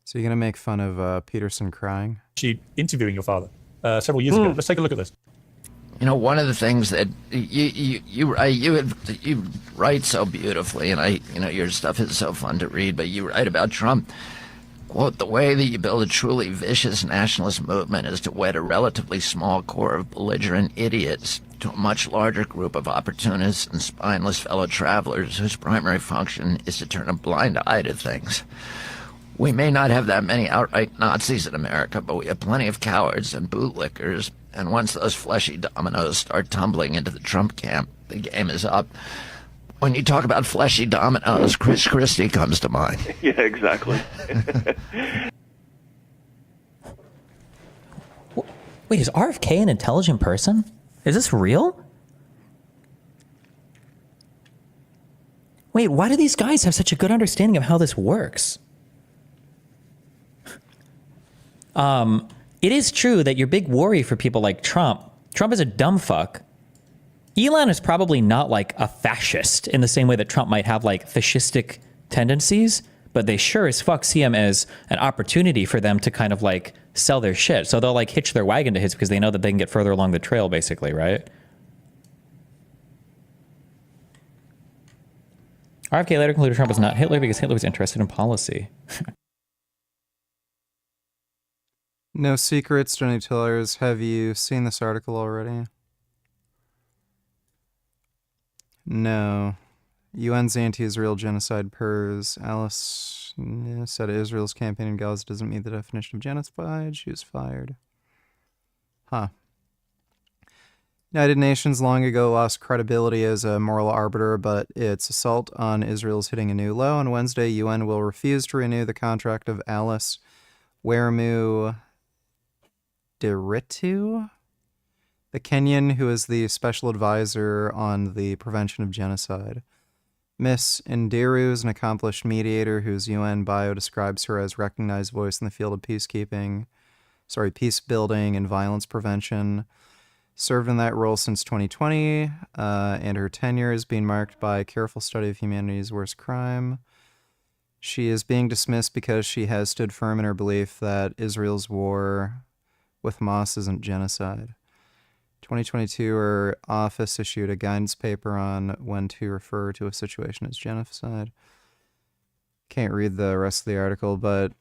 So you're going to make fun of Peterson crying? She interviewing your father several years ago. Let's take a look at this. You know, one of the things that you write so beautifully, and your stuff is so fun to read, but you write about Trump. Quote, the way that you build a truly vicious nationalist movement is to wed a relatively small core of belligerent idiots to a much larger group of opportunists and spineless fellow travelers whose primary function is to turn a blind eye to things. We may not have that many outright Nazis in America, but we have plenty of cowards and bootlickers, and once those fleshy dominoes start tumbling into the Trump camp, the game is up. When you talk about fleshy dominoes, Chris Christie comes to mind. Yeah, exactly. Wait, is RFK an intelligent person? Is this real? Wait, why do these guys have such a good understanding of how this works? It is true that your big worry for people like Trump is a dumb fuck. Elon is probably not like a fascist in the same way that Trump might have like fascistic tendencies, but they sure as fuck see him as an opportunity for them to kind of like sell their shit. So they'll like hitch their wagon to his because they know that they can get further along the trail, basically, right? RFK later concluded Trump was not Hitler because Hitler was interested in policy. No secrets, Jenny Tillers. Have you seen this article already? No. UN's anti-Israel genocide Piers. Alice said Israel's campaign in Gaza doesn't meet the definition of genocide. She was fired. Huh. United Nations long ago lost credibility as a moral arbiter, but its assault on Israel is hitting a new low. On Wednesday, UN will refuse to renew the contract of Alice Weremu Diritu, the Kenyan who is the special advisor on the prevention of genocide. Miss Ndiru is an accomplished mediator whose UN bio describes her as recognized voice in the field of peace building and violence prevention. Served in that role since 2020, and her tenure is being marked by careful study of humanity's worst crime. She is being dismissed because she has stood firm in her belief that Israel's war with Hamas isn't genocide. 2022, her office issued a guidance paper on when to refer to a situation as genocide. Can't read the rest of the article, but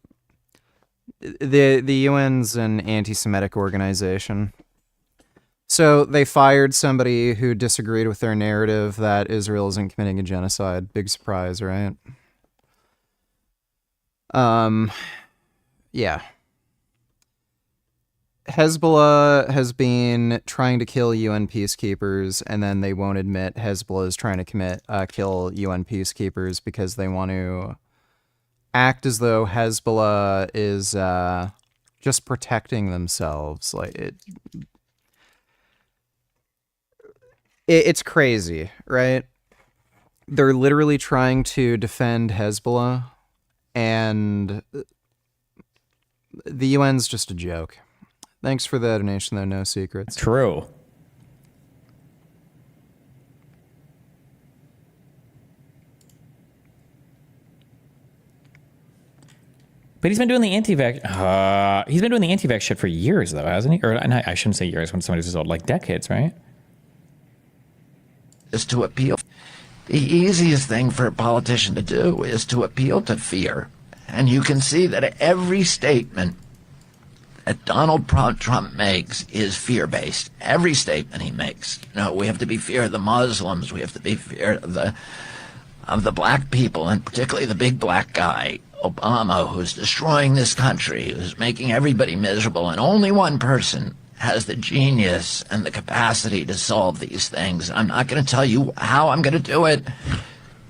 the UN's an anti-Semitic organization. So they fired somebody who disagreed with their narrative that Israel isn't committing a genocide. Big surprise, right? Yeah. Hezbollah has been trying to kill UN peacekeepers, and then they won't admit Hezbollah is trying to kill UN peacekeepers because they want to act as though Hezbollah is just protecting themselves. Like it's crazy, right? They're literally trying to defend Hezbollah, and the UN's just a joke. Thanks for the donation, though. No secrets. True. But he's been doing the anti-vax. He's been doing the anti-vax shit for years, though, hasn't he? Or I shouldn't say years when somebody's as old, like decades, right? Is to appeal. The easiest thing for a politician to do is to appeal to fear. And you can see that every statement that Donald Trump makes is fear-based. Every statement he makes. No, we have to be fear of the Muslims. We have to be fear of the black people, and particularly the big black guy, Obama, who's destroying this country, who's making everybody miserable, and only one person has the genius and the capacity to solve these things. I'm not going to tell you how I'm going to do it.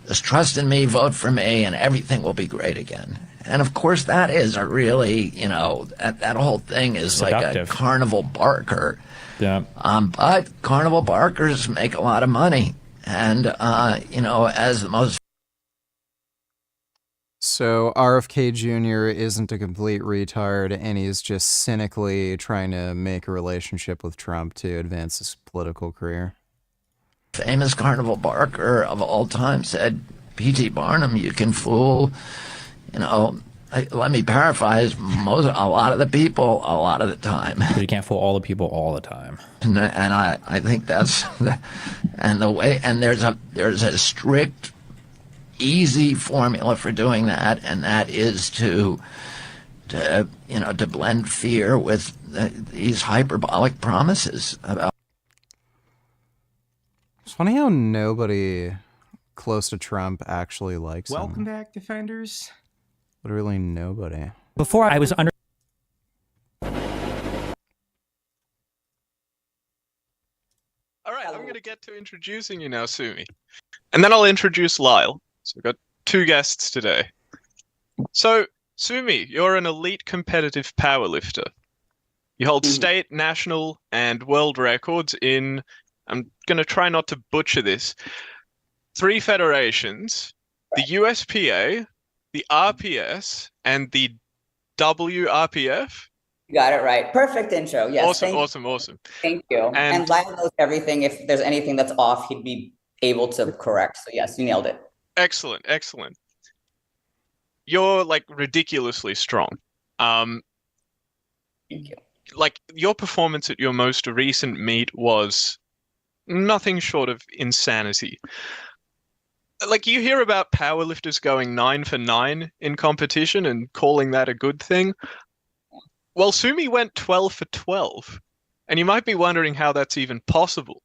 Just trust in me, vote for me, and everything will be great again. And of course, that is a really, that whole thing is seductive. Like a carnival barker. Yeah. But carnival barkers make a lot of money. And, as the most. So RFK Jr. isn't a complete retard, and he's just cynically trying to make a relationship with Trump to advance his political career. Famous carnival barker of all time said, P.T. Barnum, you can fool, let me paraphrase, a lot of the people a lot of the time. But you can't fool all the people all the time. And I think that's, and the way, and there's a strict, easy formula for doing that, and that is to blend fear with these hyperbolic promises about. It's funny how nobody close to Trump actually likes him. Welcome back, defenders. Literally nobody. Before I was under. All right, I'm going to get to introducing you now, Sumi. And then I'll introduce Lyle. So we've got two guests today. So, Sumi, you're an elite competitive powerlifter. You hold state, national, and world records in, I'm going to try not to butcher this, 3 federations, the USPA, the RPS, and the WRPF. You got it right. Perfect intro. Yes. Awesome. Thank you. And Lyle knows everything. If there's anything that's off, he'd be able to correct. So yes, you nailed it. Excellent. You're like ridiculously strong. Thank you. Like your performance at your most recent meet was nothing short of insanity. Like you hear about powerlifters going 9 for 9 in competition and calling that a good thing. Well, Sumi went 12 for 12, and you might be wondering how that's even possible.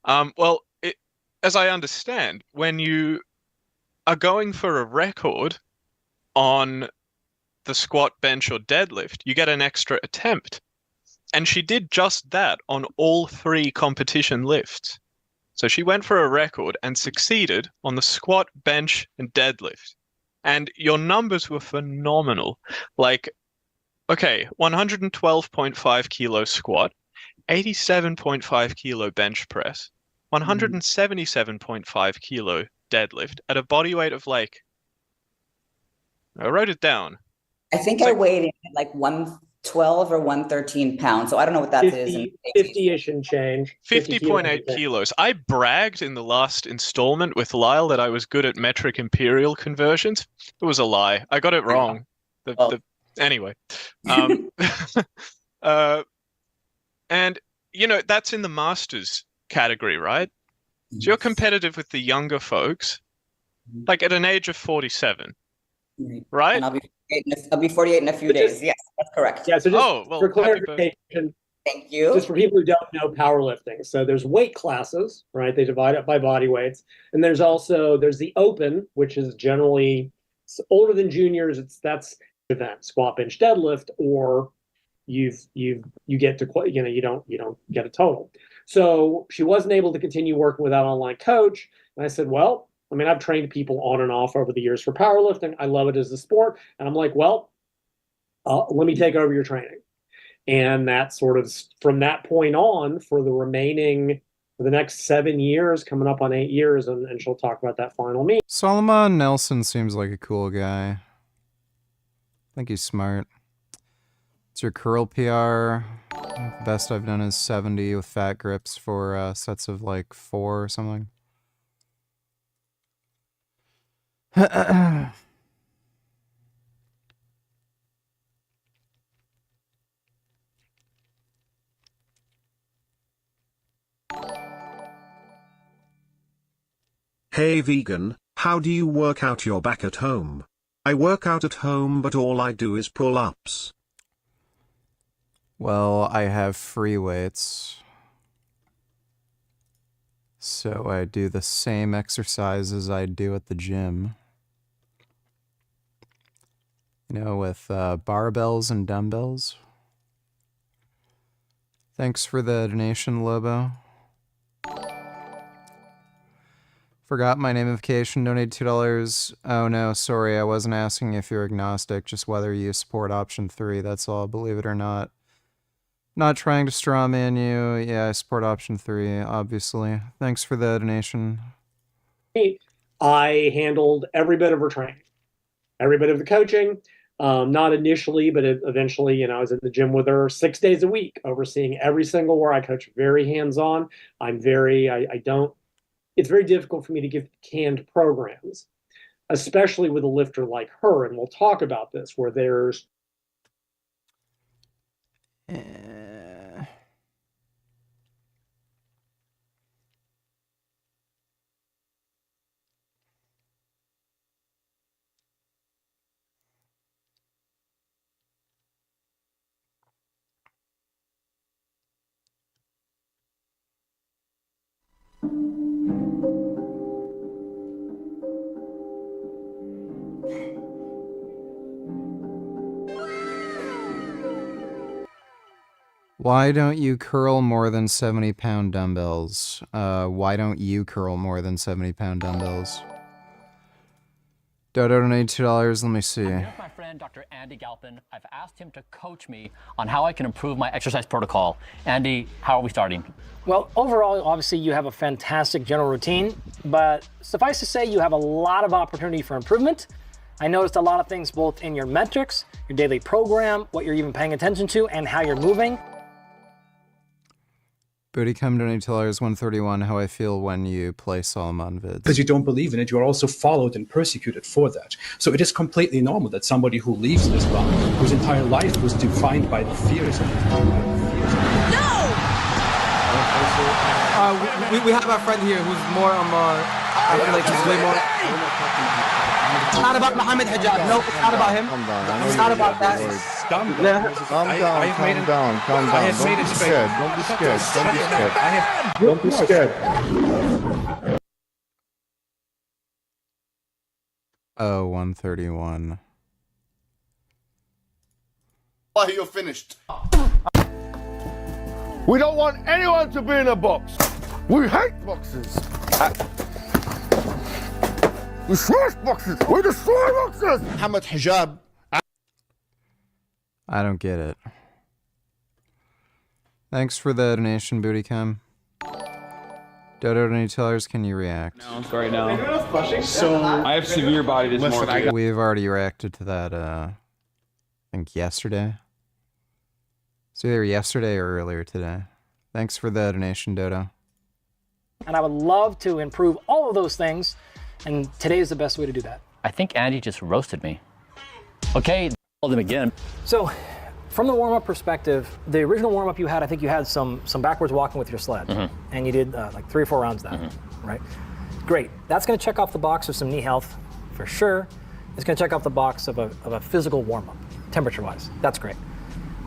As I understand, when you are going for a record on the squat, bench, or deadlift, you get an extra attempt. And she did just that on all 3 competition lifts. So she went for a record and succeeded on the squat, bench, and deadlift. And your numbers were phenomenal. Like, okay, 112.5 kilo squat, 87.5 kilo bench press, 177.5 kilo deadlift at a body weight of like, I wrote it down. I think I weighed in at like 112 or 113 pounds. So I don't know what that is. 50-ish and change. 50.8 kilos. I bragged in the last installment with Lyle that I was good at metric imperial conversions. It was a lie. I got it wrong. Anyway. And, that's in the masters category, right? So you're competitive with the younger folks, like at an age of 47, right? And I'll be 48 in a few days. Yes, that's correct. Yeah, so just for clarification, thank you. Just for people who don't know powerlifting, so there's weight classes, right? They divide it by body weights, and there's the open, which is generally older than juniors. That's event, squat, bench, deadlift, or you get to, you don't get a total. So she wasn't able to continue working with that online coach. And I said, well, I mean, I've trained people on and off over the years for powerlifting. I love it as a sport. And I'm like, well, let me take over your training. And that sort of, from that point on, for the next 7 years, coming up on 8 years, and she'll talk about that final meet. Solomon Nelson seems like a cool guy. I think he's smart. It's your curl PR. The best I've done is 70 with fat grips for sets of like 4 or something. Hey vegan, how do you work out your back at home? I work out at home, but all I do is pull-ups. Well, I have free weights. So I do the same exercises I do at the gym. You know, with barbells and dumbbells. Thanks for the donation, Lobo. Forgot my namification, donated $2. Oh no, sorry, I wasn't asking if you're agnostic, just whether you support option 3, that's all, believe it or not. Not trying to straw man you, yeah, I support option 3, obviously. Thanks for the donation. I handled every bit of her training, every bit of the coaching. Not initially, but eventually, I was at the gym with her 6 days a week, overseeing every single where I coach very hands-on. It's very difficult for me to give canned programs, especially with a lifter like her. And we'll talk about this, where there's Why don't you curl more than 70-pound dumbbells? Why don't you curl more than 70-pound dumbbells? Dodo donated $2, let me see. I'm here with my friend, Dr. Andy Galpin. I've asked him to coach me on how I can improve my exercise protocol. Andy, how are we starting? Well, overall, obviously, you have a fantastic general routine, but suffice to say, you have a lot of opportunity for improvement. I noticed a lot of things both in your metrics, your daily program, what you're even paying attention to, and how you're moving. Booty come donated $2, 131, how I feel when you play Solomon vids. Because you don't believe in it, you are also followed and persecuted for that. So it is completely normal that somebody who leaves Islam, whose entire life was defined by the fears of we have our friend here who's more I feel like he's way more. It's not about Muhammad Hijab. No, it's not about him. It's not about that. Calm down. I have made it scared. Don't be scared. Don't be scared. Don't be scared. Oh, 131. Why you're finished? We don't want anyone to be in a box. We hate boxes. We smash boxes. We destroy boxes. Muhammad Hijab. I don't get it. Thanks for the donation, Booty Cam. Dodo donated $2, can you react? No, I'm sorry, no. So I have severe body dysmorphia. We've already reacted to that, I think yesterday. It's either yesterday or earlier today. Thanks for the donation, Dodo. And I would love to improve all of those things, and today is the best way to do that. I think Andy just roasted me. Okay, hold him again. So, from the warm-up perspective, the original warm-up you had, I think you had some backwards walking with your sled, and you did like 3 or 4 rounds of that, right? Great. That's going to check off the box of some knee health, for sure. It's going to check off the box of a physical warm-up, temperature-wise. That's great.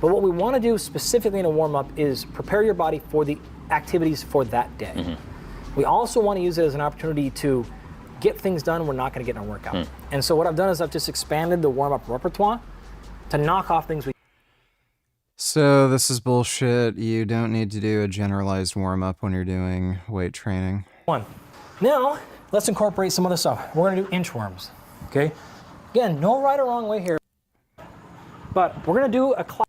But what we want to do specifically in a warm-up is prepare your body for the activities for that day. We also want to use it as an opportunity to get things done we're not going to get in our workout. And so what I've done is I've just expanded the warm-up repertoire to knock off things we So this is bullshit. You don't need to do a generalized warm-up when you're doing weight training. One. Now, let's incorporate some other stuff. We're gonna do inchworms, okay? Again, no right or wrong way here. But we're gonna do a class.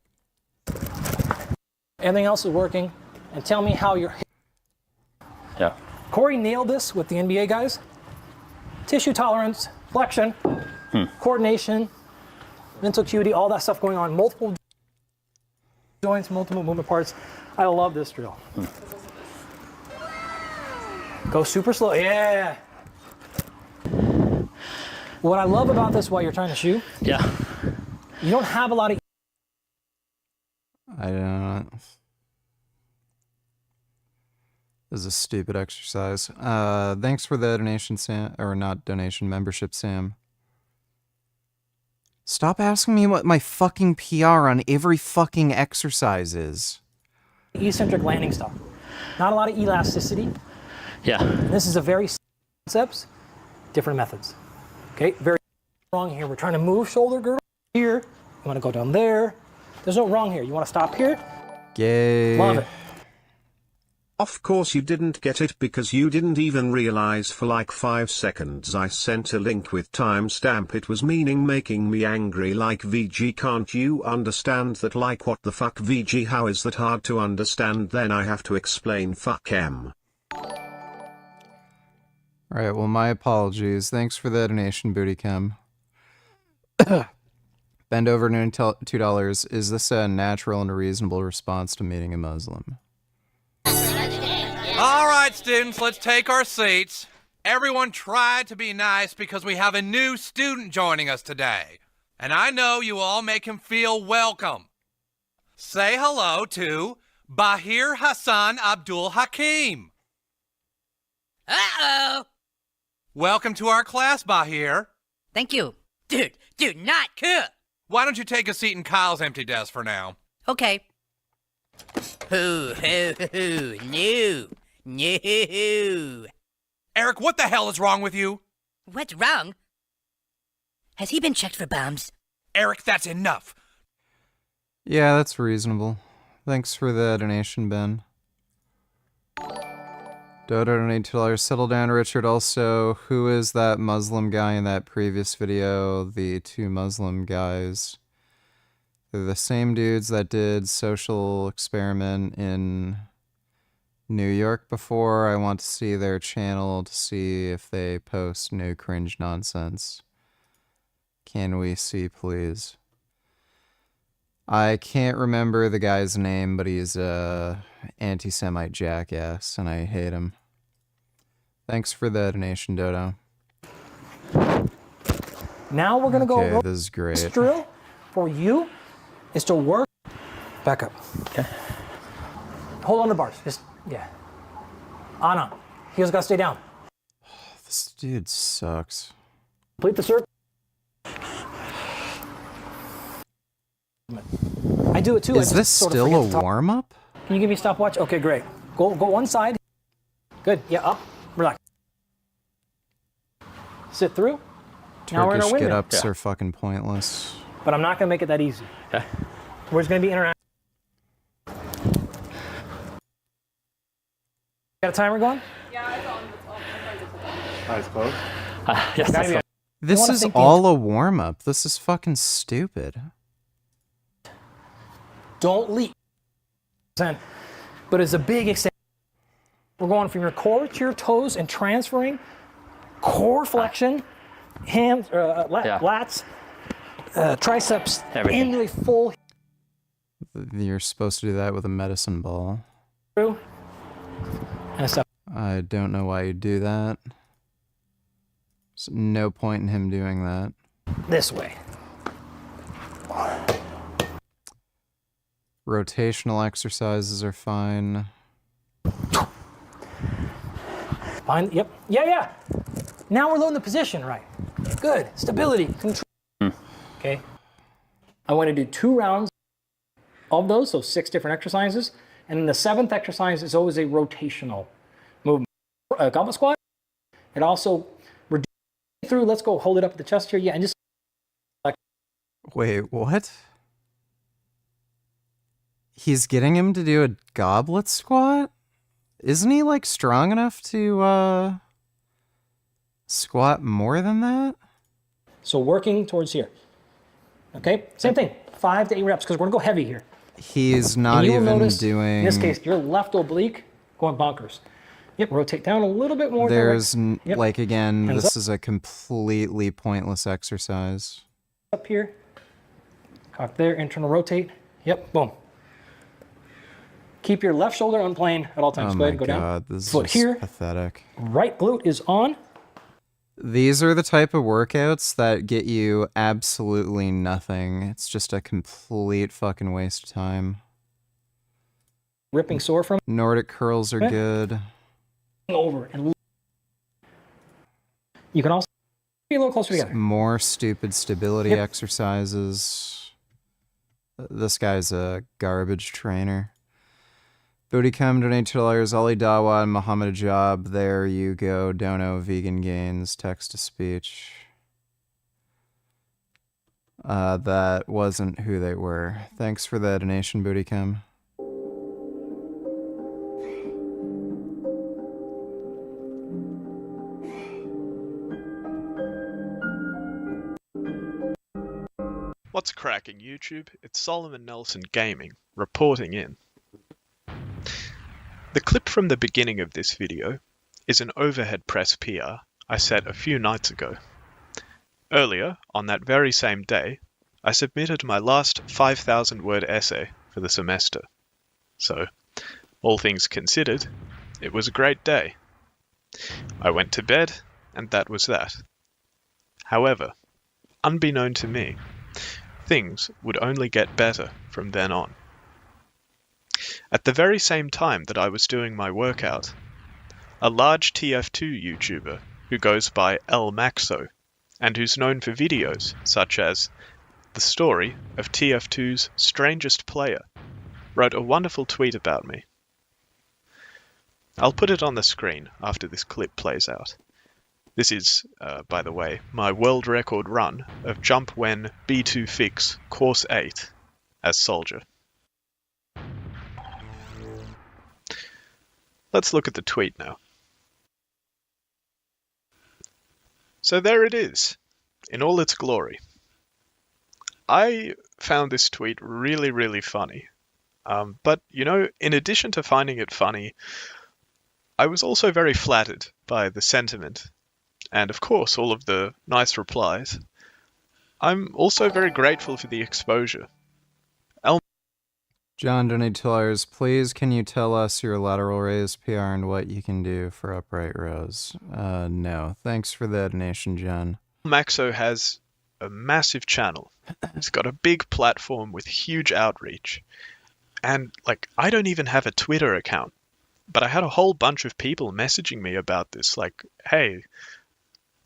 Everything else is working, and tell me how you're. Yeah. Corey nailed this with the NBA guys. Tissue tolerance, flexion, coordination, mental acuity, all that stuff going on. Multiple joints, multiple movement parts. I love this drill. Go super slow. Yeah. What I love about this while you're trying to shoot. Yeah. You don't have a lot of. I don't. This is a stupid exercise. Thanks for the donation, Sam. Or not donation, membership, Sam. Stop asking me what my fucking PR on every fucking exercise is. Eccentric landing stuff. Not a lot of elasticity. Yeah. And this is a very concepts, different methods. Okay, very wrong here. We're trying to move shoulder girdle here. You want to go down there. There's no wrong here. You want to stop here. Gay. Love it. Of course you didn't get it because you didn't even realize for like 5 seconds I sent a link with timestamp. It was meaning making me angry like VG. Can't you understand that? Like what the fuck VG? How is that hard to understand? Then I have to explain fuck M. Alright, well my apologies. Thanks for the donation, Booty Chem. Bend over noon $2. Is this a natural and a reasonable response to meeting a Muslim? All right, students, let's take our seats. Everyone try to be nice because we have a new student joining us today. And I know you all make him feel welcome. Say hello to Bahir Hassan Abdul Hakim. Uh-oh. Welcome to our class, Bahir. Thank you. Dude, not cool. Why don't you take a seat in Kyle's empty desk for now? Okay. No. Eric, what the hell is wrong with you? What's wrong? Has he been checked for bombs? Eric, that's enough. Yeah, that's reasonable. Thanks for the donation, Ben. Dodo donated $2. Settle down, Richard. Also, who is that Muslim guy in that previous video? The two Muslim guys. They're the same dudes that did Social Experiment in New York before. I want to see their channel to see if they post new cringe nonsense. Can we see, please? I can't remember the guy's name, but he's a anti-Semite jackass, and I hate him. Thanks for the donation, Dodo. Now we're gonna Okay, go. this is great. This drill for you is to work. Back up. Okay. Hold on the bars. Just yeah. On. Heels gotta stay down. This dude sucks. Complete the circle. I do it too. Is this still a warm-up? Can you give me a stopwatch? Okay, great. Go one side. Good. Yeah, up. Relax. Sit through. Now we're in our Turkish windmill. get-ups are fucking pointless. But I'm not gonna make it that easy. Okay. We're just gonna be interactive. Got a timer going? Yeah, it's on. Eyes closed. Yes, that's fine. This is all a warm-up. This is fucking stupid. Don't leap. But it's a big extent. We're going from your core to your toes and transferring core flexion, hands, lats, triceps into a full. You're supposed to do that with a medicine ball. Through. And stuff. I don't know why you do that. There's no point in him doing that. This way. Rotational exercises are fine. Fine. Yep. Yeah. Now we're loading the position right. Good. Stability. Control. Okay. I want to do 2 rounds of those, so 6 different exercises. And then the 7th exercise is always a rotational movement. A goblet squat. It also reduces through. Let's go hold it up at the chest here. Yeah, and just. Wait, what? He's getting him to do a goblet squat? Isn't he, like, strong enough to, squat more than that? So working towards here. Okay, same thing, 5 to 8 reps, because we're gonna go heavy here. He's not And you will even notice, doing... in this case, your left oblique going bonkers. Yep, rotate down a little bit more. There's, Yep. like, again, Hands this up. is a completely pointless exercise. Up here, cock there, internal rotate. Yep, boom. Keep your left shoulder on plane at all times. Oh Go ahead my and go god, down. this is Foot just here. pathetic. Right glute is on. These are the type of workouts that get you absolutely nothing. It's just a complete fucking waste of time. Ripping sore from. Nordic curls are Okay. good. Over and you can also be a little closer together. More stupid stability Yep. exercises. This guy's a garbage trainer. Booty Cum, donate $2. Ali Dawa and Muhammad Ajab. There you go. Dono, vegan gains, text to speech. That wasn't who they were. Thanks for the donation, Booty Cum. What's cracking, YouTube? It's Solomon Nelson Gaming, reporting in. The clip from the beginning of this video is an overhead press PR I set a few nights ago. Earlier, on that very same day, I submitted my last 5,000-word essay for the semester. So, all things considered, it was a great day. I went to bed, and that was that. However, unbeknown to me, things would only get better from then on. At the very same time that I was doing my workout, a large TF2 YouTuber who goes by El Maxo and who's known for videos such as The Story of TF2's Strangest Player wrote a wonderful tweet about me. I'll put it on the screen after this clip plays out. This is, by the way, my world record run of jump when B2 fix course 8 as soldier. Let's look at the tweet now. So there it is, in all its glory. I found this tweet really, really funny. But, you know, in addition to finding it funny, I was also very flattered by the sentiment and, of course, all of the nice replies. I'm also very grateful for the exposure. John, donate $2. Please, can you tell us your lateral raise PR and what you can do for upright rows? No. Thanks for the donation, John. Maxo has a massive channel. He's got a big platform with huge outreach. And, like, I don't even have a Twitter account. But I had a whole bunch of people messaging me about this, like, hey,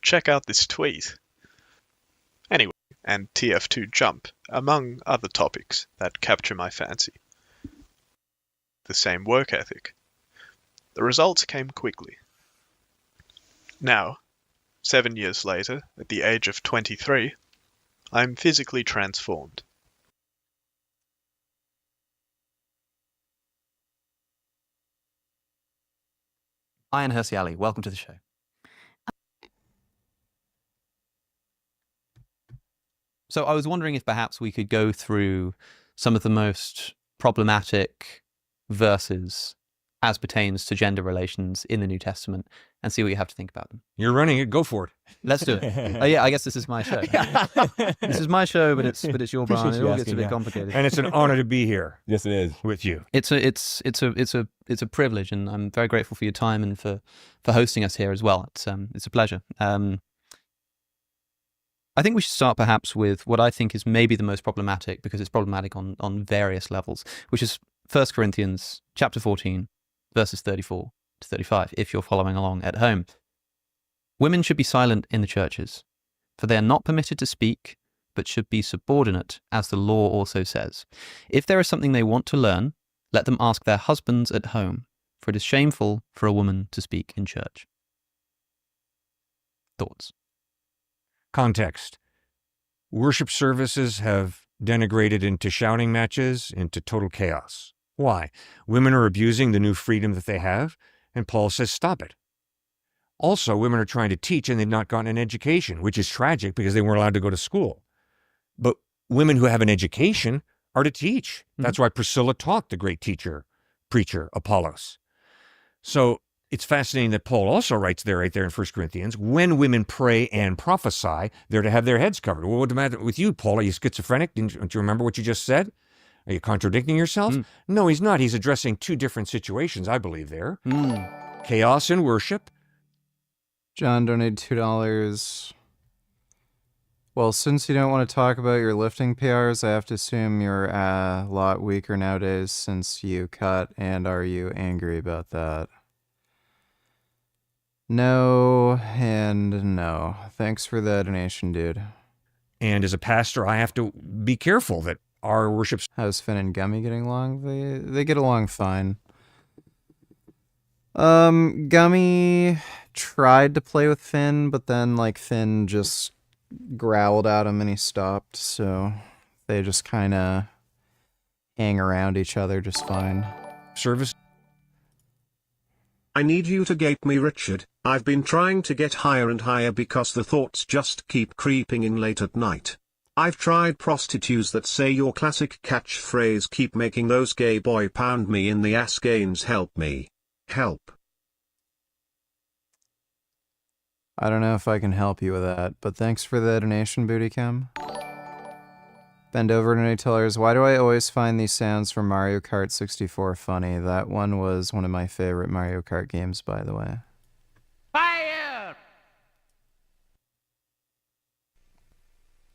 check out this tweet. Anyway, and TF2 jump, among other topics that capture my fancy. The same work ethic. The results came quickly. Now, 7 years later, at the age of 23, I'm physically transformed. Ian Hersey Ali, welcome to the show. So I was wondering if perhaps we could go through some of the most problematic verses as pertains to gender relations in the New Testament and see what you have to think about them. You're running it. Go for it. Let's do it. Yeah, I guess this is my show. This is my show, but it's your brand. It all gets a bit complicated. And it's an honor to be here. Yes, it is with you. It's a privilege, and I'm very grateful for your time and for hosting us here as well. It's a pleasure. I think we should start perhaps with what I think is maybe the most problematic, because it's problematic on various levels, which is 1 Corinthians chapter 14, verses 34 to 35, if you're following along at home. Women should be silent in the churches, for they are not permitted to speak, but should be subordinate, as the law also says. If there is something they want to learn, let them ask their husbands at home, for it is shameful for a woman to speak in church. Thoughts? Context. Worship services have denigrated into shouting matches, into total chaos. Why? Women are abusing the new freedom that they have, and Paul says, stop it. Also, women are trying to teach and they've not gotten an education, which is tragic because they weren't allowed to go to school. But women who have an education are to teach. That's why Priscilla taught the great teacher, preacher, Apollos. So it's fascinating that Paul also writes there, right there in 1 Corinthians, when women pray and prophesy, they're to have their heads covered. Well, what's the matter with you, Paul? Are you schizophrenic? Don't you remember what you just said? Are you contradicting yourself? No, he's not. He's addressing two different situations, I believe, there. Chaos and worship. John donated $2. Well, since you don't want to talk about your lifting PRs, I have to assume you're a lot weaker nowadays since you cut, and are you angry about that? No, and no. Thanks for the donation, dude. And as a pastor, I have to be careful that our worship... How's Finn and Gummy getting along? They get along fine. Gummy tried to play with Finn, but then, like, Finn just growled at him and he stopped, so they just kind of hang around each other just fine. Service? I need you to gape me, Richard. I've been trying to get higher and higher because the thoughts just keep creeping in late at night. I've tried prostitutes that say your classic catchphrase, keep making those gay boy pound me in the ass games, help me. Help. I don't know if I can help you with that, but thanks for the donation, Bootycam. Bend over to $8. Why do I always find these sounds from Mario Kart 64 funny? That one was one of my favorite Mario Kart games, by the way. Fire!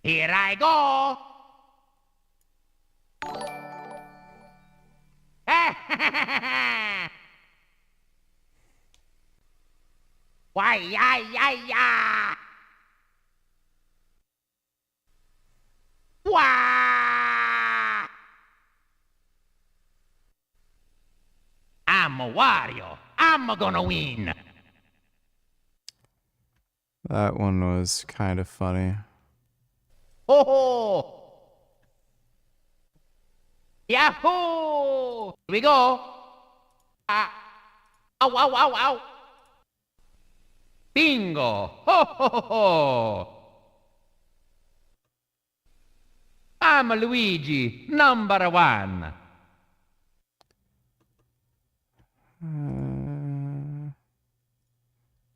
Here I go! Why, ya! Wah! I'm a Wario. I'm gonna win. That one was kind of funny. Ho ho! Yahoo! Here we go. Ow, ow, ow, ow. Bingo! Ho ho ho ho! I'm Luigi, number one.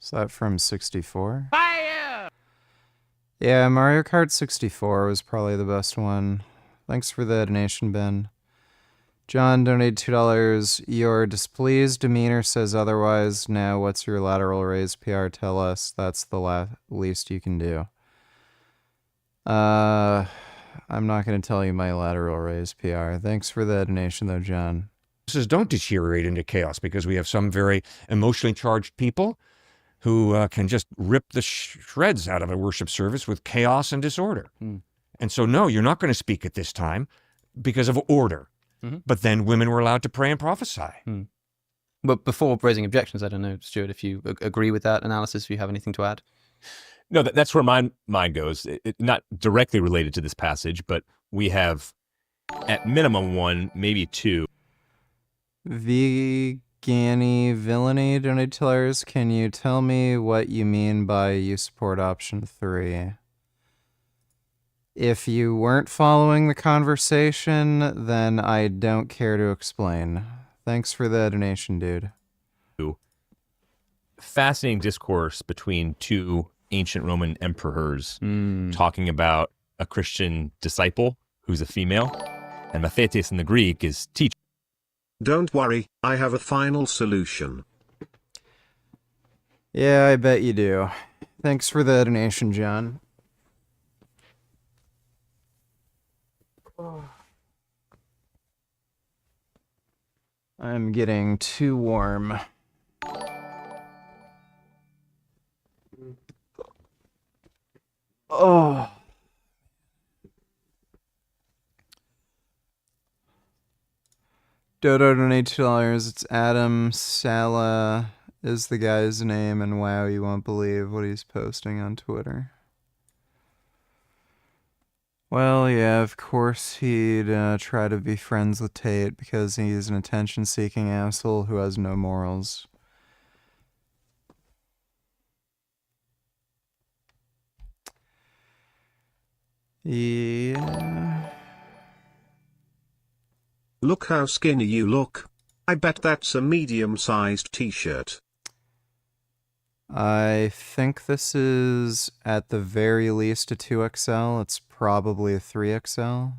Is that from 64? Fire! Yeah, Mario Kart 64 was probably the best one. Thanks for the donation, Ben. John donated $2. Your displeased demeanor says otherwise. Now, what's your lateral raise PR? Tell us. That's the least you can do. I'm not going to tell you my lateral raise PR. Thanks for the donation, though, John. Don't deteriorate into chaos, because we have some very emotionally charged people who can just rip the shreds out of a worship service with chaos and disorder. And so, no, you're not going to speak at this time because of order. But then women were allowed to pray and prophesy. But before raising objections, I don't know, Stuart, if you agree with that analysis, if you have anything to add. No, that's where my mind goes. Not directly related to this passage, but we have at minimum one, maybe two. Vegani Villainy donated $2. Can you tell me what you mean by you support option 3? If you weren't following the conversation, then I don't care to explain. Thanks for the donation, dude. Fascinating discourse between two ancient Roman emperors talking about a Christian disciple who's a female, and mathetes in the Greek is teacher. Don't worry, I have a final solution. Yeah, I bet you do. Thanks for the donation, John. I'm getting too warm. Oh. Dodo donate $2. It's Adam Sala is the guy's name, and wow, you won't believe what he's posting on Twitter. Well, yeah, of course he'd try to be friends with Tate because he's an attention-seeking asshole who has no morals. Yeah. Look how skinny you look. I bet that's a medium-sized t-shirt. I think this is at the very least a 2XL. It's probably a 3XL.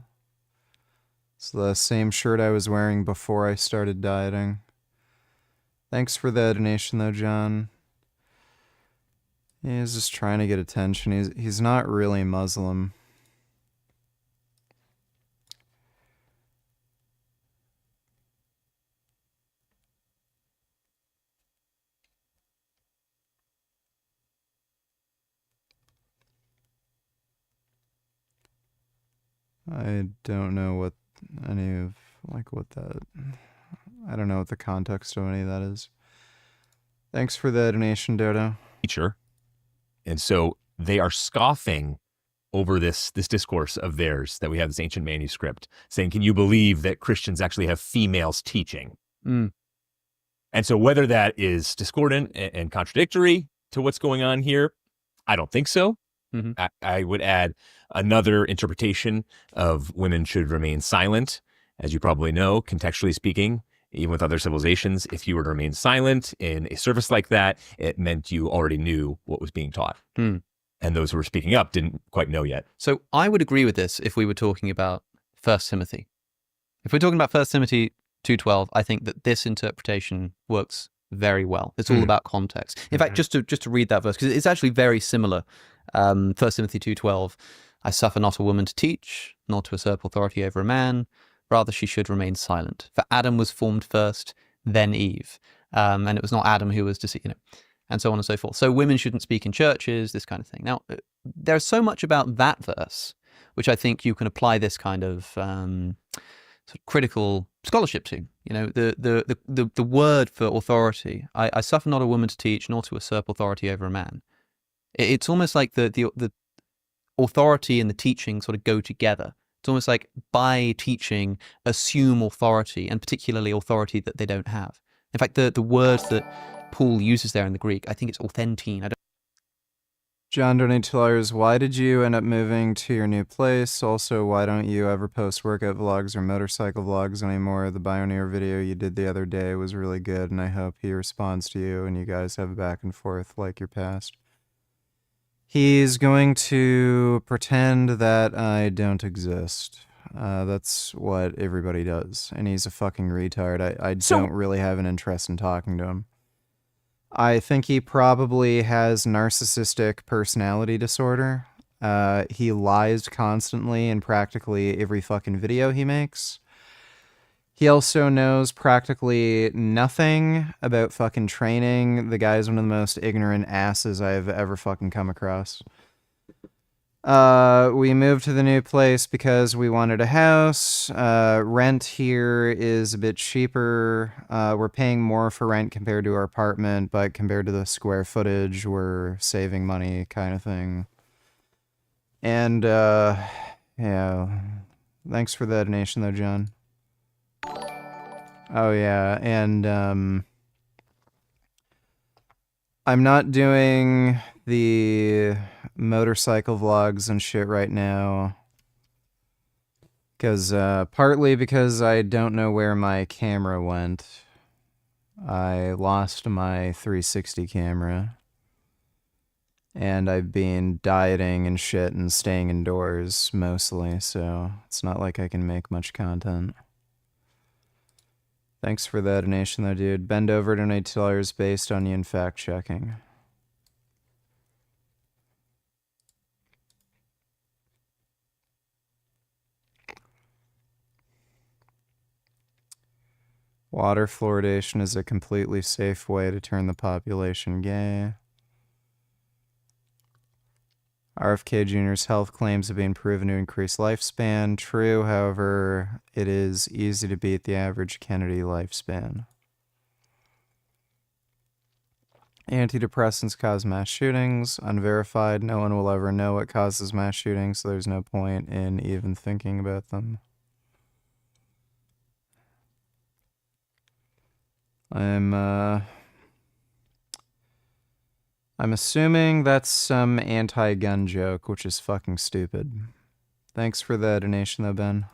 It's the same shirt I was wearing before I started dieting. Thanks for the donation though, John. He's just trying to get attention. He's not really Muslim. I don't know what any of, like, what that... I don't know what the context of any of that is. Thanks for the donation, Dodo. Teacher. And so they are scoffing over this discourse of theirs that we have this ancient manuscript saying, can you believe that Christians actually have females teaching? Mm. And so whether that is discordant and contradictory to what's going on here, I don't think so. Mm-hmm. I would add another interpretation of women should remain silent. As you probably know, contextually speaking, even with other civilizations, if you were to remain silent in a service like that, it meant you already knew what was being taught. Mm. And those who were speaking up didn't quite know yet. So I would agree with this if we were talking about 1 Timothy. If we're talking about 1 Timothy 2:12, I think that this interpretation works very well. It's all about context. In fact, just to read that verse, because it's actually very similar. 1 Timothy 2:12, I suffer not a woman to teach, nor to usurp authority over a man. Rather, she should remain silent. For Adam was formed first, then Eve. And it was not Adam who was deceived, and so on and so forth. So women shouldn't speak in churches, this kind of thing. Now, there's so much about that verse, which I think you can apply this kind of sort of critical scholarship to. The word for authority. I suffer not a woman to teach, nor to usurp authority over a man. It's almost like the authority and the teaching sort of go together. It's almost like by teaching, assume authority, and particularly authority that they don't have. In fact, the words that Paul uses there in the Greek, I think it's authentine. John donated $2. Why did you end up moving to your new place? Also, why don't you ever post workout vlogs or motorcycle vlogs anymore? The Bioneer video you did the other day was really good, and I hope he responds to you and you guys have a back and forth like your past. He's going to pretend that I don't exist. That's what everybody does. And he's a fucking retard. I don't really have an interest in talking to him. I think he probably has narcissistic personality disorder. He lies constantly in practically every fucking video he makes. He also knows practically nothing about fucking training. The guy's one of the most ignorant asses I've ever fucking come across. We moved to the new place because we wanted a house. Rent here is a bit cheaper. We're paying more for rent compared to our apartment, but compared to the square footage, we're saving money kind of thing. And, yeah. Thanks for the donation though, John. Oh yeah, and I'm not doing the motorcycle vlogs and shit right now because partly because I don't know where my camera went. I lost my 360 camera and I've been dieting and shit and staying indoors mostly, so it's not like I can make much content. Thanks for the donation though, dude. Bend over, donate $2 based on you and fact checking. Water fluoridation is a completely safe way to turn the population gay. RFK Jr.'s health claims have been proven to increase lifespan. True, however, it is easy to beat the average Kennedy lifespan. Antidepressants cause mass shootings. Unverified. No one will ever know what causes mass shootings, so there's no point in even thinking about them. I'm assuming that's some anti-gun joke, which is fucking stupid. Thanks for the donation, though, Ben.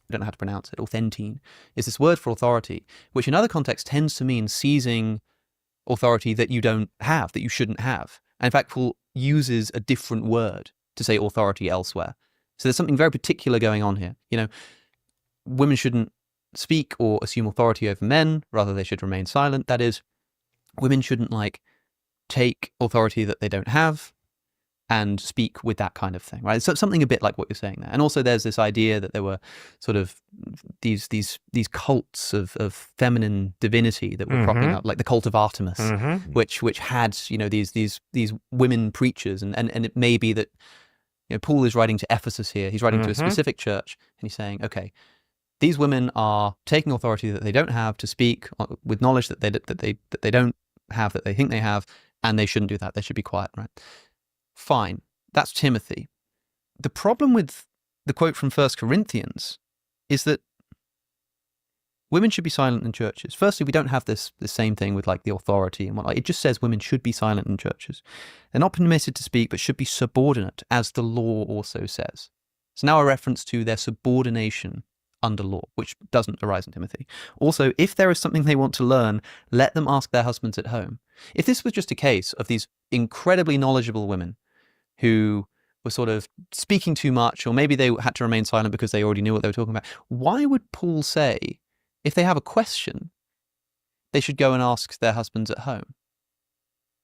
I don't know how to pronounce it. Authentine is this word for authority, which in other contexts tends to mean seizing authority that you don't have, that you shouldn't have. And in fact, Paul uses a different word to say authority elsewhere. So there's something very particular going on here. You know, women shouldn't speak or assume authority over men, rather they should remain silent. That is, women shouldn't like take authority that they don't have and speak with that kind of thing, right? So something a bit like what you're saying there. And also there's this idea that there were sort of these cults of feminine divinity that were cropping up, like the cult of Artemis, which had, you know, these women preachers, and it may be that, you know, Paul is writing to Ephesus here. He's writing to a specific church, and he's saying, okay, these women are taking authority that they don't have to speak with knowledge that they don't have, that they think they have, and they shouldn't do that. They should be quiet, right? Fine. That's Timothy. The problem with the quote from 1 Corinthians is that women should be silent in churches. Firstly, we don't have the same thing with like the authority and whatnot. It just says women should be silent in churches. They're not permitted to speak, but should be subordinate, as the law also says. It's now a reference to their subordination under law, which doesn't arise in Timothy. Also, if there is something they want to learn, let them ask their husbands at home. If this was just a case of these incredibly knowledgeable women who were sort of speaking too much, or maybe they had to remain silent because they already knew what they were talking about, why would Paul say, if they have a question, they should go and ask their husbands at home?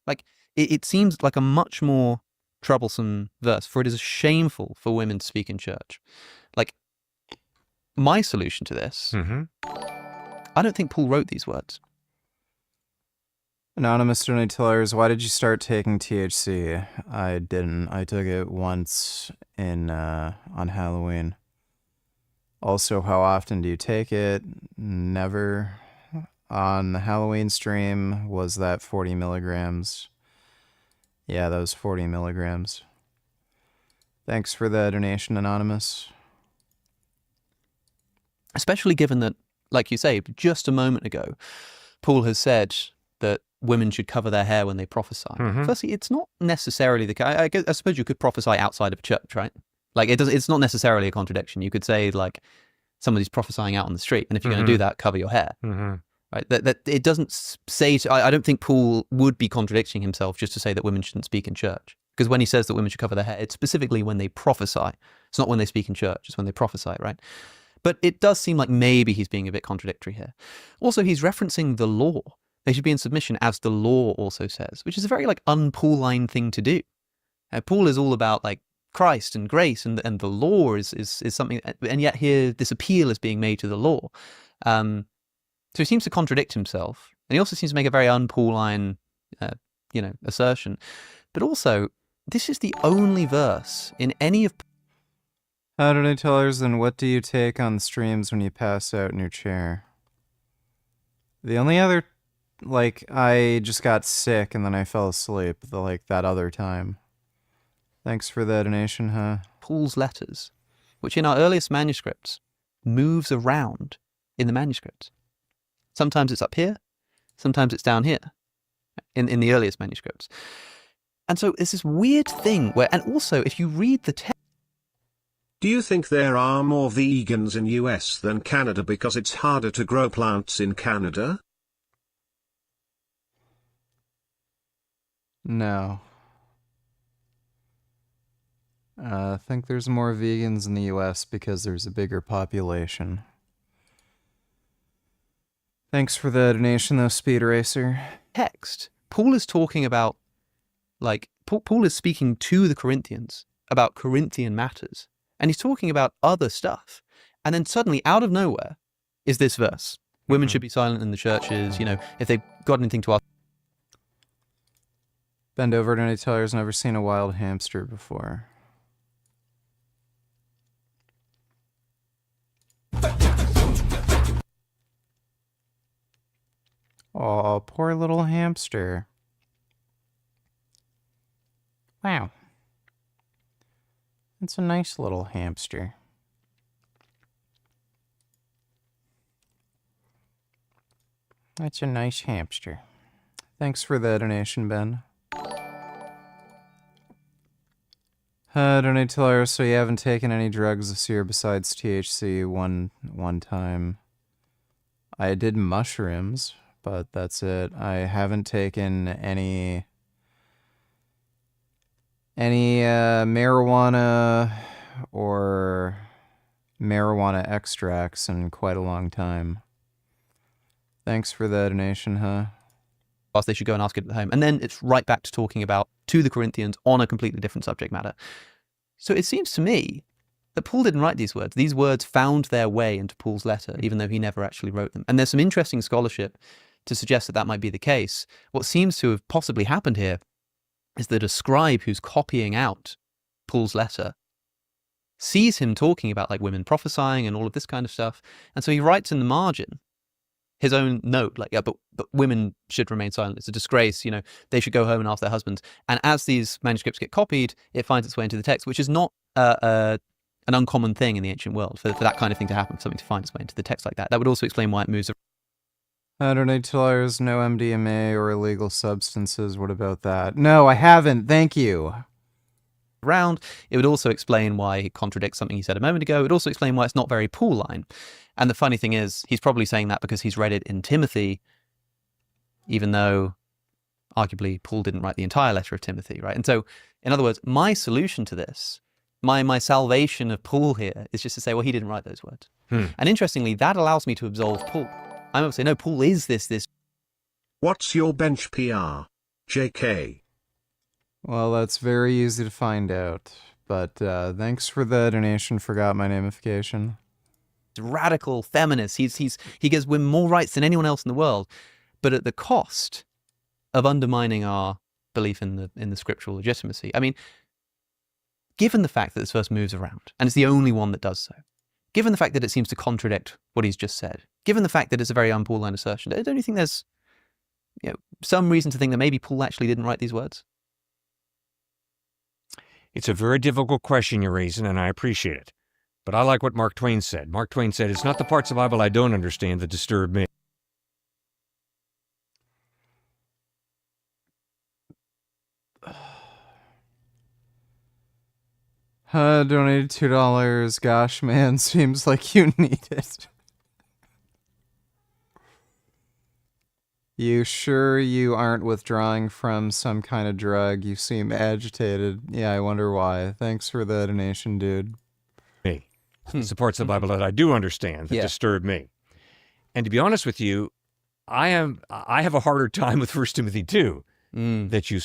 Like, it seems like a much more troublesome verse, for it is shameful for women to speak in church. Like, my solution to this, I don't think Paul wrote these words. Anonymous donators, why did you start taking THC? I didn't. I took it once on Halloween. Also, how often do you take it? Never. On the Halloween stream, was that 40 milligrams? Yeah, that was 40 milligrams. Thanks for the donation, Anonymous. Especially given that, like you say, just a moment ago, Paul has said that women should cover their hair when they prophesy. Firstly, it's not necessarily the case. I suppose you could prophesy outside of a church, right? Like, it's not necessarily a contradiction. You could say, like, somebody's prophesying out on the street, and if you're going to do that, cover your hair. Right? That it doesn't say. I don't think Paul would be contradicting himself just to say that women shouldn't speak in church. Because when he says that women should cover their hair, it's specifically when they prophesy. It's not when they speak in church. It's when they prophesy, right? But it does seem like maybe he's being a bit contradictory here. Also, he's referencing the law. They should be in submission, as the law also says, which is a very like un-Pauline thing to do. Paul is all about like Christ and grace, and the law is something, and yet here this appeal is being made to the law. So he seems to contradict himself, and he also seems to make a very un-Pauline, assertion. But also, this is the only verse in any of. How did I tell her? Then what do you take on streams when you pass out in your chair? The only other, like, I just got sick and then I fell asleep, that other time. Thanks for the donation, huh? Paul's letters, which in our earliest manuscripts moves around in the manuscripts. Sometimes it's up here, sometimes it's down here in the earliest manuscripts. And so it's this weird thing where, and also if you read the text. Do you think there are more vegans in US than Canada because it's harder to grow plants in Canada? No. I think there's more vegans in the US because there's a bigger population. Thanks for the donation, though, Speed Racer. Text. Paul is talking about, like, Paul is speaking to the Corinthians about Corinthian matters. And he's talking about other stuff. And then suddenly, out of nowhere, is this verse. Women should be silent in the churches, if they've got anything to ask. Bend over, donateller's never seen a wild hamster before. Aw, poor little hamster. Wow. It's a nice little hamster. That's a nice hamster. Thanks for the donation, Ben. Donate to Lyra, so you haven't taken any drugs this year besides THC one time. I did mushrooms, but that's it. I haven't taken any marijuana or marijuana extracts in quite a long time. Thanks for the donation, huh? They should go and ask it at home. And then it's right back to talking about to the Corinthians on a completely different subject matter. So it seems to me that Paul didn't write these words. These words found their way into Paul's letter, even though he never actually wrote them. And there's some interesting scholarship to suggest that that might be the case. What seems to have possibly happened here is that a scribe who's copying out Paul's letter sees him talking about like women prophesying and all of this kind of stuff. And so he writes in the margin his own note, like, yeah, but women should remain silent. It's a disgrace, you know, they should go home and ask their husbands. And as these manuscripts get copied, it finds its way into the text, which is not an uncommon thing in the ancient world for that kind of thing to happen, for something to find its way into the text like that. That would also explain why it moves. Donate to Lyra's, no MDMA or illegal substances. What about that? No, I haven't. Thank you. Around. It would also explain why it contradicts something he said a moment ago. It would also explain why it's not very Pauline. And the funny thing is, he's probably saying that because he's read it in Timothy, even though arguably Paul didn't write the entire letter of Timothy, right? And so, in other words, my solution to this, my salvation of Paul here is just to say, well, he didn't write those words. And interestingly, that allows me to absolve Paul. I might say, no, Paul is this. What's your bench PR? JK. Well, that's very easy to find out. But thanks for the donation. Forgot my namification. Radical feminist. He gives women more rights than anyone else in the world, but at the cost of undermining our belief in the scriptural legitimacy. I mean, given the fact that this verse moves around, and it's the only one that does so, given the fact that it seems to contradict what he's just said, given the fact that it's a very un-Pauline assertion, don't you think there's some reason to think that maybe Paul actually didn't write these words? It's a very difficult question you're raising, and I appreciate it. But I like what Mark Twain said. Mark Twain said, it's not the parts of the Bible I don't understand that disturb me. Donated $2. Gosh, man, seems like you need it. You sure you aren't withdrawing from some kind of drug? You seem agitated. Yeah, I wonder why. Thanks for the donation, dude. Me. It's the parts of the Bible that I do understand that disturb me. And to be honest with you, I have a harder time with 1 Timothy 2 that you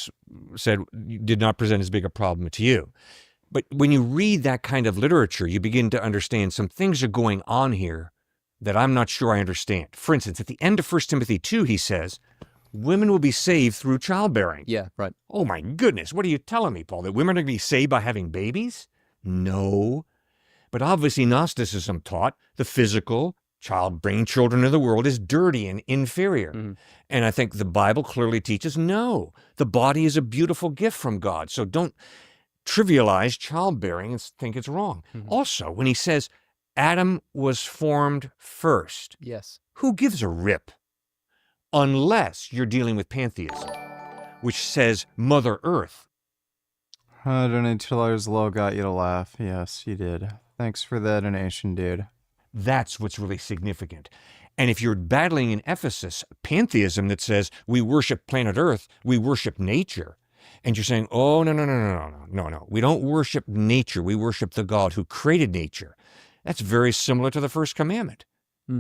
said did not present as big a problem to you. But when you read that kind of literature, you begin to understand some things are going on here that I'm not sure I understand. For instance, at the end of 1 Timothy 2, he says, women will be saved through childbearing. Yeah, right. Oh my goodness, what are you telling me, Paul? That women are going to be saved by having babies? No. But obviously Gnosticism taught the physical, bringing children into the world is dirty and inferior. And I think the Bible clearly teaches, no, the body is a beautiful gift from God. So don't trivialize childbearing and think it's wrong. Also, when he says Adam was formed first, yes, who gives a rip? Unless you're dealing with pantheism, which says Mother Earth. Donate $2 low got you to laugh. Yes, you did. Thanks for the donation, dude. That's what's really significant. And if you're battling in Ephesus pantheism that says we worship planet Earth, we worship nature, and you're saying, oh, no, we don't worship nature, we worship the God who created nature. That's very similar to the first commandment.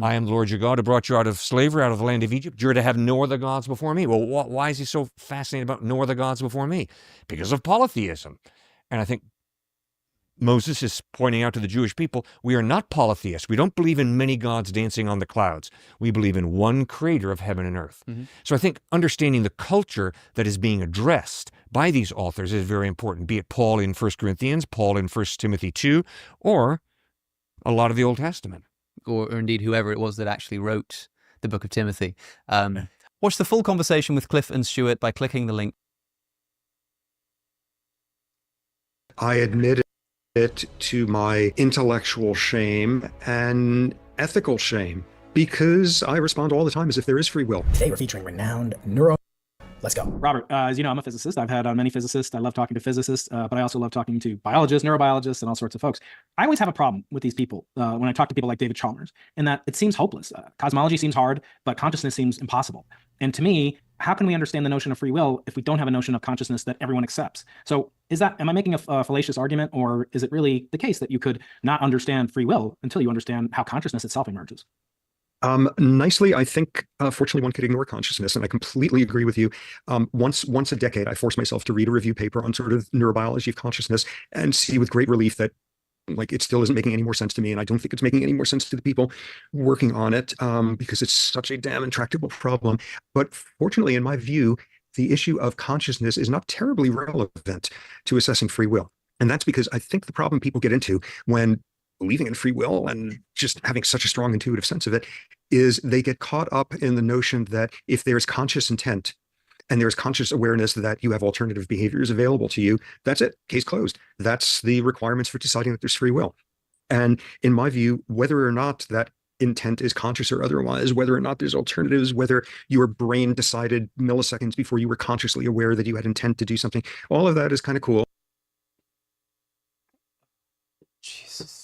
I am the Lord your God who brought you out of slavery, out of the land of Egypt. You're to have no other gods before me. Well, why is he so fascinated about no other gods before me? Because of polytheism. And I think Moses is pointing out to the Jewish people, we are not polytheists. We don't believe in many gods dancing on the clouds. We believe in one creator of heaven and earth. So I think understanding the culture that is being addressed by these authors is very important, be it Paul in 1 Corinthians, Paul in 1 Timothy 2, or a lot of the Old Testament. Or indeed whoever it was that actually wrote the book of Timothy. Watch the full conversation with Cliff and Stuart by clicking the link I admit it to my intellectual shame and ethical shame because I respond all the time as if there is free will. Today we're featuring renowned Let's go. Robert, as you know, I'm a physicist. I've had many physicists. I love talking to physicists, but I also love talking to biologists, neurobiologists, and all sorts of folks. I always have a problem with these people when I talk to people like David Chalmers, in that it seems hopeless. Cosmology seems hard, but consciousness seems impossible. And to me, how can we understand the notion of free will if we don't have a notion of consciousness that everyone accepts? So am I making a fallacious argument, or is it really the case that you could not understand free will until you understand how consciousness itself emerges? Nicely, I think, fortunately, one could ignore consciousness, and I completely agree with you. Once a decade, I force myself to read a review paper on sort of neurobiology of consciousness and see with great relief that, like, it still isn't making any more sense to me, and I don't think it's making any more sense to the people working on it, because it's such a damn intractable problem. But fortunately, in my view, the issue of consciousness is not terribly relevant to assessing free will. And that's because I think the problem people get into when believing in free will and just having such a strong intuitive sense of it is they get caught up in the notion that if there's conscious intent and there's conscious awareness that you have alternative behaviors available to you, that's it, case closed. That's the requirements for deciding that there's free will. And in my view, whether or not that intent is conscious or otherwise, whether or not there's alternatives, whether your brain decided milliseconds before you were consciously aware that you had intent to do something, all of that is kind of cool. Jesus.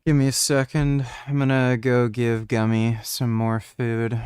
Give me a second. I'm gonna go give Gummy some more food.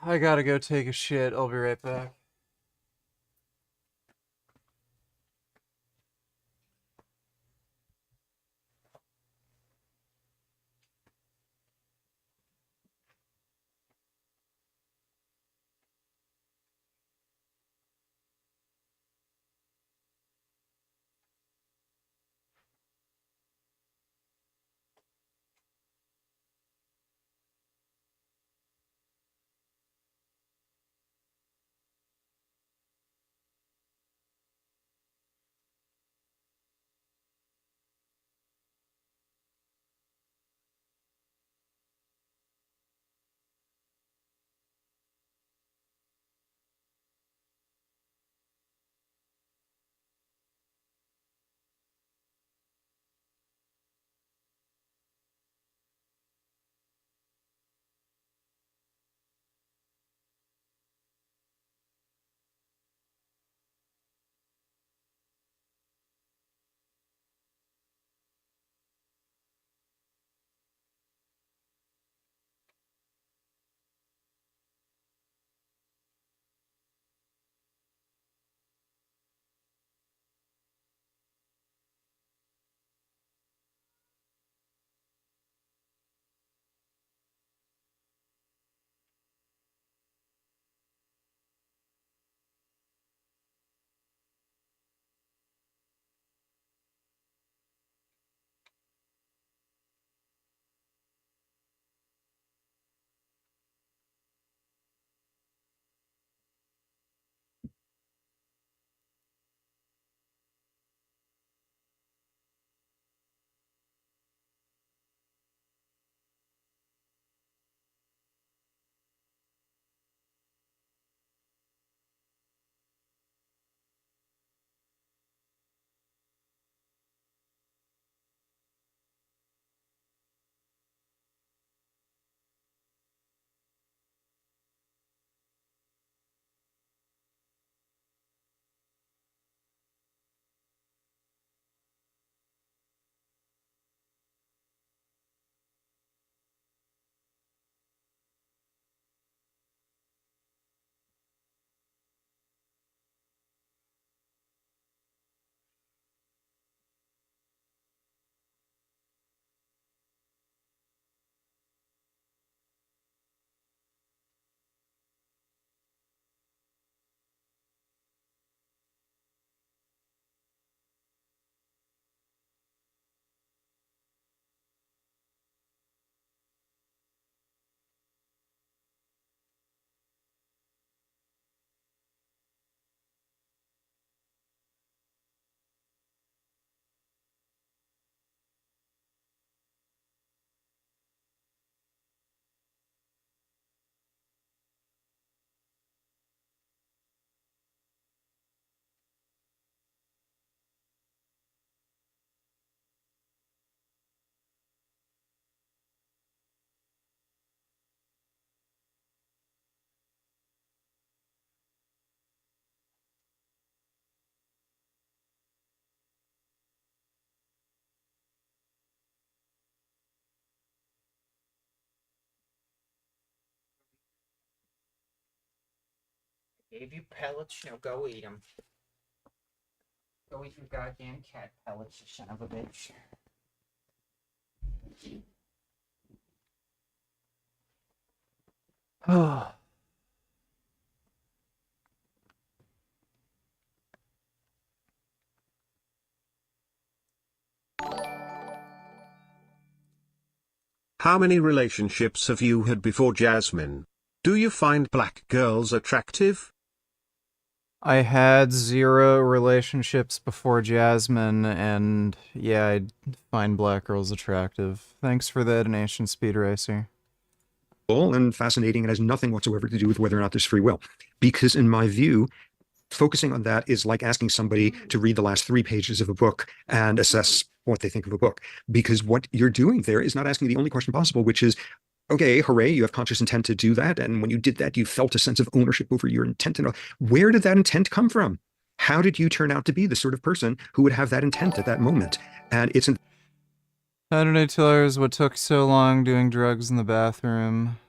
I gotta go take a shit. I'll be right back. Gave you pellets, now go eat them. Go eat your goddamn cat pellets, you son of a bitch. Oh. How many relationships have you had before Jasmine? Do you find black girls attractive? I had 0 relationships before Jasmine, and yeah, I find black girls attractive. Thanks for the donation, Speed Racer. And fascinating, and has nothing whatsoever to do with whether or not there's free will. Because in my view, focusing on that is like asking somebody to read the last 3 pages of a book and assess what they think of a book. Because what you're doing there is not asking the only question possible, which is, okay, hooray, you have conscious intent to do that. And when you did that, you felt a sense of ownership over your intent. And where did that intent come from? How did you turn out to be the sort of person who would have that intent at that moment? And it's... Saturday Tillers, what took so long doing drugs in the bathroom?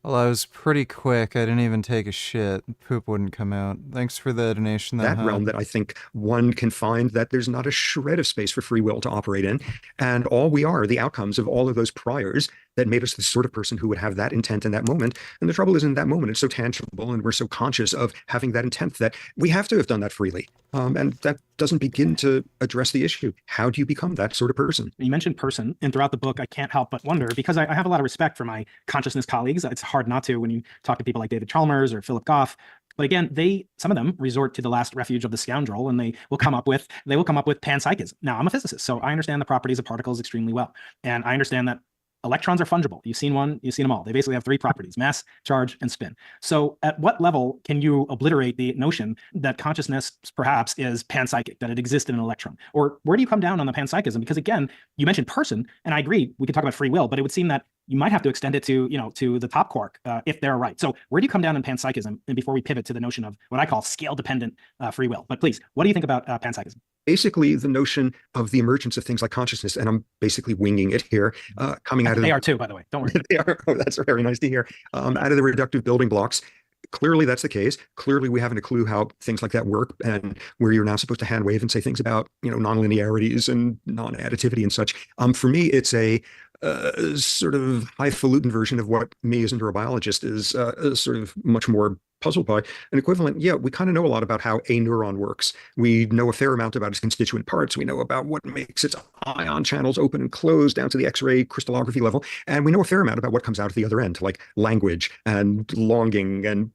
Well, I was pretty quick. I didn't even take a shit. Poop wouldn't come out. Thanks for the donation. That realm that I think one can find that there's not a shred of space for free will to operate in. And all we are the outcomes of all of those priors that made us the sort of person who would have that intent in that moment. And the trouble is in that moment, it's so tangible and we're so conscious of having that intent that we have to have done that freely. And that doesn't begin to address the issue. How do you become that sort of person? You mentioned person, and throughout the book, I can't help but wonder, because I have a lot of respect for my consciousness colleagues. It's hard not to when you talk to people like David Chalmers or Philip Goff. But again, some of them resort to the last refuge of the scoundrel, and they will come up with panpsychism. Now, I'm a physicist, so I understand the properties of particles extremely well, and I understand that electrons are fungible. You've seen one, you've seen them all. They basically have 3 properties: mass, charge, and spin. So at what level can you obliterate the notion that consciousness perhaps is panpsychic, that it exists in an electron? Or where do you come down on the panpsychism? Because again, you mentioned person, and I agree, we could talk about free will, but it would seem that you might have to extend it to, to the top quark if they're right. So where do you come down in panpsychism, and before we pivot to the notion of what I call scale-dependent free will? But please, what do you think about panpsychism? Basically, the notion of the emergence of things like consciousness, and I'm basically winging it here, coming out of they are too, by the way. Don't worry. They are. Oh, that's very nice to hear. Out of the reductive building blocks. Clearly, that's the case. Clearly, we haven't a clue how things like that work, and where you're now supposed to hand wave and say things about, nonlinearities and non-additivity and such. For me, it's a sort of highfalutin version of what me as a neurobiologist is sort of much more puzzled by. An equivalent, yeah, we kind of know a lot about how a neuron works. We know a fair amount about its constituent parts. We know about what makes its ion channels open and close down to the X-ray crystallography level. And we know a fair amount about what comes out at the other end, like language and longing and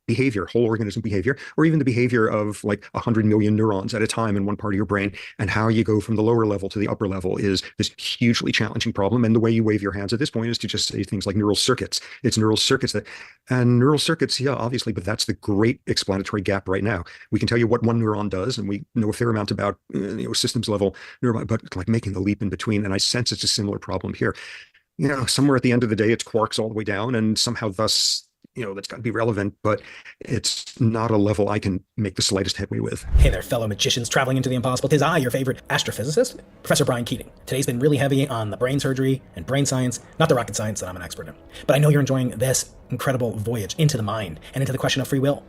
behavior, whole organism behavior, or even the behavior of like 100 million neurons at a time in one part of your brain. And how you go from the lower level to the upper level is this hugely challenging problem. And the way you wave your hands at this point is to just say things like neural circuits. It's neural circuits and neural circuits, yeah, obviously, but that's the great explanatory gap right now. We can tell you what one neuron does, and we know a fair amount about systems level neuron, but like making the leap in between. And I sense it's a similar problem here. Somewhere at the end of the day, it's quarks all the way down, and somehow thus that's got to be relevant, but it's not a level I can make the slightest headway with. Hey there, fellow magicians traveling into the impossible. 'Tis I, your favorite astrophysicist, Professor Brian Keating. Today's been really heavy on the brain surgery and brain science, not the rocket science that I'm an expert in. But I know you're enjoying this incredible voyage into the mind and into the question of free will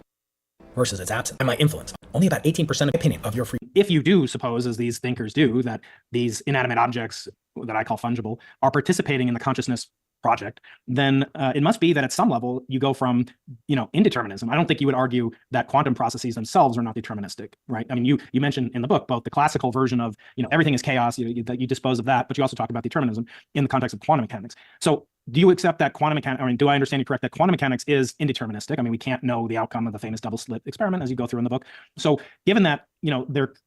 versus its absence and my influence. Only about 18% of opinion of your free. If you do suppose, as these thinkers do, that these inanimate objects that I call fungible are participating in the consciousness project, then it must be that at some level you go from indeterminism. I don't think you would argue that quantum processes themselves are not deterministic, right? I mean, you mentioned in the book both the classical version of everything is chaos, you dispose of that, but you also talk about determinism in the context of quantum mechanics. So do you accept that quantum mechanics, do I understand you correct, that quantum mechanics is indeterministic? I mean, we can't know the outcome of the famous double slit experiment as you go through in the book. So given that,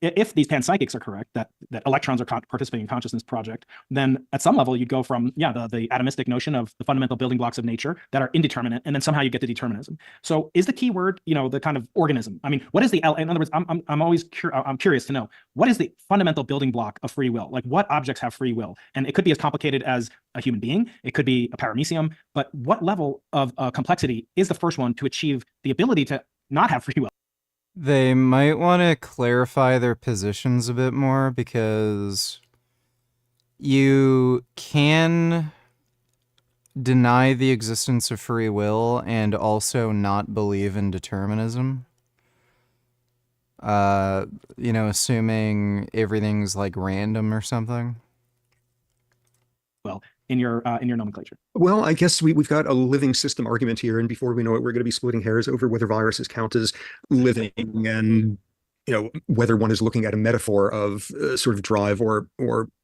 if these panpsychics are correct, that electrons are participating in consciousness project, then at some level you'd go from, the atomistic notion of the fundamental building blocks of nature that are indeterminate, and then somehow you get to determinism. So is the key word, the kind of organism? I mean, what is in other words, I'm curious to know, what is the fundamental building block of free will? Like, what objects have free will? And it could be as complicated as a human being, it could be a paramecium, but what level of complexity is the first one to achieve the ability to not have free will? They might want to clarify their positions a bit more, because you can deny the existence of free will and also not believe in determinism. Assuming everything's like random or something. Well, in your nomenclature. Well, I guess we've got a living system argument here, and before we know it, we're going to be splitting hairs over whether viruses count as living and whether one is looking at a metaphor of sort of drive or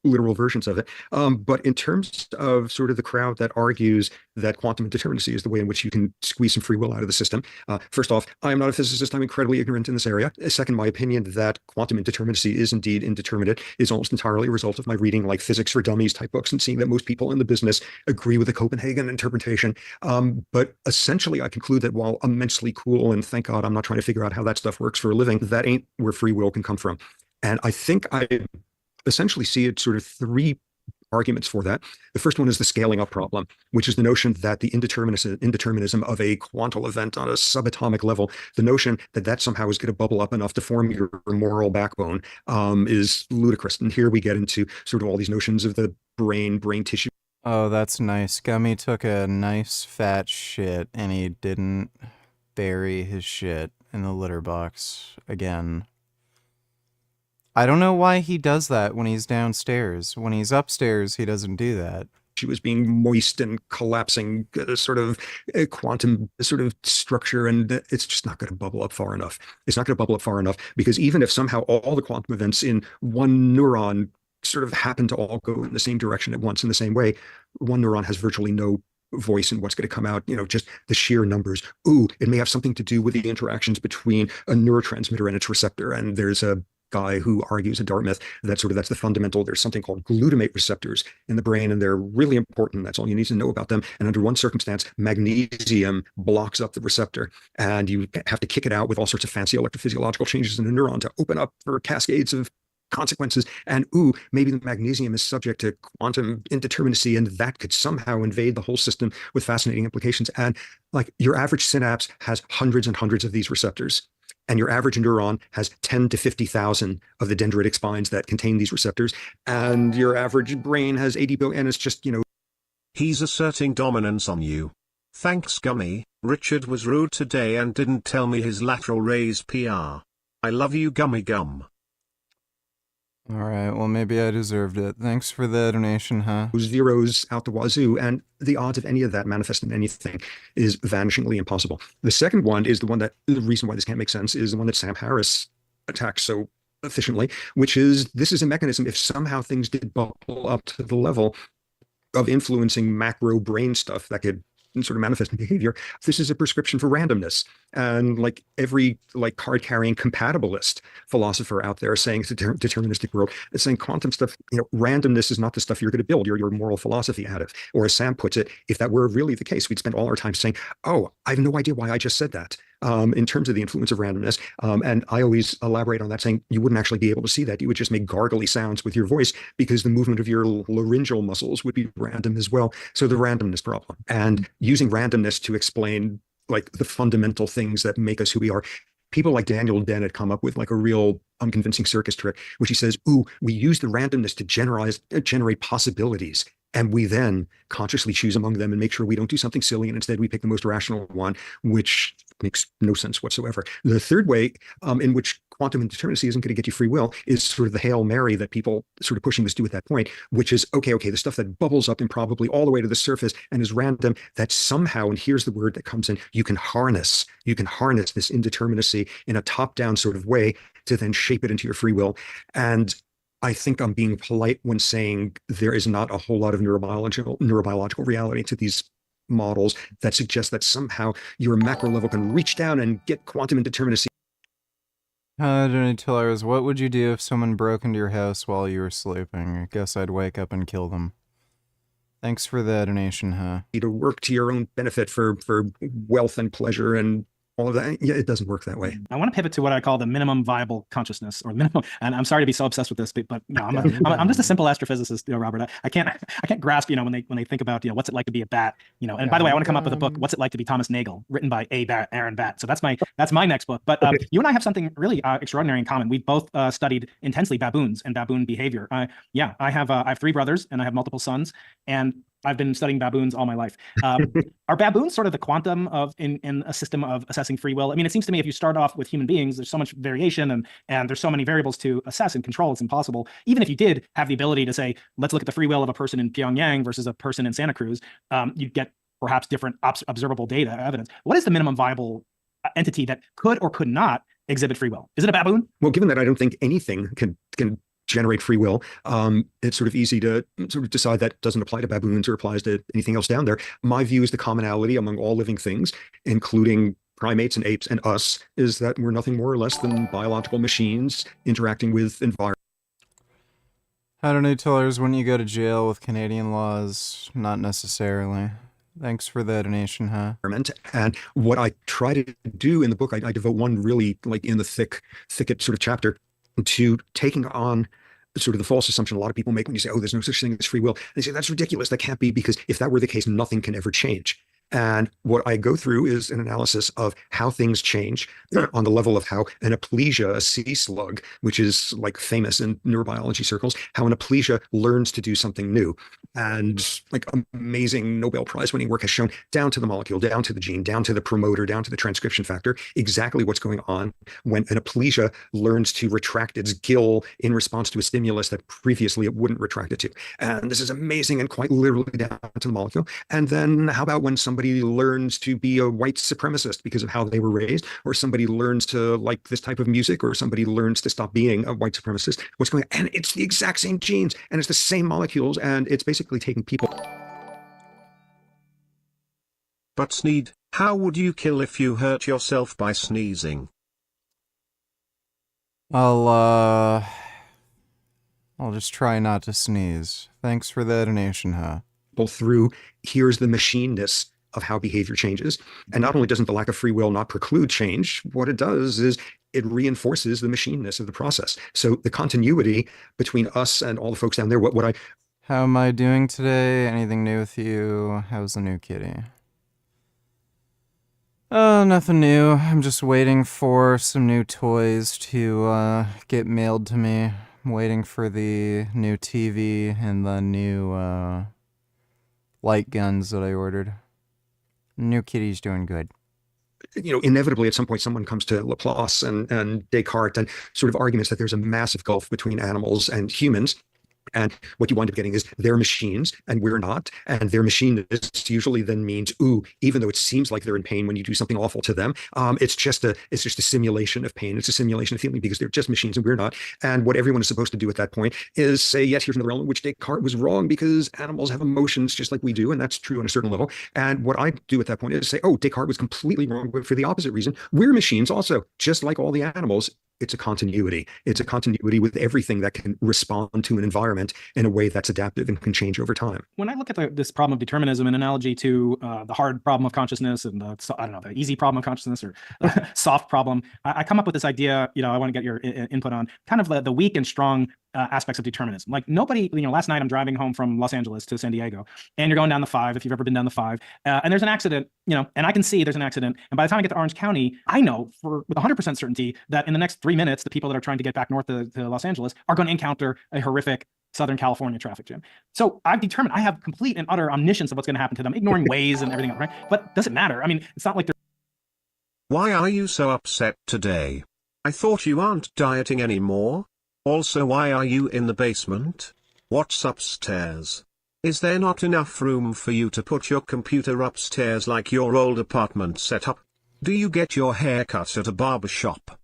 literal versions of it. But in terms of sort of the crowd that argues that quantum indeterminacy is the way in which you can squeeze some free will out of the system, first off, I am not a physicist. I'm incredibly ignorant in this area. Second, my opinion that quantum indeterminacy is indeed indeterminate is almost entirely a result of my reading like Physics for Dummies type books and seeing that most people in the business agree with the Copenhagen interpretation. But essentially, I conclude that while immensely cool, and thank God I'm not trying to figure out how that stuff works for a living, that ain't where free will can come from. And I think I essentially see it sort of three arguments for that. The first one is the scaling up problem, which is the notion that the indeterminism of a quantal event on a subatomic level, the notion that that somehow is going to bubble up enough to form your moral backbone, is ludicrous. And here we get into sort of all these notions of the brain tissue. Oh, that's nice. Gummy took a nice fat shit and he didn't bury his shit in the litter box again. I don't know why he does that when he's downstairs. When he's upstairs, he doesn't do that. She was being moist and collapsing sort of quantum sort of structure, and it's just not going to bubble up far enough. It's not going to bubble up far enough because even if somehow all the quantum events in one neuron sort of happen to all go in the same direction at once in the same way, one neuron has virtually no voice in what's going to come out, just the sheer numbers. Ooh, it may have something to do with the interactions between a neurotransmitter and its receptor. And there's a guy who argues at Dartmouth that that's the fundamental. There's something called glutamate receptors in the brain, and they're really important. That's all you need to know about them. And under one circumstance, magnesium blocks up the receptor, and you have to kick it out with all sorts of fancy electrophysiological changes in the neuron to open up for cascades of consequences. And ooh, maybe the magnesium is subject to quantum indeterminacy, and that could somehow invade the whole system with fascinating implications. And like your average synapse has hundreds and hundreds of these receptors, and your average neuron has 10 to 50,000 of the dendritic spines that contain these receptors, and your average brain has 80 billion. And it's just He's asserting dominance on you. Thanks, Gummy. Richard was rude today and didn't tell me his lateral raise PR. I love you, Gummy Gum. All right, well, maybe I deserved it. Thanks for the donation, huh? Zeros out the wazoo, and the odds of any of that manifesting anything is vanishingly impossible. The second one is the reason why this can't make sense is the one that Sam Harris attacks so efficiently, which is this is a mechanism. If somehow things did bubble up to the level of influencing macro brain stuff that could sort of manifest in behavior, this is a prescription for randomness. And like every card-carrying compatibilist philosopher out there saying it's a deterministic world, it's saying quantum stuff, randomness is not the stuff you're going to build your moral philosophy out of. Or as Sam puts it, if that were really the case, we'd spend all our time saying, oh, I have no idea why I just said that. In terms of the influence of randomness. And I always elaborate on that saying you wouldn't actually be able to see that. You would just make gargly sounds with your voice because the movement of your laryngeal muscles would be random as well. So the randomness problem and using randomness to explain like the fundamental things that make us who we are. People like Daniel Dennett come up with like a real unconvincing circus trick, which he says, ooh, we use the randomness to generate possibilities. And we then consciously choose among them and make sure we don't do something silly. And instead we pick the most rational one, which makes no sense whatsoever. The third way in which quantum indeterminacy isn't going to get you free will is sort of the Hail Mary that people sort of pushing this do at that point, which is, okay, the stuff that bubbles up improbably all the way to the surface and is random, that somehow, and here's the word that comes in, you can harness this indeterminacy in a top-down sort of way to then shape it into your free will. And I think I'm being polite when saying there is not a whole lot of neurobiological reality to these models that suggest that somehow your macro level can reach down and get quantum indeterminacy. Johnny Tillers, what would you do if someone broke into your house while you were sleeping? I guess I'd wake up and kill them. Thanks for the donation, huh? To work to your own benefit for wealth and pleasure and all of that. Yeah, it doesn't work that way. I want to pivot to what I call the minimum viable consciousness, or minimum. And I'm sorry to be so obsessed with this, but I'm just a simple astrophysicist, Robert. I can't grasp, when they think about, what's it like to be a bat, And by the way, I want to come up with a book, What's It Like to Be Thomas Nagel, written by Aaron Batt. So that's my next book. But you and I have something really extraordinary in common. We both studied intensely baboons and baboon behavior. I have 3 brothers and I have multiple sons, and I've been studying baboons all my life. Are baboons sort of the quantum of in a system of assessing free will? I mean, it seems to me if you start off with human beings, there's so much variation and there's so many variables to assess and control, it's impossible. Even if you did have the ability to say, let's look at the free will of a person in Pyongyang versus a person in Santa Cruz, you'd get perhaps different observable data evidence. What is the minimum viable entity that could or could not exhibit free will? Is it a baboon? Well, given that I don't think anything can generate free will, it's sort of easy to sort of decide that doesn't apply to baboons or applies to anything else down there. My view is the commonality among all living things, including primates and apes and us, is that we're nothing more or less than biological machines interacting with environment. How do new tellers when you go to jail with Canadian laws? Not necessarily. Thanks for the donation, huh? And what I try to do in the book, I devote one really like in the thicket sort of chapter to taking on sort of the false assumption a lot of people make when you say, oh, there's no such thing as free will. And they say, that's ridiculous. That can't be, because if that were the case, nothing can ever change. And what I go through is an analysis of how things change on the level of how an aplysia, a sea slug, which is like famous in neurobiology circles, how an aplysia learns to do something new. And like amazing Nobel Prize winning work has shown down to the molecule, down to the gene, down to the promoter, down to the transcription factor, exactly what's going on when an aplysia learns to retract its gill in response to a stimulus that previously it wouldn't retract it to. And this is amazing and quite literally down to the molecule. And then how about when somebody learns to be a white supremacist because of how they were raised, or somebody learns to like this type of music, or somebody learns to stop being a white supremacist? What's going on? And it's the exact same genes, and it's the same molecules, and it's basically taking people. But Sneed, how would you kill if you hurt yourself by sneezing? I'll just try not to sneeze. Thanks for the donation, huh? Through here's the machineness of how behavior changes. And not only doesn't the lack of free will not preclude change, what it does is it reinforces the machineness of the process. So the continuity between us and all the folks down there, How am I doing today? Anything new with you? How's the new kitty? Oh, nothing new. I'm just waiting for some new toys to get mailed to me. I'm waiting for the new TV and the new light guns that I ordered. New kitty's doing good. You know, inevitably at some point someone comes to Laplace and Descartes and sort of arguments that there's a massive gulf between animals and humans. And what you wind up getting is they're machines and we're not. And their machineness usually then means, ooh, even though it seems like they're in pain when you do something awful to them, it's just a simulation of pain. It's a simulation of feeling because they're just machines and we're not. And what everyone is supposed to do at that point is say, yes, here's another realm in which Descartes was wrong because animals have emotions just like we do. And that's true on a certain level. And what I do at that point is say, oh, Descartes was completely wrong, but for the opposite reason. We're machines also, just like all the animals. It's a continuity. It's a continuity with everything that can respond to an environment in a way that's adaptive and can change over time. When I look at this problem of determinism, an analogy to the hard problem of consciousness and the easy problem of consciousness or soft problem, I come up with this idea. I want to get your input on kind of the weak and strong aspects of determinism. Like nobody, last night I'm driving home from Los Angeles to San Diego, and you're going down the 5, if you've ever been down the 5, and there's an accident, and I can see there's an accident. And by the time I get to Orange County, I know with 100% certainty that in the next 3 minutes, the people that are trying to get back north to Los Angeles are going to encounter a horrific Southern California traffic jam. So I've determined I have complete and utter omniscience of what's going to happen to them, ignoring ways and everything else, right? But does it matter? I mean, it's not like they're... Why are you so upset today? I thought you aren't dieting anymore. Also, why are you in the basement? What's upstairs? Is there not enough room for you to put your computer upstairs like your old apartment setup? Do you get your hair cut at a barber shop?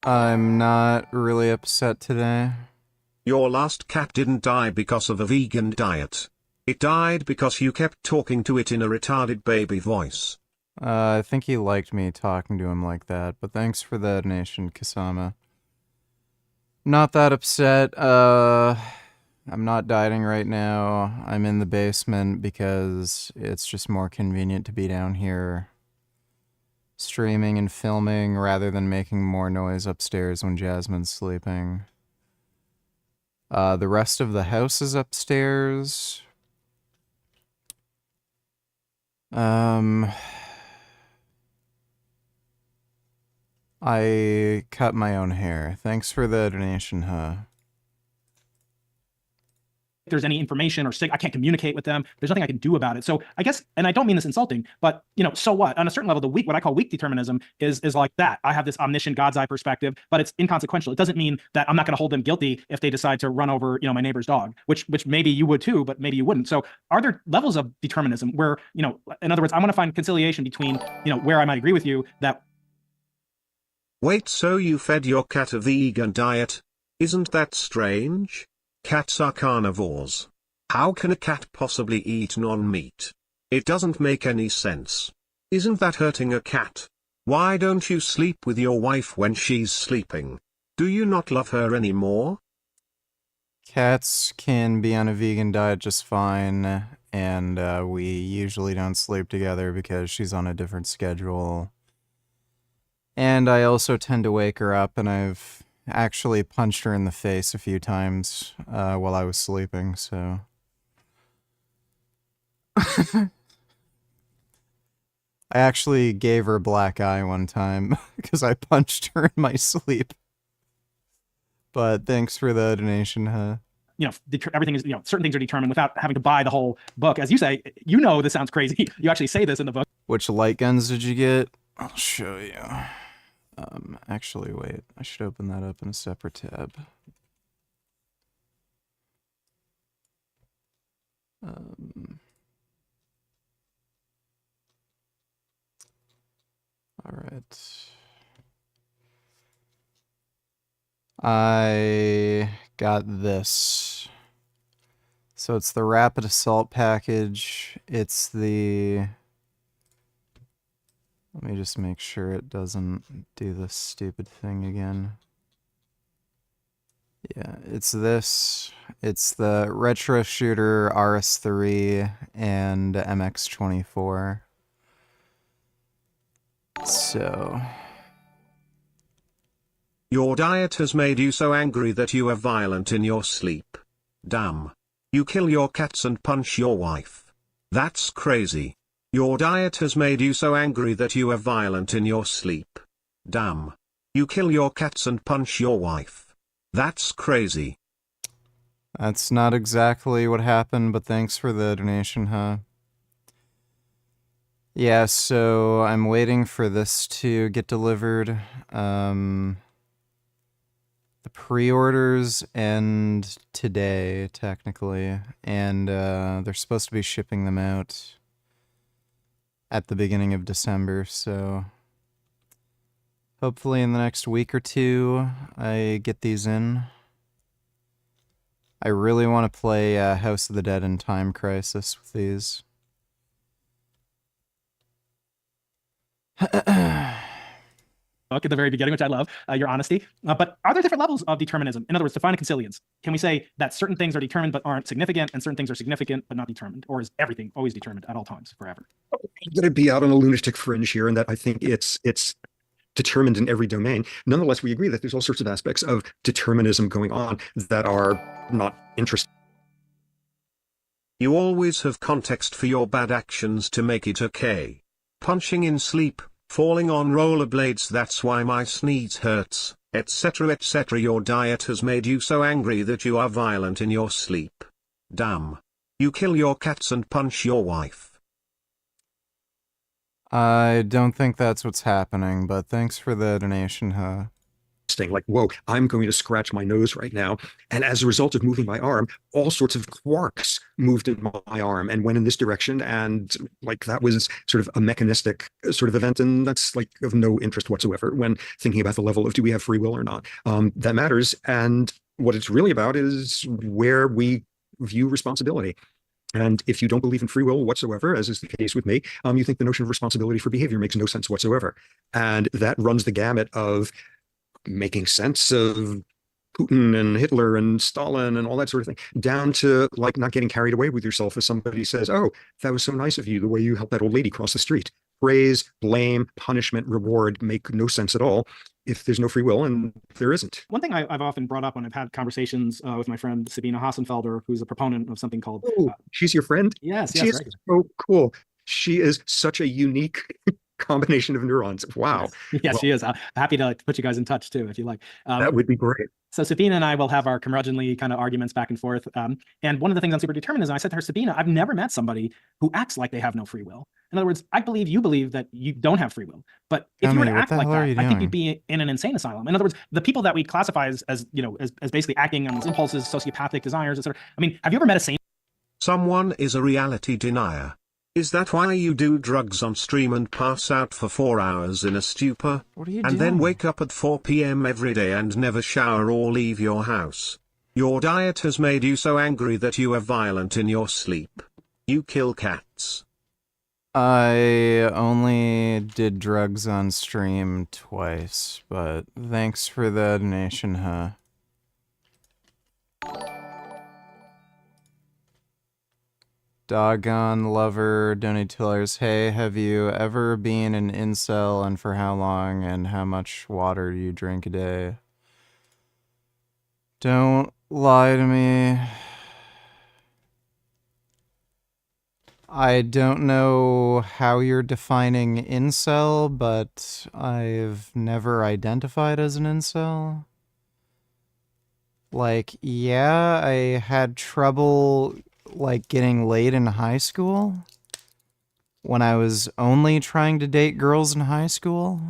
I'm not really upset today. Your last cat didn't die because of a vegan diet. It died because you kept talking to it in a retarded baby voice. I think he liked me talking to him like that, but thanks for the donation, Kasama. Not that upset. I'm not dieting right now. I'm in the basement because it's just more convenient to be down here streaming and filming rather than making more noise upstairs when Jasmine's sleeping. The rest of the house is upstairs. I cut my own hair. Thanks for the donation, huh? there's any information or I can't communicate with them. There's nothing I can do about it. So I guess, and I don't mean this insulting, but so what? On a certain level, what I call weak determinism is like that. I have this omniscient God's eye perspective, but it's inconsequential. It doesn't mean that I'm not going to hold them guilty if they decide to run over, my neighbor's dog, which maybe you would too, but maybe you wouldn't. So are there levels of determinism where, in other words, I want to find conciliation between, where I might agree with you that. Wait, so you fed your cat a vegan diet? Isn't that strange? Cats are carnivores. How can a cat possibly eat non-meat? It doesn't make any sense. Isn't that hurting a cat? Why don't you sleep with your wife when she's sleeping? Do you not love her anymore? Cats can be on a vegan diet just fine, and we usually don't sleep together because she's on a different schedule. And I also tend to wake her up, and I've actually punched her in the face a few times while I was sleeping, so. I actually gave her a black eye one time because I punched her in my sleep. But thanks for the donation, huh? Everything is, certain things are determined without having to buy the whole book. As you say, this sounds crazy. You actually say this in the book. Which light guns did you get? I'll show you. Actually, wait. I should open that up in a separate tab. All right. I got this. So it's the Rapid Assault package. It's the... Let me just make sure it doesn't do this stupid thing again. Yeah, it's this. It's the Retro Shooter RS3 and MX24. So... Your diet has made you so angry that you are violent in your sleep. Damn. You kill your cats and punch your wife. That's crazy. Your diet has made you so angry that you are violent in your sleep. Damn. You kill your cats and punch your wife. That's crazy. That's not exactly what happened, but thanks for the donation, huh? Yeah, so I'm waiting for this to get delivered. The pre-orders end today, technically, and they're supposed to be shipping them out at the beginning of December, so hopefully in the next week or two I get these in. I really want to play House of the Dead and Time Crisis with these. Book at the very beginning, which I love, your honesty. But are there different levels of determinism? In other words, define a consilience. Can we say that certain things are determined but aren't significant, and certain things are significant but not determined? Or is everything always determined at all times, forever? I'm going to be out on a lunatic fringe here, and that I think it's determined in every domain. Nonetheless, we agree that there's all sorts of aspects of determinism going on that are not interesting. You always have context for your bad actions to make it okay. Punching in sleep, falling on rollerblades, that's why my sneeze hurts, etc. etc. Your diet has made you so angry that you are violent in your sleep. Damn. You kill your cats and punch your wife. I don't think that's what's happening, but thanks for the donation, huh? Like, whoa, I'm going to scratch my nose right now. And as a result of moving my arm, all sorts of quarks moved in my arm and went in this direction. And like, that was sort of a mechanistic sort of event. And that's like of no interest whatsoever when thinking about the level of do we have free will or not. That matters. And what it's really about is where we view responsibility. And if you don't believe in free will whatsoever, as is the case with me, you think the notion of responsibility for behavior makes no sense whatsoever. And that runs the gamut of making sense of Putin and Hitler and Stalin and all that sort of thing, down to like not getting carried away with yourself as somebody says, oh, that was so nice of you, the way you helped that old lady cross the street. Praise, blame, punishment, reward make no sense at all if there's no free will, and there isn't. One thing I've often brought up when I've had conversations with my friend Sabina Hassenfelder, who's a proponent of something called... Oh, she's your friend? Yes, She is so cool. She is such a unique combination of neurons. Wow. Yes, Well, she is. I'm happy to put you guys in touch too, if you like. that would be great. So Sabina and I will have our curmudgeonly kind of arguments back and forth. And one of the things I'm super determined is, I said to her, Sabina, I've never met somebody who acts like they have no free will. In other words, I believe you believe that you don't have free will. But if you were to act like that, I think you'd be in an insane asylum. In other words, the people that we classify as basically acting on these impulses, sociopathic desires, etc. I mean, have you ever met a sane? Someone is a reality denier. Is that why you do drugs on stream and pass out for 4 hours in a stupor? What are you and then doing? wake up at 4 p.m. every day and never shower or leave your house? Your diet has made you so angry that you are violent in your sleep. You kill cats. I only did drugs on stream twice, but thanks for the donation, huh? Doggone lover, donate $2. Hey, have you ever been an incel, and for how long, and how much water do you drink a day? Don't lie to me. I don't know how you're defining incel, but I've never identified as an incel. Like, yeah, I had trouble like getting laid in high school when I was only trying to date girls in high school.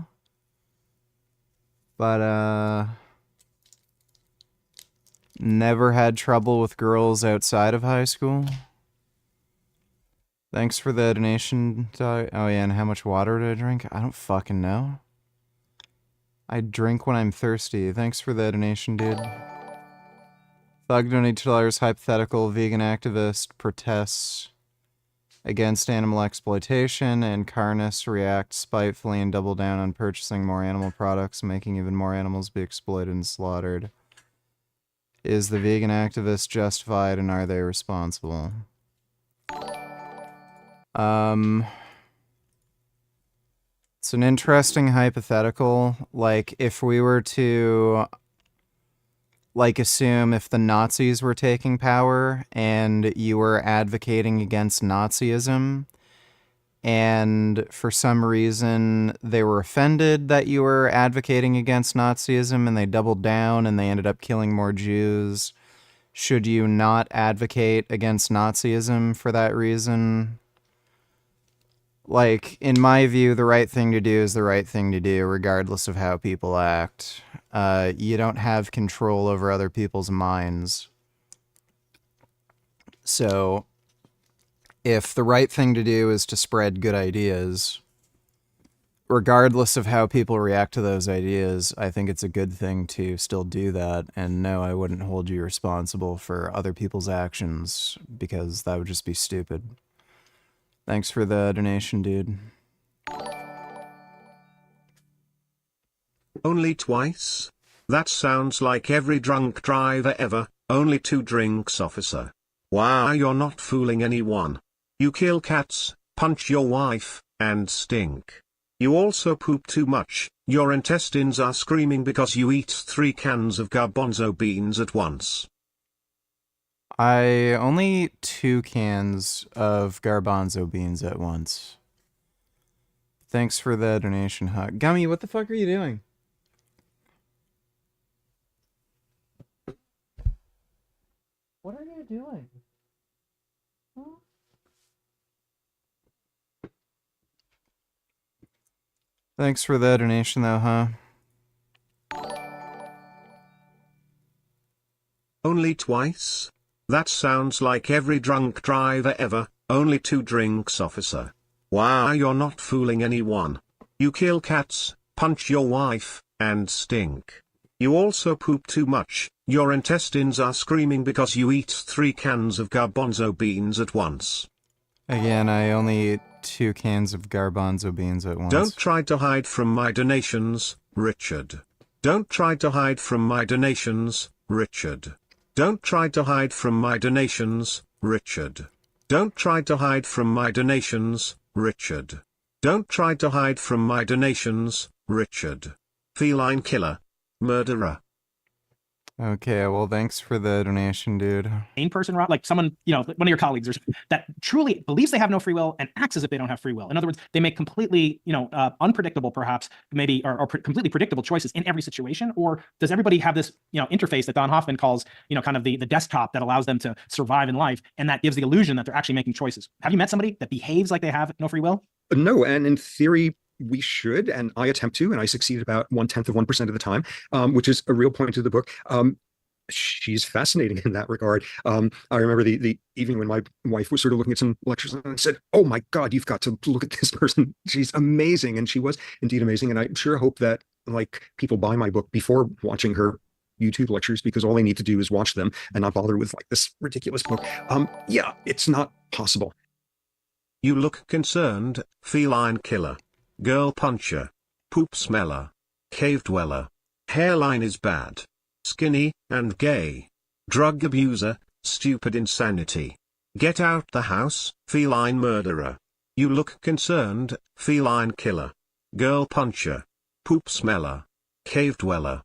But never had trouble with girls outside of high school. Thanks for the donation. Oh yeah, and how much water did I drink? I don't fucking know. I drink when I'm thirsty. Thanks for the donation, dude. Thug donated $2. Hypothetical vegan activist protests against animal exploitation, and carnists react spitefully and double down on purchasing more animal products, making even more animals be exploited and slaughtered. Is the vegan activist justified, and are they responsible? It's an interesting hypothetical. Like, if we were to like assume if the Nazis were taking power and you were advocating against Nazism, and for some reason they were offended that you were advocating against Nazism and they doubled down and they ended up killing more Jews, should you not advocate against Nazism for that reason? Like, in my view, the right thing to do is the right thing to do, regardless of how people act. You don't have control over other people's minds. So, if the right thing to do is to spread good ideas, regardless of how people react to those ideas, I think it's a good thing to still do that. And no, I wouldn't hold you responsible for other people's actions, because that would just be stupid. Thanks for the donation, dude. Only twice? That sounds like every drunk driver ever. Only 2 drinks, officer. Wow, you're not fooling anyone. You kill cats, punch your wife, and stink. You also poop too much. Your intestines are screaming because you eat 3 cans of garbanzo beans at once. I only eat 2 cans of garbanzo beans at once. Thanks for the donation, Huck. Gummy, what the fuck are you doing? What are you doing? Huh? Thanks for the donation, though, huh? Only twice? That sounds like every drunk driver ever. Only 2 drinks, officer. Wow, you're not fooling anyone. You kill cats, punch your wife, and stink. You also poop too much. Your intestines are screaming because you eat 3 cans of garbanzo beans at once. Again, I only eat 2 cans of garbanzo beans at once. Don't try to hide from my donations, Richard. Don't try to hide from my donations, Richard. Don't try to hide from my donations, Richard. Don't try to hide from my donations, Richard. Don't try to hide from my donations, Richard. Feline killer. Murderer. Okay, well, thanks for the donation, dude. Main person, like someone, one of your colleagues, or that truly believes they have no free will and acts as if they don't have free will. In other words, they make completely, unpredictable, perhaps, maybe, or completely predictable choices in every situation. Or does everybody have this, interface that Don Hoffman calls, kind of the desktop that allows them to survive in life, and that gives the illusion that they're actually making choices? Have you met somebody that behaves like they have no free will? No, and in theory, we should, and I attempt to, and I succeed about 1/10 of the time, which is a real point of the book. She's fascinating in that regard. I remember the evening when my wife was sort of looking at some lectures, and I said, "Oh my God, you've got to look at this person. She's amazing," and she was indeed amazing. And I sure hope that people buy my book before watching her YouTube lectures, because all they need to do is watch them and not bother with this ridiculous book. Yeah, it's not possible. You look concerned, feline killer, girl puncher, poop smeller, cave dweller, hairline is bad, skinny and gay, drug abuser, stupid insanity. Get out the house, feline murderer. You look concerned, feline killer, girl puncher, poop smeller, cave dweller.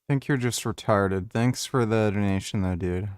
I think you're just retarded. Thanks for the donation, though, dude.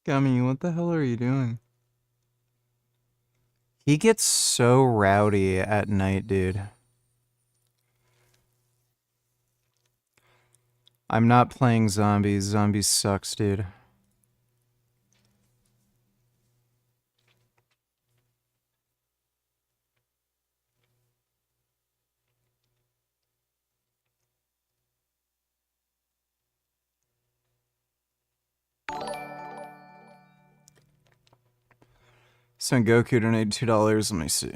Gummy, what the hell are you doing? He gets so rowdy at night, dude. I'm not playing zombies. Zombies sucks, dude. Son Goku donated $2. Let me see.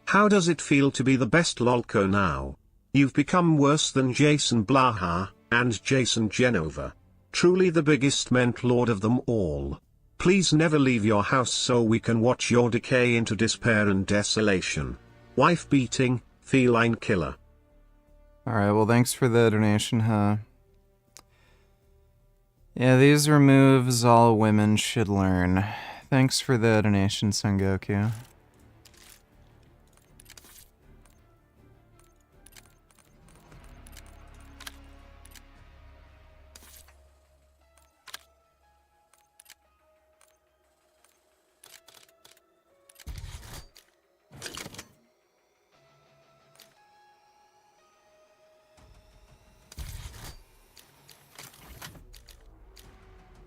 How does it feel to be the best lolco now? You've become worse than Jason Blaha and Jason Genova. Truly the biggest mentlord of them all. Please never leave your house so we can watch your decay into despair and desolation. Wife beating, feline killer. Alright, well, thanks for the donation, huh? Yeah, these are moves all women should learn. Thanks for the donation, Son Goku.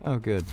Oh, good.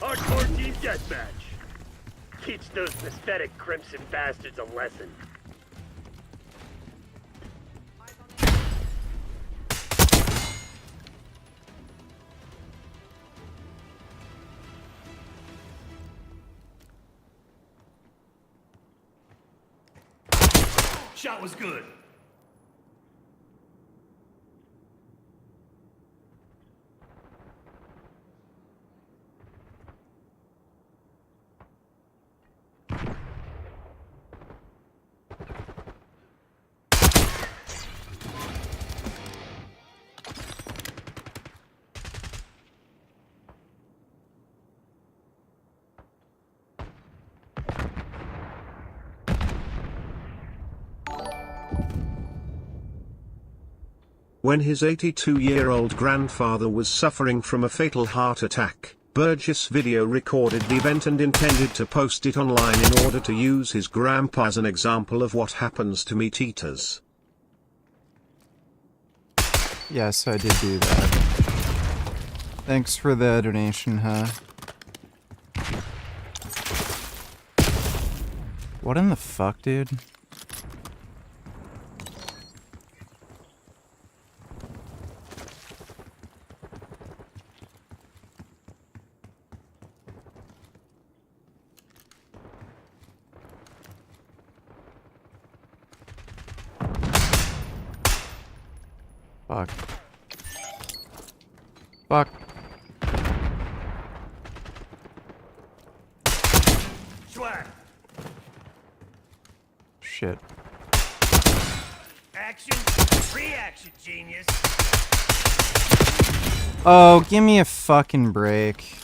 Hardcore team deathmatch. Teach those pathetic crimson bastards a lesson. Shot was good. When his 82-year-old grandfather was suffering from a fatal heart attack, Burgess video recorded the event and intended to post it online in order to use his grandpa as an example of what happens to meat eaters. Yes, I did do that. Thanks for the donation, huh? What in the fuck, dude? Fuck. Fuck. Swag. Shit. Action. Reaction, genius. Oh, give me a fucking break.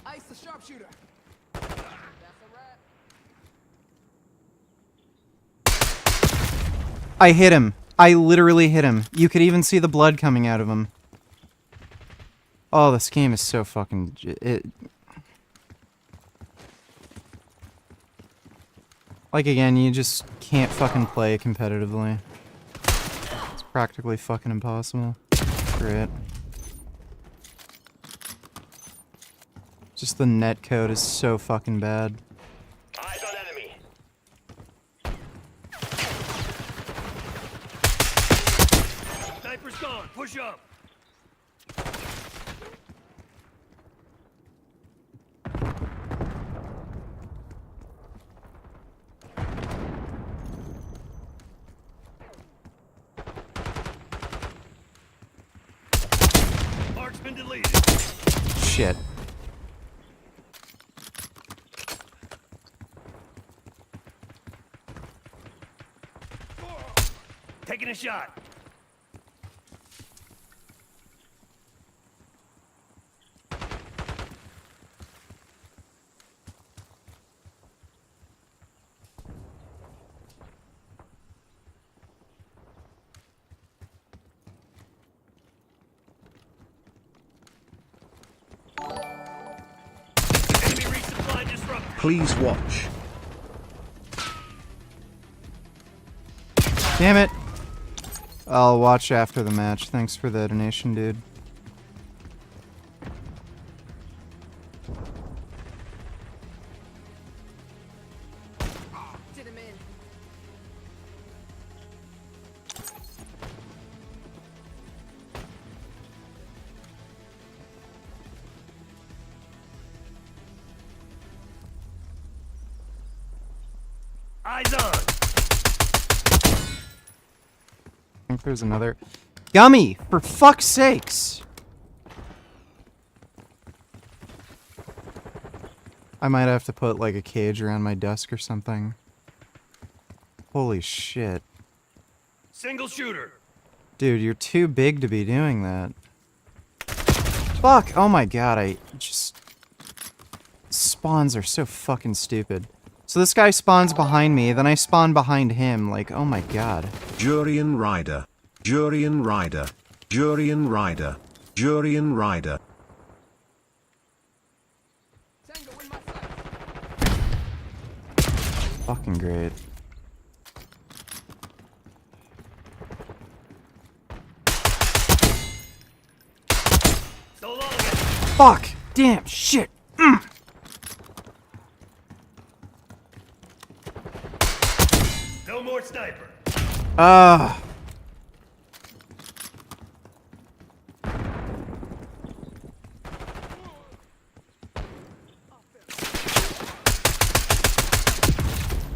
Ice the sharpshooter. I hit him. I literally hit him. You could even see the blood coming out of him. Oh, this game is so fucking... Like, again, you just can't fucking play competitively. It's practically fucking impossible. Great. Just the net code is so fucking bad. Eyes on enemy. Sniper's gone. Push up. Marksman deleted. Shit. Taking a shot. Enemy resupply disrupted. Please watch. Damn it. I'll watch after the match. Thanks for the donation, dude. Eyes on. I think there's another. Gummy! For fuck's sakes! I might have to put like a cage around my desk or something. Holy shit. Single shooter. Dude, you're too big to be doing that. Fuck! Oh my god, I just... Spawns are so fucking stupid. So this guy spawns behind me, then I spawn behind him. Like, oh my god. Jurian Rider. Jurian Rider. Jurian Rider. Jurian Rider. Fucking great. Fuck! Damn, shit! No more sniper.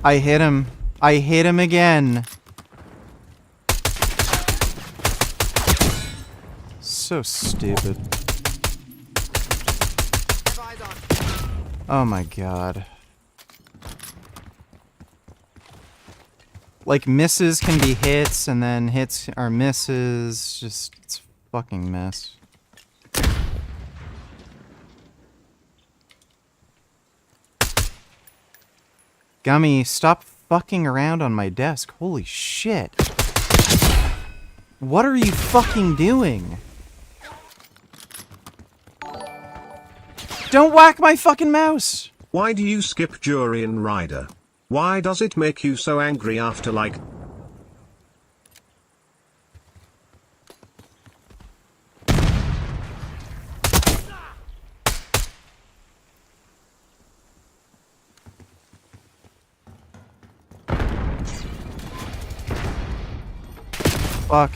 I hit him. I hit him again. So stupid. Oh my god. Like, misses can be hits, and then hits are misses. Just, it's a fucking mess. Gummy, stop fucking around on my desk. Holy shit. What are you fucking doing? Don't whack my fucking mouse! Why do you skip Jurian Rider? Why does it make you so angry after like... Fuck.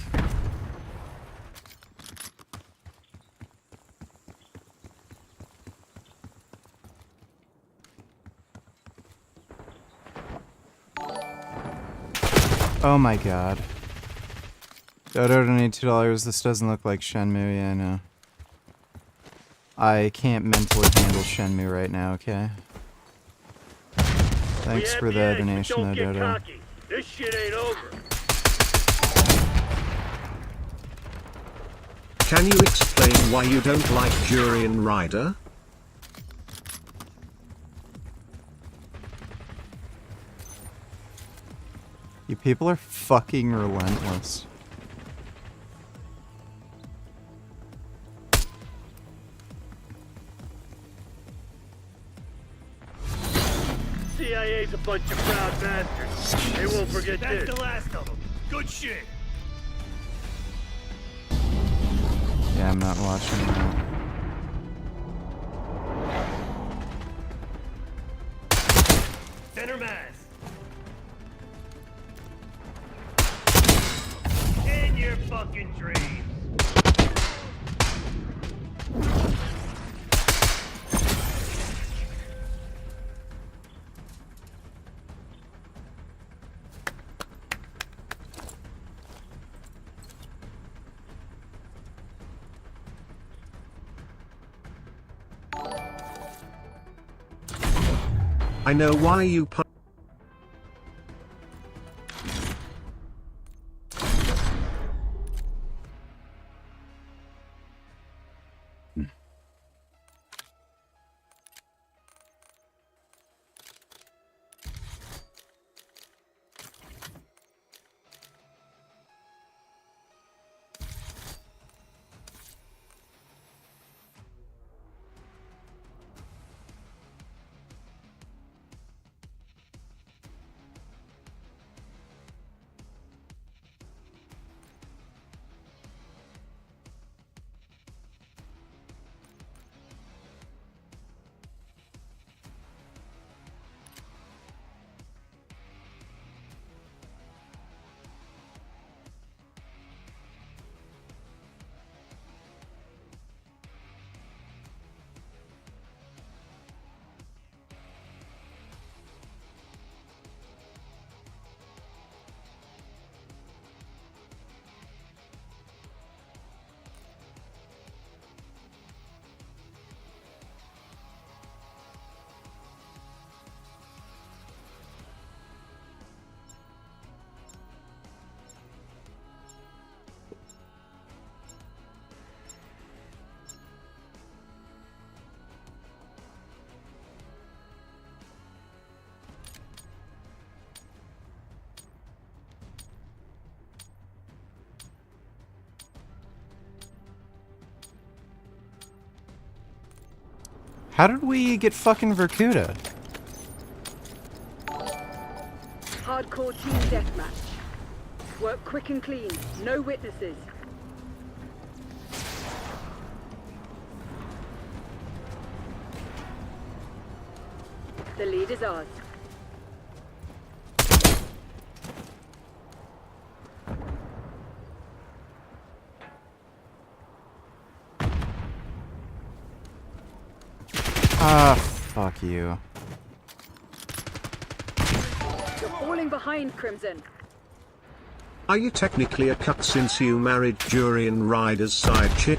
Oh my god. Dodo donate $2. This doesn't look like Shenmue, yeah, I know. I can't mentally handle Shenmue right now, okay? Thanks for the donation though, Dodo. This shit ain't over. Can you explain why you don't like Jurian Rider? You people are fucking relentless. CIA's a bunch of proud bastards. They won't forget this. That's the last of them. Good shit. Yeah, I'm not watching that. Center mass. In your fucking dreams. I know why you pu- How did we get fucking Verkuda? Hardcore team deathmatch. Work quick and clean. No witnesses. The lead is ours. Ah, fuck you. You're falling behind, Crimson. Are you technically a cuck since you married Jurian Ryder's side chick?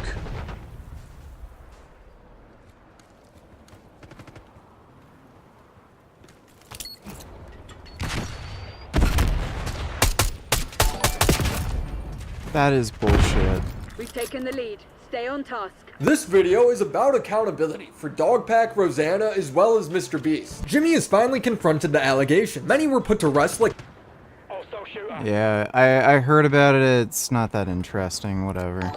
That is bullshit. We've taken the lead. Stay on task. This video is about accountability for Dogpack, Rosanna, as well as Mr. Beast. Jimmy has finally confronted the allegation. Many were put to rest like... Yeah, I heard about it. It's not that interesting. Whatever.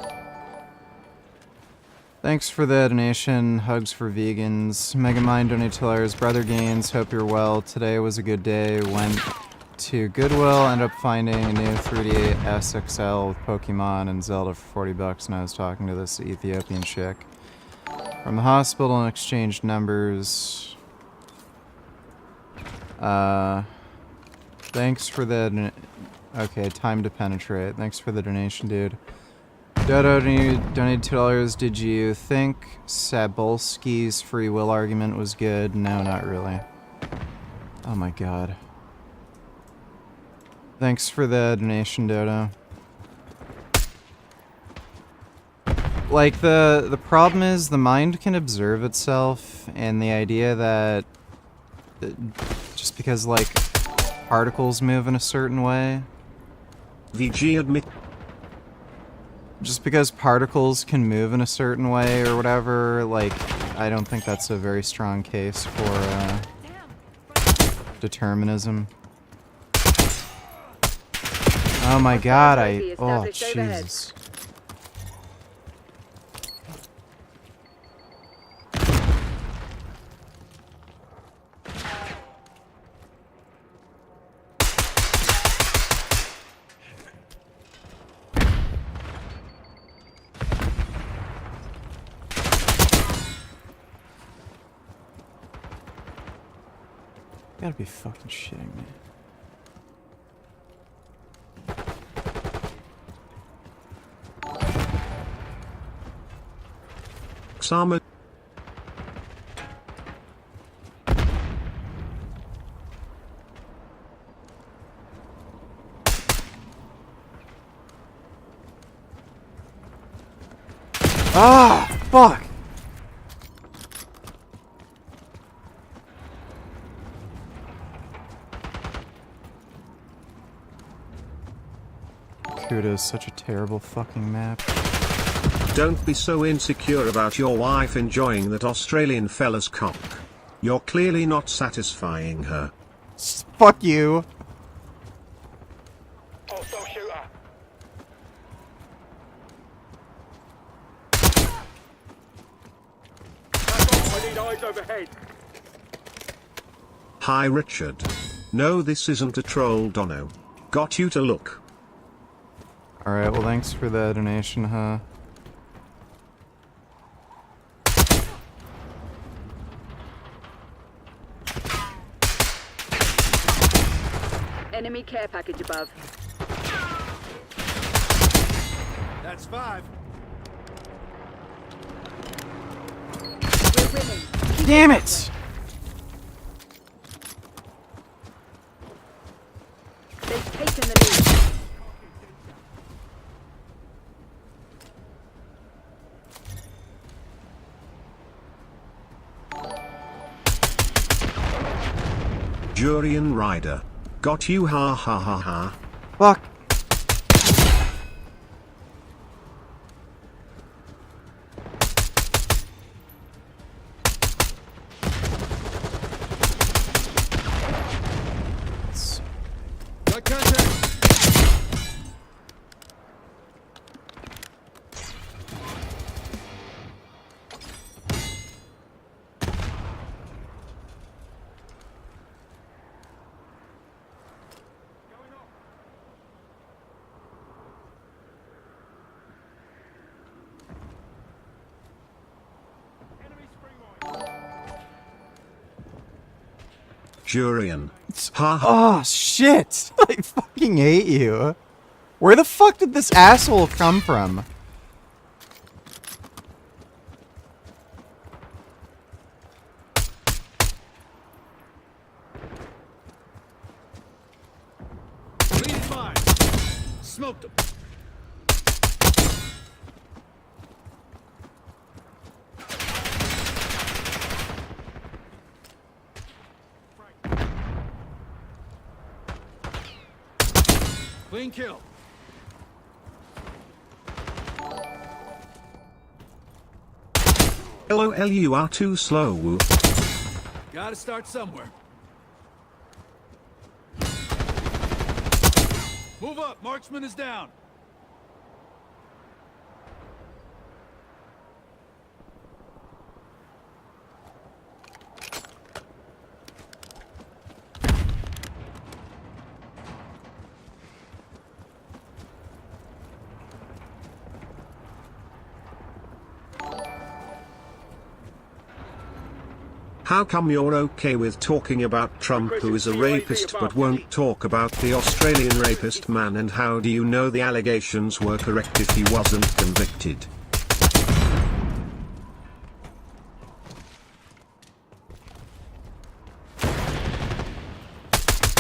Thanks for the donation. Hugs for vegans. Megamind donators. Brother Gaines. Hope you're well. Today was a good day. Went to Goodwill. Ended up finding a new 3DS XL with Pokemon and Zelda for $40, and I was talking to this Ethiopian chick from the hospital and exchanged numbers. Thanks for the... Okay, time to penetrate. Thanks for the donation, dude. Dodo donated $2. Did you think Sabolski's free will argument was good? No, not really. Oh my god. Thanks for the donation, Dodo. Like, the problem is the mind can observe itself, and the idea that just because, like, particles move in a certain way... VG admit... Just because particles can move in a certain way or whatever, like, I don't think that's a very strong case for, determinism. Oh my god, oh, Jesus. You gotta be fucking shitting me. Sama. Ah, fuck! Kuda is such a terrible fucking map. Don't be so insecure about your wife enjoying that Australian fella's cock. You're clearly not satisfying her. Fuck you. I need eyes overhead. Hi Richard. No, this isn't a troll, Dono. Got you to look. Alright, well thanks for the donation, huh? Enemy care package above. That's 5. We're winning. Damn it! They've taken the lead. Jurian Ryder. Got you, ha ha ha ha. Fuck. Got contact. Jurian. Ha Oh, shit. I fucking hate you. Where the fuck did this asshole come from? Lead mine. Smoked him. Clean kill. LOL, you are too slow, woo. Gotta start somewhere. Move up, marksman is down. How come you're okay with talking about Trump, who is a rapist, but won't talk about the Australian rapist man? And how do you know the allegations were correct if he wasn't convicted?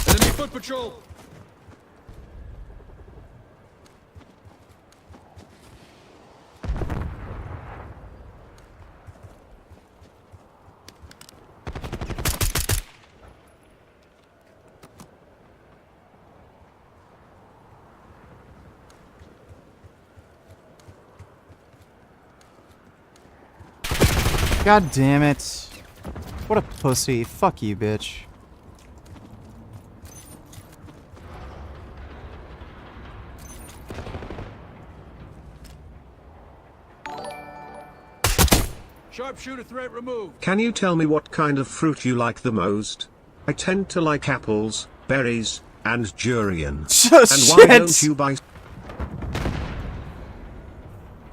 Enemy foot patrol. God damn it. What a pussy. Fuck you, bitch. Sharpshooter threat removed. Can you tell me what kind of fruit you like the most? I tend to like apples, berries, and durian. And why don't you buy...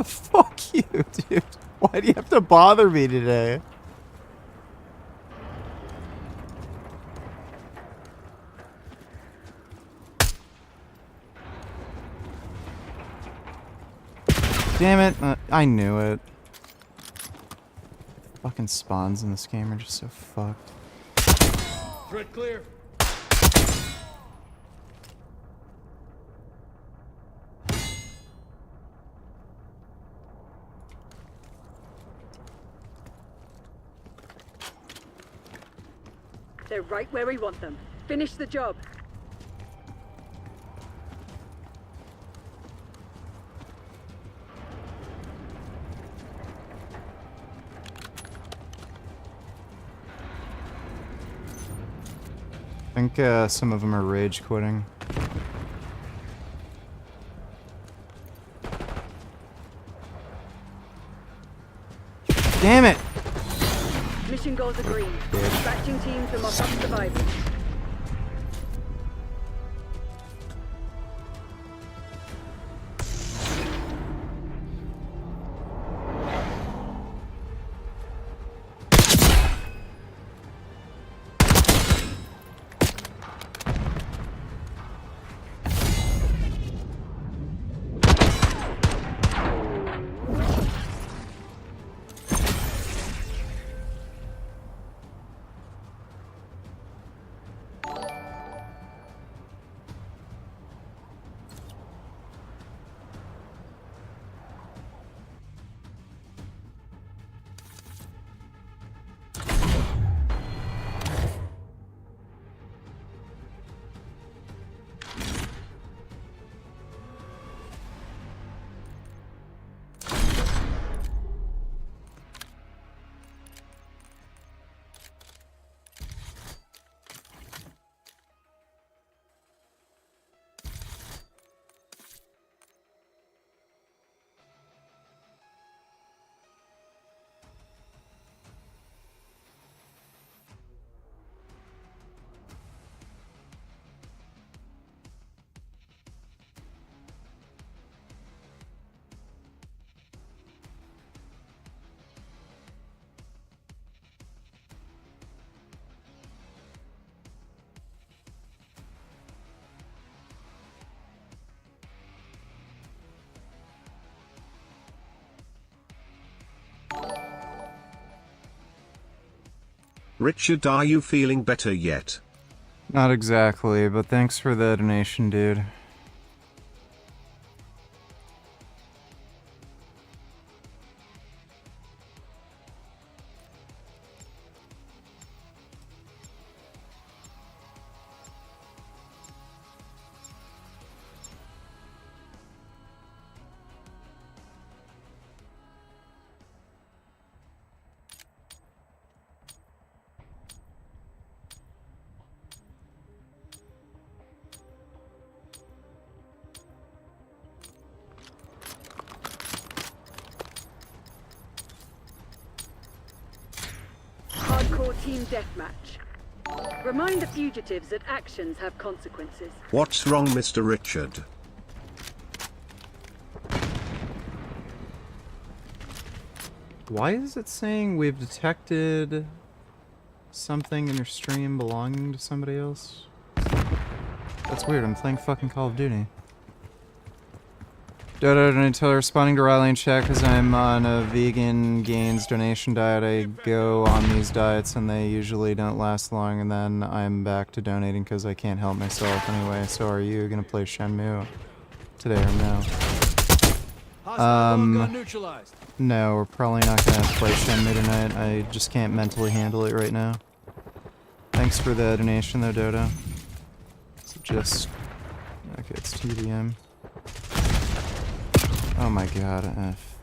Fuck you, dude. Why do you have to bother me today? Damn it. I knew it. Fucking spawns in this game are just so fucked. Threat clear. They're right where we want them. Finish the job. I think some of them are rage quitting. Damn it! Mission goals agreed. Dispatching teams to mop up survivors. Richard, are you feeling better yet? Not exactly, but thanks for the donation, dude. Hardcore team deathmatch. Remind the fugitives that actions have consequences. What's wrong, Mr. Richard? Why is it saying we've detected something in your stream belonging to somebody else? That's weird, I'm playing fucking Call of Duty. Dodo Donatello responding to Riley and chat because I'm on a vegan gains donation diet. I go on these diets and they usually don't last long, and then I'm back to donating because I can't help myself anyway. So are you gonna play Shenmue today or no? No, we're probably not gonna play Shenmue tonight. I just can't mentally handle it right now. Thanks for the donation though, Dodo. Is it just... okay, it's TVM. Oh my god, F.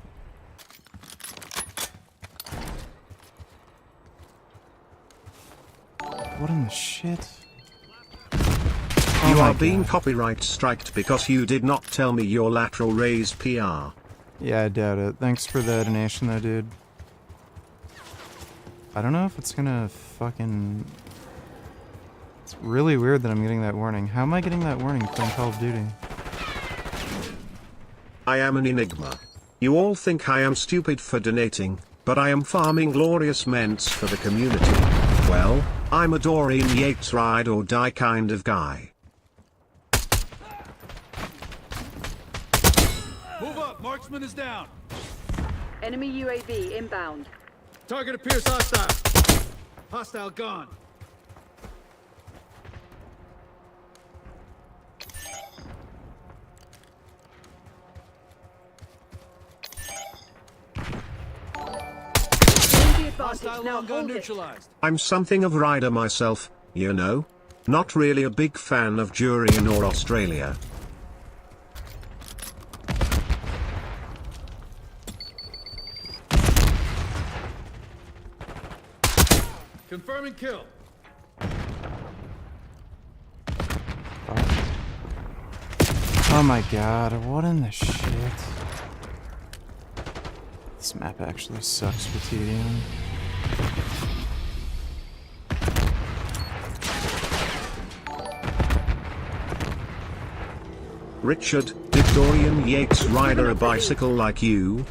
What in the shit? You are being copyright striked because you did not tell me your lateral raise PR. Yeah, I doubt it. Thanks for the donation though, dude. I don't know if it's gonna fucking... It's really weird that I'm getting that warning. How am I getting that warning playing Call of Duty? I am an enigma. You all think I am stupid for donating, but I am farming glorious ments for the community. Well, I'm a Dorian Yates ride or die kind of guy. Move up, marksman is down. Enemy UAV inbound. Target appears hostile. Hostile gone. Hostile long gun neutralized. I'm something of rider myself, you know? Not really a big fan of Durian or Australia. Confirming kill. Oh my god, what in the shit? This map actually sucks for TDM. Richard, did Dorian Yates ride a bicycle like you?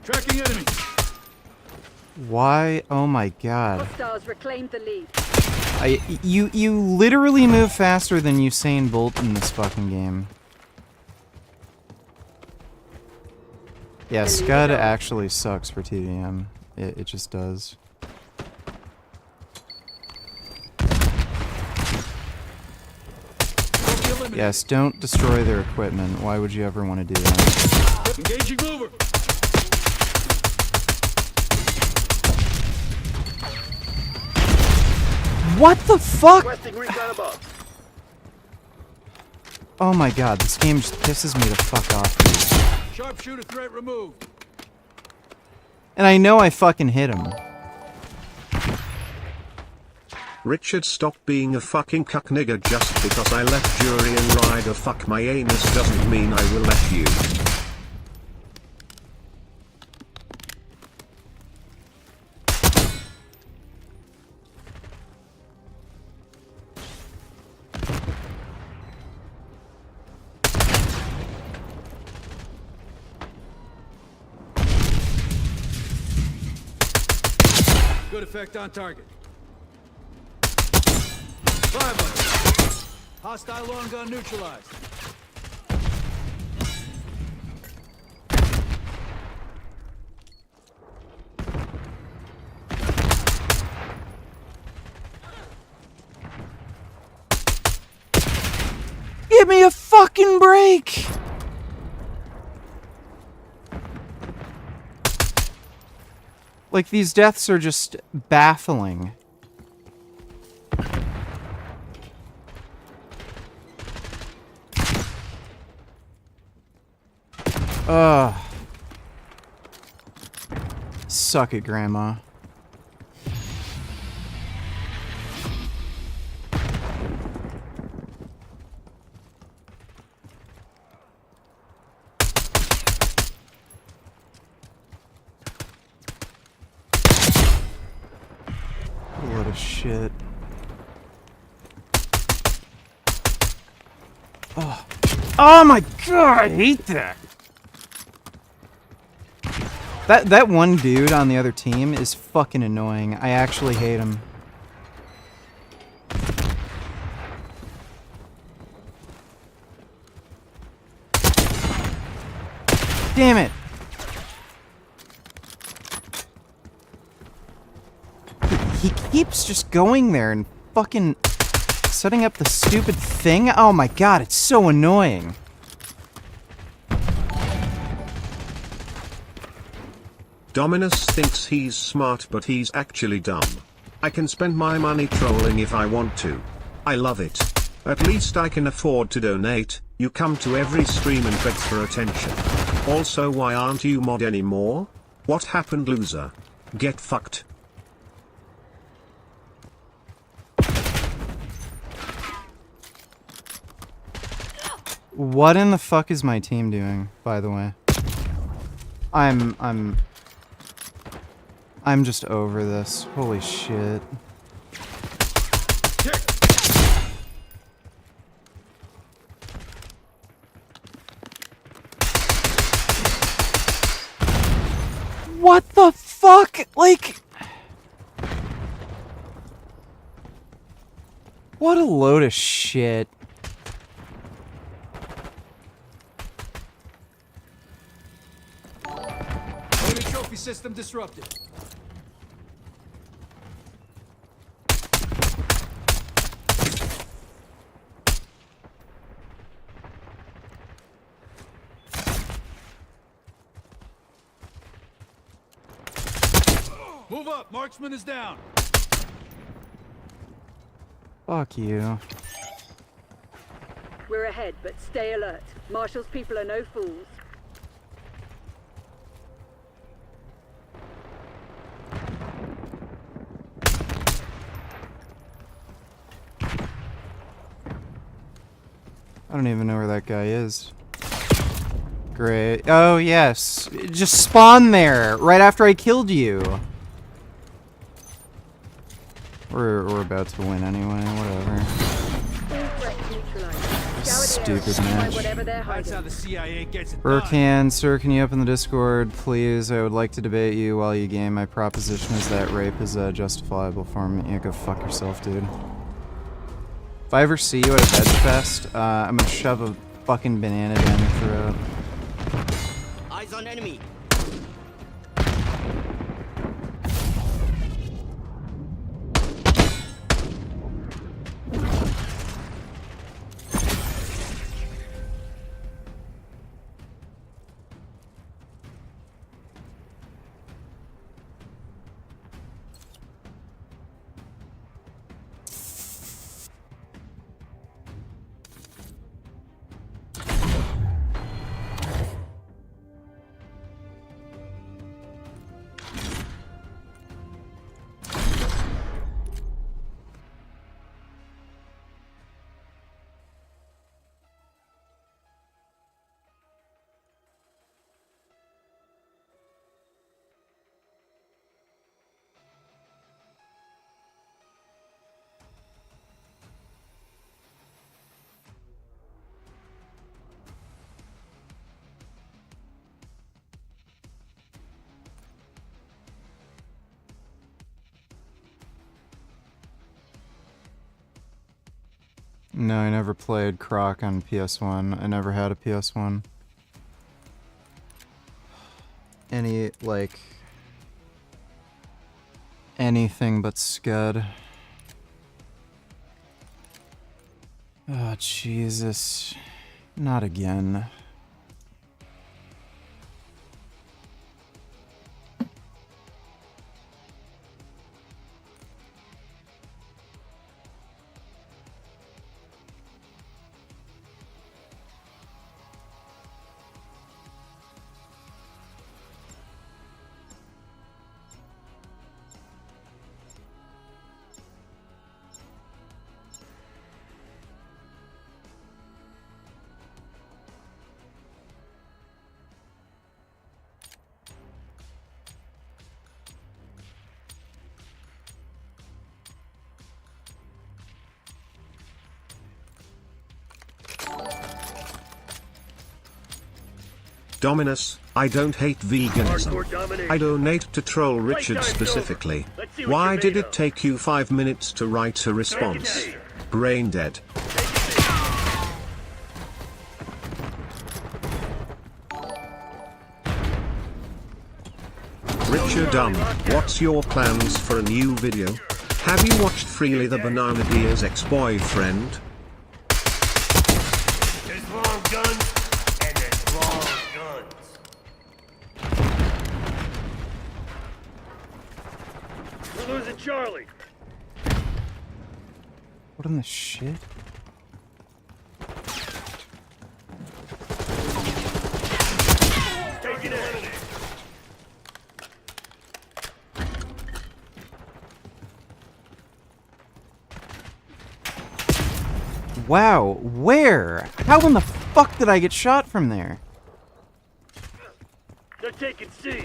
Tracking enemy. Why? Oh my god. Hostiles reclaimed the lead. You literally move faster than Usain Bolt in this fucking game. Yeah, Scud actually sucks for TDM. It just does. Yes, don't destroy their equipment. Why would you ever want to do that? Engaging mover. What the fuck? Oh my god, this game just pisses me the fuck off. Sharpshooter threat removed. And I know I fucking hit him. Richard, stop being a fucking cuck nigger. Just because I let Durian ride a fuck my anus doesn't mean I will let you. Good effect on target. 5 of them. Hostile long gun neutralized. Give me a fucking break! Like, these deaths are just baffling. Ugh. Suck it, Grandma. What a shit. Oh. Oh my god, I hate that! That one dude on the other team is fucking annoying. I actually hate him. Damn it! He keeps just going there and fucking setting up the stupid thing. Oh my god, it's so annoying. Dominus thinks he's smart, but he's actually dumb. I can spend my money trolling if I want to. I love it. At least I can afford to donate. You come to every stream and beg for attention. Also, why aren't you mod anymore? What happened, loser? Get fucked. What in the fuck is my team doing, by the way? I'm just over this. Holy shit. What the fuck? Like... What a load of shit. Enemy trophy system disrupted. Move up, marksman is down. Fuck you. We're ahead, but stay alert. Marshall's people are no fools. I don't even know where that guy is. Great. Oh, yes. It just spawned there right after I killed you. We're about to win anyway, whatever. Stupid match. That's how the CIA gets it done. Burkan, sir, can you open the Discord, please? I would like to debate you while you game. My proposition is that rape is a justifiable form. Yeah, go fuck yourself, dude. If I ever see you at a veg fest, I'm gonna shove a fucking banana down your throat. Eyes on enemy. No, I never played Croc on PS1. I never had a PS1. Anything but Scud. Oh, Jesus. Not again. Dominus, I don't hate veganism. I donate to troll Richard specifically. Why did it take you 5 minutes to write a response? Brain dead. Richard what's your plans for a new video? Have you watched Freely the Banana Deer's ex-boyfriend? There's long guns, and there's long guns. We're losing Charlie. What in the shit? Taking it. Wow, where? How in the fuck did I get shot from there? They're taking C.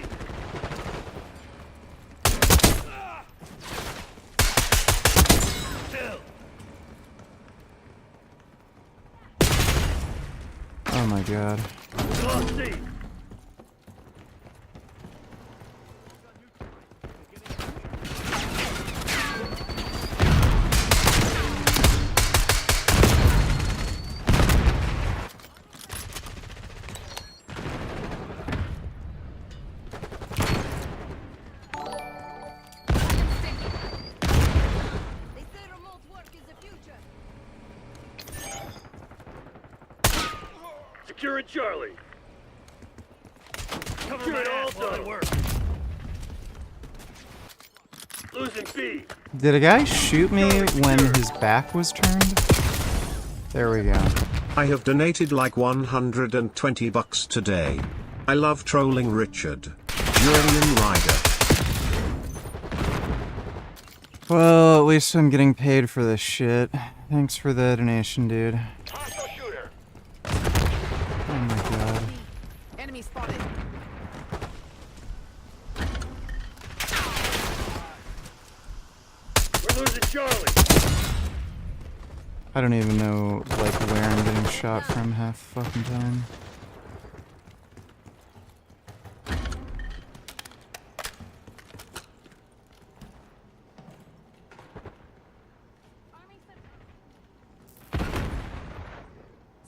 Oh my god. Lost C. Securing Charlie. Cover it all done work. Losing B. Did a guy shoot me when his back was turned? There we go. I have donated like $120 today. I love trolling Richard. Julian Ryder. Well, at least I'm getting paid for this shit. Thanks for the donation, dude. Oh my god. Enemy spotted. We're losing Charlie. I don't even know, like, where I'm getting shot from half the fucking time.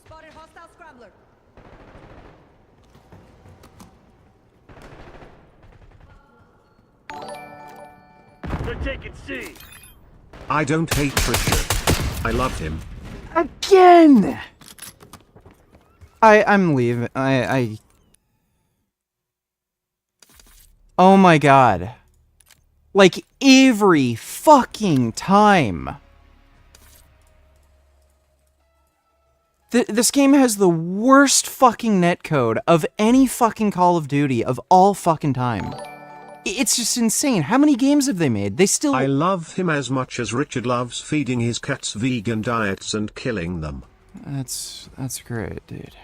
Spotted hostile scrambler. They're taking C. I don't hate Richard. I love him. Again! I'm leaving. Oh my god. Like, every fucking time. This game has the worst fucking netcode of any fucking Call of Duty of all fucking time. It's just insane. How many games have they made? They still... I love him as much as Richard loves feeding his cats vegan diets and killing them. That's great, dude.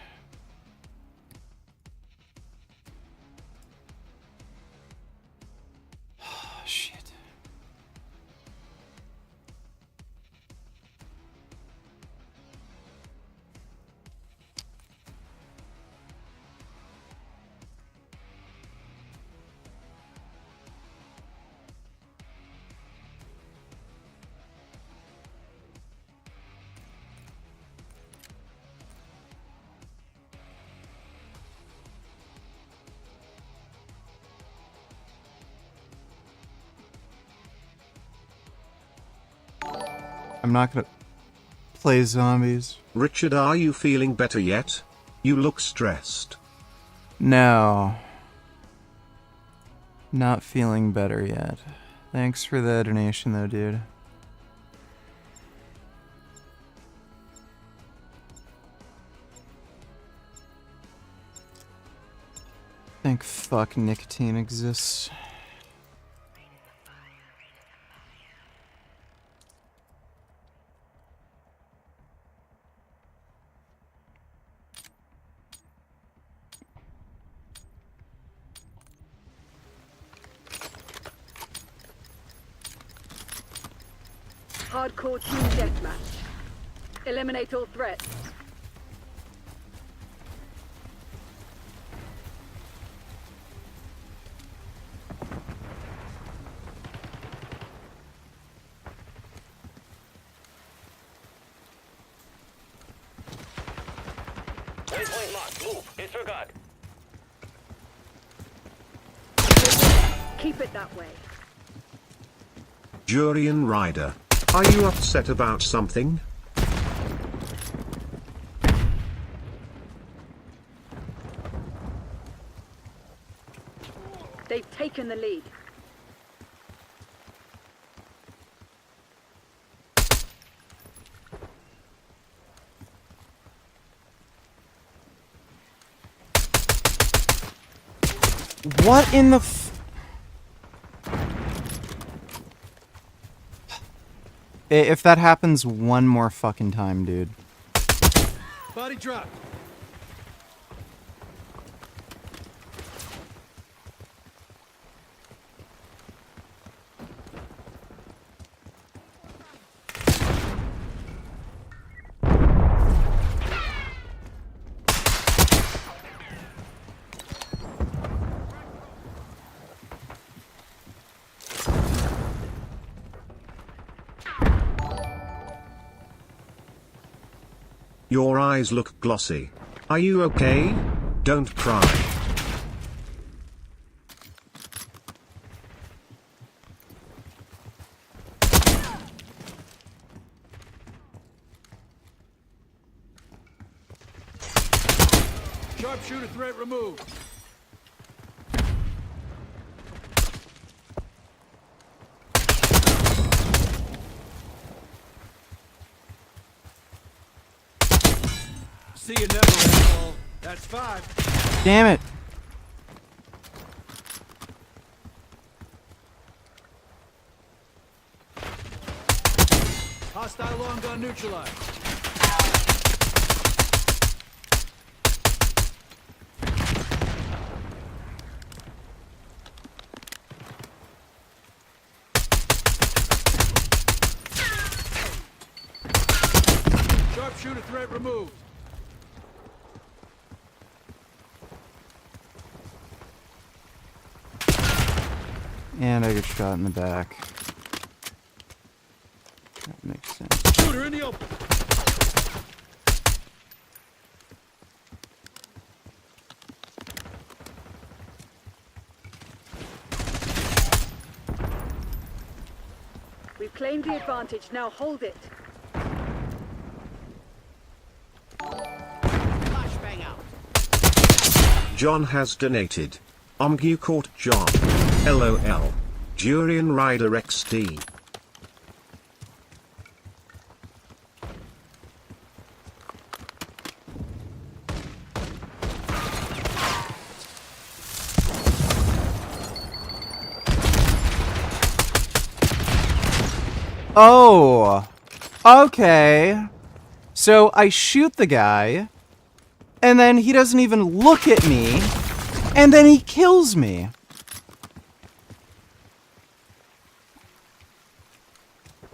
Shit. I'm not gonna play zombies. Richard, are you feeling better yet? You look stressed. No. Not feeling better yet. Thanks for the donation though, dude. Thank fuck nicotine exists. Hardcore team deathmatch. Eliminate all threats. Waypoint marked. Move. Disregard. Keep it that way. Jurian Ryder. Are you upset about something? They've taken the lead. What in the f- If that happens one more fucking time, dude. Body drop. Your eyes look glossy. Are you okay? Don't cry. Sharpshooter threat removed. See you never, asshole. That's 5. Damn it. Hostile long gun neutralized. Sharpshooter threat removed. And I get shot in the back. That makes sense. Shooter in the open. We've claimed the advantage, now hold it. Flashbang out. John has donated. You caught John. LOL. Jurian Ryder XD. Oh, okay. So I shoot the guy, and then he doesn't even look at me, and then he kills me.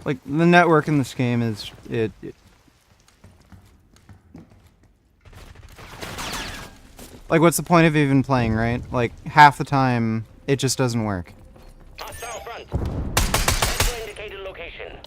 Like, the network in this game is, like, what's the point of even playing, right? Like, half the time, it just doesn't work. Hostile front. Central indicated location.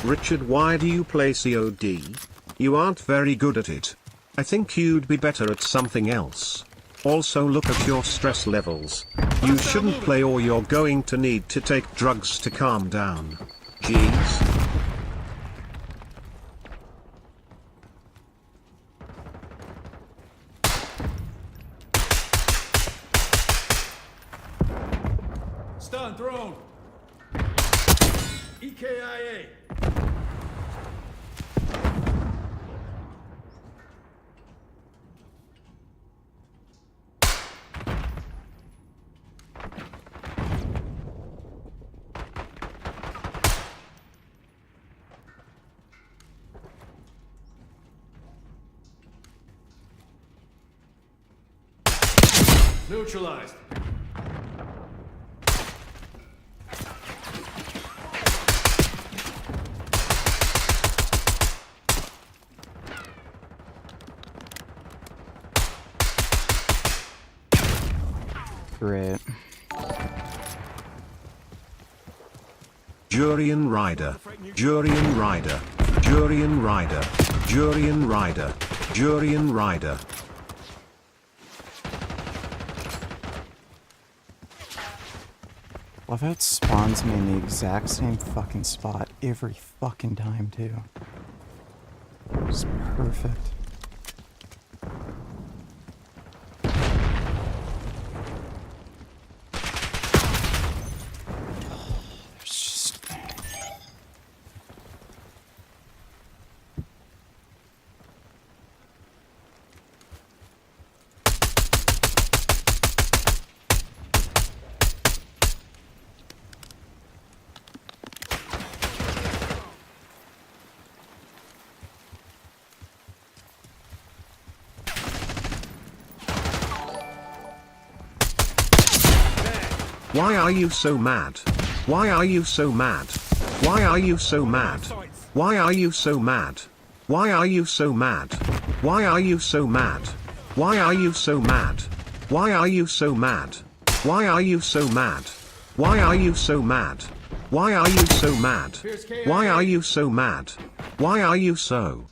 Richard, why do you play COD? You aren't very good at it. I think you'd be better at something else. Also look at your stress levels. You shouldn't play or you're going to need to take drugs to calm down. Jeez. Stun thrown. EKIA. Neutralized. Great. Jurian Rider. Jurian Rider. Jurian Rider. Jurian Rider. Jurian Rider. Love how it spawns me in the exact same fucking spot every fucking time, too. It's perfect. Why are you so mad? Why are you so mad? Why are you so mad? Why are you so mad? Why are you so mad? Why are you so mad? Why are you so mad? Why are you so mad? Why are you so mad? Why are you so mad? Why are you so mad? Why are you so mad? Why are you so?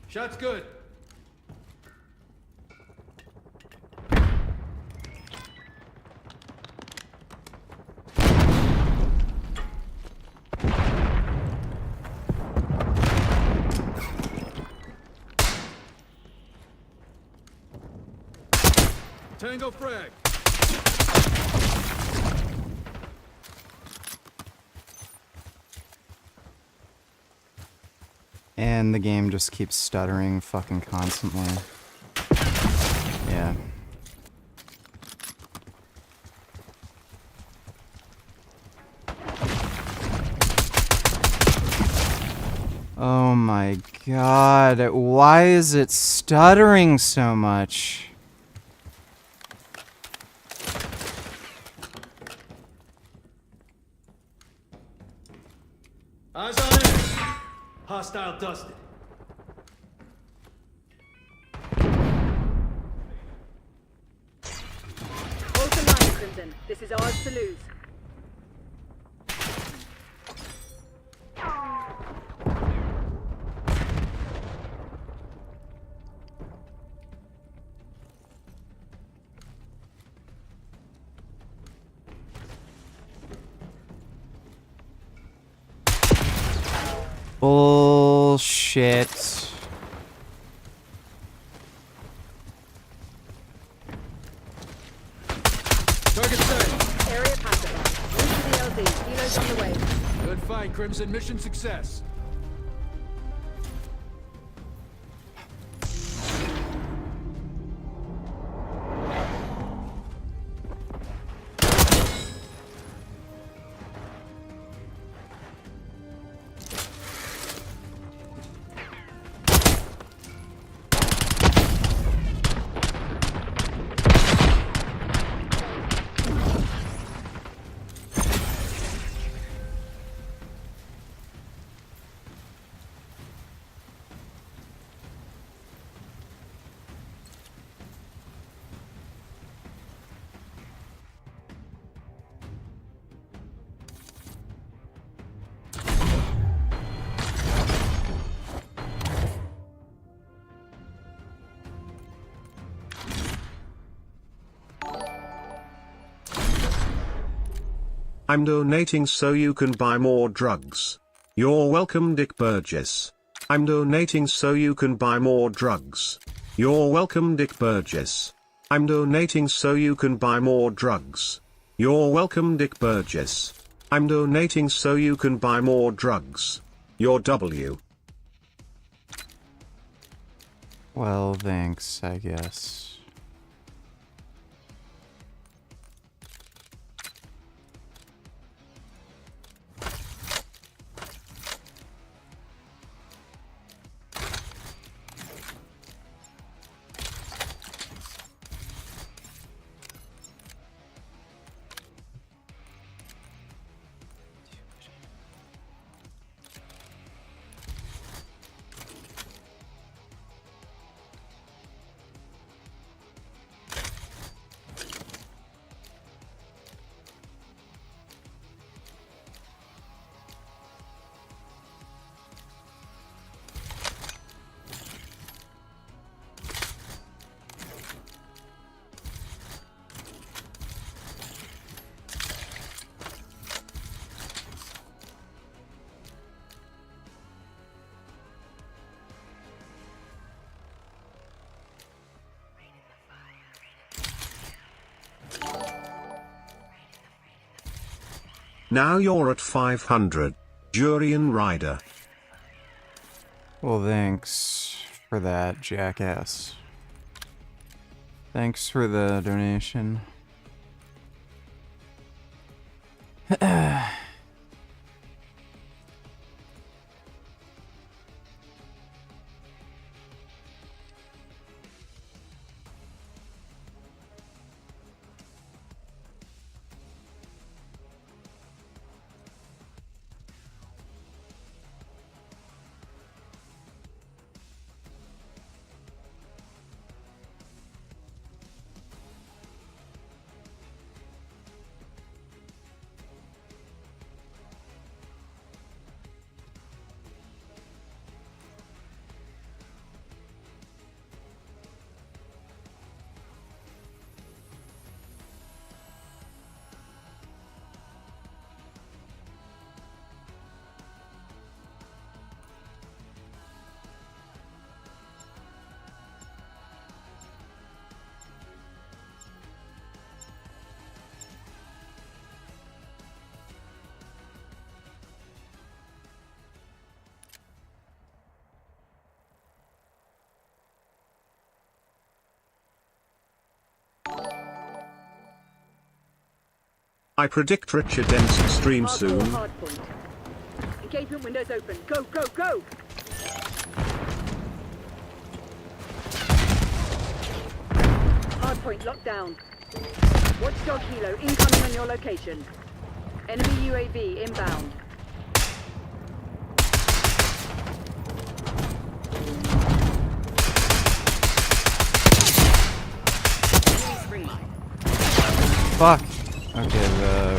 Shot's good. Tango frag. And the game just keeps stuttering fucking constantly. Yeah. Oh my god, why is it stuttering so much? Eyes on it. Hostile dusted. Hold the line, Crimson. This is ours to lose. Bullshit. Target set. Area pacified. Move to the LZ. Helo's on the way. Good fight, Crimson. Mission success. I'm donating so you can buy more drugs. You're welcome, Dick Burgess. I'm donating so you can buy more drugs. You're welcome, Dick Burgess. I'm donating so you can buy more drugs. You're welcome, Dick Burgess. I'm donating so you can buy more drugs. You're W. Well, thanks, I guess. Now you're at 500. Jurian Rider. Well, thanks for that, jackass. Thanks for the donation. I predict Richard Denson stream Hardcore soon. hardpoint. Engagement windows open. Go, go, go! Hardpoint locked down. Watchdog Hilo incoming on your location. Enemy UAV inbound. Fuck. Okay,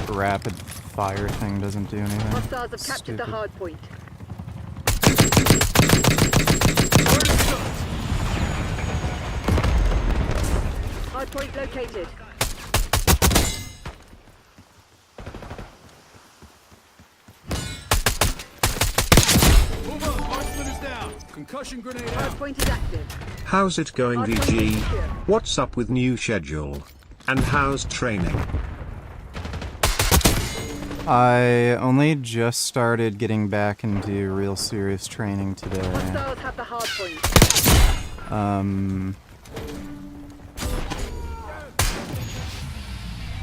the rapid fire thing doesn't do anything. Hostiles have captured the Stupid. hardpoint. Hardpoint located. Move up, marksman is down. Concussion grenade out. Hardpoint is active. How's it going, VG? What's up with new schedule? And how's training? I only just started getting back into real serious training today. Hostiles have the hardpoint.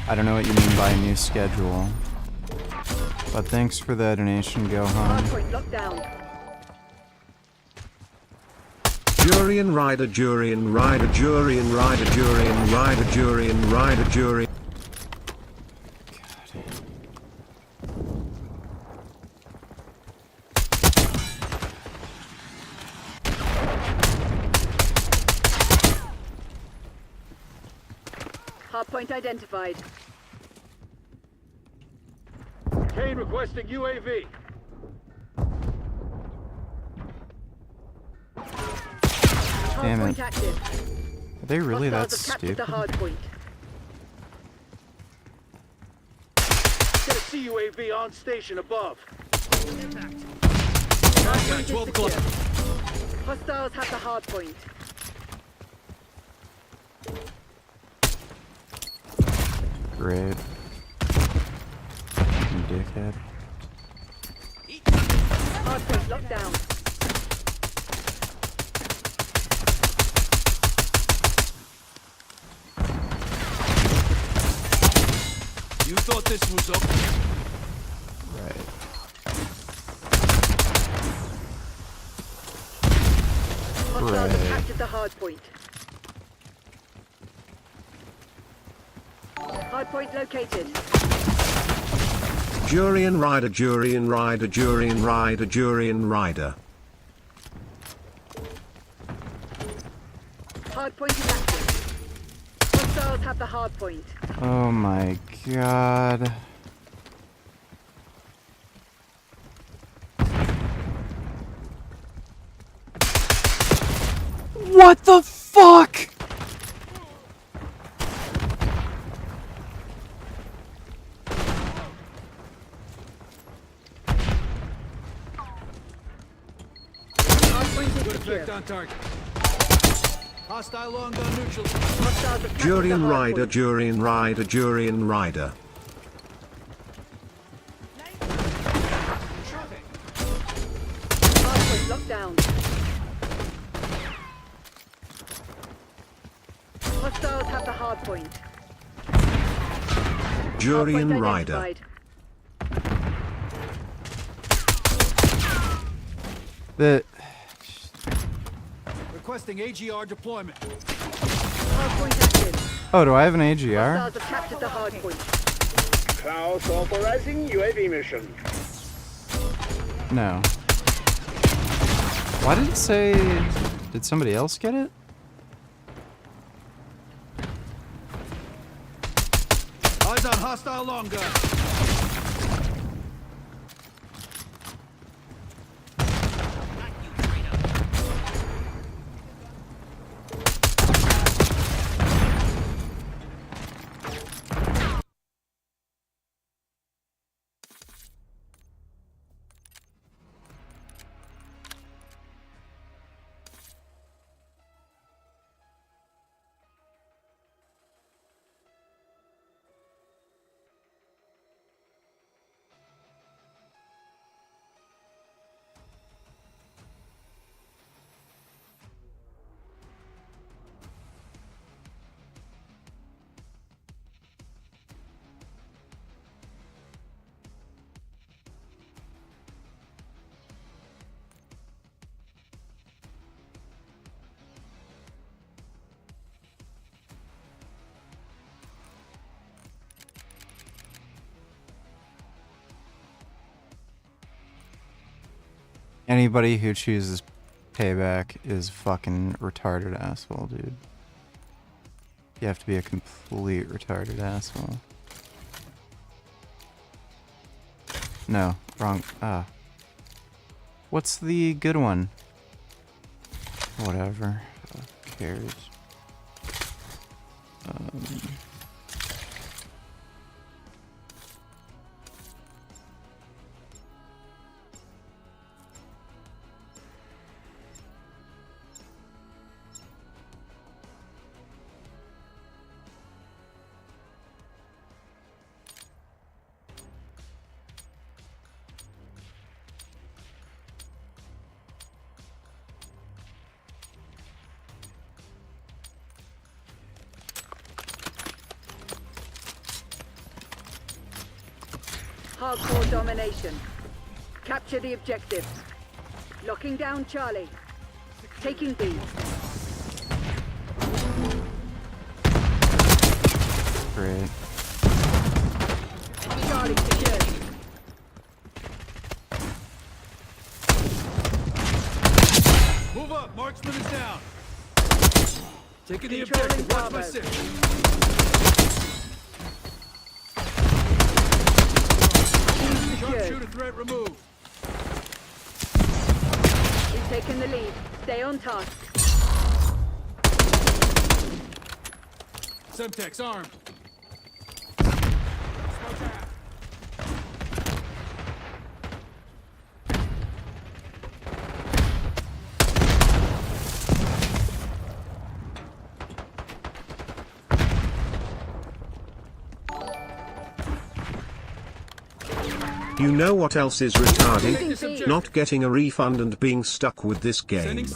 I don't know what you mean by a new schedule. But thanks for the donation, Gohan. Hardpoint locked down. Jurian Rider, Jurian Rider, Jurian Rider, Jurian Rider, Jurian Rider, Jurian. Hardpoint identified. Kane requesting UAV. Damn it. Hardpoint active. Are they really that Hostiles have captured stupid? the hardpoint. Get a Enemy UAV on station above. Contact, 12 o'clock. Hostiles have the hard point. Great. You dickhead. Hard point locked down. You thought this was up? Right. Hostiles have captured the hard point. Hard point located. Jurian Rider, Jurian Rider, Jurian Rider, Jurian Rider. Hard point is active. Hostiles have the hard point. Oh my god. What the fuck? Good effect on target. Hostile long gun neutral. Jurian Rider, Jurian Rider, Jurian Rider. Hard point locked down. Hostiles have the hard point. Jurian Rider. Identified. The Requesting AGR deployment. Hard point active. Oh, do I have an AGR? Hostiles have captured the hard point. Klaus authorizing UAV mission. No. Why did it say... Did somebody else get it? Eyes on hostile long gun. Anybody who chooses payback is fucking retarded asshole, dude. You have to be a complete retarded asshole. No, wrong. What's the good one? Whatever. Who cares? Hardcore domination. Capture the objectives. Locking down Charlie. Taking B. Great. Charlie secured. Move up. Marksman is down. Taking the Controlling objective. Watch my Bravo. six. Sharpshooter threat removed. We've taken the lead. Stay on task. Semtex armed. You know what else is retarded? Not getting a refund and being stuck with this game. You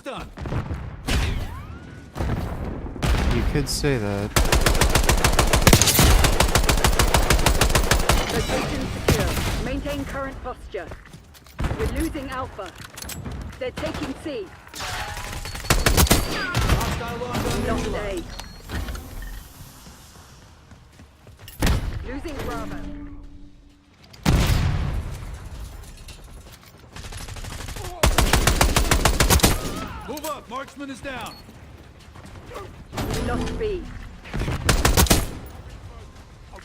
could say that. Location secure. Maintain current posture. We're losing Alpha. They're taking C. Lost A. Losing Bravo. Move up, marksman is down. We lost B.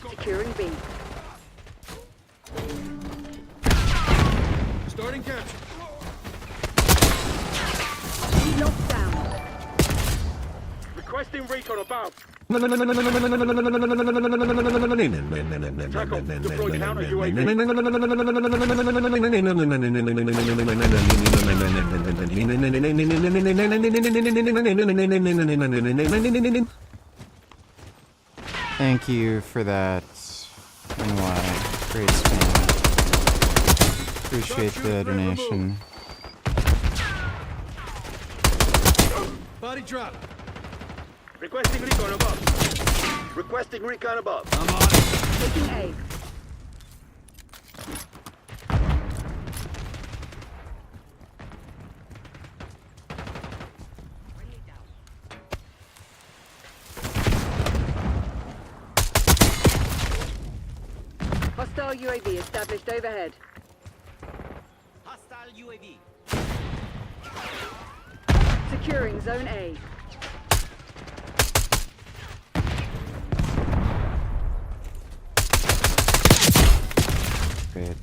Securing B. Starting capture. We lost down. Requesting recon above. Thank you for that. NY. Great spam. Appreciate the donation. Body drop. Requesting recon above. Requesting recon above. I'm on it. Taking A. Hostile UAV established overhead. Hostile UAV. Securing Zone A. Great.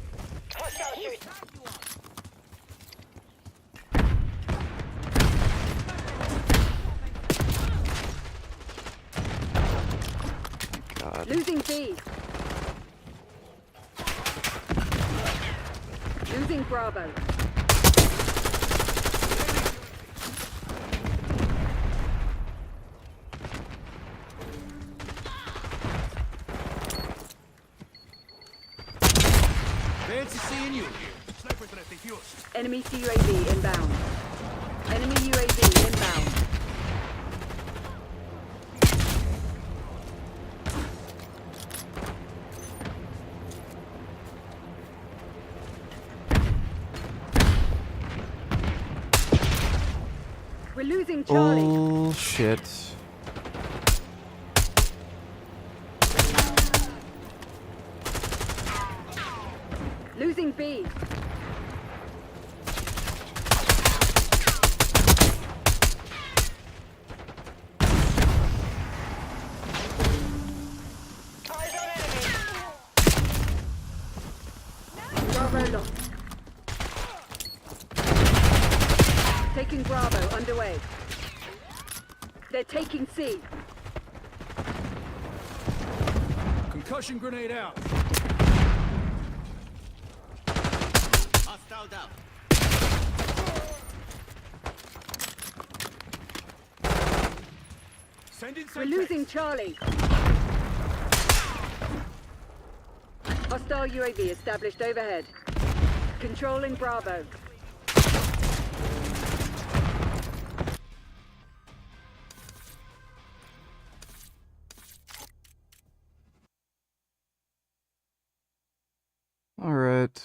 God. Losing B. Losing Bravo. Fancy seeing you. Enemy UAV inbound. Enemy UAV inbound. We're losing Charlie. Oh, shit. Losing B. Bravo lost. Taking Bravo underway. They're taking C. Concussion grenade out. Hostile down. We're losing Charlie. Hostile UAV established overhead. Controlling Bravo. Alright.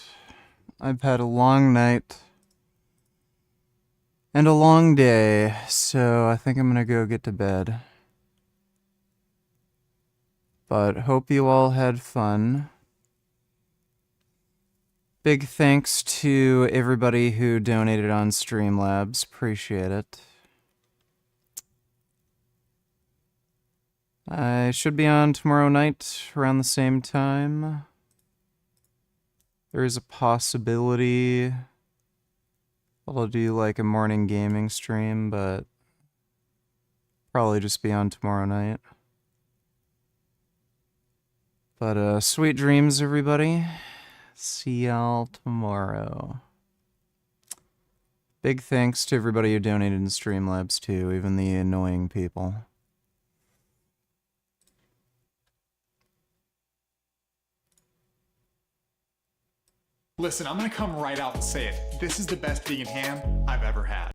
I've had a long night. And a long day, so I think I'm gonna go get to bed. But hope you all had fun. Big thanks to everybody who donated on Streamlabs. Appreciate it. I should be on tomorrow night around the same time. There is a possibility that I'll do like a morning gaming stream, but probably just be on tomorrow night. But sweet dreams, everybody. See y'all tomorrow. Big thanks to everybody who donated in Streamlabs too, even the annoying people. Listen, I'm gonna come right out and say it. This is the best vegan ham I've ever had.